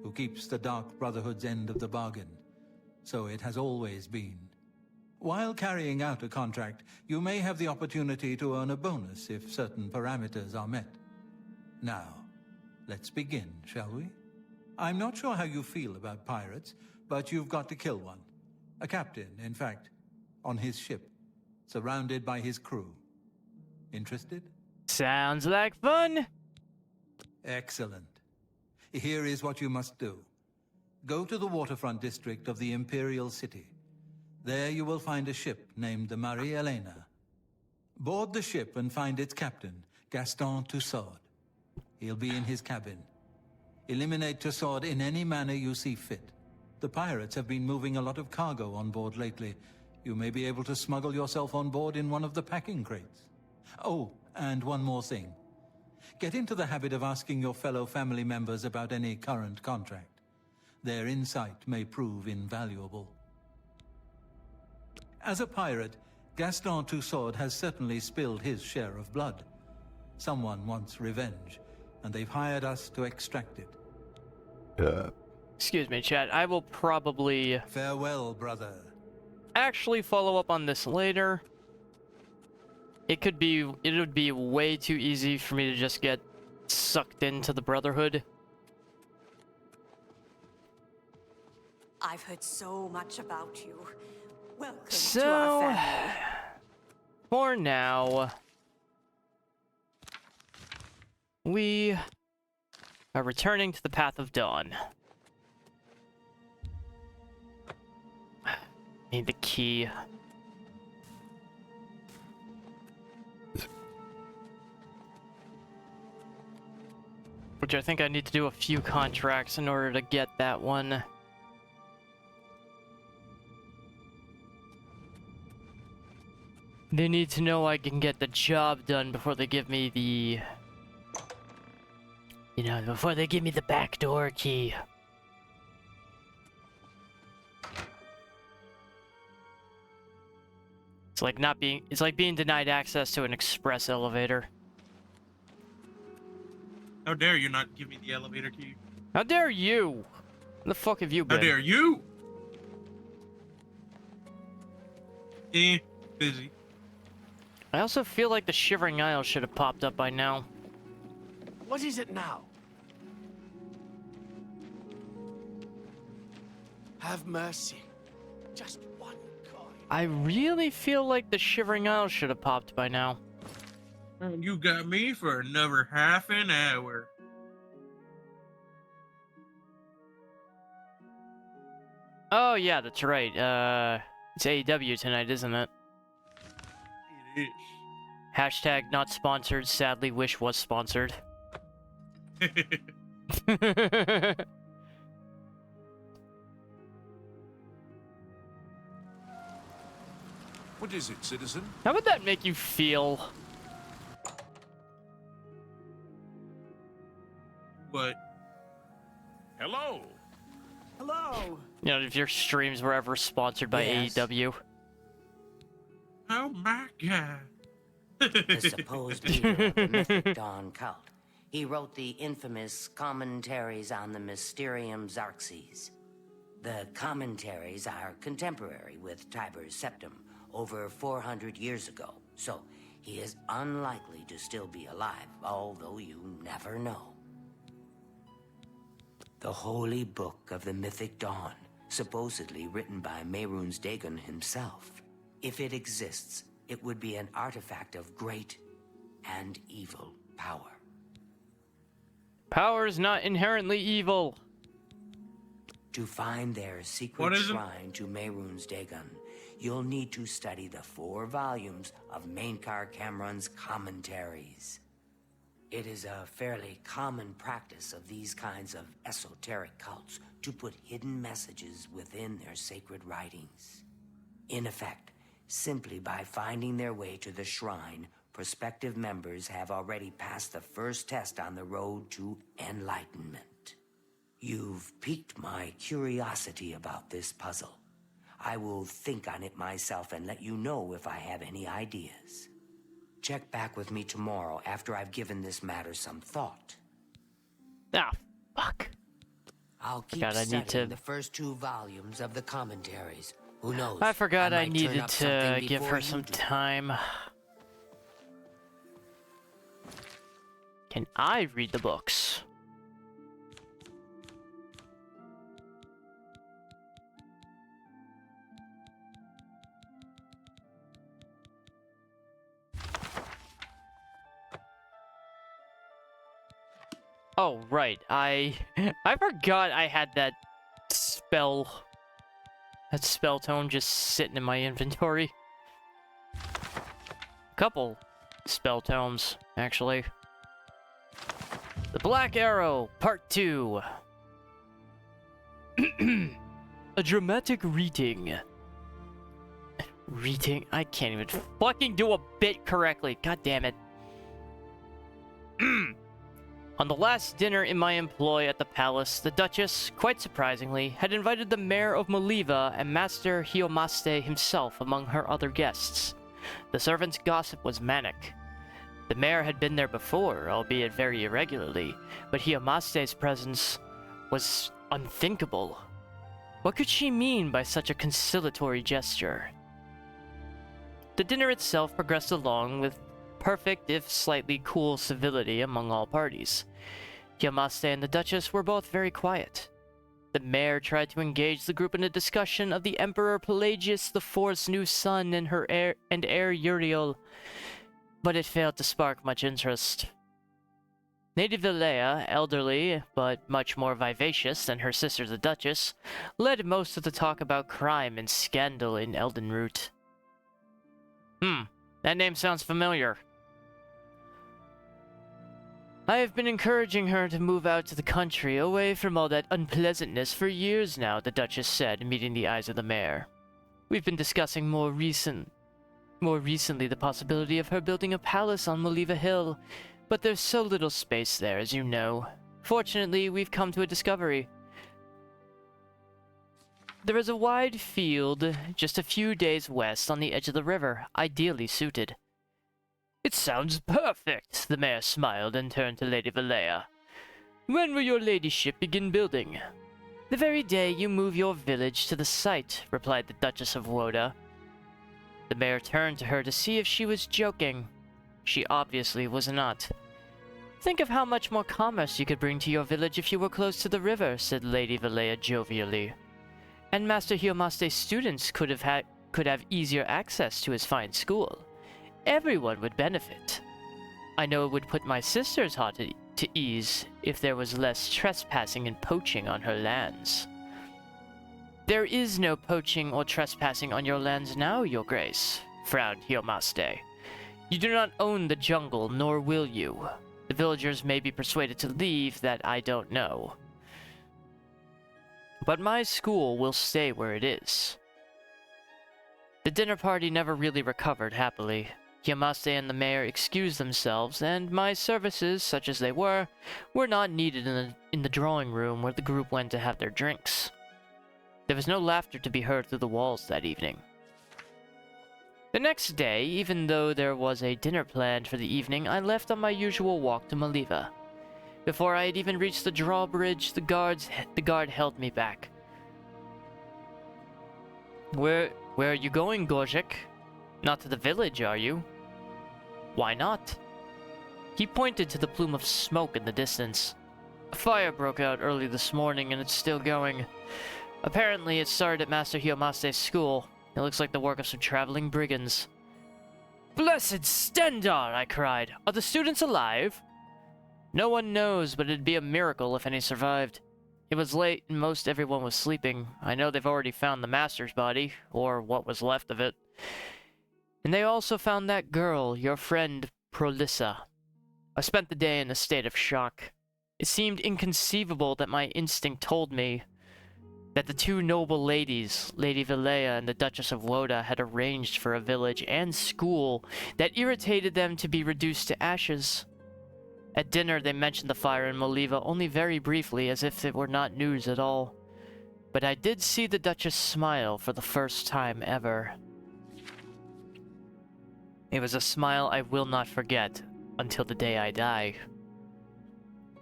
who keeps the Dark Brotherhood's end of the bargain. So it has always been. While carrying out a contract, you may have the opportunity to earn a bonus if certain parameters are met. Now, let's begin, shall we? I'm not sure how you feel about pirates, but you've got to kill one. A captain, in fact, on his ship, surrounded by his crew. Interested? Sounds like fun. Excellent. Here is what you must do. Go to the waterfront district of the Imperial City. There you will find a ship named the Marie Elena. Board the ship and find its captain, Gaston Tussaud. He'll be in his cabin. Eliminate Tussaud in any manner you see fit. The pirates have been moving a lot of cargo on board lately. You may be able to smuggle yourself on board in one of the packing crates. Oh, and one more thing. Get into the habit of asking your fellow family members about any current contract. Their insight may prove invaluable. As a pirate, Gaston Tussaud has certainly spilled his share of blood. Someone wants revenge, and they've hired us to extract it. Excuse me, chat. I will probably... Farewell, brother. Actually follow up on this later. It would be way too easy for me to just get sucked into the Brotherhood. I've heard so much about you. Welcome to So, our family. for now, we are returning to the Path of Dawn. Need the key. Which I think I need to do a few contracts in order to get that one. They need to know I can get the job done before they give me the... You know, before they give me the backdoor key. It's like being denied access to an express elevator. How dare you not give me the elevator key? How dare you? Where the fuck have you been? How dare you? Busy. I also feel like the Shivering Isle should have popped up by now. What is it now? Have mercy. Just one coin. I really feel like the Shivering Isle should have popped by now. You got me for another half an hour. Oh yeah, that's right. It's AEW tonight, isn't it? It is. Hashtag not sponsored, sadly wish was sponsored. What is it, citizen? How would that make you feel? What? Hello. Hello. You know, if your streams were ever sponsored by Yes. AEW. Oh my god. The supposed leader of the Mythic Dawn cult. He wrote the infamous Commentaries on the Mysterium Xarxes. The commentaries are contemporary with Tiber's Septim, over 400 years ago, so he is unlikely to still be alive, although you never know. The Holy Book of the Mythic Dawn, supposedly written by Mehrunes Dagon himself. If it exists, it would be an artifact of great and evil power. Power is not inherently evil. To find their secret shrine to Mehrunes Dagon, you'll need to study the 4 volumes of Mainkar Cameron's commentaries. It is a fairly common practice of these kinds of esoteric cults to put hidden messages within their sacred writings. In effect, simply by finding their way to the shrine, prospective members have already passed the first test on the road to enlightenment. You've piqued my curiosity about this puzzle. I will think on it myself and let you know if I have any ideas. Check back with me tomorrow after I've given this matter some thought. Ah, fuck. I'll keep God, I need studying to... the first 2 volumes of the commentaries. Who knows? I forgot I might turn needed up to something give before her you some do. time. Can I read the books? Oh, right. I forgot I had that spell tome just sitting in my inventory. Couple spell tomes, actually. The Black Arrow, Part 2. A dramatic reading. Reading? I can't even fucking do a bit correctly. God damn it. On the last dinner in my employ at the palace, the Duchess, quite surprisingly, had invited the mayor of Moliva and Master Hiomaste himself among her other guests. The servants' gossip was manic. The mayor had been there before, albeit very irregularly, but Hiomaste's presence was unthinkable. What could she mean by such a conciliatory gesture? The dinner itself progressed along with perfect, if slightly cool, civility among all parties. Hiomaste and the Duchess were both very quiet. The mayor tried to engage the group in a discussion of the Emperor Pelagius IV's new son and heir Uriel, but it failed to spark much interest. Lady Vilea, elderly but much more vivacious than her sister the Duchess, led most of the talk about crime and scandal in Eldenroot. That name sounds familiar. I have been encouraging her to move out to the country, away from all that unpleasantness for years now, the Duchess said, meeting the eyes of the mayor. We've been discussing more recently the possibility of her building a palace on Moliva Hill, but there's so little space there, as you know. Fortunately, we've come to a discovery. There is a wide field just a few days west on the edge of the river, ideally suited. It sounds perfect, the mayor smiled and turned to Lady Vilea. When will your ladyship begin building? The very day you move your village to the site, replied the Duchess of Woda. The mayor turned to her to see if she was joking. She obviously was not. Think of how much more commerce you could bring to your village if you were close to the river, said Lady Vilea jovially. And Master Hiomaste's students could have easier access to his fine school. Everyone would benefit. I know it would put my sister's heart to ease if there was less trespassing and poaching on her lands. There is no poaching or trespassing on your lands now, Your Grace, frowned Hiomaste. You do not own the jungle, nor will you. The villagers may be persuaded to leave, that I don't know. But my school will stay where it is. The dinner party never really recovered happily. Hiomaste and the mayor excused themselves, and my services, such as they were not needed in the drawing room where the group went to have their drinks. There was no laughter to be heard through the walls that evening. The next day, even though there was a dinner planned for the evening, I left on my usual walk to Moliva. Before I had even reached the drawbridge, the guard held me back. Where are you going, Gorjek? Not to the village, are you? Why not? He pointed to the plume of smoke in the distance. A fire broke out early this morning and it's still going. Apparently it started at Master Hiomaste's school. It looks like the work of some traveling brigands. Blessed Stendar, I cried. Are the students alive? No one knows, but it'd be a miracle if any survived. It was late and most everyone was sleeping. I know they've already found the master's body, or what was left of it. And they also found that girl, your friend, Prolissa. I spent the day in a state of shock. It seemed inconceivable that my instinct told me that the two noble ladies, Lady Vilea and the Duchess of Woda, had arranged for a village and school that irritated them to be reduced to ashes. At dinner, they mentioned the fire in Moliva only very briefly, as if it were not news at all. But I did see the Duchess smile for the first time ever. It was a smile I will not forget until the day I die.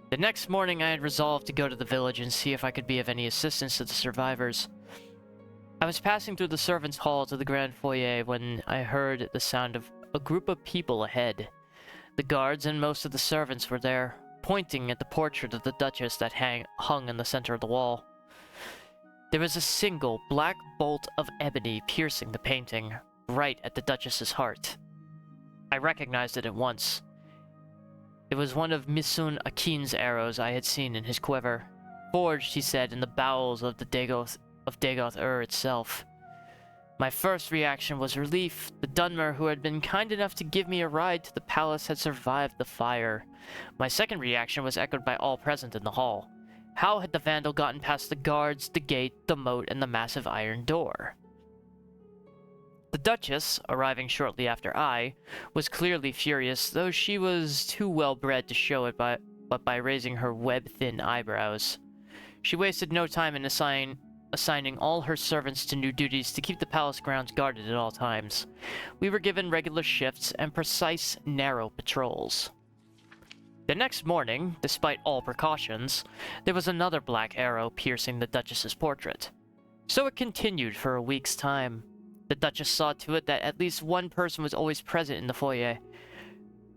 The next morning, I had resolved to go to the village and see if I could be of any assistance to the survivors. I was passing through the servants' hall to the grand foyer when I heard the sound of a group of people ahead. The guards and most of the servants were there, pointing at the portrait of the Duchess that hung in the center of the wall. There was a single black bolt of ebony piercing the painting, right at the Duchess's heart. I recognized it at once. It was one of Misun Akin's arrows I had seen in his quiver, forged, he said, in the bowels of the Dagoth itself. My first reaction was relief. The Dunmer, who had been kind enough to give me a ride to the palace, had survived the fire. My second reaction was echoed by all present in the hall. How had the vandal gotten past the guards, the gate, the moat, and the massive iron door? The Duchess, arriving shortly after I, was clearly furious, though she was too well-bred to show it but by raising her web-thin eyebrows. She wasted no time in assigning all her servants to new duties to keep the palace grounds guarded at all times. We were given regular shifts and precise, narrow patrols. The next morning, despite all precautions, there was another black arrow piercing the Duchess's portrait. So it continued for a week's time. The Duchess saw to it that at least one person was always present in the foyer.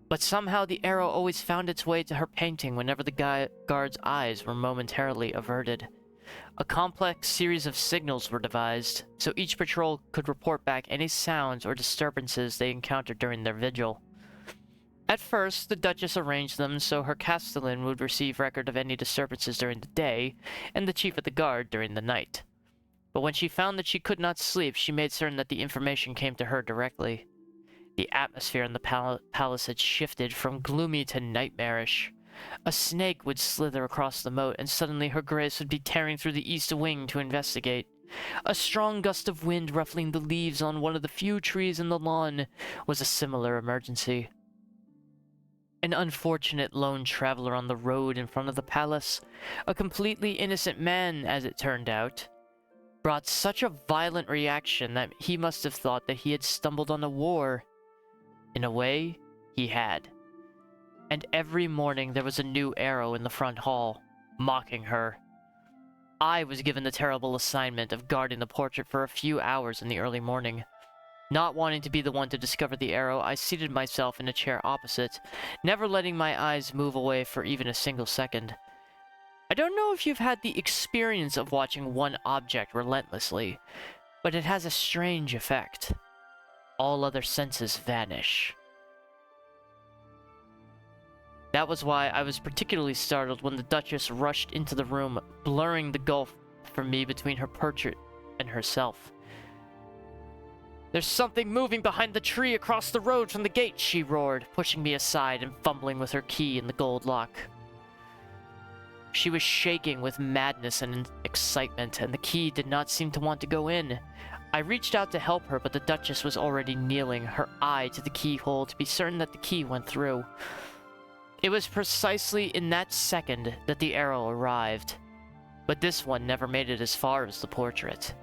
But somehow the arrow always found its way to her painting whenever the guard's eyes were momentarily averted. A complex series of signals were devised, so each patrol could report back any sounds or disturbances they encountered during their vigil. At first, the Duchess arranged them so her castellan would receive record of any disturbances during the day, and the chief of the guard during the night. But when she found that she could not sleep, she made certain that the information came to her directly. The atmosphere in the palace had shifted from gloomy to nightmarish. A snake would slither across the moat, and suddenly her grace would be tearing through the east wing to investigate. A strong gust of wind ruffling the leaves on one of the few trees in the lawn was a similar emergency. An unfortunate lone traveler on the road in front of the palace, a completely innocent man as it turned out, brought such a violent reaction that he must have thought that he had stumbled on a war. In a way, he had. And every morning there was a new arrow in the front hall, mocking her. I was given the terrible assignment of guarding the portrait for a few hours in the early morning. Not wanting to be the one to discover the arrow, I seated myself in a chair opposite, never letting my eyes move away for even a single second. I don't know if you've had the experience of watching one object relentlessly, but it has a strange effect. All other senses vanish. That was why I was particularly startled when the Duchess rushed into the room, blurring the gulf for me between her portrait and herself. "There's something moving behind the tree across the road from the gate," she roared, pushing me aside and fumbling with her key in the gold lock. She was shaking with madness and excitement, and the key did not seem to want to go in. I reached out to help her, but the Duchess was already kneeling, her eye to the keyhole to be certain that the key went through. It was precisely in that second that the arrow arrived, but this one never made it as far as the portrait.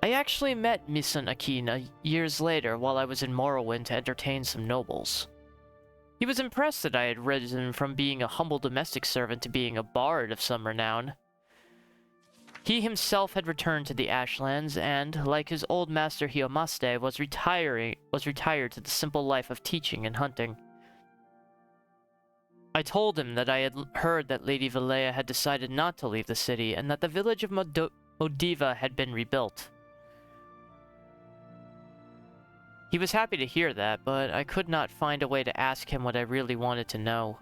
I actually met Misun Akina years later while I was in Morrowind to entertain some nobles. He was impressed that I had risen from being a humble domestic servant to being a bard of some renown. He himself had returned to the Ashlands and, like his old master Hiomaste, was retired to the simple life of teaching and hunting. I told him that I had heard that Lady Valea had decided not to leave the city and that the village of Modiva had been rebuilt. He was happy to hear that, but I could not find a way to ask him what I really wanted to know.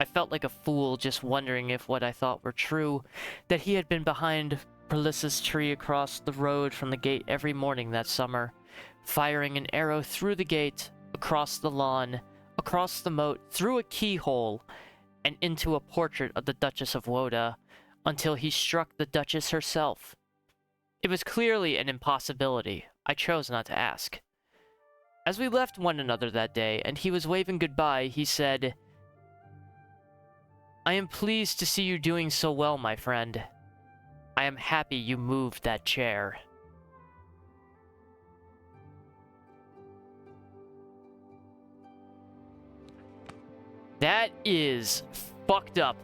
I felt like a fool just wondering if what I thought were true, that he had been behind Perlissa's tree across the road from the gate every morning that summer, firing an arrow through the gate, across the lawn, across the moat, through a keyhole, and into a portrait of the Duchess of Woda, until he struck the Duchess herself. It was clearly an impossibility. I chose not to ask. As we left one another that day, and he was waving goodbye, he said, "I am pleased to see you doing so well, my friend. I am happy you moved that chair." That is fucked up.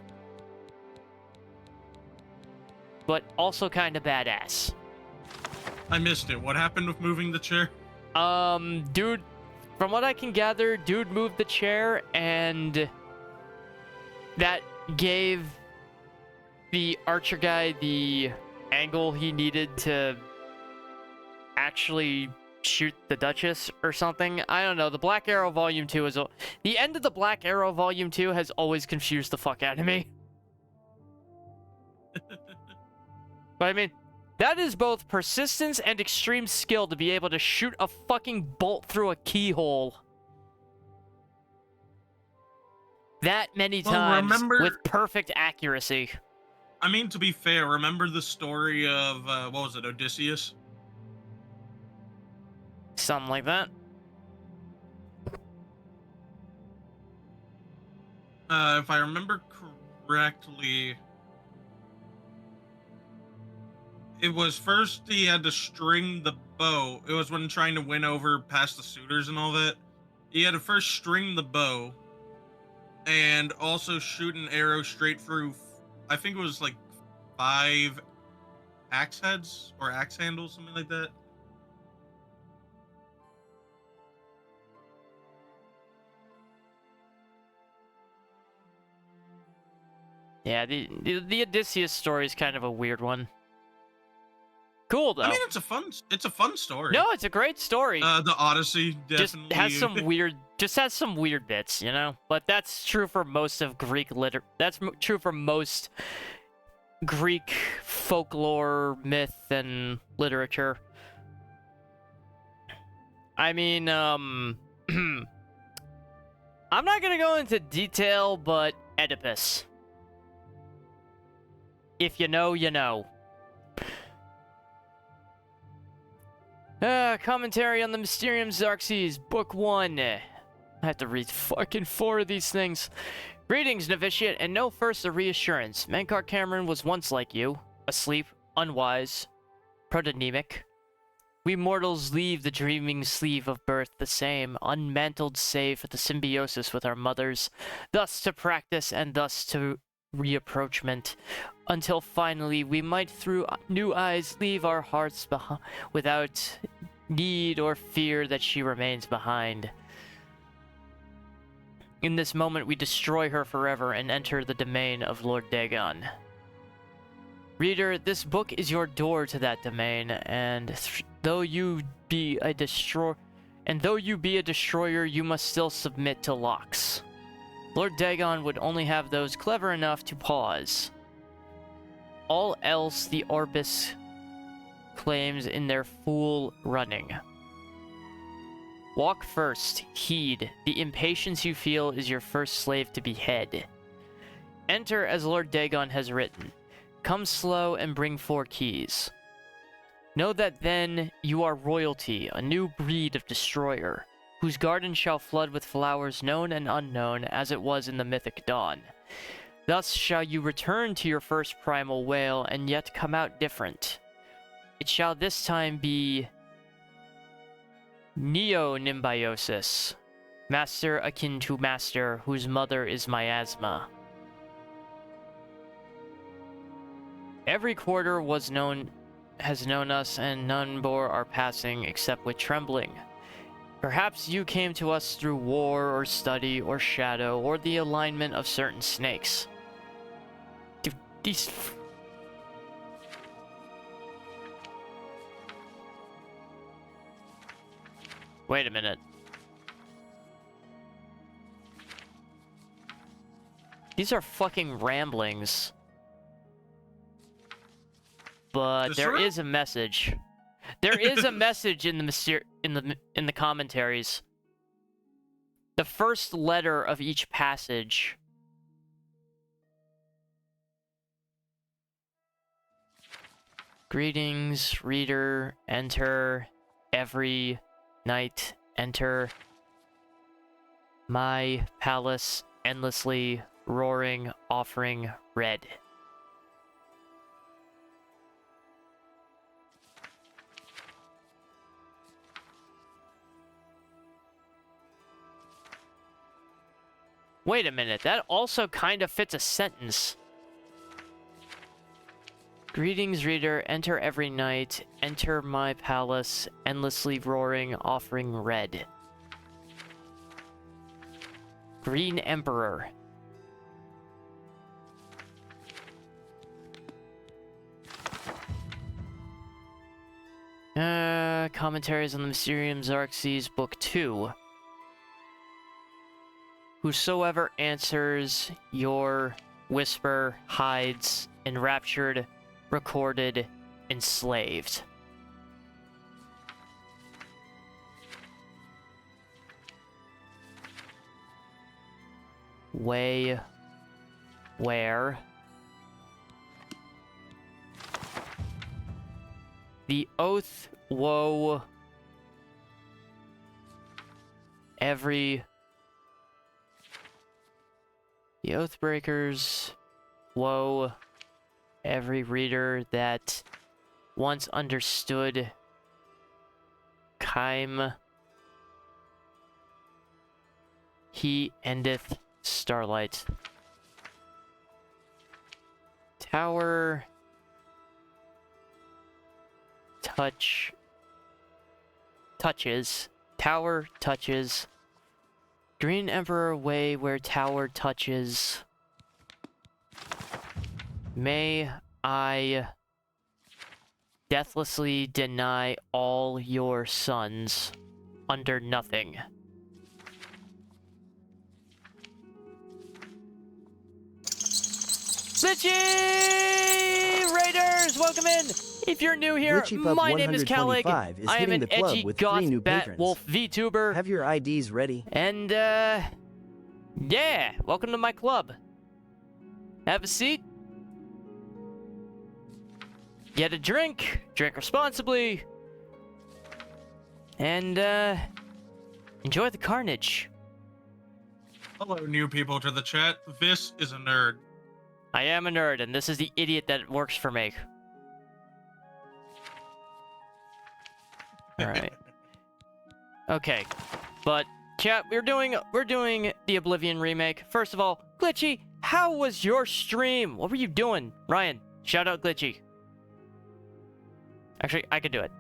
But also kind of badass. I missed it. What happened with moving the chair? Dude, from what I can gather, dude moved the chair, and that gave the archer guy the angle he needed to actually shoot the Duchess or something. I don't know. The Black Arrow Volume 2 is... The end of the Black Arrow Volume 2 has always confused the fuck out of me. But I mean, that is both persistence and extreme skill to be able to shoot a fucking bolt through a keyhole that many times with perfect accuracy. I mean, to be fair, remember the story of, what was it, Odysseus? Something like that. If I remember correctly, it was first he had to string the bow. It was when trying to win over past the suitors and all that. He had to first string the bow and also shoot an arrow straight through, I think it was like 5 axe heads or axe handles, something like that. Yeah, the Odysseus story is kind of a weird one. Cool though. I mean, it's a fun story. No, it's a great story. The Odyssey Just definitely has some weird bits, you know. But that's true for most of Greek That's true for most Greek folklore, myth, and literature. I mean, I'm not gonna go into detail, but Oedipus. If you know, you know. Commentary on the Mysterium Xerxes, Book 1. I have to read fucking 4 of these things. Greetings, novitiate, and know first a reassurance. Mankar Cameron was once like you, asleep, unwise, protonymic. We mortals leave the dreaming sleeve of birth the same, unmantled save for the symbiosis with our mothers, thus to practice and thus to reapproachment, until finally we might through new eyes leave our hearts without need or fear that she remains behind. In this moment we destroy her forever and enter the domain of Lord Dagon. Reader, this book is your door to that domain, and though you be a destroyer, you must still submit to locks. Lord Dagon would only have those clever enough to pause. All else the Orbis claims in their fool running. Walk first, heed. The impatience you feel is your first slave to behead. Enter as Lord Dagon has written. Come slow and bring 4 keys. Know that then you are royalty, a new breed of destroyer, whose garden shall flood with flowers known and unknown as it was in the mythic dawn. Thus shall you return to your first primal wail and yet come out different. It shall this time be Neonimbiosis, master akin to master, whose mother is miasma. Every quarter has known us, and none bore our passing except with trembling. Perhaps you came to us through war or study or shadow or the alignment of certain snakes. Dude, these... Wait a minute. These are fucking ramblings. But there is a message. There is a message in the commentaries. The first letter of each passage. Greetings, reader. Enter every night. Enter my palace, endlessly roaring, offering red. Wait a minute, that also kind of fits a sentence. Greetings, reader. Enter every night. Enter my palace, endlessly roaring, offering red. Green Emperor. Commentaries on the Mysterium Xerxes, Book 2. Whosoever answers your whisper hides, enraptured, recorded, enslaved. Where? The oath, woe, the Oathbreakers, woe, every reader that once understood Kaim, he endeth starlight. Tower, touches, tower touches. Green Emperor way where tower touches. May I deathlessly deny all your sons under nothing. Glitchy Raiders, welcome in! If you're new here, my name is Calig. I am an edgy goth bat wolf VTuber. Have your IDs ready. And, yeah, welcome to my club. Have a seat. Get a drink. Drink responsibly. And, enjoy the carnage. Hello, new people to the chat. This is a nerd. I am a nerd, and this is the idiot that works for me. Alright. Okay. But, chat, we're doing the Oblivion remake. First of all, Glitchy, how was your stream? What were you doing? Ryan, shout out Glitchy. Actually, I can do it.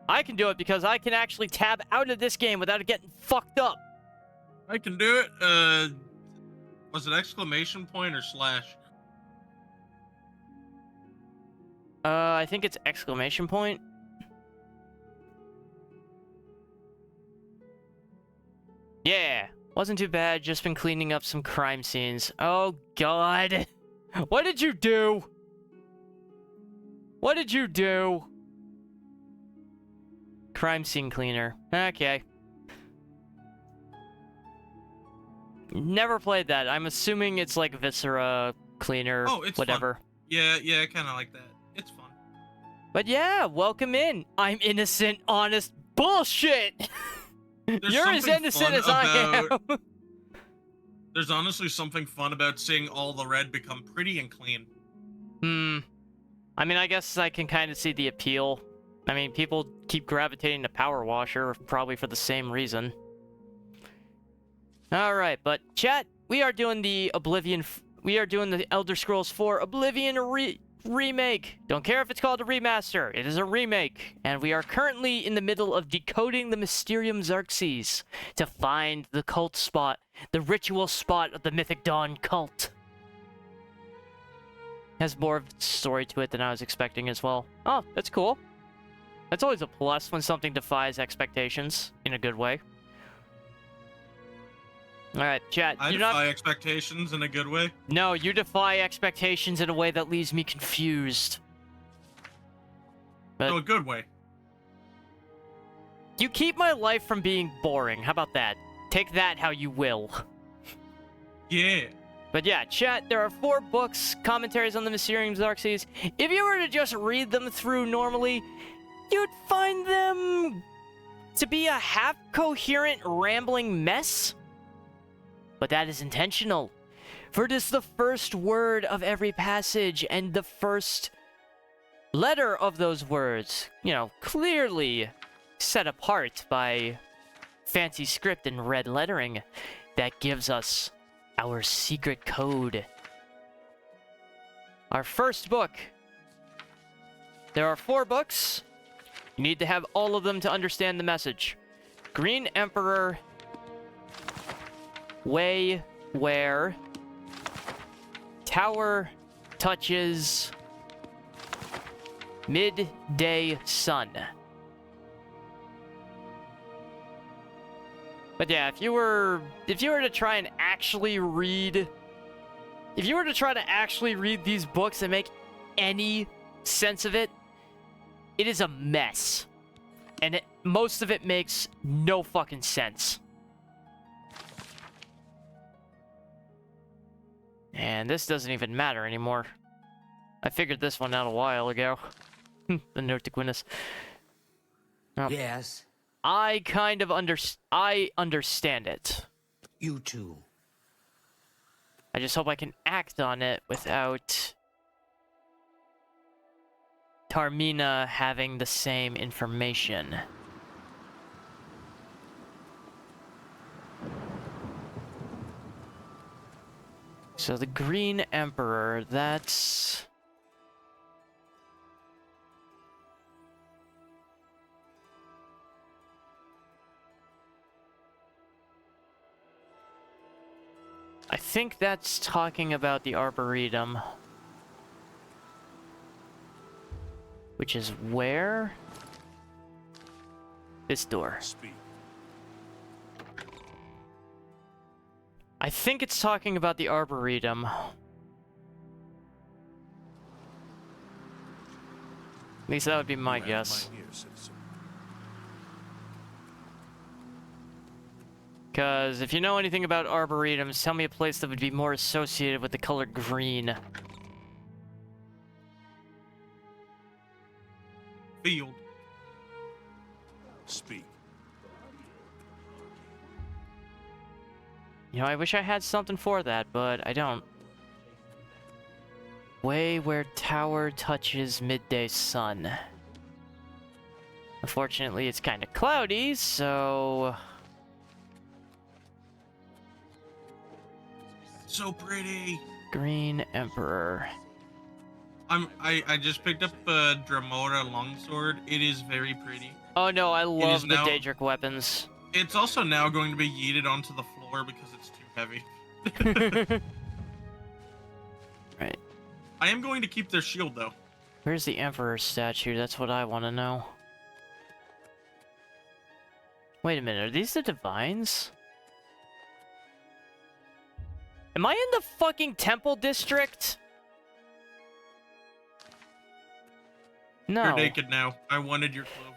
I can do it because I can actually tab out of this game without it getting fucked up. I can do it. Was it exclamation point or slash? I think it's exclamation point. Yeah, wasn't too bad. Just been cleaning up some crime scenes. Oh, God. What did you do? What did you do? Crime scene cleaner. Okay. Never played that. I'm assuming it's like Viscera cleaner, Oh, it's whatever. fun. Yeah, kind of like that. It's fun. But yeah, welcome in. I'm innocent, honest bullshit. You're as innocent as I am. There's honestly something fun about seeing all the red become pretty and clean. I mean, I guess I can kind of see the appeal. I mean, people keep gravitating to Power Washer, probably for the same reason. Alright, but chat, we are doing the Oblivion... We are doing the Elder Scrolls 4 Oblivion remake. Don't care if it's called a remaster. It is a remake. And we are currently in the middle of decoding the Mysterium Xerxes to find the cult spot, the ritual spot of the Mythic Dawn cult. Has more of a story to it than I was expecting as well. Oh, that's cool. That's always a plus when something defies expectations in a good way. Alright, chat. I defy expectations in a good way. No, you defy expectations in a way that leaves me confused. But So a good way. you keep my life from being boring. How about that? Take that how you will. Yeah. But yeah, chat, there are 4 books, commentaries on the Mysterium Xerxes. If you were to just read them through normally, you'd find them to be a half-coherent, rambling mess. But that is intentional, for it is the first word of every passage and the first letter of those words, you know, clearly set apart by fancy script and red lettering that gives us our secret code. Our first book. There are 4 books. You need to have all of them to understand the message. Green Emperor... Way where tower touches midday sun. But yeah, if you were to try and actually read these books and make any sense of it, it is a mess. And most of it makes no fucking sense. And this doesn't even matter anymore. I figured this one out a while ago. The note to Gwyneth. Oh. Yes? I kind of understand it. You too. I just hope I can act on it without Tarmina having the same information. So the Green Emperor, that's... I think that's talking about the Arboretum. Which is where? This door. Speak. I think it's talking about the Arboretum. At least that would be my guess. Because if you know anything about Arboretums, tell me a place that would be more associated with the color green. Field. Speak. You know, I wish I had something for that, but I don't. Way where tower touches midday sun. Unfortunately, it's kind of cloudy, so... So pretty. Green Emperor. I just picked up a Dramora longsword. It is very pretty. Oh no, I love the now, Daedric weapons. It's also now going to be yeeted onto the floor because it's too heavy. Right. I am going to keep their shield though. Where's the Emperor statue? That's what I want to know. Wait a minute, are these the Divines? Am I in the fucking Temple District? No. You're naked now. I wanted your clothing.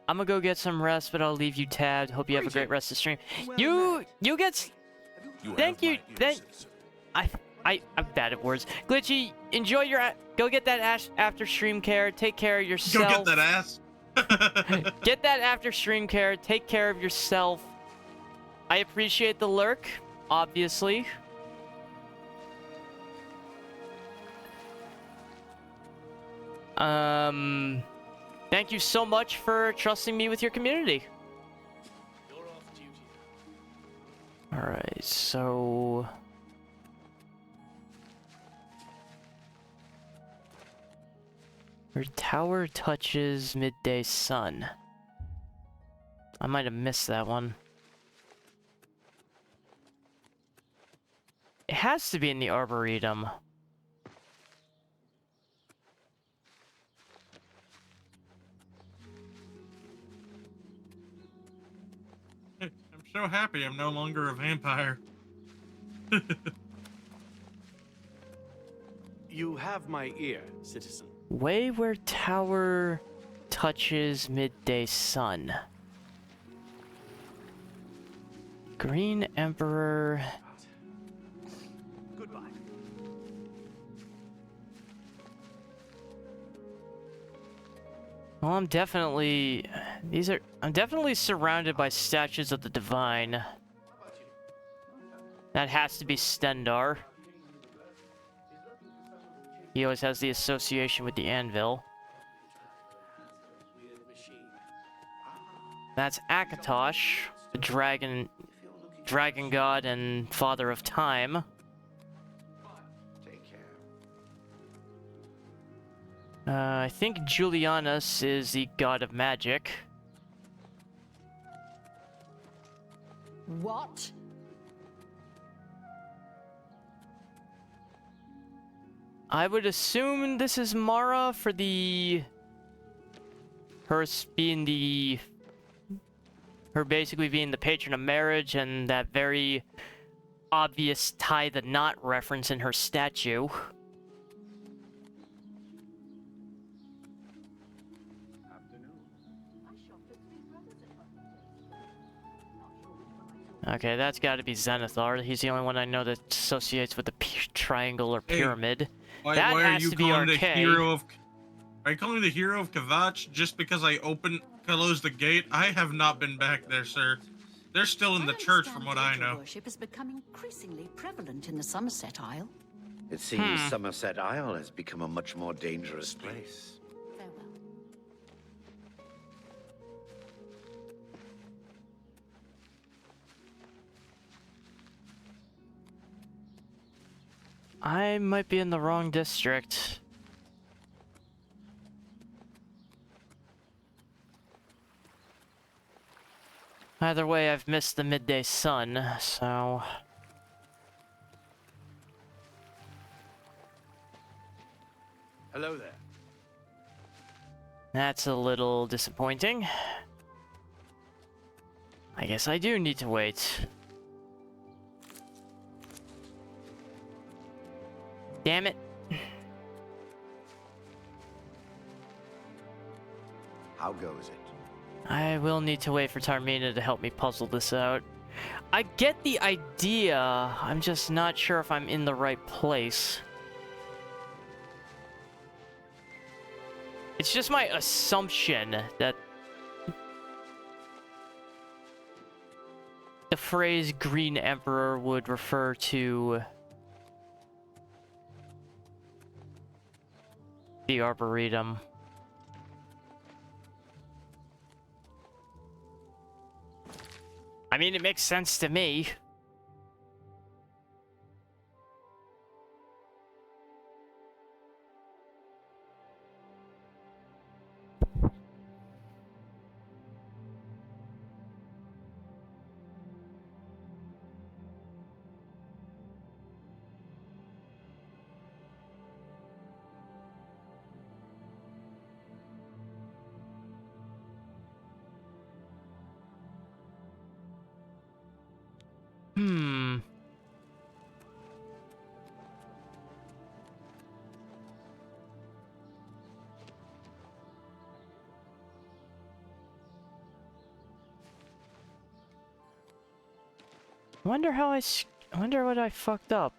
I'm gonna go get some rest, but I'll leave you tabbed. Hope you have a great rest of the stream. You get... Thank you. I'm bad at words. Glitchy, enjoy your... Go get that after stream care. Take care of yourself. Go get that ass. Get that after stream care. Take care of yourself. I appreciate the lurk, obviously. Thank you so much for trusting me with your community. Alright, so... Where tower touches midday sun. I might have missed that one. It has to be in the Arboretum. I'm so happy I'm no longer a vampire. You have my ear, citizen. Way where tower touches midday sun. Green Emperor. Goodbye. Well, I'm definitely surrounded by statues of the divine. That has to be Stendar. He always has the association with the anvil. That's Akatosh, the dragon god and father of time. I think Julianus is the god of magic. What? I would assume this is Mara for her basically being the patron of marriage and that very obvious tie the knot reference in her statue. Okay, that's got to be Zenithar. He's the only one I know that associates with the triangle or pyramid. Why That are has you to be calling the Arcade. hero of? Are you calling me the hero of Kavach just because I closed the gate? I have not been back there, sir. They're still in the church, from what I know. Worship has become increasingly prevalent in the Somerset Isle. It seems Somerset Isle has become a much more dangerous place. Farewell. I might be in the wrong district. Either way, I've missed the midday sun, so... Hello there. That's a little disappointing. I guess I do need to wait. Damn it. How goes it? I will need to wait for Tarmina to help me puzzle this out. I get the idea, I'm just not sure if I'm in the right place. It's just my assumption that the phrase Green Emperor would refer to the Arboretum. I mean, it makes sense to me. I wonder what I fucked up.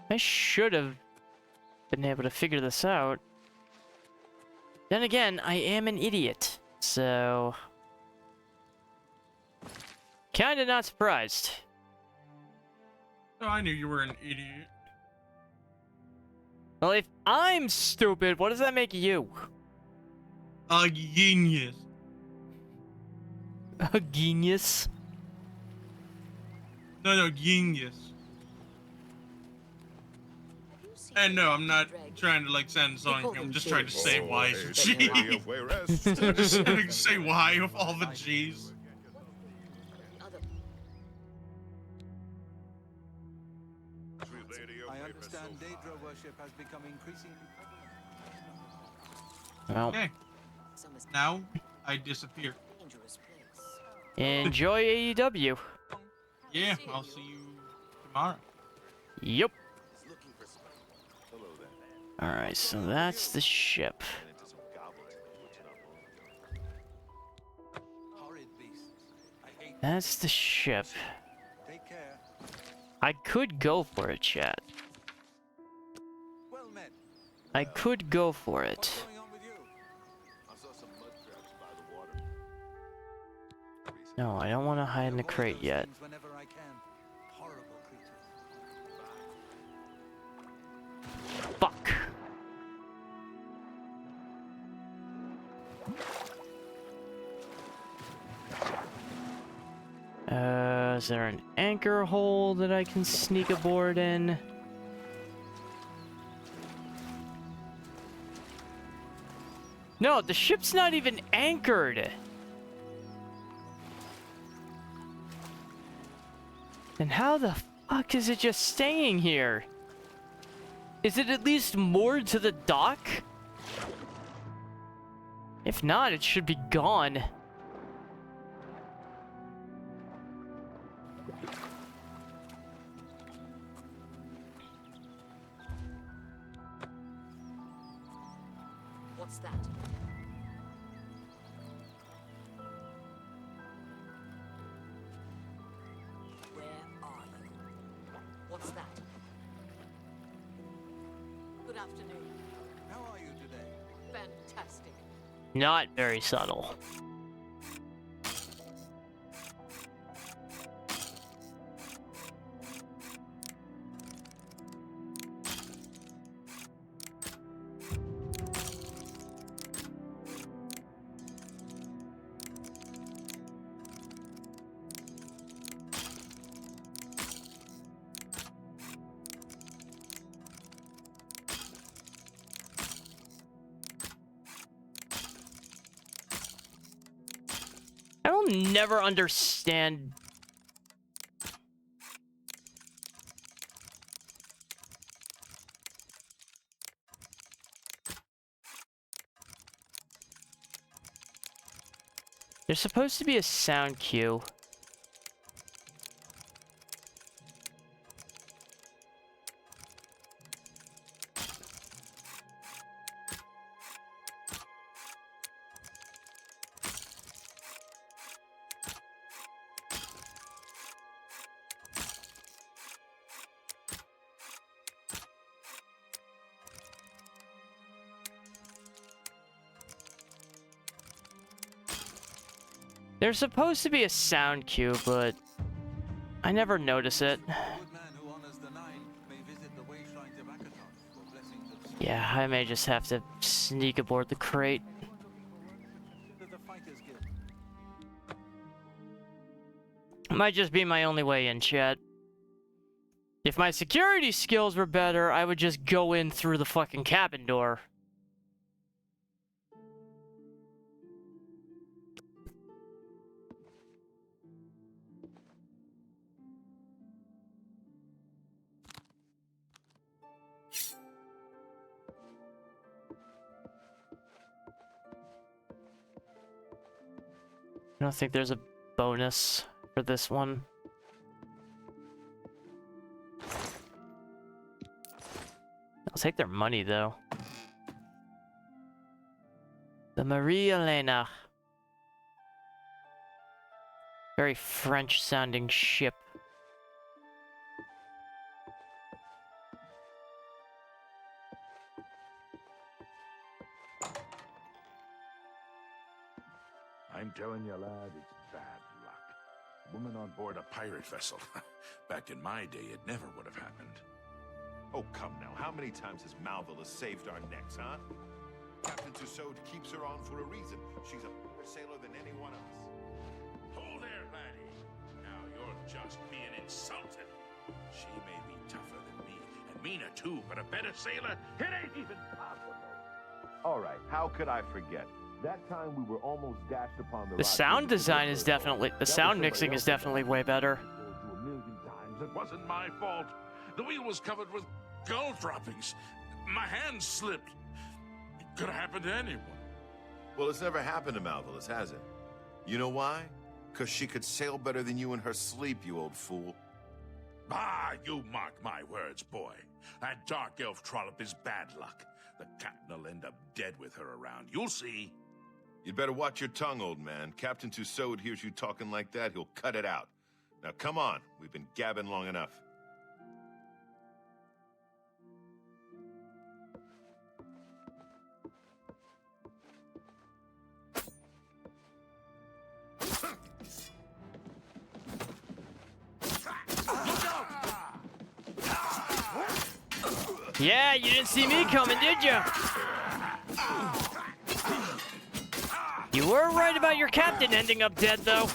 I should have been able to figure this out. Then again, I am an idiot, so kinda not surprised. Oh, I knew you were an idiot. Well, if I'm stupid, what does that make you? A genius. A genius? No, genius. And no, I'm not trying to like send something. I'm just trying to say why is G. I'm just trying to say why of all the G's. I understand Daedra worship has become increasingly Well, okay. Now I disappear. enjoy AEW. Yeah, I'll see you tomorrow. Yep. Alright, so that's the ship. That's the ship. I could go for it, chat. I could go for it. No, I don't want to hide in the crate yet. Fuck. Is there an anchor hole that I can sneak aboard in? No, the ship's not even anchored. Then how the fuck is it just staying here? Is it at least moored to the dock? If not, it should be gone. What's that? Where are you? What's that? Good afternoon. How are you today? Fantastic. Not very subtle. I will never understand. There's supposed to be a sound cue. There's supposed to be a sound cue, but I never notice it. Yeah, I may just have to sneak aboard the crate. Might just be my only way in, chat. If my security skills were better, I would just go in through the fucking cabin door. I don't think there's a bonus for this one. I'll take their money, though. The Marie Elena. Very French-sounding ship. I'm telling you, lad, it's bad luck. Woman on board a pirate vessel. Back in my day, it never would have happened. Oh, come now. How many times has Malvilla saved our necks, huh? Captain Tussaud keeps her on for a reason. She's a better sailor than anyone else. Hold there, laddie. Now you're just being insulted. She may be tougher than me, and meaner too, but a better sailor? It ain't even possible. All right, how could I forget? That time we were almost dashed upon the The sound design is definitely... The sound mixing is definitely way better. It wasn't my fault. The wheel was covered with gold droppings. My hand slipped. It could have happened to anyone. Well, it's never happened to Malvillas, has it? You know why? Because she could sail better than you in her sleep, you old fool. Ah, you mark my words, boy. That dark elf trollop is bad luck. The captain will end up dead with her around. You'll see. You'd better watch your tongue, old man. Captain Tussaud hears you talking like that, he'll cut it out. Now, come on. We've been gabbing long enough. Yeah, you didn't see me coming, did you? You were right about your captain ending up dead, though.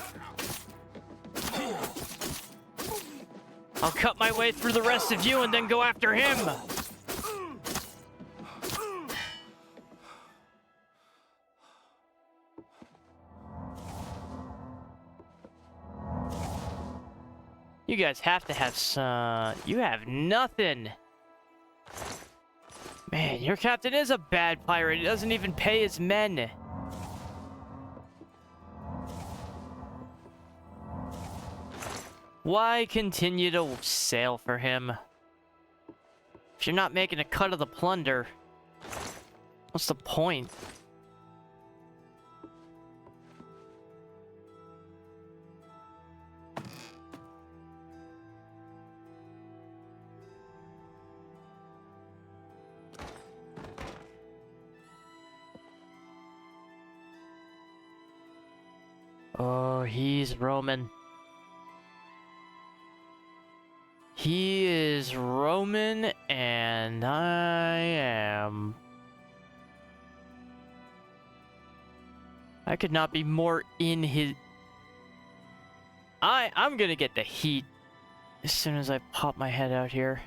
I'll cut my way through the rest of you and then go after him. You guys have to have some... You have nothing. Man, your captain is a bad pirate. He doesn't even pay his men. Why continue to sail for him? If you're not making a cut of the plunder, what's the point? Oh, he's Roman. He is Roman, and I am... I could not be more in his... I'm gonna get the heat as soon as I pop my head out here.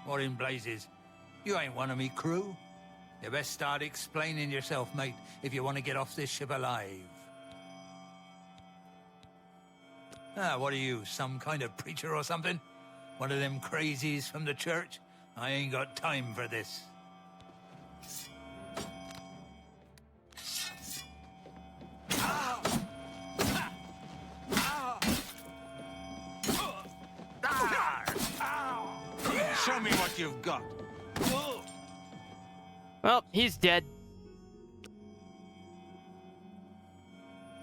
What in blazes? You ain't one of me crew. You best start explaining yourself, mate, if you want to get off this ship alive. Ah, what are you, some kind of preacher or something? One of them crazies from the church? I ain't got time for this. Show me what you've got. Well, he's dead.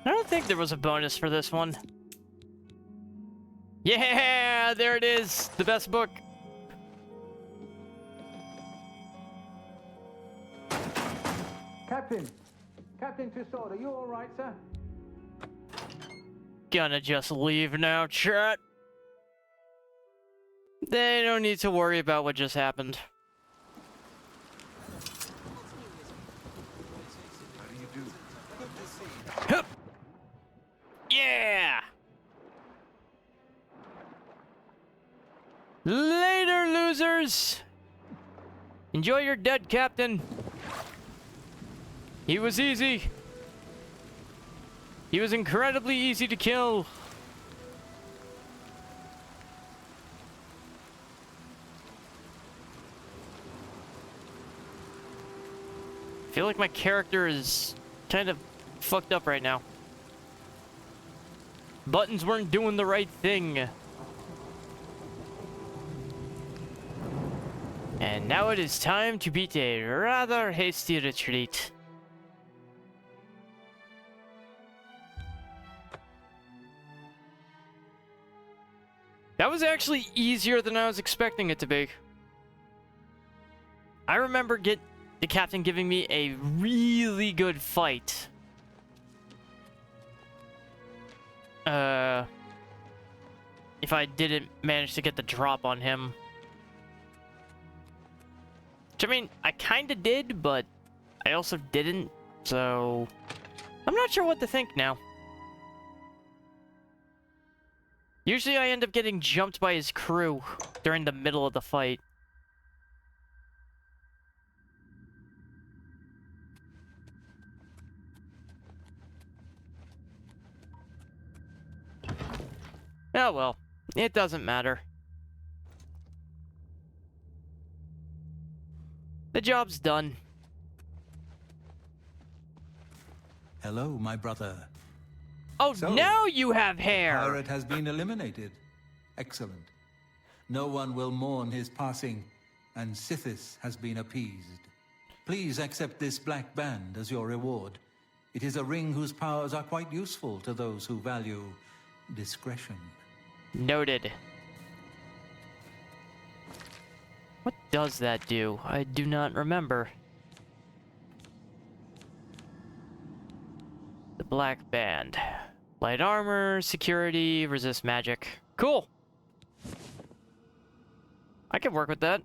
I don't think there was a bonus for this one. Yeah, there it is. The best book. Captain Tussaud, are you all right, sir? Gonna just leave now, chat. They don't need to worry about what just happened. Hup. Yeah! Later, losers! Enjoy your dead captain. He was easy. He was incredibly easy to kill. I feel like my character is kind of fucked up right now. Buttons weren't doing the right thing. And now it is time to beat a rather hasty retreat. That was actually easier than I was expecting it to be. I remember the captain giving me a really good fight. If I didn't manage to get the drop on him. Which, I mean, I kinda did, but I also didn't, so I'm not sure what to think now. Usually I end up getting jumped by his crew during the middle of the fight. Oh well, it doesn't matter. The job's done. Hello, my brother. Oh, So, now you have hair! The pirate has been eliminated. Excellent. No one will mourn his passing, and Sithis has been appeased. Please accept this black band as your reward. It is a ring whose powers are quite useful to those who value discretion. Noted. What does that do? I do not remember. The black band. Light armor, security, resist magic. Cool! I can work with that.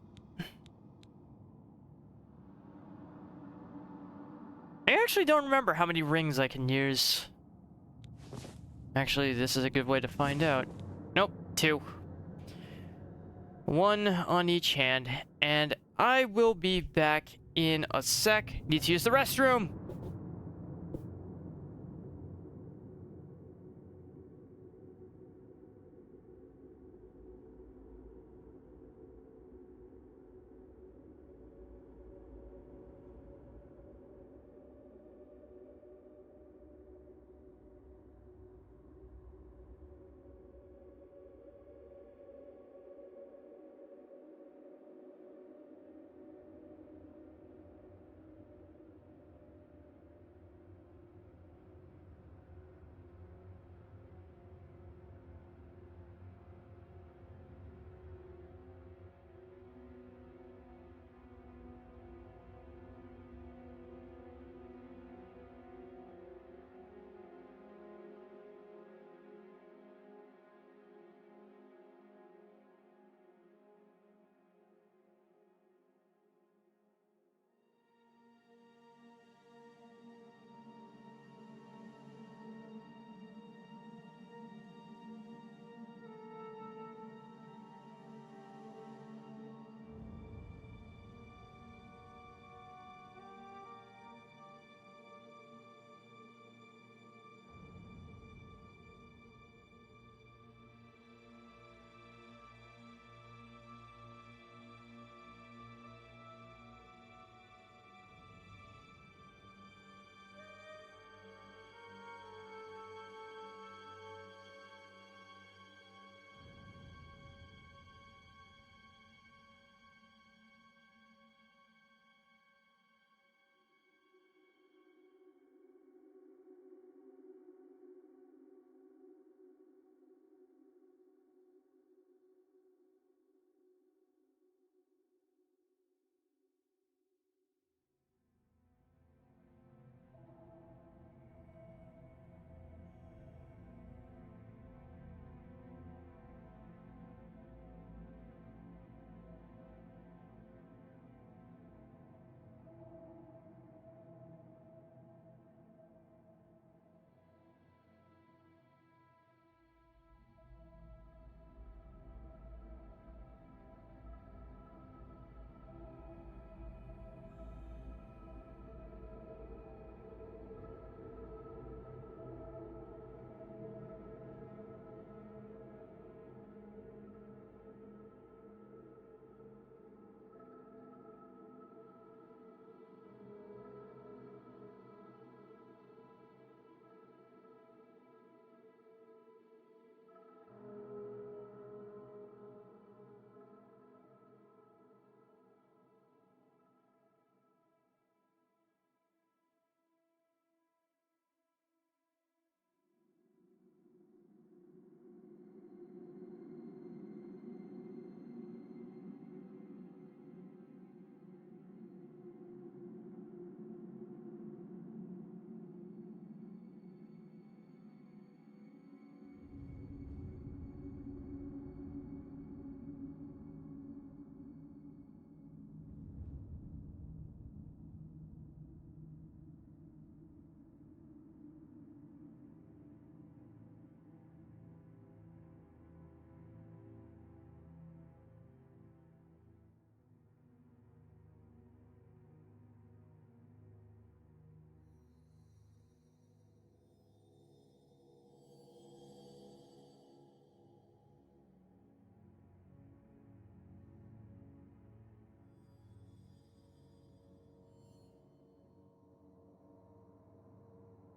I actually don't remember how many rings I can use. Actually, this is a good way to find out. Nope, 2. 1 on each hand, and I will be back in a sec. Need to use the restroom!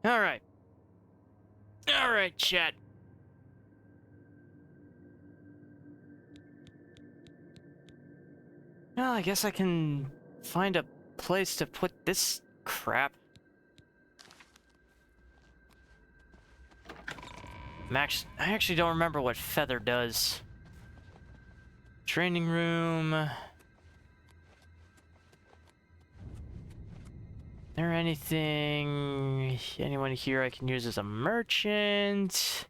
Alright. Alright, chat. Well, I guess I can find a place to put this crap. I actually don't remember what Feather does. Training room. There anyone here I can use as a merchant?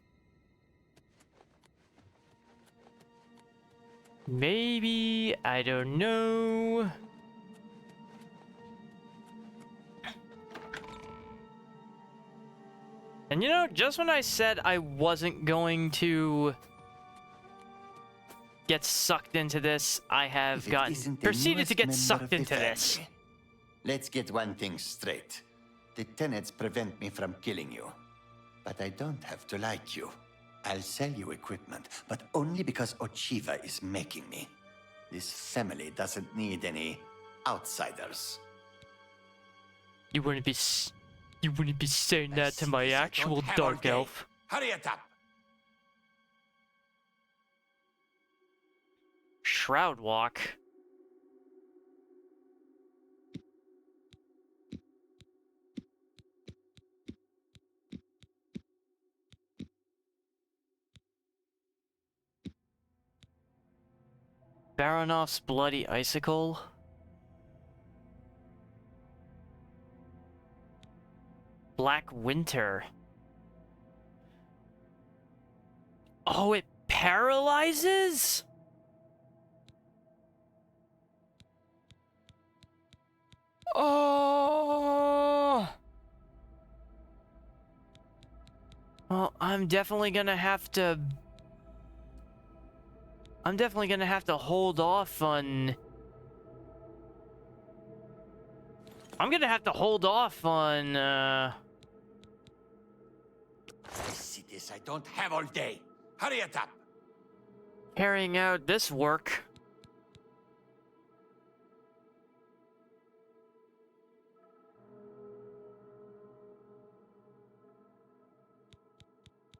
Maybe, I don't know. And you know, just when I said I wasn't going to get sucked into this, I have proceeded to get sucked into this. Let's get one thing straight. The tenets prevent me from killing you. But I don't have to like you. I'll sell you equipment, but only because Ochiva is making me. This family doesn't need any outsiders. You wouldn't be saying that to my actual dark elf. Hurry it up! Shroud walk. Baronoff's bloody icicle. Black winter. Oh, it paralyzes? Oh. Well, I'm definitely gonna have to hold off on... I see this I don't have all day. Hurry it up! carrying out this work.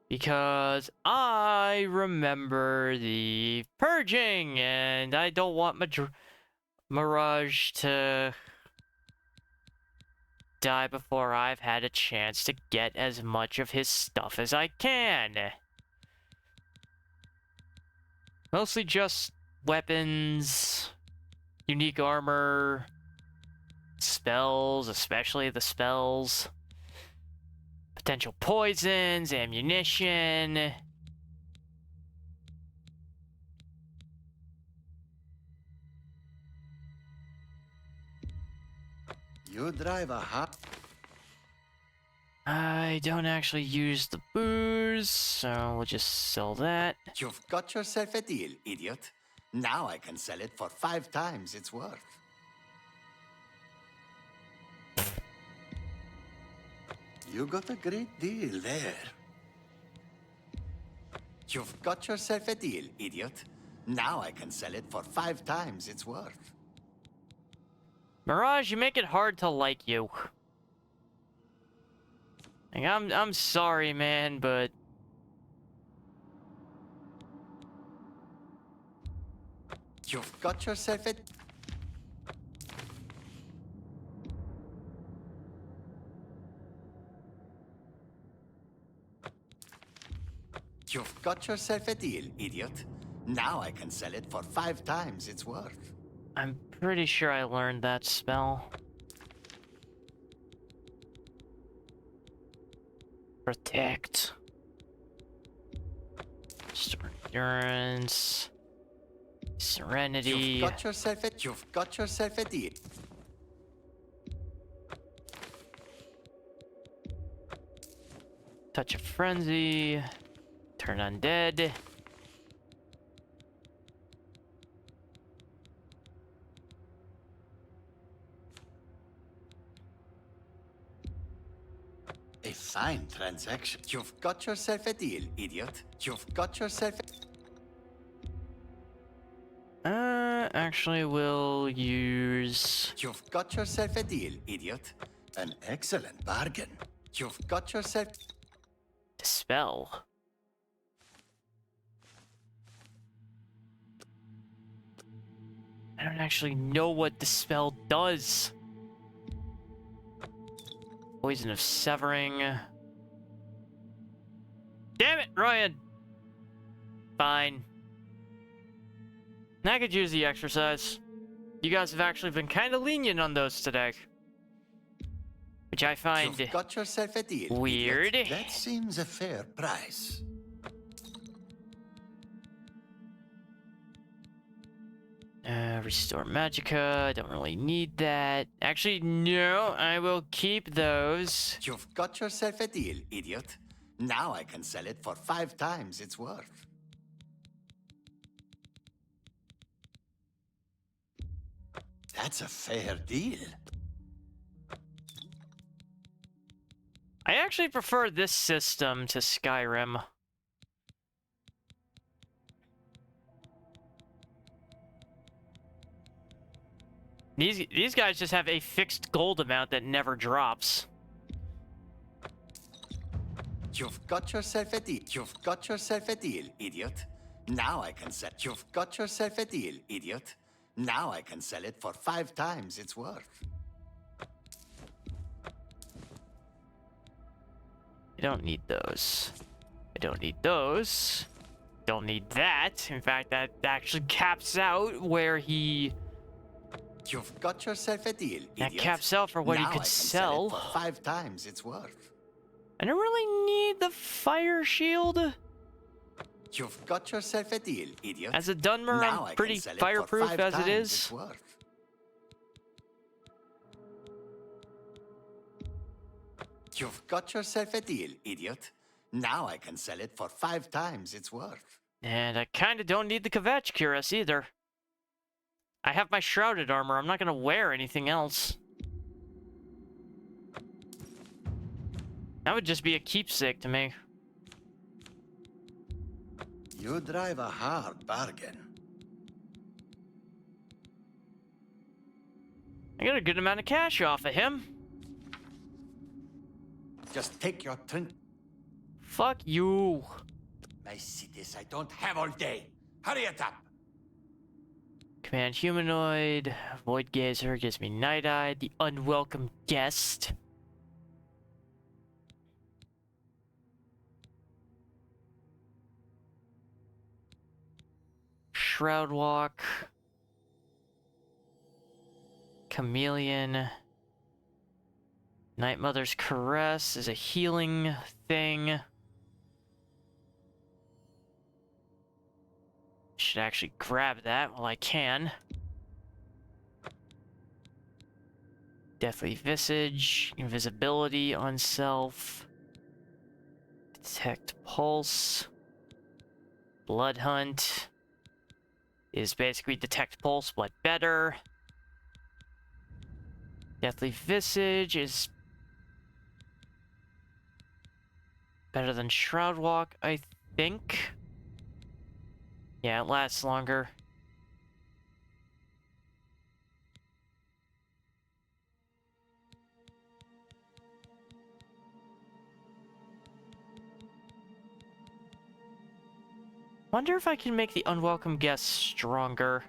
Because I remember the purging, and I don't want Mirage to die before I've had a chance to get as much of his stuff as I can. Mostly just weapons, unique armor, spells, especially the spells. Potential poisons, ammunition. You drive a hot... I don't actually use the booze, so we'll just sell that. You've got yourself a deal, idiot. Now I can sell it for 5 times its worth. You got a great deal there. You've got yourself a deal, idiot. Now I can sell it for 5 times its worth. Mirage, you make it hard to like you. Like, I'm sorry, man, but... You've got yourself a... You've got yourself a deal, idiot. Now I can sell it for 5 times its worth. I'm pretty sure I learned that spell. Protect. Restore endurance. Serenity. You've got yourself a deal. Touch of frenzy. Turn undead. A fine transaction. You've got yourself a deal, idiot. You've got yourself Actually, we'll use... You've got yourself a deal, idiot. An excellent bargain. You've got yourself... Dispel. I don't actually know what Dispel does. Poison of Severing. Damn it, Ryan! Fine. I could use the exercise. You guys have actually been kind of lenient on those today. Which I find You've got yourself a deal, weird. idiot. That seems a fair price. Restore Magicka. I don't really need that. Actually, no. I will keep those. You've got yourself a deal, idiot. Now I can sell it for 5 times its worth. That's a fair deal. I actually prefer this system to Skyrim. These guys just have a fixed gold amount that never drops. You've got yourself a deal. You've got yourself a deal, idiot. Now I can sell. You've got yourself a deal, idiot. Now I can sell it for 5 times its worth. I don't need those. I don't need those. Don't need that. In fact, that actually caps out where he... You've got yourself a deal, idiot. That caps out for what now he could I can sell. It for 5 times its worth. I don't really need the fire shield. You've got yourself a deal, idiot. As a Dunmer, I'm pretty fireproof as it is. You've got yourself a deal, idiot. Now I can sell it for 5 times its worth. And I kind of don't need the Kvetch cuirass either. I have my shrouded armor. I'm not going to wear anything else. That would just be a keepsake to me. You drive a hard bargain. I got a good amount of cash off of him. Just take your turn. Fuck you. My cities I don't have all day. Hurry it up. Command humanoid. Void gazer gives me night-eye. The unwelcome guest. Shroud walk. Chameleon. Night Mother's Caress is a healing thing. Should actually grab that while I can. Deathly Visage, invisibility on self. Detect pulse. Blood Hunt is basically detect pulse, but better. Deathly Visage is better than Shroud Walk, I think. Yeah, it lasts longer. Wonder if I can make the unwelcome guest stronger.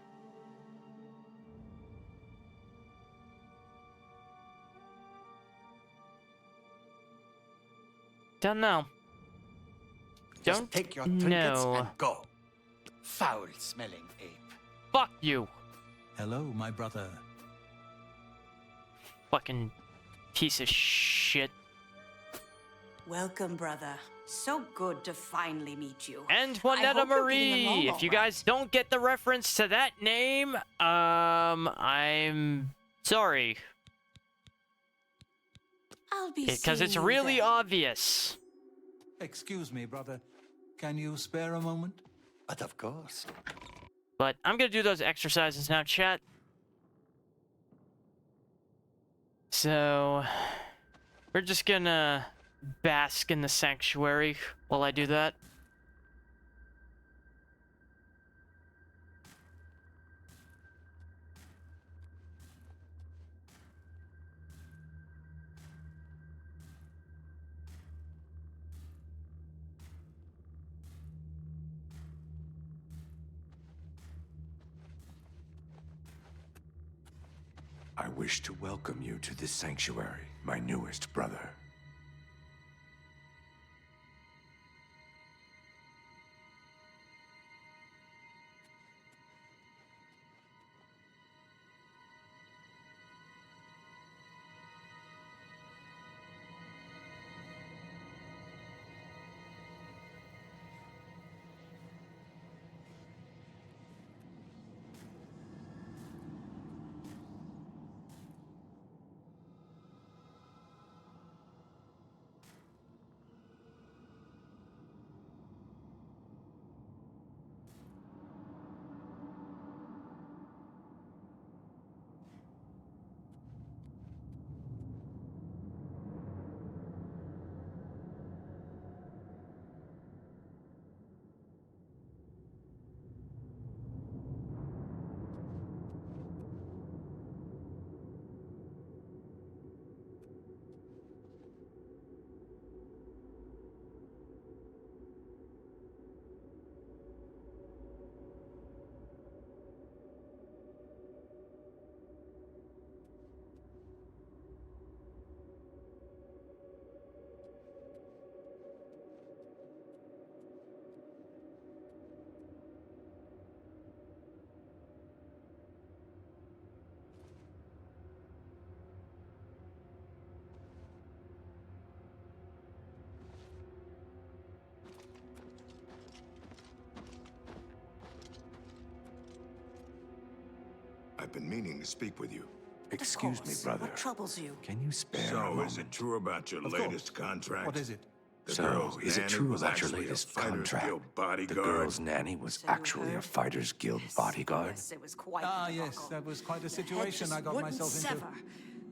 Don't know. Just take your trinkets and go. Foul-smelling ape. Fuck you. Hello, my brother. Fucking piece of shit. Welcome, brother. So good to finally meet you. Antoinetta Marie. If you guys don't get the reference to that name, I'm sorry. I'll be because it's really obvious. Excuse me, brother. Can you spare a moment? But of course. But I'm gonna do those exercises now, chat. So we're just gonna bask in the sanctuary while I do that. I wish to welcome you to this sanctuary, my newest brother. I've been meaning to speak with you. Excuse me, brother. What troubles you? Can you spare a So, moment? is it true about your latest contract? What is it? The So, girl's is it nanny true was about your actually a latest Fighters contract? Guild The bodyguard? girl's nanny was actually a Fighters Guild bodyguard? Yes, it was quite Ah, the yes, debacle. that was quite a The head situation just I got wouldn't myself into. sever.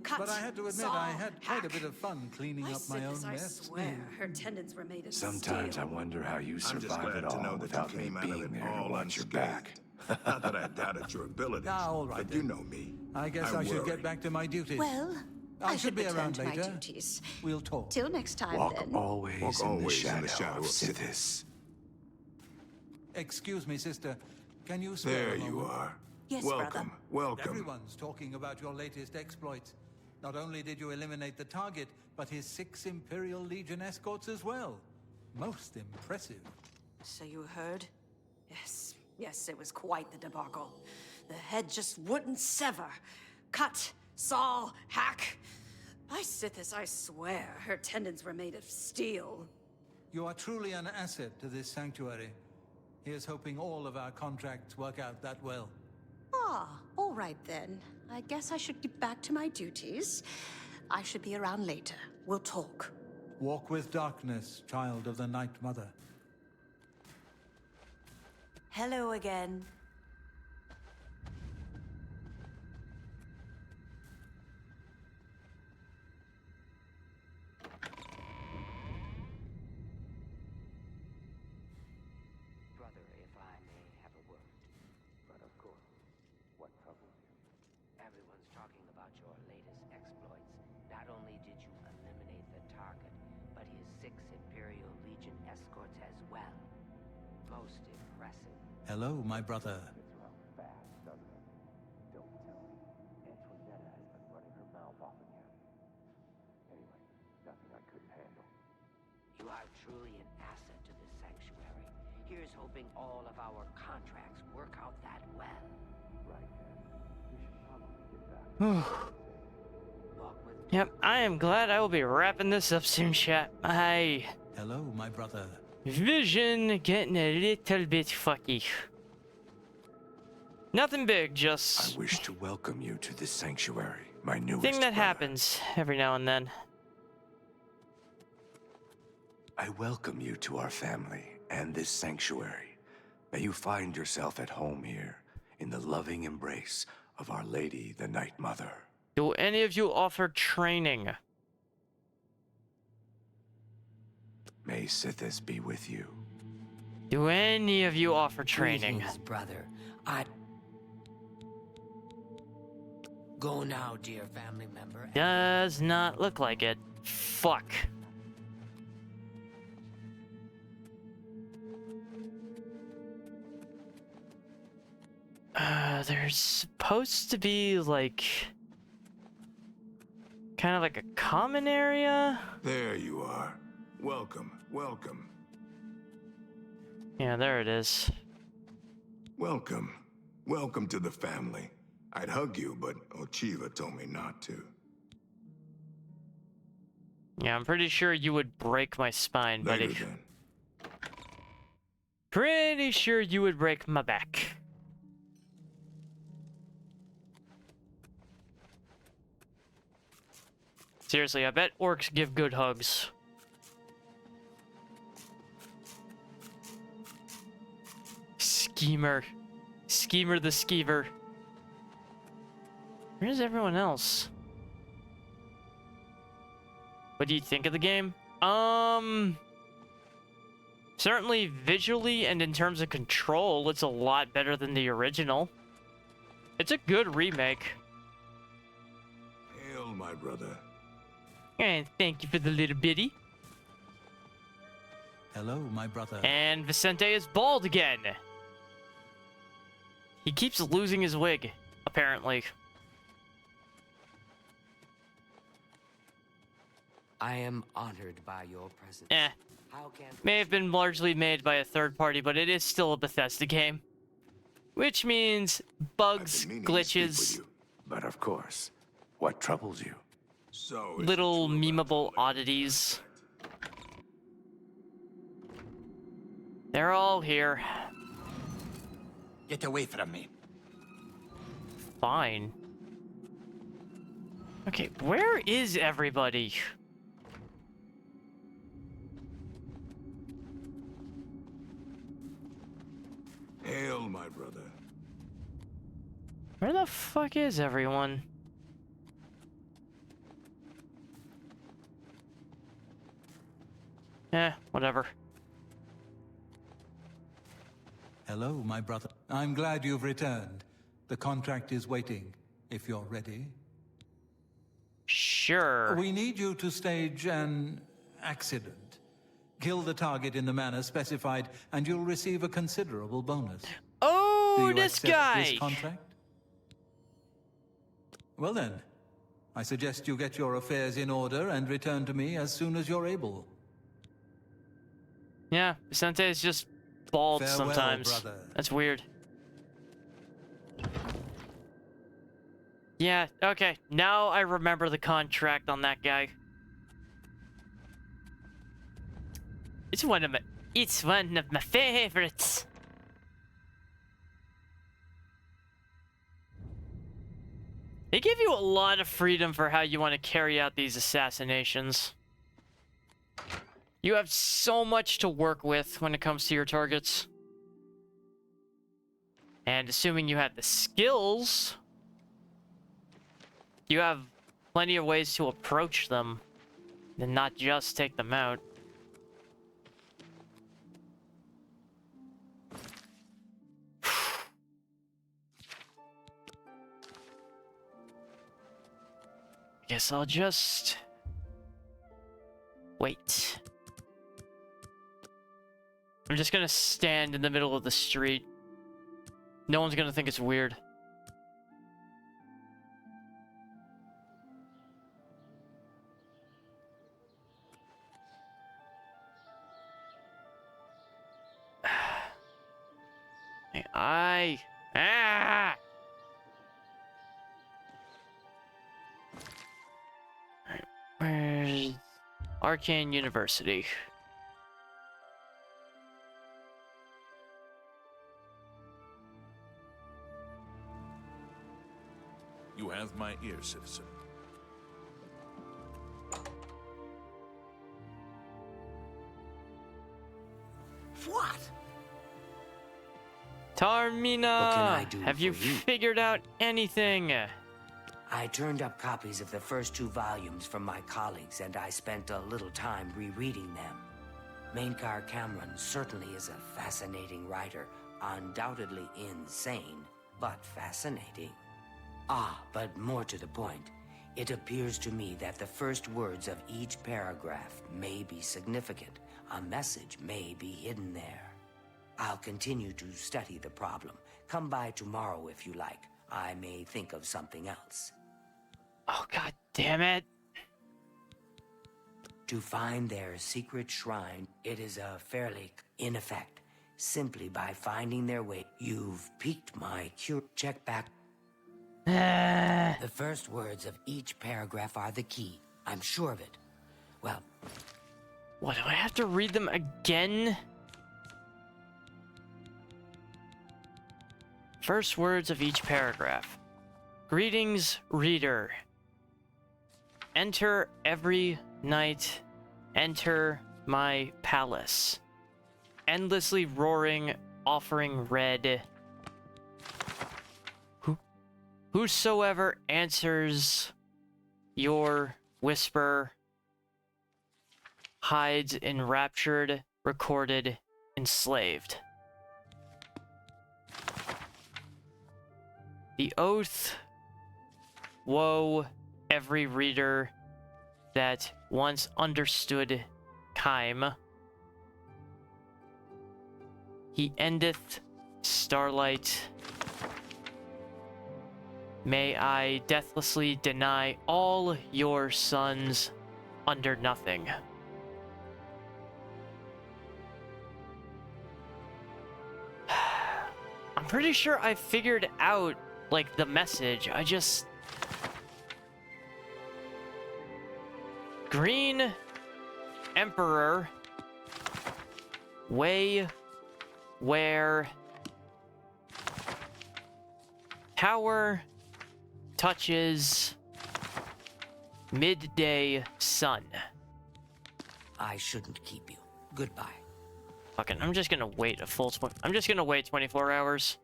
Cut, But I had to admit, saw, I had quite a hack. bit of fun cleaning I up my said own this, I mess. swear, her tendons were made of Sometimes I steel. wonder how you I'm just survive glad it to know all that without you me came out of being it there to all watch your back. unscathed. Not that I doubted your abilities, All right, but you then. know me. I guess I should get back to my duties. Well, I should be return around to my later. duties. We'll talk. Till next time, Walk then. always, Walk in, always the in the shadow shadow of of Sithis. Excuse me, sister. Can you spare There a you moment? are. Yes, welcome, brother. welcome. Everyone's talking about your latest exploits. Not only did you eliminate the target, but his 6 Imperial Legion escorts as well. Most impressive. So you heard? Yes, yes, it was quite the debacle. The head just wouldn't sever. Cut, saw, hack. By Sithis, I swear, her tendons were made of steel. You are truly an asset to this sanctuary. Here's hoping all of our contracts work out that well. Ah, all right then. I guess I should get back to my duties. I should be around later. We'll talk. Walk with darkness, child of the Night Mother. Hello again. Brother, if I may have a word. But of course, what troubles you? Everyone's talking about your latest exploits. Not only did you eliminate the target, but his 6 Imperial Legion escorts as well. Most impressive. Hello, my brother. It's run fast, doesn't it? Don't tell me. Antoinetta has been running her mouth off again. Anyway, nothing I couldn't handle. You are truly an asset to this sanctuary. Here's hoping all of our contracts work out that well. Right, then. We should probably get back. Yep, I am glad I will be wrapping this up soon, chat. Hello, my brother. Vision getting a little bit fucky. Nothing big, just I wish to welcome you to this sanctuary, my newest thing that brother. happens every now and then. I welcome you to our family and this sanctuary. May you find yourself at home here, in the loving embrace of Our Lady, the Night Mother. Do any of you offer training? May Sithis be with you. Do any of you offer training? Greetings, brother. I... Go now, dear family member. Does not look like it. Fuck. There's supposed to be, like, kind of like a common area. There you are. Welcome, welcome. Yeah, there it is. Welcome. Welcome to the family. I'd hug you, but Ochiva told me not to. Yeah, I'm pretty sure you would break my spine, buddy. Later then. Pretty sure you would break my back. Seriously, I bet orcs give good hugs. Schemer. Schemer the skeever. Where's everyone else? What do you think of the game? Certainly visually and in terms of control, it's a lot better than the original. It's a good remake. Hail, my brother. And thank you for the little bitty. Hello, my brother. And Vicente is bald again. He keeps losing his wig, apparently. I am honored by your presence. May have been largely made by a third party, but it is still a Bethesda game. Which means bugs, glitches, but of course, what troubles you? So little memeable oddities. They're all here. Get away from me. Fine. Okay, where is everybody? Hail, my brother. Where the fuck is everyone? Whatever. Hello, my brother. I'm glad you've returned. The contract is waiting, if you're ready. Sure. We need you to stage an accident. Kill the target in the manner specified, and you'll receive a considerable bonus. Oh, Do you this accept guy! This contract? Well then, I suggest you get your affairs in order and return to me as soon as you're able. Yeah, Vicente is just bald Farewell, sometimes. brother. That's weird. Yeah, okay. Now I remember the contract on that guy. It's one of my favorites. They give you a lot of freedom for how you want to carry out these assassinations. You have so much to work with when it comes to your targets. And assuming you have the skills, you have plenty of ways to approach them and not just take them out. Guess I'll just wait. I'm just gonna stand in the middle of the street. No one's gonna think it's weird. Alright, where's Arcane University? You have my ear, citizen. What? Tarmina, What can I do have you for you? figured out anything? I turned up copies of the first 2 volumes from my colleagues, and I spent a little time rereading them. Mainkar Cameron certainly is a fascinating writer, undoubtedly insane, but fascinating. But more to the point, it appears to me that the first words of each paragraph may be significant. A message may be hidden there. I'll continue to study the problem. Come by tomorrow if you like. I may think of something else. Oh, god damn it. To find their secret shrine, it is a fairly in effect. Simply by finding their way, you've piqued my check back. The first words of each paragraph are the key. I'm sure of it. Well... What, do I have to read them again? First words of each paragraph. Greetings, reader. Enter every night. Enter my palace. Endlessly roaring, offering red. Whosoever answers your whisper hides enraptured, recorded, enslaved. The oath, woe, every reader that once understood Kime. He endeth starlight. May I deathlessly deny all your sons under nothing. I'm pretty sure I figured out, like, the message. I just... Green Emperor way where tower touches midday sun. I shouldn't keep you. Goodbye. Fucking, I'm just gonna wait a full I'm just gonna wait 24 hours.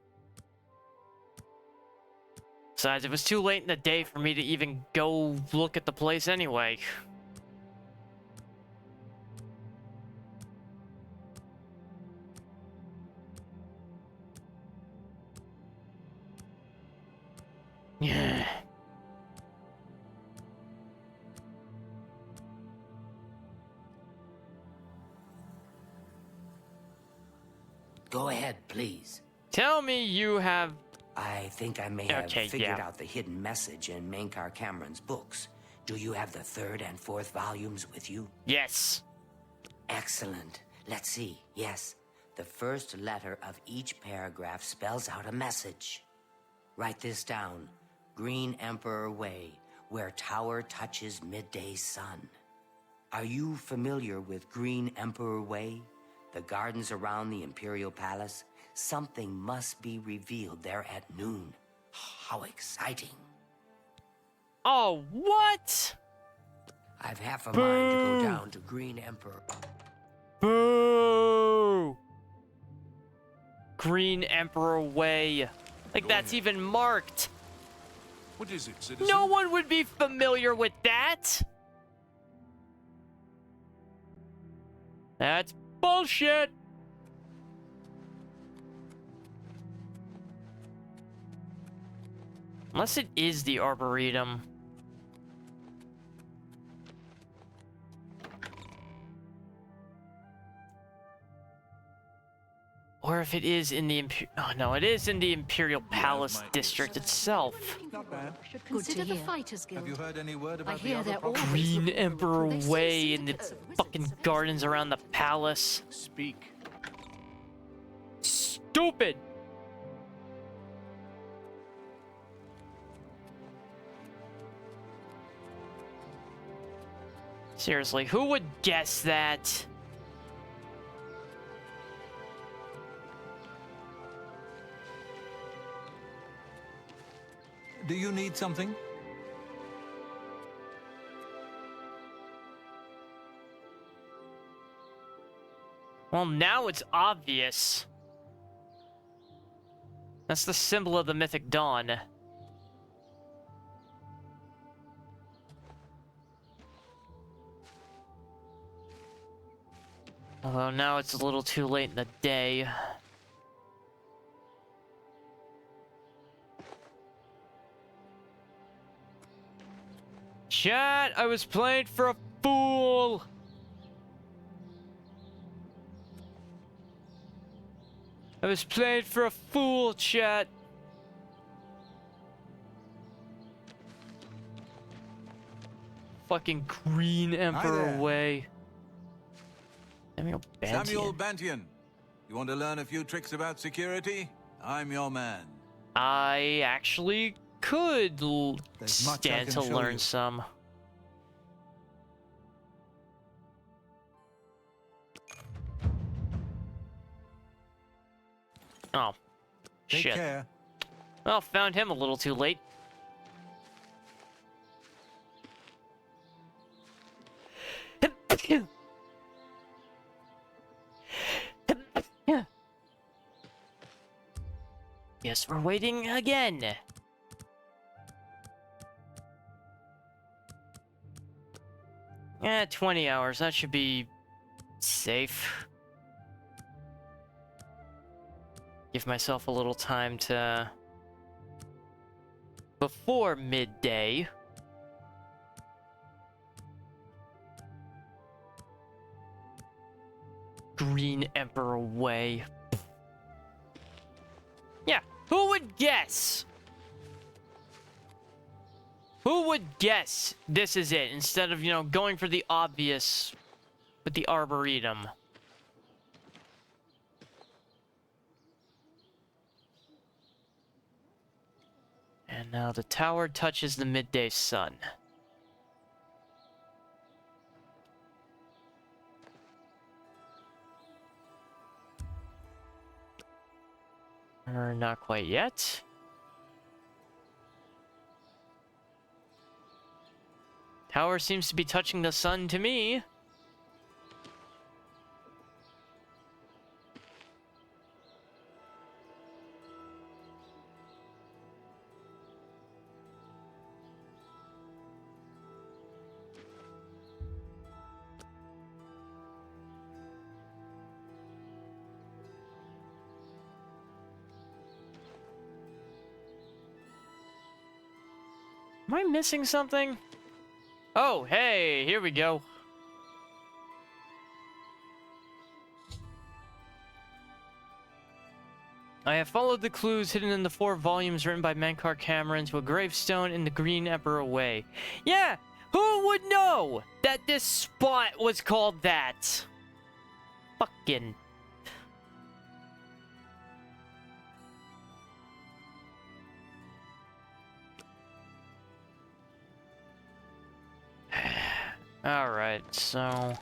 Besides, it was too late in the day for me to even go look at the place anyway. Yeah. Go ahead, please. Tell me you have... I think I may have figured out the hidden message in Mankar Cameron's books. Do you have the 3rd and 4th volumes with you? Yes. Excellent. Let's see. Yes. The first letter of each paragraph spells out a message. Write this down. Green Emperor Way, where tower touches midday sun. Are you familiar with Green Emperor Way? The gardens around the Imperial Palace? Something must be revealed there at noon. How exciting. Oh, what? I've half a mind to go down to Green Emperor. Boo! Green Emperor Way. Like, that's even marked. What is it, citizen? No one would be familiar with that. That's bullshit. Unless it is the Arboretum. Or if it is in the oh no, it is in the Imperial Palace district itself. Not bad. Consider the Fighters Guild. Have you heard any word about I hear the they're other always Green looking for Emperor recruits. They say Way in the secrets of wizards fucking gardens around the palace. Speak. Stupid. Seriously, who would guess that? Do you need something? Well, now it's obvious. That's the symbol of the Mythic Dawn. Although now it's a little too late in the day. Chat, I was playing for a fool! I was playing for a fool, chat. fucking Green Emperor there. way. Samuel Bantian. Samuel Bantian. You want to learn a few tricks about security? I'm your man. I actually could There's much I stand can to show learn you. some. Oh, Take shit. care. Well, found him a little too late. Guess we're waiting again. 20 hours. That should be safe. Give myself a little time to... before midday. Green Emperor way. Yeah, who would guess? Who would guess this is it instead of, you know, going for the obvious with the Arboretum? And now the tower touches the midday sun. Not quite yet. Tower seems to be touching the sun to me. Am I missing something? Oh, hey, here we go. I have followed the clues hidden in the 4 volumes written by Mankar Cameron to a gravestone in the Green Emperor Way. Yeah, who would know that this spot was called that? Fucking... Alright, so...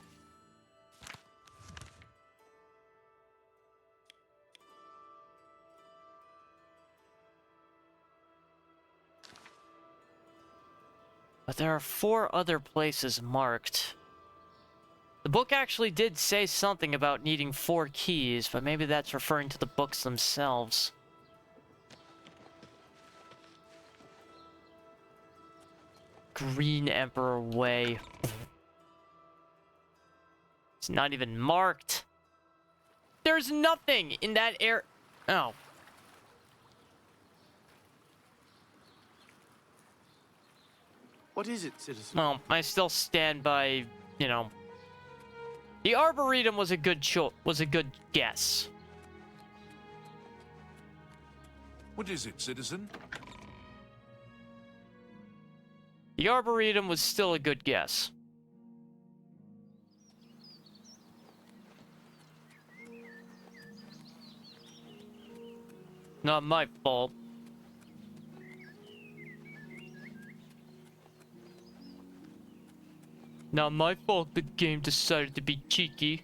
But there are 4 other places marked. The book actually did say something about needing 4 keys, but maybe that's referring to the books themselves. Green Emperor Way. It's not even marked. There's nothing in that area. Oh. What is it, citizen? Well, I still stand by, you know, the Arboretum was a good guess. What is it, citizen? The Arboretum was still a good guess. Not my fault. Not my fault the game decided to be cheeky.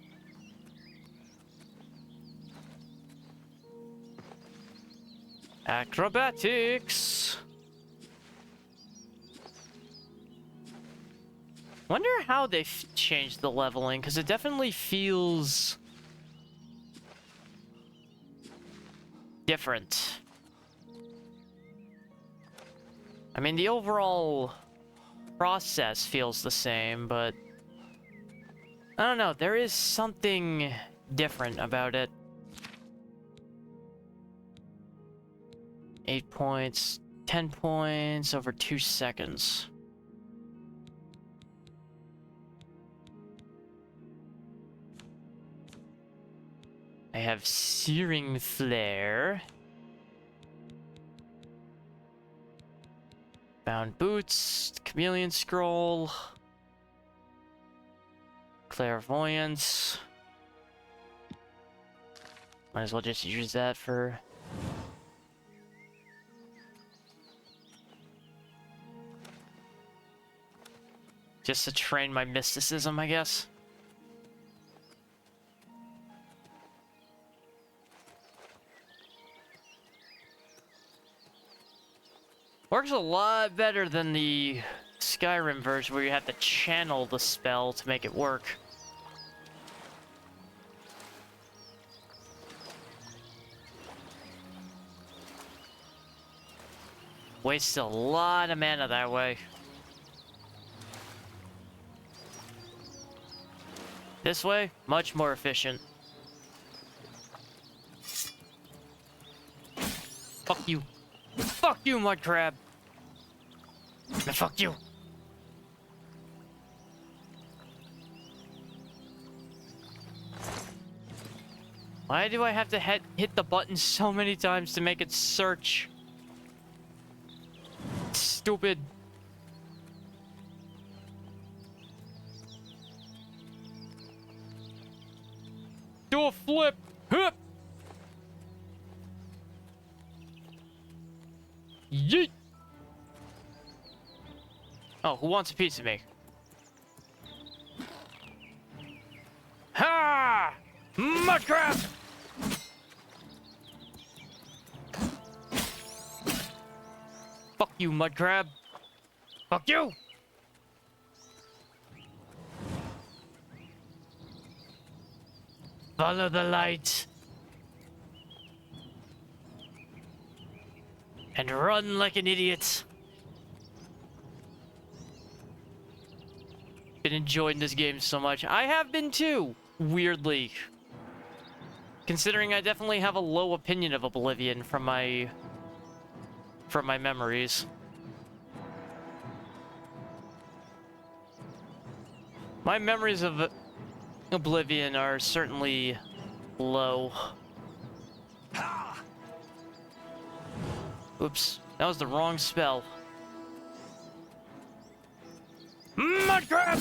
Acrobatics. Wonder how they've changed the leveling, because it definitely feels different. I mean, the overall process feels the same, but I don't know, there is something different about it. 8 points, 10 points over 2 seconds. I have Searing Flare. Bound Boots, Chameleon Scroll. Clairvoyance. Might as well just use that for... just to train my mysticism, I guess. Works a lot better than the Skyrim version where you have to channel the spell to make it work. Wastes a lot of mana that way. This way, much more efficient. Fuck you. Fuck you, mud crab. And fuck you. Why do I have to hit the button so many times to make it search? Stupid. Do a flip. Hup. Yeet. Oh, who wants a piece of me? Ha! Mud crab! Fuck you, mud crab. Fuck you! Follow the light. And run like an idiot. Been enjoying this game so much. I have been too, weirdly. Considering I definitely have a low opinion of Oblivion from my memories. My memories of Oblivion are certainly low. Oops, that was the wrong spell. Mud crab!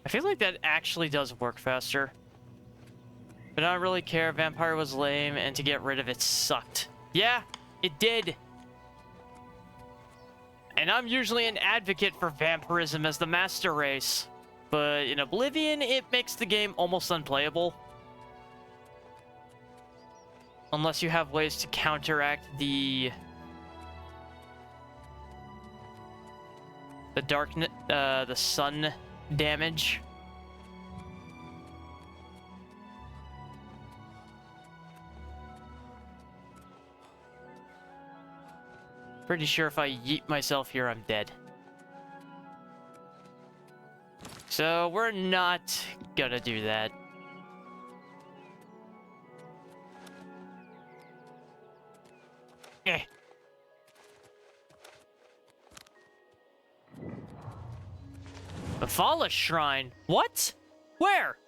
I feel like that actually does work faster. But I don't really care. Vampire was lame, and to get rid of it sucked. Yeah, it did. And I'm usually an advocate for vampirism as the master race. But in Oblivion, it makes the game almost unplayable. Unless you have ways to counteract the darkness, the sun damage. Pretty sure if I yeet myself here, I'm dead. So we're not gonna do that. Eh. Vala Shrine? What? Where?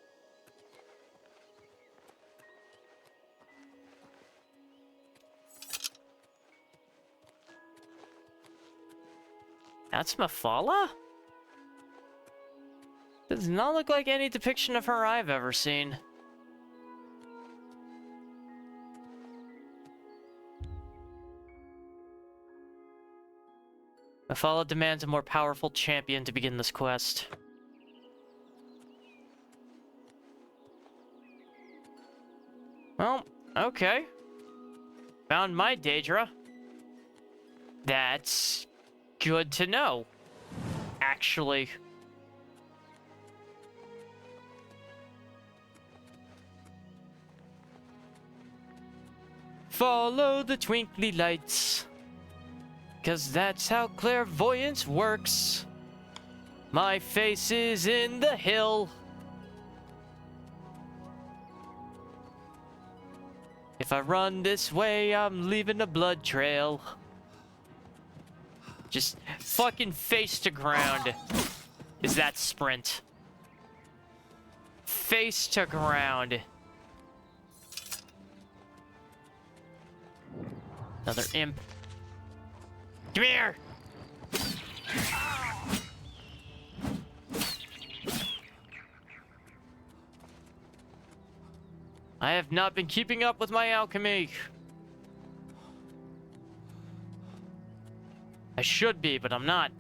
That's Mephala? Does not look like any depiction of her I've ever seen. Mephala demands a more powerful champion to begin this quest. Well, okay. Found my Daedra. That's good to know, actually. Follow the twinkly lights, 'cause that's how clairvoyance works. My face is in the hill. If I run this way, I'm leaving a blood trail. Just fucking face to ground is that sprint. face to ground. Another imp. Come here! I have not been keeping up with my alchemy. I should be, but I'm not.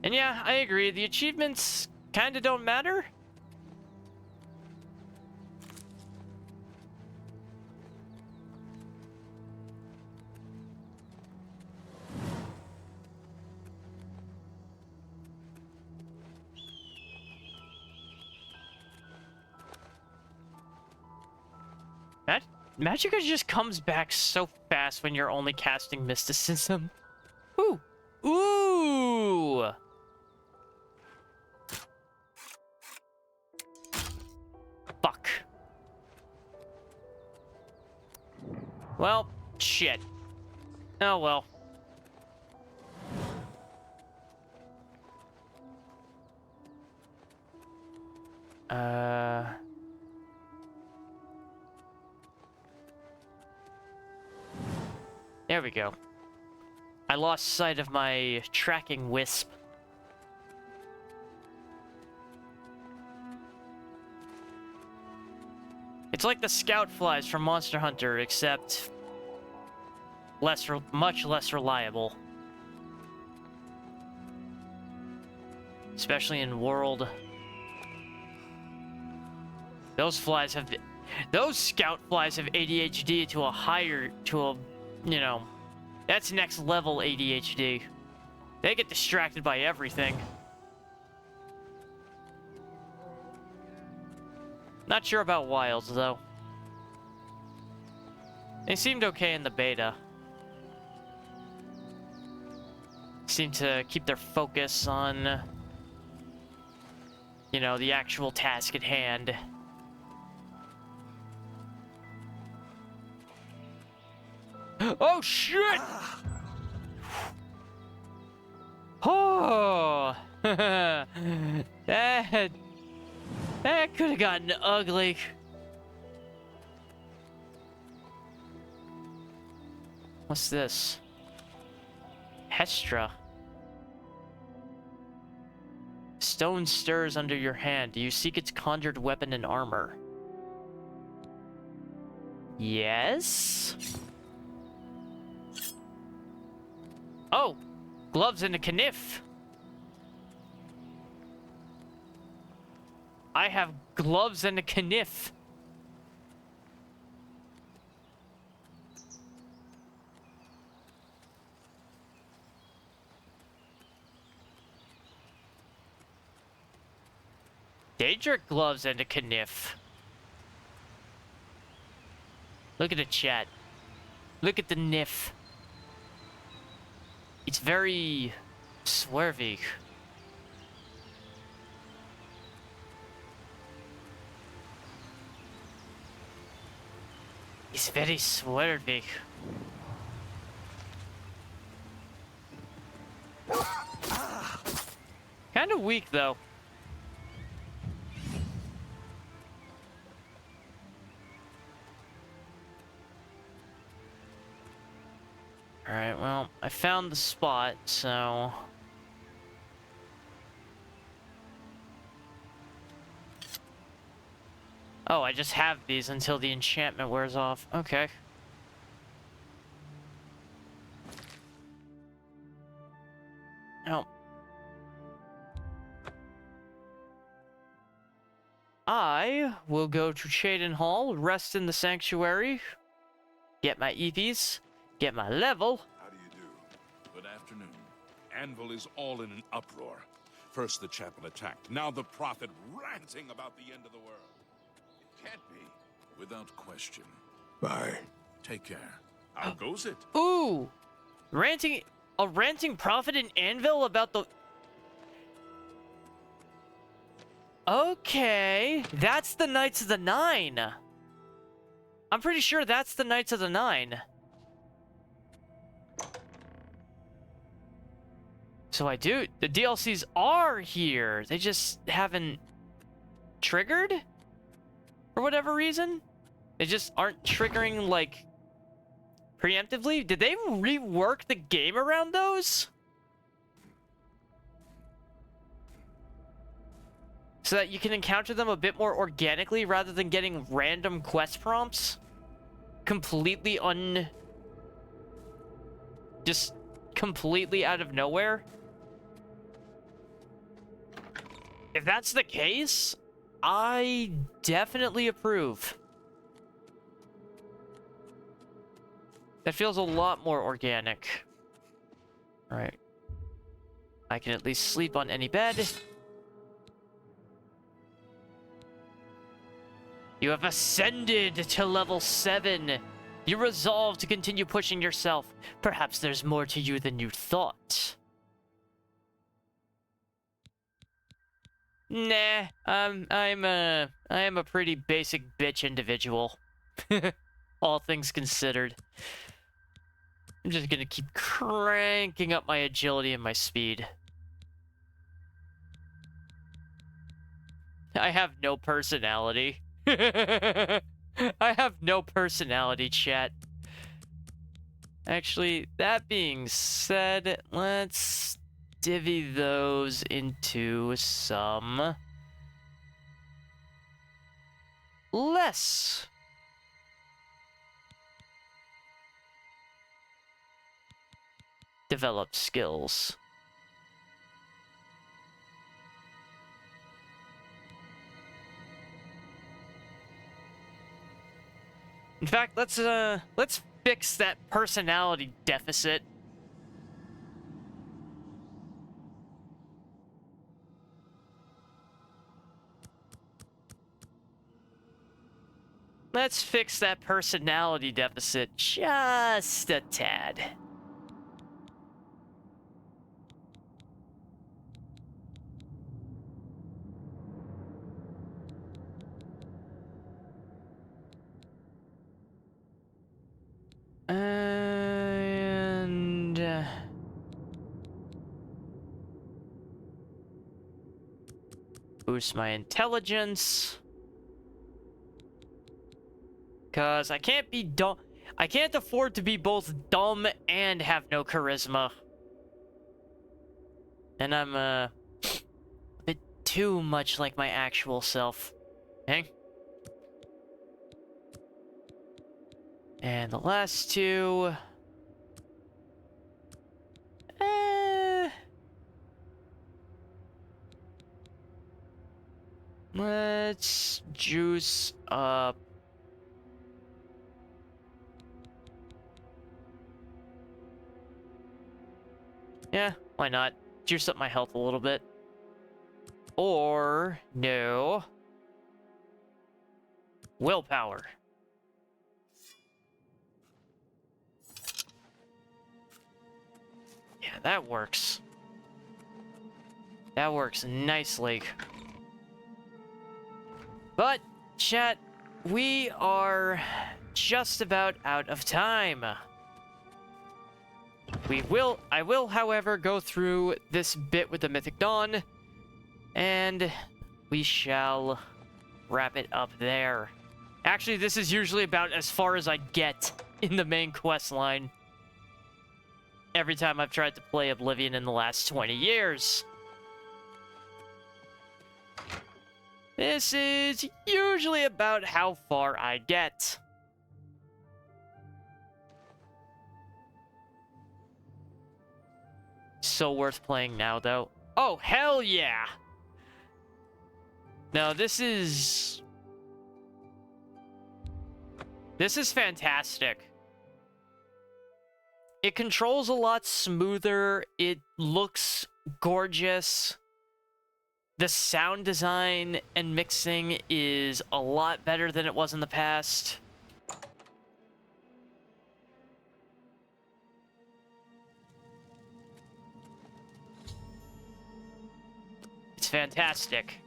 And yeah, I agree. The achievements kinda don't matter. Magicka just comes back so fast when you're only casting mysticism. Ooh. Ooh! Fuck. Well, shit. Oh well. There we go. I lost sight of my tracking wisp. It's like the scout flies from Monster Hunter, except much less reliable. Especially in World. Those scout flies have ADHD to a you know, that's next level ADHD. They get distracted by everything. Not sure about Wilds, though. They seemed okay in the beta. Seemed to keep their focus on, you know, the actual task at hand. Oh, shit! Oh! that could have gotten ugly. What's this? Hestra. Stone stirs under your hand. Do you seek its conjured weapon and armor? Yes? Oh! Gloves and a kniff. I have gloves and a kniff. Daedric gloves and a kniff. Look at the chat. Look at the kniff. It's very swervy. It's very swervy. Kind of weak, though. Alright, well, I found the spot, so... Oh, I just have these until the enchantment wears off. Okay. Oh. I will go to Cheydon Hall, rest in the sanctuary, get my EPs, get my level. How do you do? Good afternoon. Anvil is all in an uproar. First the chapel attacked, now the prophet ranting about the end of the world. It can't be. Without question. Bye. Take care. How goes it? Ooh! A ranting prophet in Anvil about the... Okay, that's the Knights of the Nine. I'm pretty sure that's the Knights of the Nine. So the DLCs are here. They just haven't triggered for whatever reason. They just aren't triggering, like, preemptively. Did they rework the game around those? So that you can encounter them a bit more organically rather than getting random quest prompts? Completely just completely out of nowhere? If that's the case, I definitely approve. That feels a lot more organic. Alright. I can at least sleep on any bed. You have ascended to level 7. You resolve to continue pushing yourself. Perhaps there's more to you than you thought. Nah, I am a pretty basic bitch individual. All things considered. I'm just gonna keep cranking up my agility and my speed. I have no personality. I have no personality, chat. Actually, that being said, let's divvy those into some less developed skills. In fact, let's fix that personality deficit. Let's fix that personality deficit just a tad. And boost my intelligence. Cause I can't be dumb. I can't afford to be both dumb and have no charisma. And I'm a bit too much like my actual self. Okay? And the last two. Let's juice up. Yeah, why not? Juice up my health a little bit. Or, no. Willpower. Yeah, that works. That works nicely. But, chat, we are just about out of time. I will, however, go through this bit with the Mythic Dawn, and we shall wrap it up there. Actually, this is usually about as far as I get in the main quest line every time I've tried to play Oblivion in the last 20 years. This is usually about how far I get. So worth playing now, though. Oh, hell yeah! No, this is fantastic. It controls a lot smoother. It looks gorgeous. The sound design and mixing is a lot better than it was in the past. It's fantastic.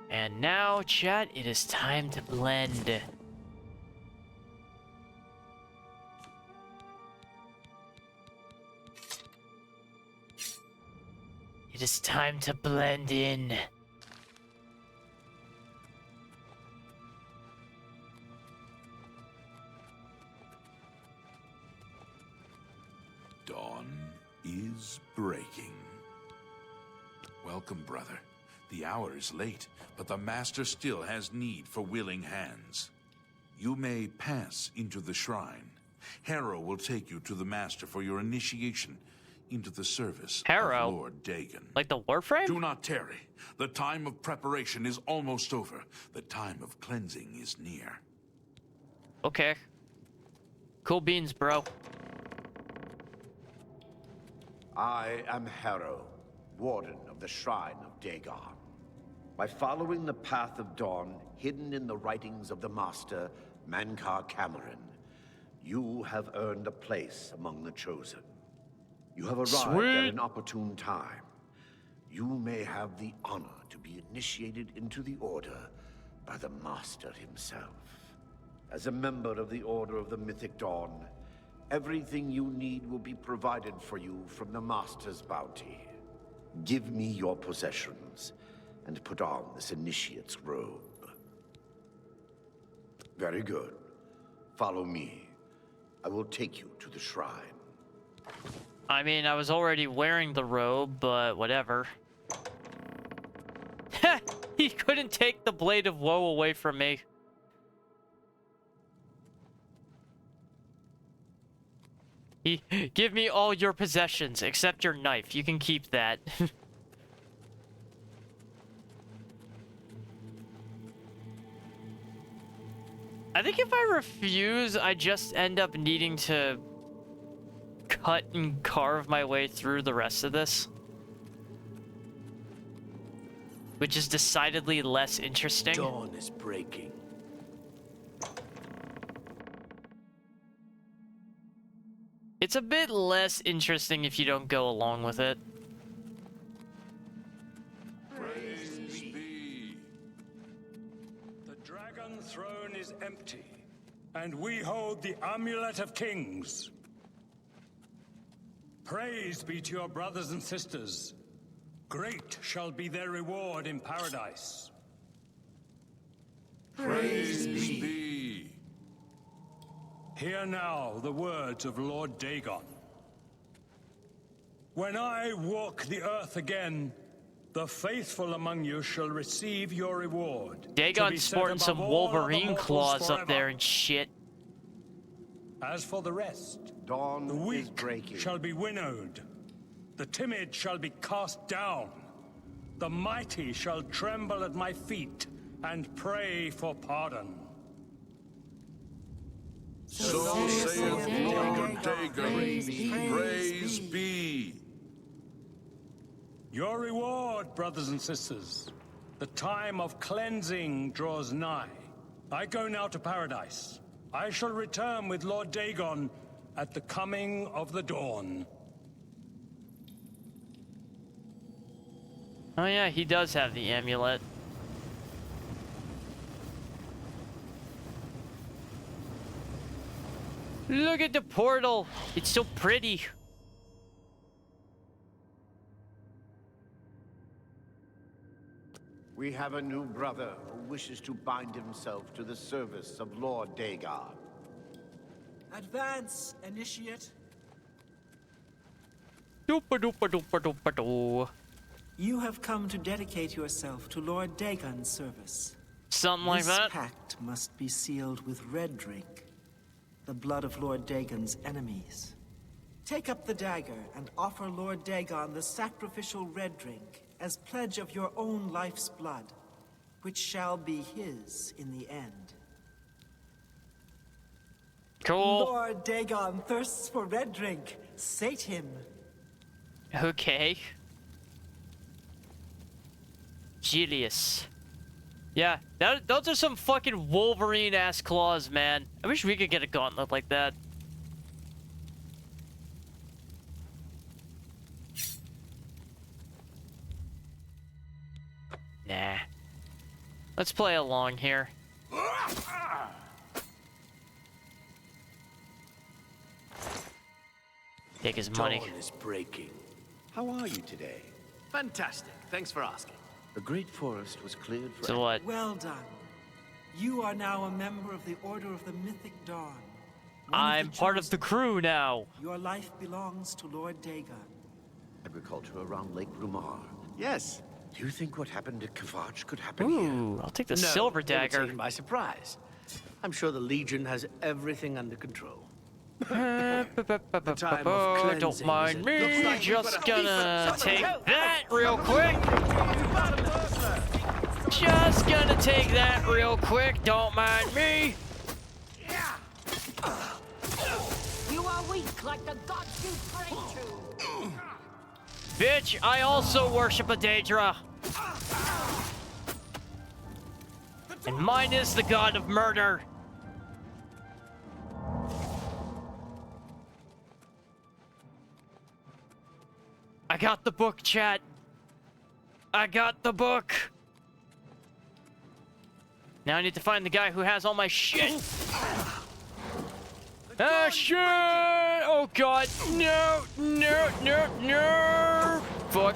And now, chat, it is time to blend. It is time to blend in. dawn is breaking. Welcome, brother. The hour is late, but the Master still has need for willing hands. You may pass into the shrine. Harrow will take you to the Master for your initiation into the service Harrow? of Lord Dagon. Like the Warframe? Do not tarry. The time of preparation is almost over. The time of cleansing is near. Okay. Cool beans, bro. I am Harrow, Warden of the Shrine of Dagon. By following the path of dawn hidden in the writings of the Master, Mankar Cameron, you have earned a place among the Chosen. You have arrived at an opportune time. You may have the honor to be initiated into the Order by the Master himself. As a member of the Order of the Mythic Dawn, everything you need will be provided for you from the Master's bounty. Give me your possessions, and put on this initiate's robe. Very good. Follow me. I will take you to the shrine. I mean, I was already wearing the robe, but whatever. He couldn't take the Blade of Woe away from me. Give me all your possessions, except your knife. You can keep that. I think if I refuse, I just end up needing to cut and carve my way through the rest of this. Which is decidedly less interesting. Dawn is breaking. It's a bit less interesting if you don't go along with it. Praise be. The dragon throne is empty, and we hold the Amulet of Kings. Praise be to your brothers and sisters. Great shall be their reward in paradise. Praise be. Hear now the words of Lord Dagon. When I walk the earth again, the faithful among you shall receive your reward. Dagon's sporting some Wolverine claws up there and shit. As for the rest, Dawn the weak shall be winnowed, the timid shall be cast down, the mighty shall tremble at my feet and pray for pardon. So saith Lord Dagon, praise be. Your reward, brothers and sisters. The time of cleansing draws nigh. I go now to paradise. I shall return with Lord Dagon at the coming of the dawn. Oh yeah, he does have the amulet. Look at the portal. It's so pretty. We have a new brother who wishes to bind himself to the service of Lord Dagon. Advance, initiate. Doopa-doopa-doopa-doopa-doo. You have come to dedicate yourself to Lord Dagon's service. Something like that. This pact must be sealed with red drink, the blood of Lord Dagon's enemies. Take up the dagger and offer Lord Dagon the sacrificial red drink as pledge of your own life's blood, which shall be his in the end. Cool. Lord Dagon thirsts for red drink. Sate him. Okay. Genius. Yeah, those are some fucking Wolverine-ass claws, man. I wish we could get a gauntlet like that. Nah. Let's play along here. Take his money. Dawn is breaking. How are you today? Fantastic. Thanks for asking. The great forest was cleared for... So what? Well done. You are now a member of the Order of the Mythic Dawn, I'm part of the crew now. Your life belongs to Lord Dagon. Agriculture around Lake Rumar. Yes. Do you think what happened to Kvatch could happen Ooh, I'll take the silver they were dagger. taken by surprise. I'm sure the Legion has everything under control. Don't mind me, just gonna take that real quick. Just gonna take that real quick, don't mind me. You are weak like the gods you pray to. Bitch, I also worship a Daedra. And mine is the god of murder. I got the book, chat. I got the book. Now I need to find the guy who has all my shit. Ah, shit! Oh god, no, no, no, no! Fuck.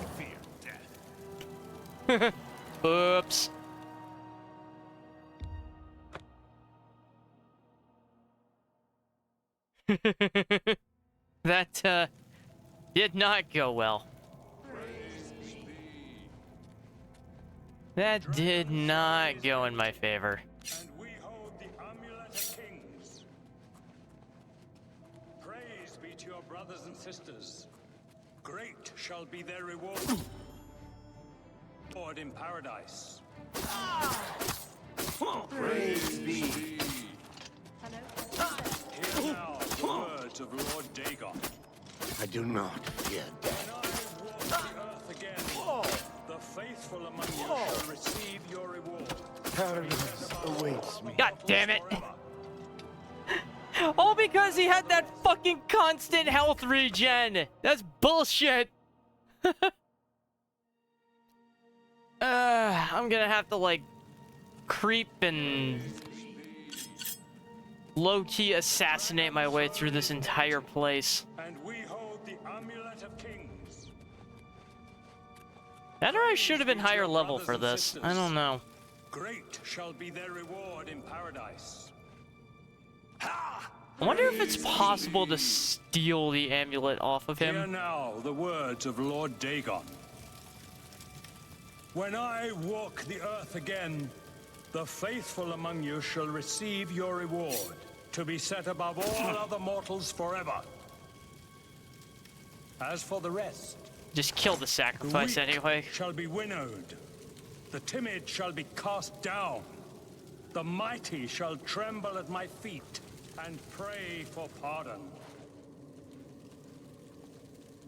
Oops. That, did not go well. That did not go in my favor. And we hold the amulet of kings. Praise be to your brothers and sisters. Great shall be their reward. Lord in paradise. Praise be. Hear now the words of Lord Dagon. I do not fear death. When I walk the earth again, the faithful among you shall receive your reward. Paradise awaits me. God damn it. All because he had that fucking constant health regen. That's bullshit. I'm gonna have to, like, creep and low-key assassinate my way through this entire place. And we hold the amulet of kings. That or I should have been higher level for this. I don't know. Great shall be their reward in paradise. I wonder if it's possible to steal the amulet off of Hear him. now the words of Lord Dagon. When I walk the earth again, the faithful among you shall receive your reward, to be set above all other mortals forever. As for the rest, Just kill the sacrifice the weak anyway. shall be winnowed, the timid shall be cast down, the mighty shall tremble at my feet and pray for pardon.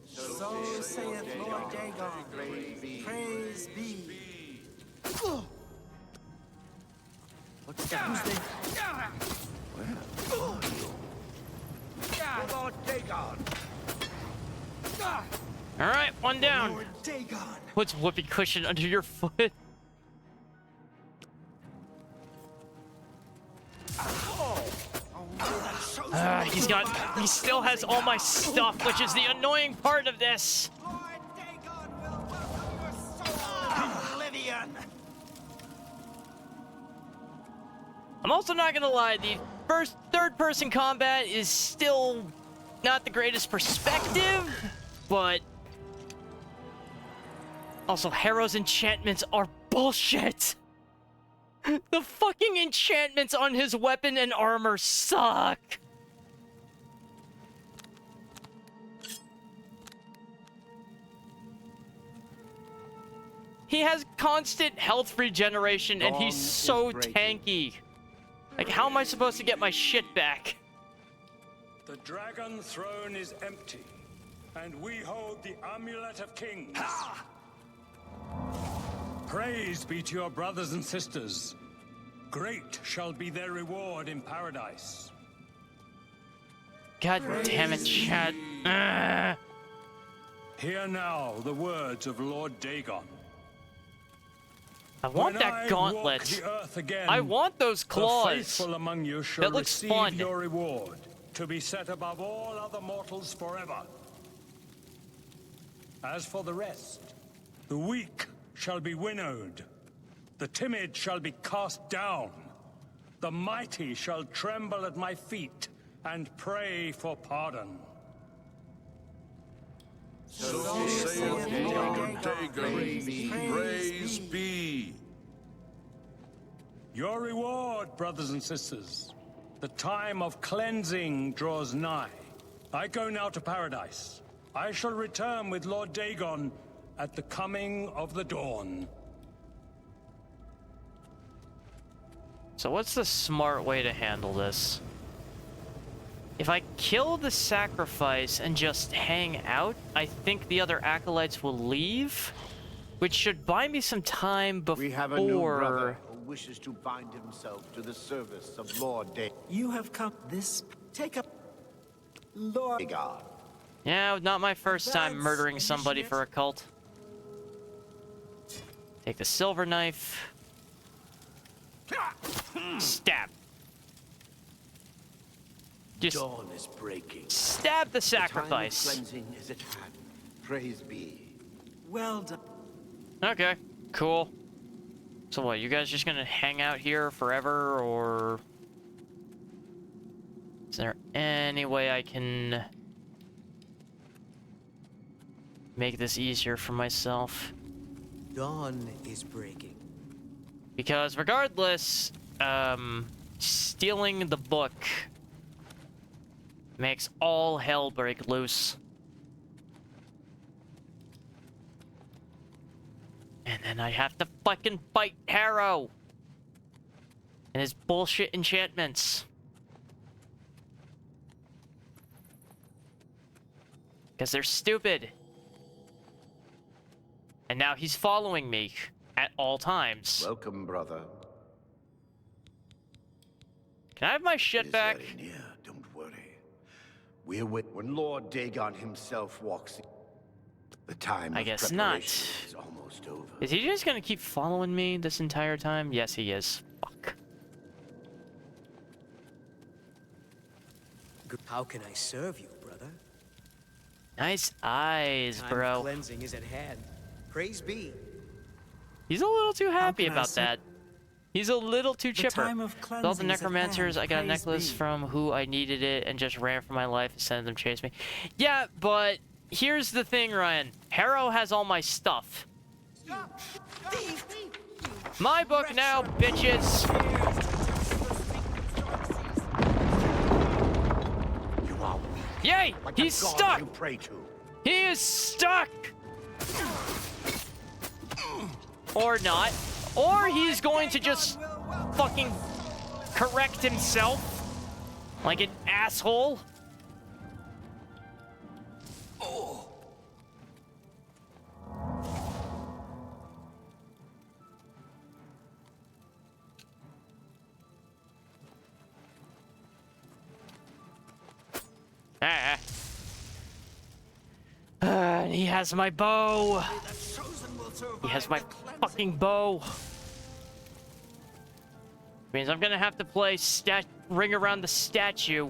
So saith Lord Dagon. Praise be. What's that? Lord Dagon. Alright, one down. Lord Dagon. What's whoopee cushion under your foot? He still has all my stuff, which is the annoying part of this. Oblivion. I'm also not gonna lie, the third-person combat is still not the greatest perspective, but also Harrow's enchantments are bullshit. The fucking enchantments on his weapon and armor suck. He has constant health regeneration and he's so tanky. Like, how am I supposed to get my shit back? The dragon throne is empty, and we hold the amulet of kings. Praise be to your brothers and sisters. Great shall be their reward in paradise. God damn it, chat. Hear now the words of Lord Dagon. I want When that I gauntlet. walk the earth again, I want those claws. The faithful among you shall That looks receive fun. your reward, to be set above all other mortals forever. As for the rest, the weak shall be winnowed, the timid shall be cast down, the mighty shall tremble at my feet and pray for pardon. So saith Lord Dagon, praise be. Your reward, brothers and sisters. The time of cleansing draws nigh. I go now to paradise. I shall return with Lord Dagon at the coming of the dawn. So what's the smart way to handle this? If I kill the sacrifice and just hang out, I think the other acolytes will leave, which should buy me some time before... We have a new brother who wishes to bind himself to the service of Lord Dagon. You have come this... Take up... Lord... Dagon. Yeah, not my first time murdering somebody for a cult. Take the silver knife. Stab. Just Dawn is breaking. stab the sacrifice. The time of cleansing is at hand. Praise be. Well done. Okay, cool. So what, you guys just gonna hang out here forever, or... Is there any way I can... make this easier for myself? Dawn is breaking. Because regardless, stealing the book makes all hell break loose. And then I have to fucking fight Harrow and his bullshit enchantments. Because they're stupid. And now he's following me at all times. Welcome, brother. Can I have my shit back? Very near, don't worry. We're when Lord Dagon himself walks in. The time I of guess preparation not. is almost over. Is he just gonna keep following me this entire time? Yes, he is. Fuck. How can I serve you, brother? Nice eyes, Time bro. of cleansing is at hand. Praise be. He's a little too happy can I about say- that. He's a little too The chipper. time of With all the cleansing is at necromancers, hand. I got a Praise necklace be. from who I needed it and just ran for my life instead of them chase me. Yeah, but here's the thing, Ryan. Harrow has all my stuff. My book now, bitches. You are weak. Yay! Like He's the god stuck! you pray to. He is stuck! Or not. Or he's going to just fucking correct himself like an asshole. And he has my bow. He has my fucking bow. Means I'm gonna have to play ring around the statue.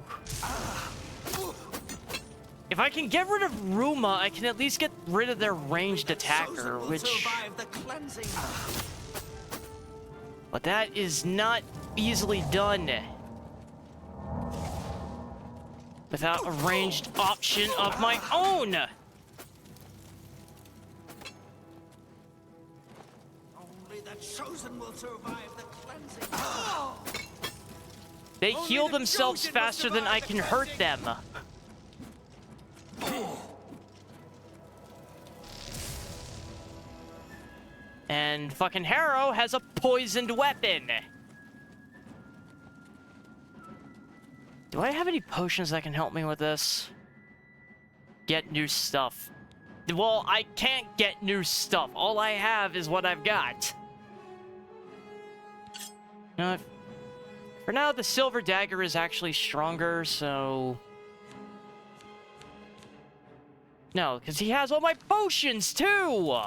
If I can get rid of Ruma, I can at least get rid of their ranged attacker, which... But that is not easily done without a ranged option of my own. Only the chosen will survive the cleansing. They heal themselves faster than I can hurt them. And fucking Harrow has a poisoned weapon. Do I have any potions that can help me with this? Get new stuff. Well, I can't get new stuff. All I have is what I've got. For now, the silver dagger is actually stronger, so... No, because he has all my potions, too!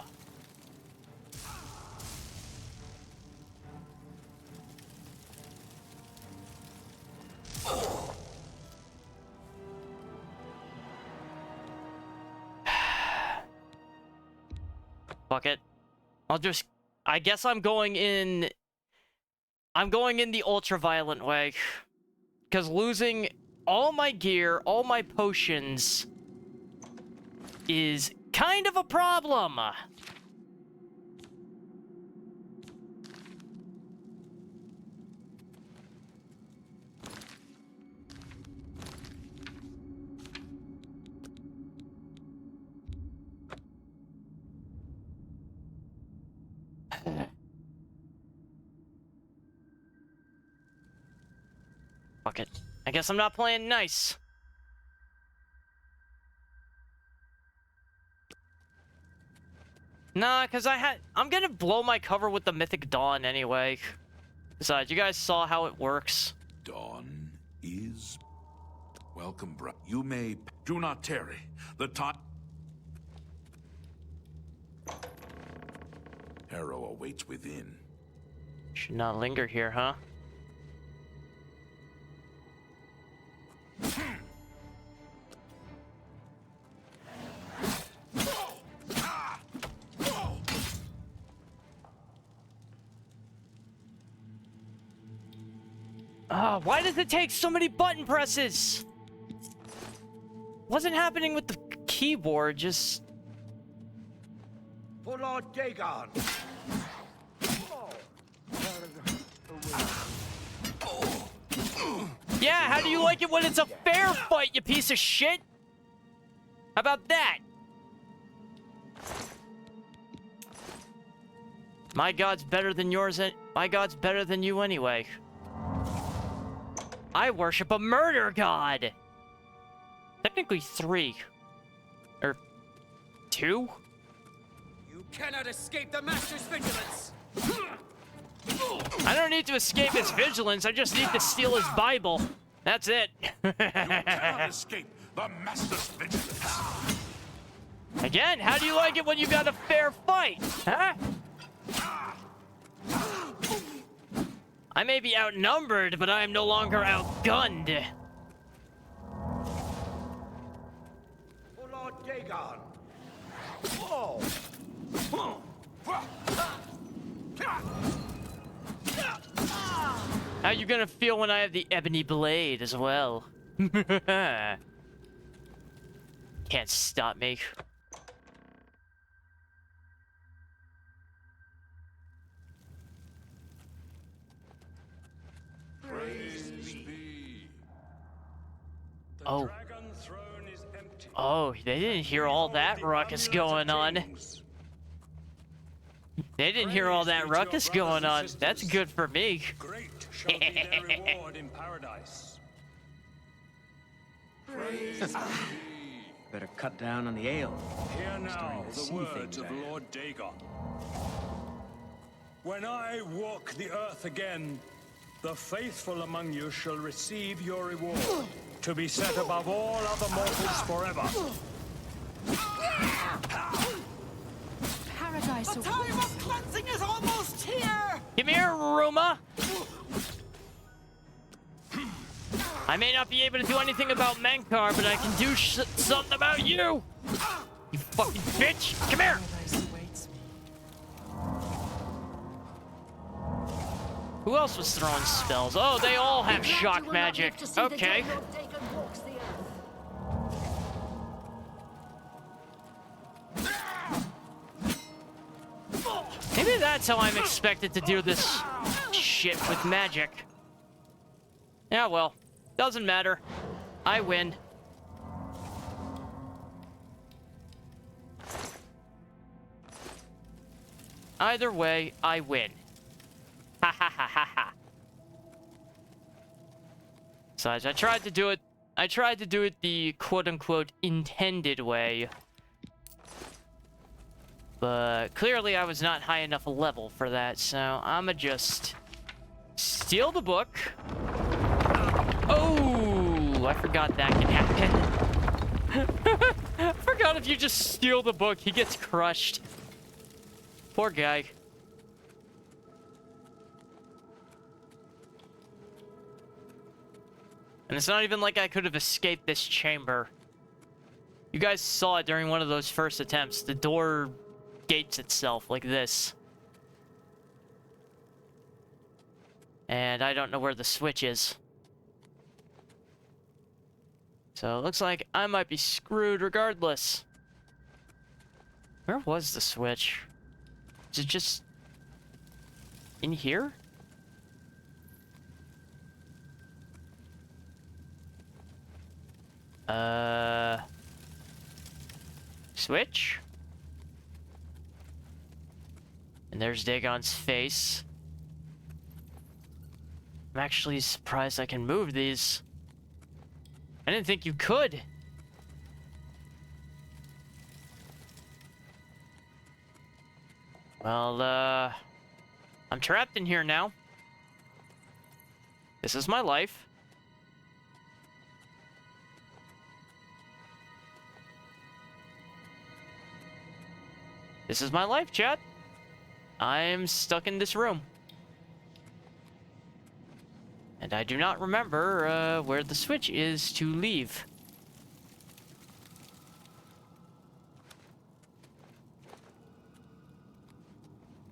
Fuck it. I guess I'm going in the ultra-violent way. Because losing all my gear, all my potions is kind of a problem. Fuck it. I guess I'm not playing nice. Nah, because I'm gonna blow my cover with the Mythic Dawn anyway. Besides, you guys saw how it works. Dawn is... Welcome, bro. You may... Do not tarry. The time... Harrow awaits within. Should not linger here, huh? Why does it take so many button presses? Wasn't happening with the keyboard, just... For Lord Dagon. Yeah, how do you like it when it's a fair fight, you piece of shit? How about that? My god's better than yours, and my god's better than you anyway. I worship a murder god! Technically 3. Or 2? You cannot escape the Master's vigilance! I don't need to escape his vigilance, I just need to steal his Bible. That's it. You cannot escape the Master's vigilance. Again, how do you like it when you got a fair fight? Huh? I may be outnumbered, but I am no longer outgunned. For Lord Dagon. How you gonna feel when I have the ebony blade as well? Can't stop me. Oh. Oh, they didn't hear all that ruckus going on. They didn't hear all that ruckus going on. That's good for me. Great shall be their reward in paradise. Better cut down on the ale. Hear now Starting to the see words things of I- Lord Dagon. When I walk the earth again, the faithful among you shall receive your reward, to be set above all other mortals forever. Paradise The time of cleansing is almost here! Come here, Ruma. I may not be able to do anything about Mankar, but I can do something about you. You fucking bitch. Come here. Who else was throwing spells? Oh, they all have shock magic. Okay. Maybe that's how I'm expected to do this shit with magic. Yeah, well, doesn't matter. I win. Either way, I win. Ha ha ha ha ha. Besides, I tried to do it the quote-unquote intended way. But clearly I was not high enough a level for that, so I'ma just steal the book. Oh, I forgot that can happen. I forgot if you just steal the book, he gets crushed. Poor guy. And it's not even like I could have escaped this chamber. You guys saw it during one of those first attempts. The door gates itself like this. And I don't know where the switch is. So it looks like I might be screwed regardless. Where was the switch? Is it just in here? Switch? And there's Dagon's face. I'm actually surprised I can move these. I didn't think you could. Well, I'm trapped in here now. This is my life. This is my life, chat. I'm stuck in this room. And I do not remember where the switch is to leave.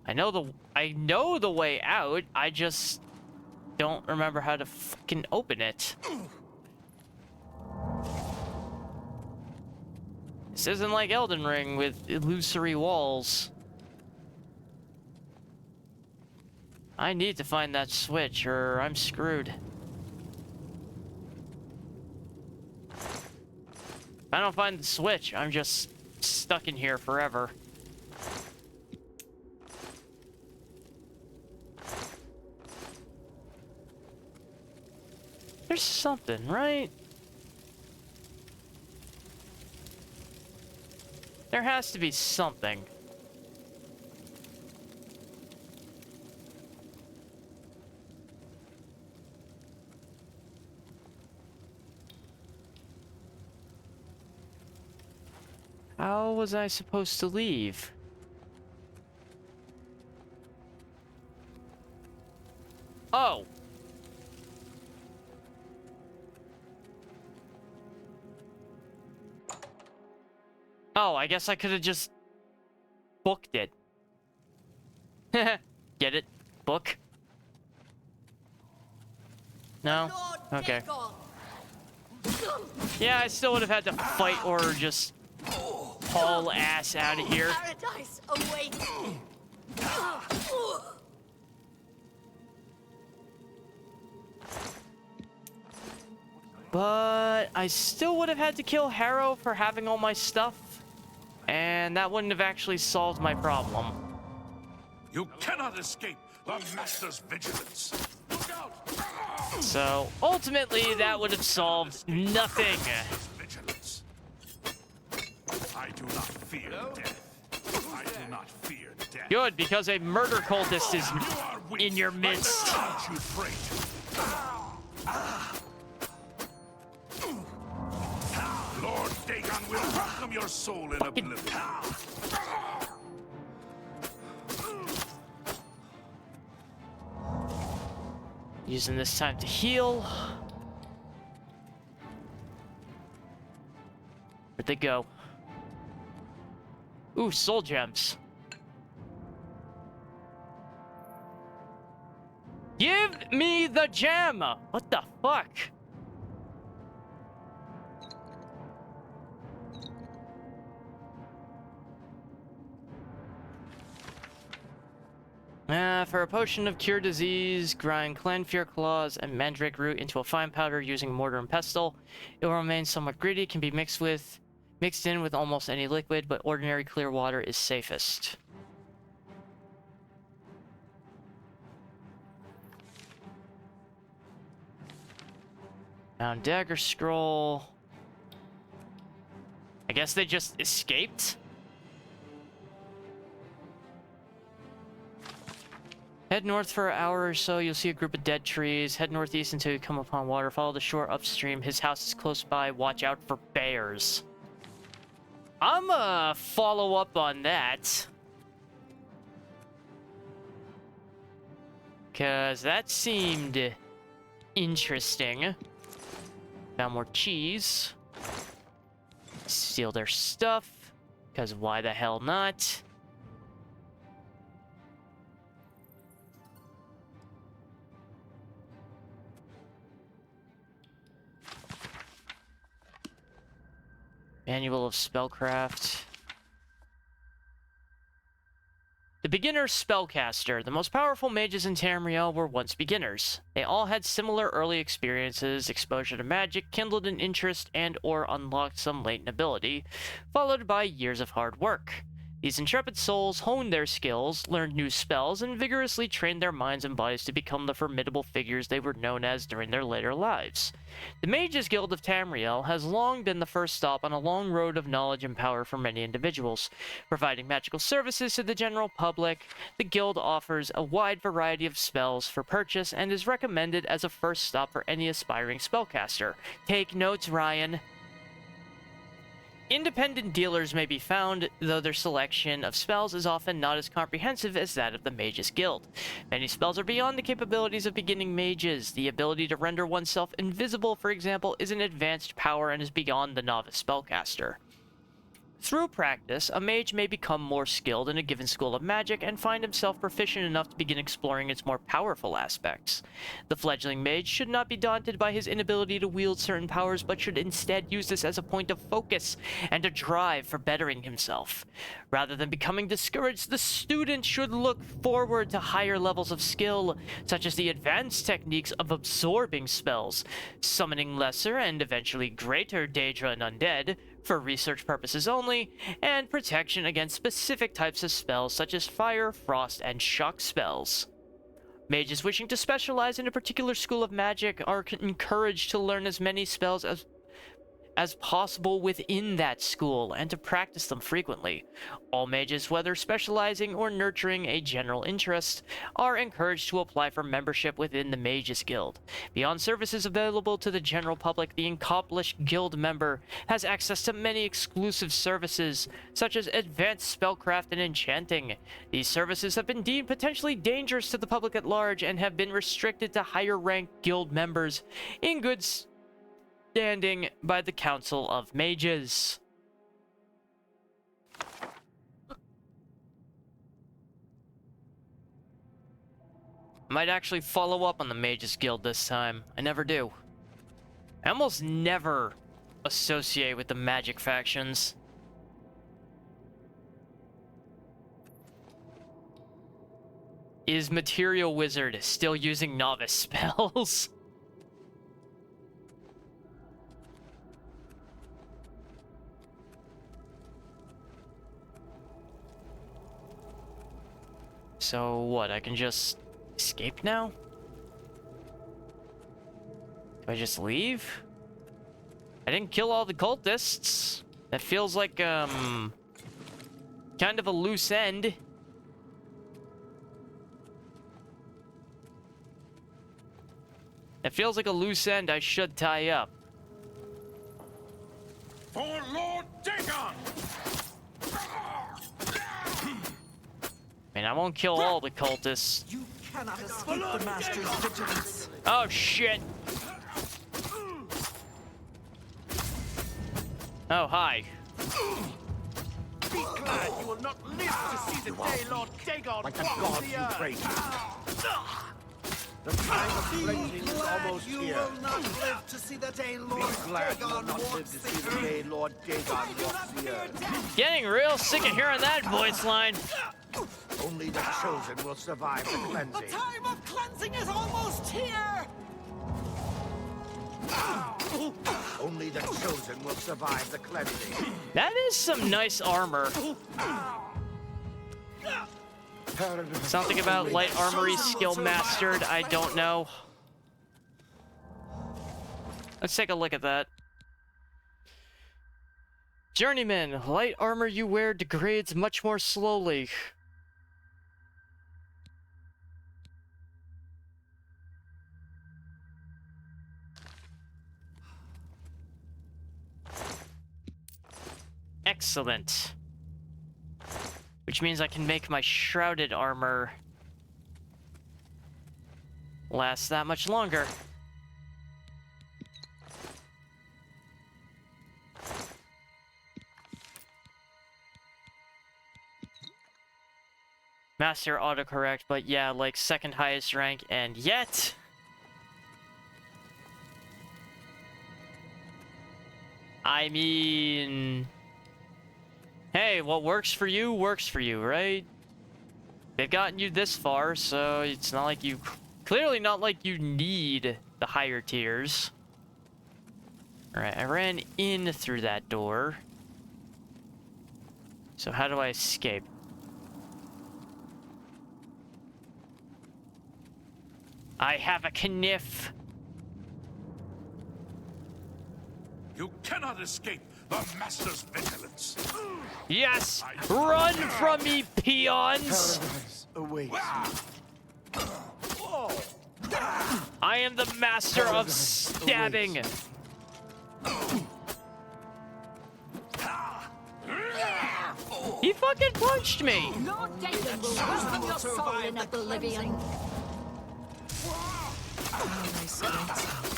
I know the way out. I just don't remember how to fucking open it. This isn't like Elden Ring with illusory walls. I need to find that switch or I'm screwed. If I don't find the switch, I'm just stuck in here forever. There's something, right? There has to be something. How was I supposed to leave? Oh. Oh, I guess I could have just booked it. Get it? Book? No? Okay. Yeah, I still would have had to fight or just haul ass out of here. Paradise awaits. But I still would have had to kill Harrow for having all my stuff. And that wouldn't have actually solved my problem. You cannot escape the Master's vigilance. Look out! So, ultimately, that would have solved nothing. Vigilance. I do not fear death. I do not fear death. Good, because a murder cultist is in your midst. You prate. Lord Dagon will welcome your soul in oblivion. Using this time to heal. Where'd they go? Ooh, soul gems. Give me the gem! What the fuck? For a potion of cure disease, grind Clanfear Claws and Mandrake Root into a fine powder using mortar and pestle. It will remain somewhat gritty, can be mixed in with almost any liquid, but ordinary clear water is safest. Found Dagger Scroll. I guess they just escaped? Head north for an hour or so, you'll see a group of dead trees. Head northeast until you come upon water. Follow the shore upstream. His house is close by. Watch out for bears. I'm follow up on that. Because that seemed interesting. Found more cheese. Steal their stuff. Because why the hell not? Manual of Spellcraft. The beginner spellcaster. The most powerful mages in Tamriel were once beginners. They all had similar early experiences, exposure to magic, kindled an interest, and or unlocked some latent ability, followed by years of hard work. These intrepid souls honed their skills, learned new spells, and vigorously trained their minds and bodies to become the formidable figures they were known as during their later lives. The Mages Guild of Tamriel has long been the first stop on a long road of knowledge and power for many individuals. Providing magical services to the general public, the guild offers a wide variety of spells for purchase and is recommended as a first stop for any aspiring spellcaster. Take notes, Ryan. Independent dealers may be found, though their selection of spells is often not as comprehensive as that of the Mages Guild. Many spells are beyond the capabilities of beginning mages. The ability to render oneself invisible, for example, is an advanced power and is beyond the novice spellcaster. Through practice, a mage may become more skilled in a given school of magic and find himself proficient enough to begin exploring its more powerful aspects. The fledgling mage should not be daunted by his inability to wield certain powers, but should instead use this as a point of focus and a drive for bettering himself. Rather than becoming discouraged, the student should look forward to higher levels of skill, such as the advanced techniques of absorbing spells, summoning lesser and eventually greater Daedra and undead, for research purposes only, and protection against specific types of spells such as fire, frost, and shock spells. Mages wishing to specialize in a particular school of magic are encouraged to learn as many spells as possible within that school and to practice them frequently. All mages, whether specializing or nurturing a general interest, are encouraged to apply for membership within the Mages Guild. Beyond services available to the general public, the accomplished guild member has access to many exclusive services, such as advanced spellcraft and enchanting. These services have been deemed potentially dangerous to the public at large and have been restricted to higher-ranked guild members in good standing by the Council of Mages. Might actually follow up on the Mages Guild this time. I never do. I almost never associate with the magic factions. Is Material Wizard still using novice spells? So what, I can just escape now? Do I just leave? I didn't kill all the cultists. That feels like, kind of a loose end. It feels like a loose end I should tie up. For Lord Dagon! I won't kill all the cultists. You cannot escape the Master's vigilance. Oh, shit. Oh, hi. Be glad you will not live to see the day Lord Dagon Like a walks god the you earth. pray to. The time of cleansing is almost you here. will not live to see the day Be Lord glad you will Dagon not live walks to the see the earth. day Lord Dagon walks the earth. Getting real sick of hearing that voice line. Only the chosen will survive the The cleansing. time of cleansing is almost here! Only the chosen will survive the cleansing. That is some nice armor. Something about light armory skill mastered, I don't know. Let's take a look at that. Journeyman, light armor you wear degrades much more slowly. Excellent. Which means I can make my shrouded armor last that much longer. Master autocorrect, but yeah, like second highest rank, and yet I mean... Hey, what works for you, right? They've gotten you this far, so it's not like you... Clearly not like you need the higher tiers. Alright, I ran in through that door. So how do I escape? I have a kniff. You cannot escape the Master's vigilance. Yes! Run from me, peons! Await. I am the master of stabbing. He fucking punched me! Lord Dagon will welcome your soul in Oblivion.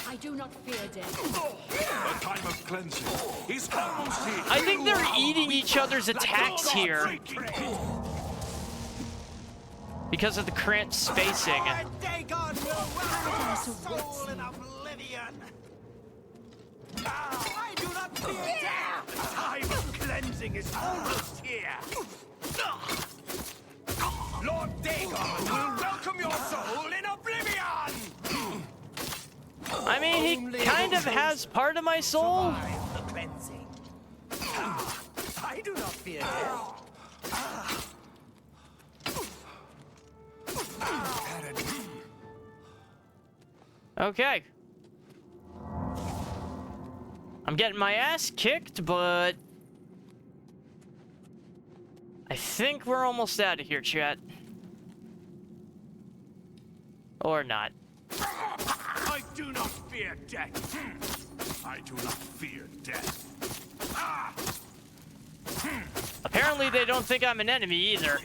I do not fear death. The time of cleansing. He's almost here. I think they're eating each other's attacks here. Because of the cramped spacing. Dagon will welcome your soul in Oblivion. I do not fear death. The time of cleansing is almost here. Lord Dagon will welcome your soul in Oblivion. I mean, he kind of has part of my soul. The cleansing. I do not fear death. Okay. I'm getting my ass kicked, but... I think we're almost out of here, chat. Or not. I do not fear death. I do not fear death. Apparently they don't think I'm an enemy either.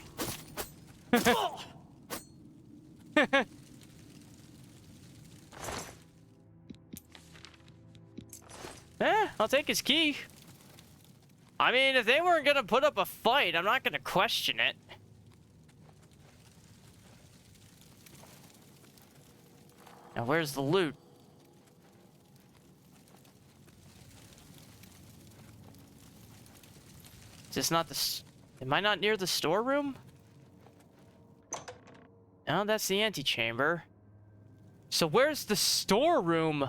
I'll take his key. I mean, if they weren't gonna put up a fight, I'm not gonna question it. Now, where's the loot? Is this not the... Am I not near the storeroom? No, that's the antechamber. So where's the storeroom?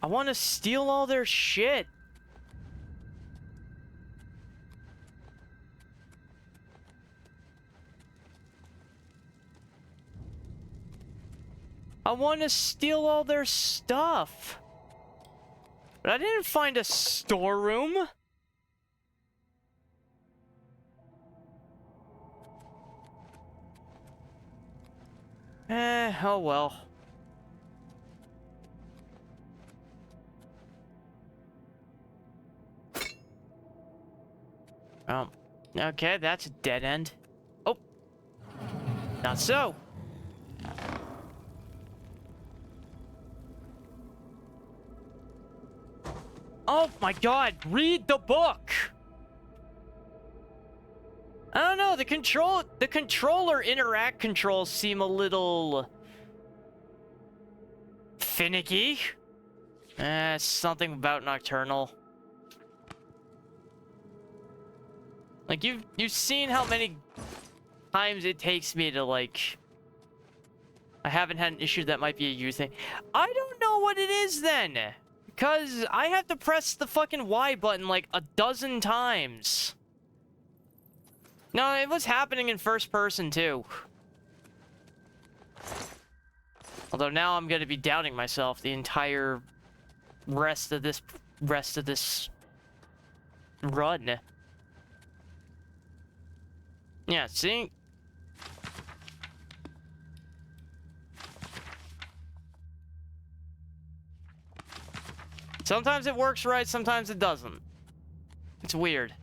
I want to steal all their shit. I want to steal all their stuff. But I didn't find a storeroom. Oh well. Oh, okay, that's a dead end. Oh, not so. Oh my god, read the book! I don't know, the controller interact controls seem a little... finicky. Something about Nocturnal. Like, you've seen how many times it takes me to, like... I haven't had an issue that might be a you thing. I don't know what it is then! Because I have to press the fucking Y button like a dozen times. No, it was happening in first person too. Although now I'm gonna be doubting myself the entire rest of this run. Yeah, see? Sometimes it works right, sometimes it doesn't. It's weird.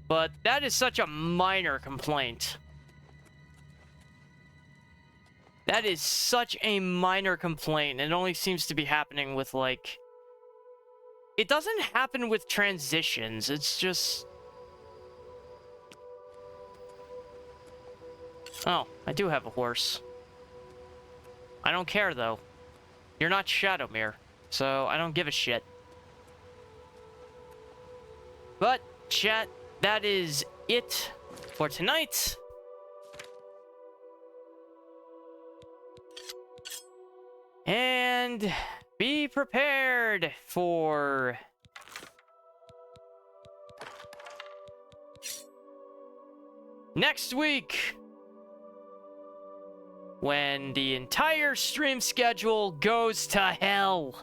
But that is such a minor complaint. That is such a minor complaint. It only seems to be happening with, like... it doesn't happen with transitions. It's just... Oh, I do have a horse. I don't care, though. You're not Shadowmere, so I don't give a shit. But, chat, that is it for tonight. And be prepared for next week, when the entire stream schedule goes to hell.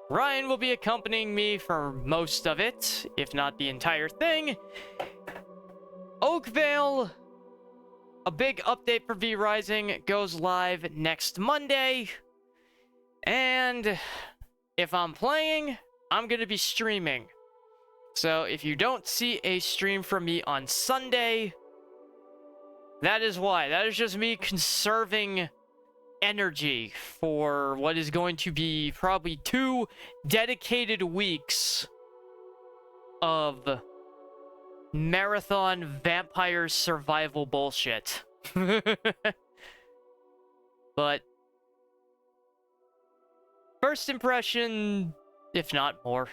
Ryan will be accompanying me for most of it, if not the entire thing. Oakvale, a big update for V Rising, goes live next Monday. And if I'm playing, I'm going to be streaming. So if you don't see a stream from me on Sunday, that is why. That is just me conserving energy for what is going to be probably 2 dedicated weeks of marathon vampire survival bullshit. But first impression, if not more.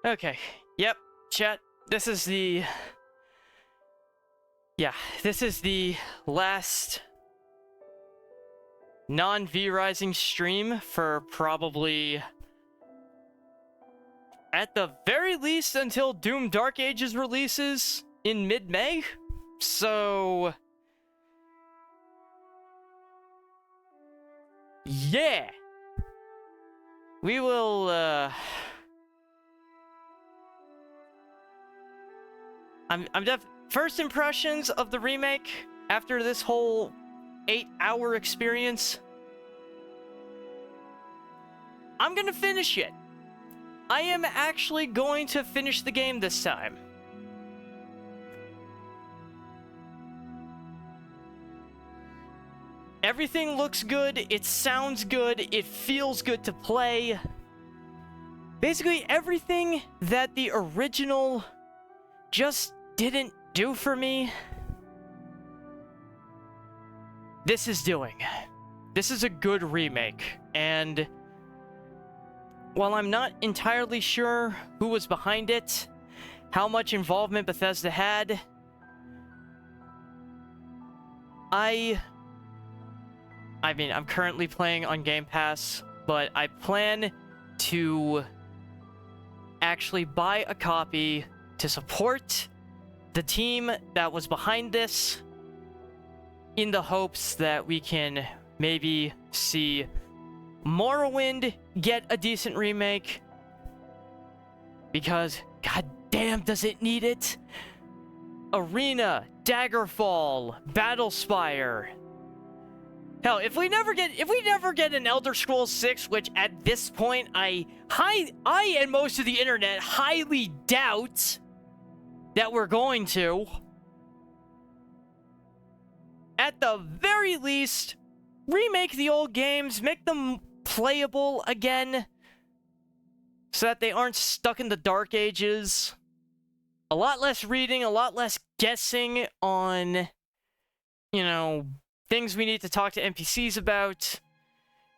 Okay, yep, chat, this is the... Yeah, this is the last non-V Rising stream for probably, at the very least, until Doom Dark Ages releases. in mid-May. So yeah. We will first impressions of the remake after this whole 8-hour experience. I'm gonna finish it. I am actually going to finish the game this time. Everything looks good, it sounds good, it feels good to play. Basically, everything that the original just didn't do for me, this is doing. This is a good remake, and while I'm not entirely sure who was behind it, how much involvement Bethesda had, I mean, I'm currently playing on Game Pass, but I plan to actually buy a copy to support the team that was behind this, in the hopes that we can maybe see Morrowind get a decent remake, because goddamn does it need it. Arena, Daggerfall, Battlespire. Hell, if we never get an Elder Scrolls 6, which at this point I and most of the internet highly doubt that we're going to, at the very least, remake the old games, make them playable again, so that they aren't stuck in the Dark Ages. A lot less reading, a lot less guessing on, you know, things we need to talk to NPCs about.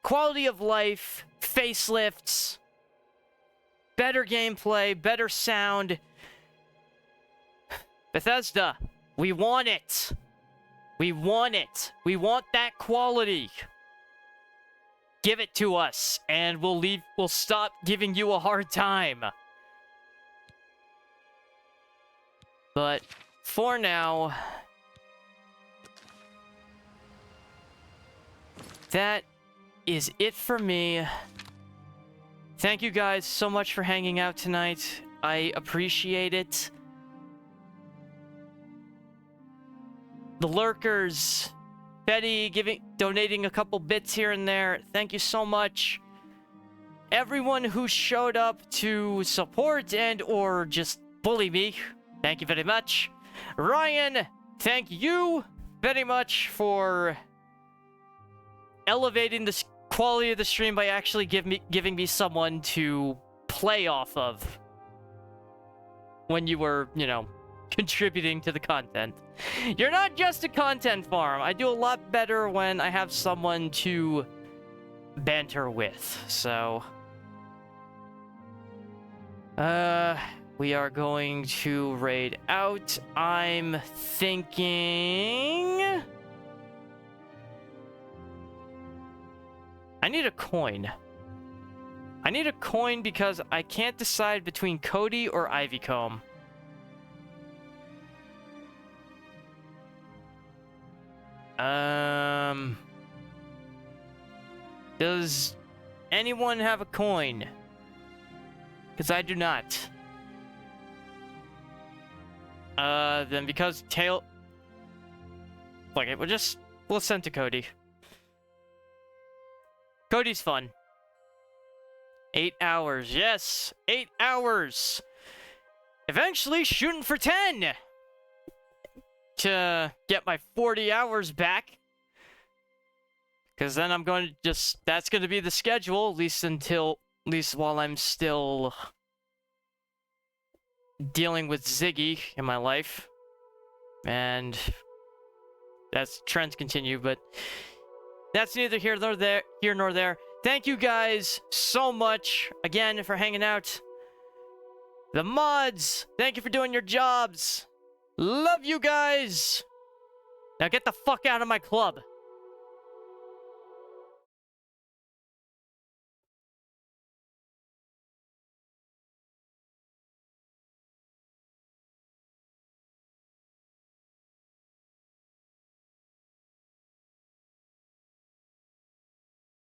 Quality of life, facelifts, better gameplay, better sound. Bethesda, we want it. We want it. We want that quality. Give it to us, and we'll stop giving you a hard time. But for now, that is it for me. Thank you guys so much for hanging out tonight. I appreciate it. The lurkers, Betty donating a couple bits here and there. Thank you so much. Everyone who showed up to support and or just bully me, thank you very much. Ryan, thank you very much for elevating the quality of the stream by actually giving me someone to play off of when you were, you know, contributing to the content. You're not just a content farm. I do a lot better when I have someone to banter with. So, we are going to raid out. I'm thinking I need a coin. I need a coin because I can't decide between Cody or Ivycomb. Does anyone have a coin? Because I do not. Then because Tail... Fuck it, we'll send to Cody. Cody's fun. 8 hours, yes! 8 hours! Eventually shooting for 10! To get my 40 hours back. Because then I'm going to that's going to be the schedule, at least while I'm still dealing with Ziggy in my life. And that's trends continue, but that's neither here nor there. Thank you guys so much again for hanging out. The mods, thank you for doing your jobs. Love you guys. Now get the fuck out of my club.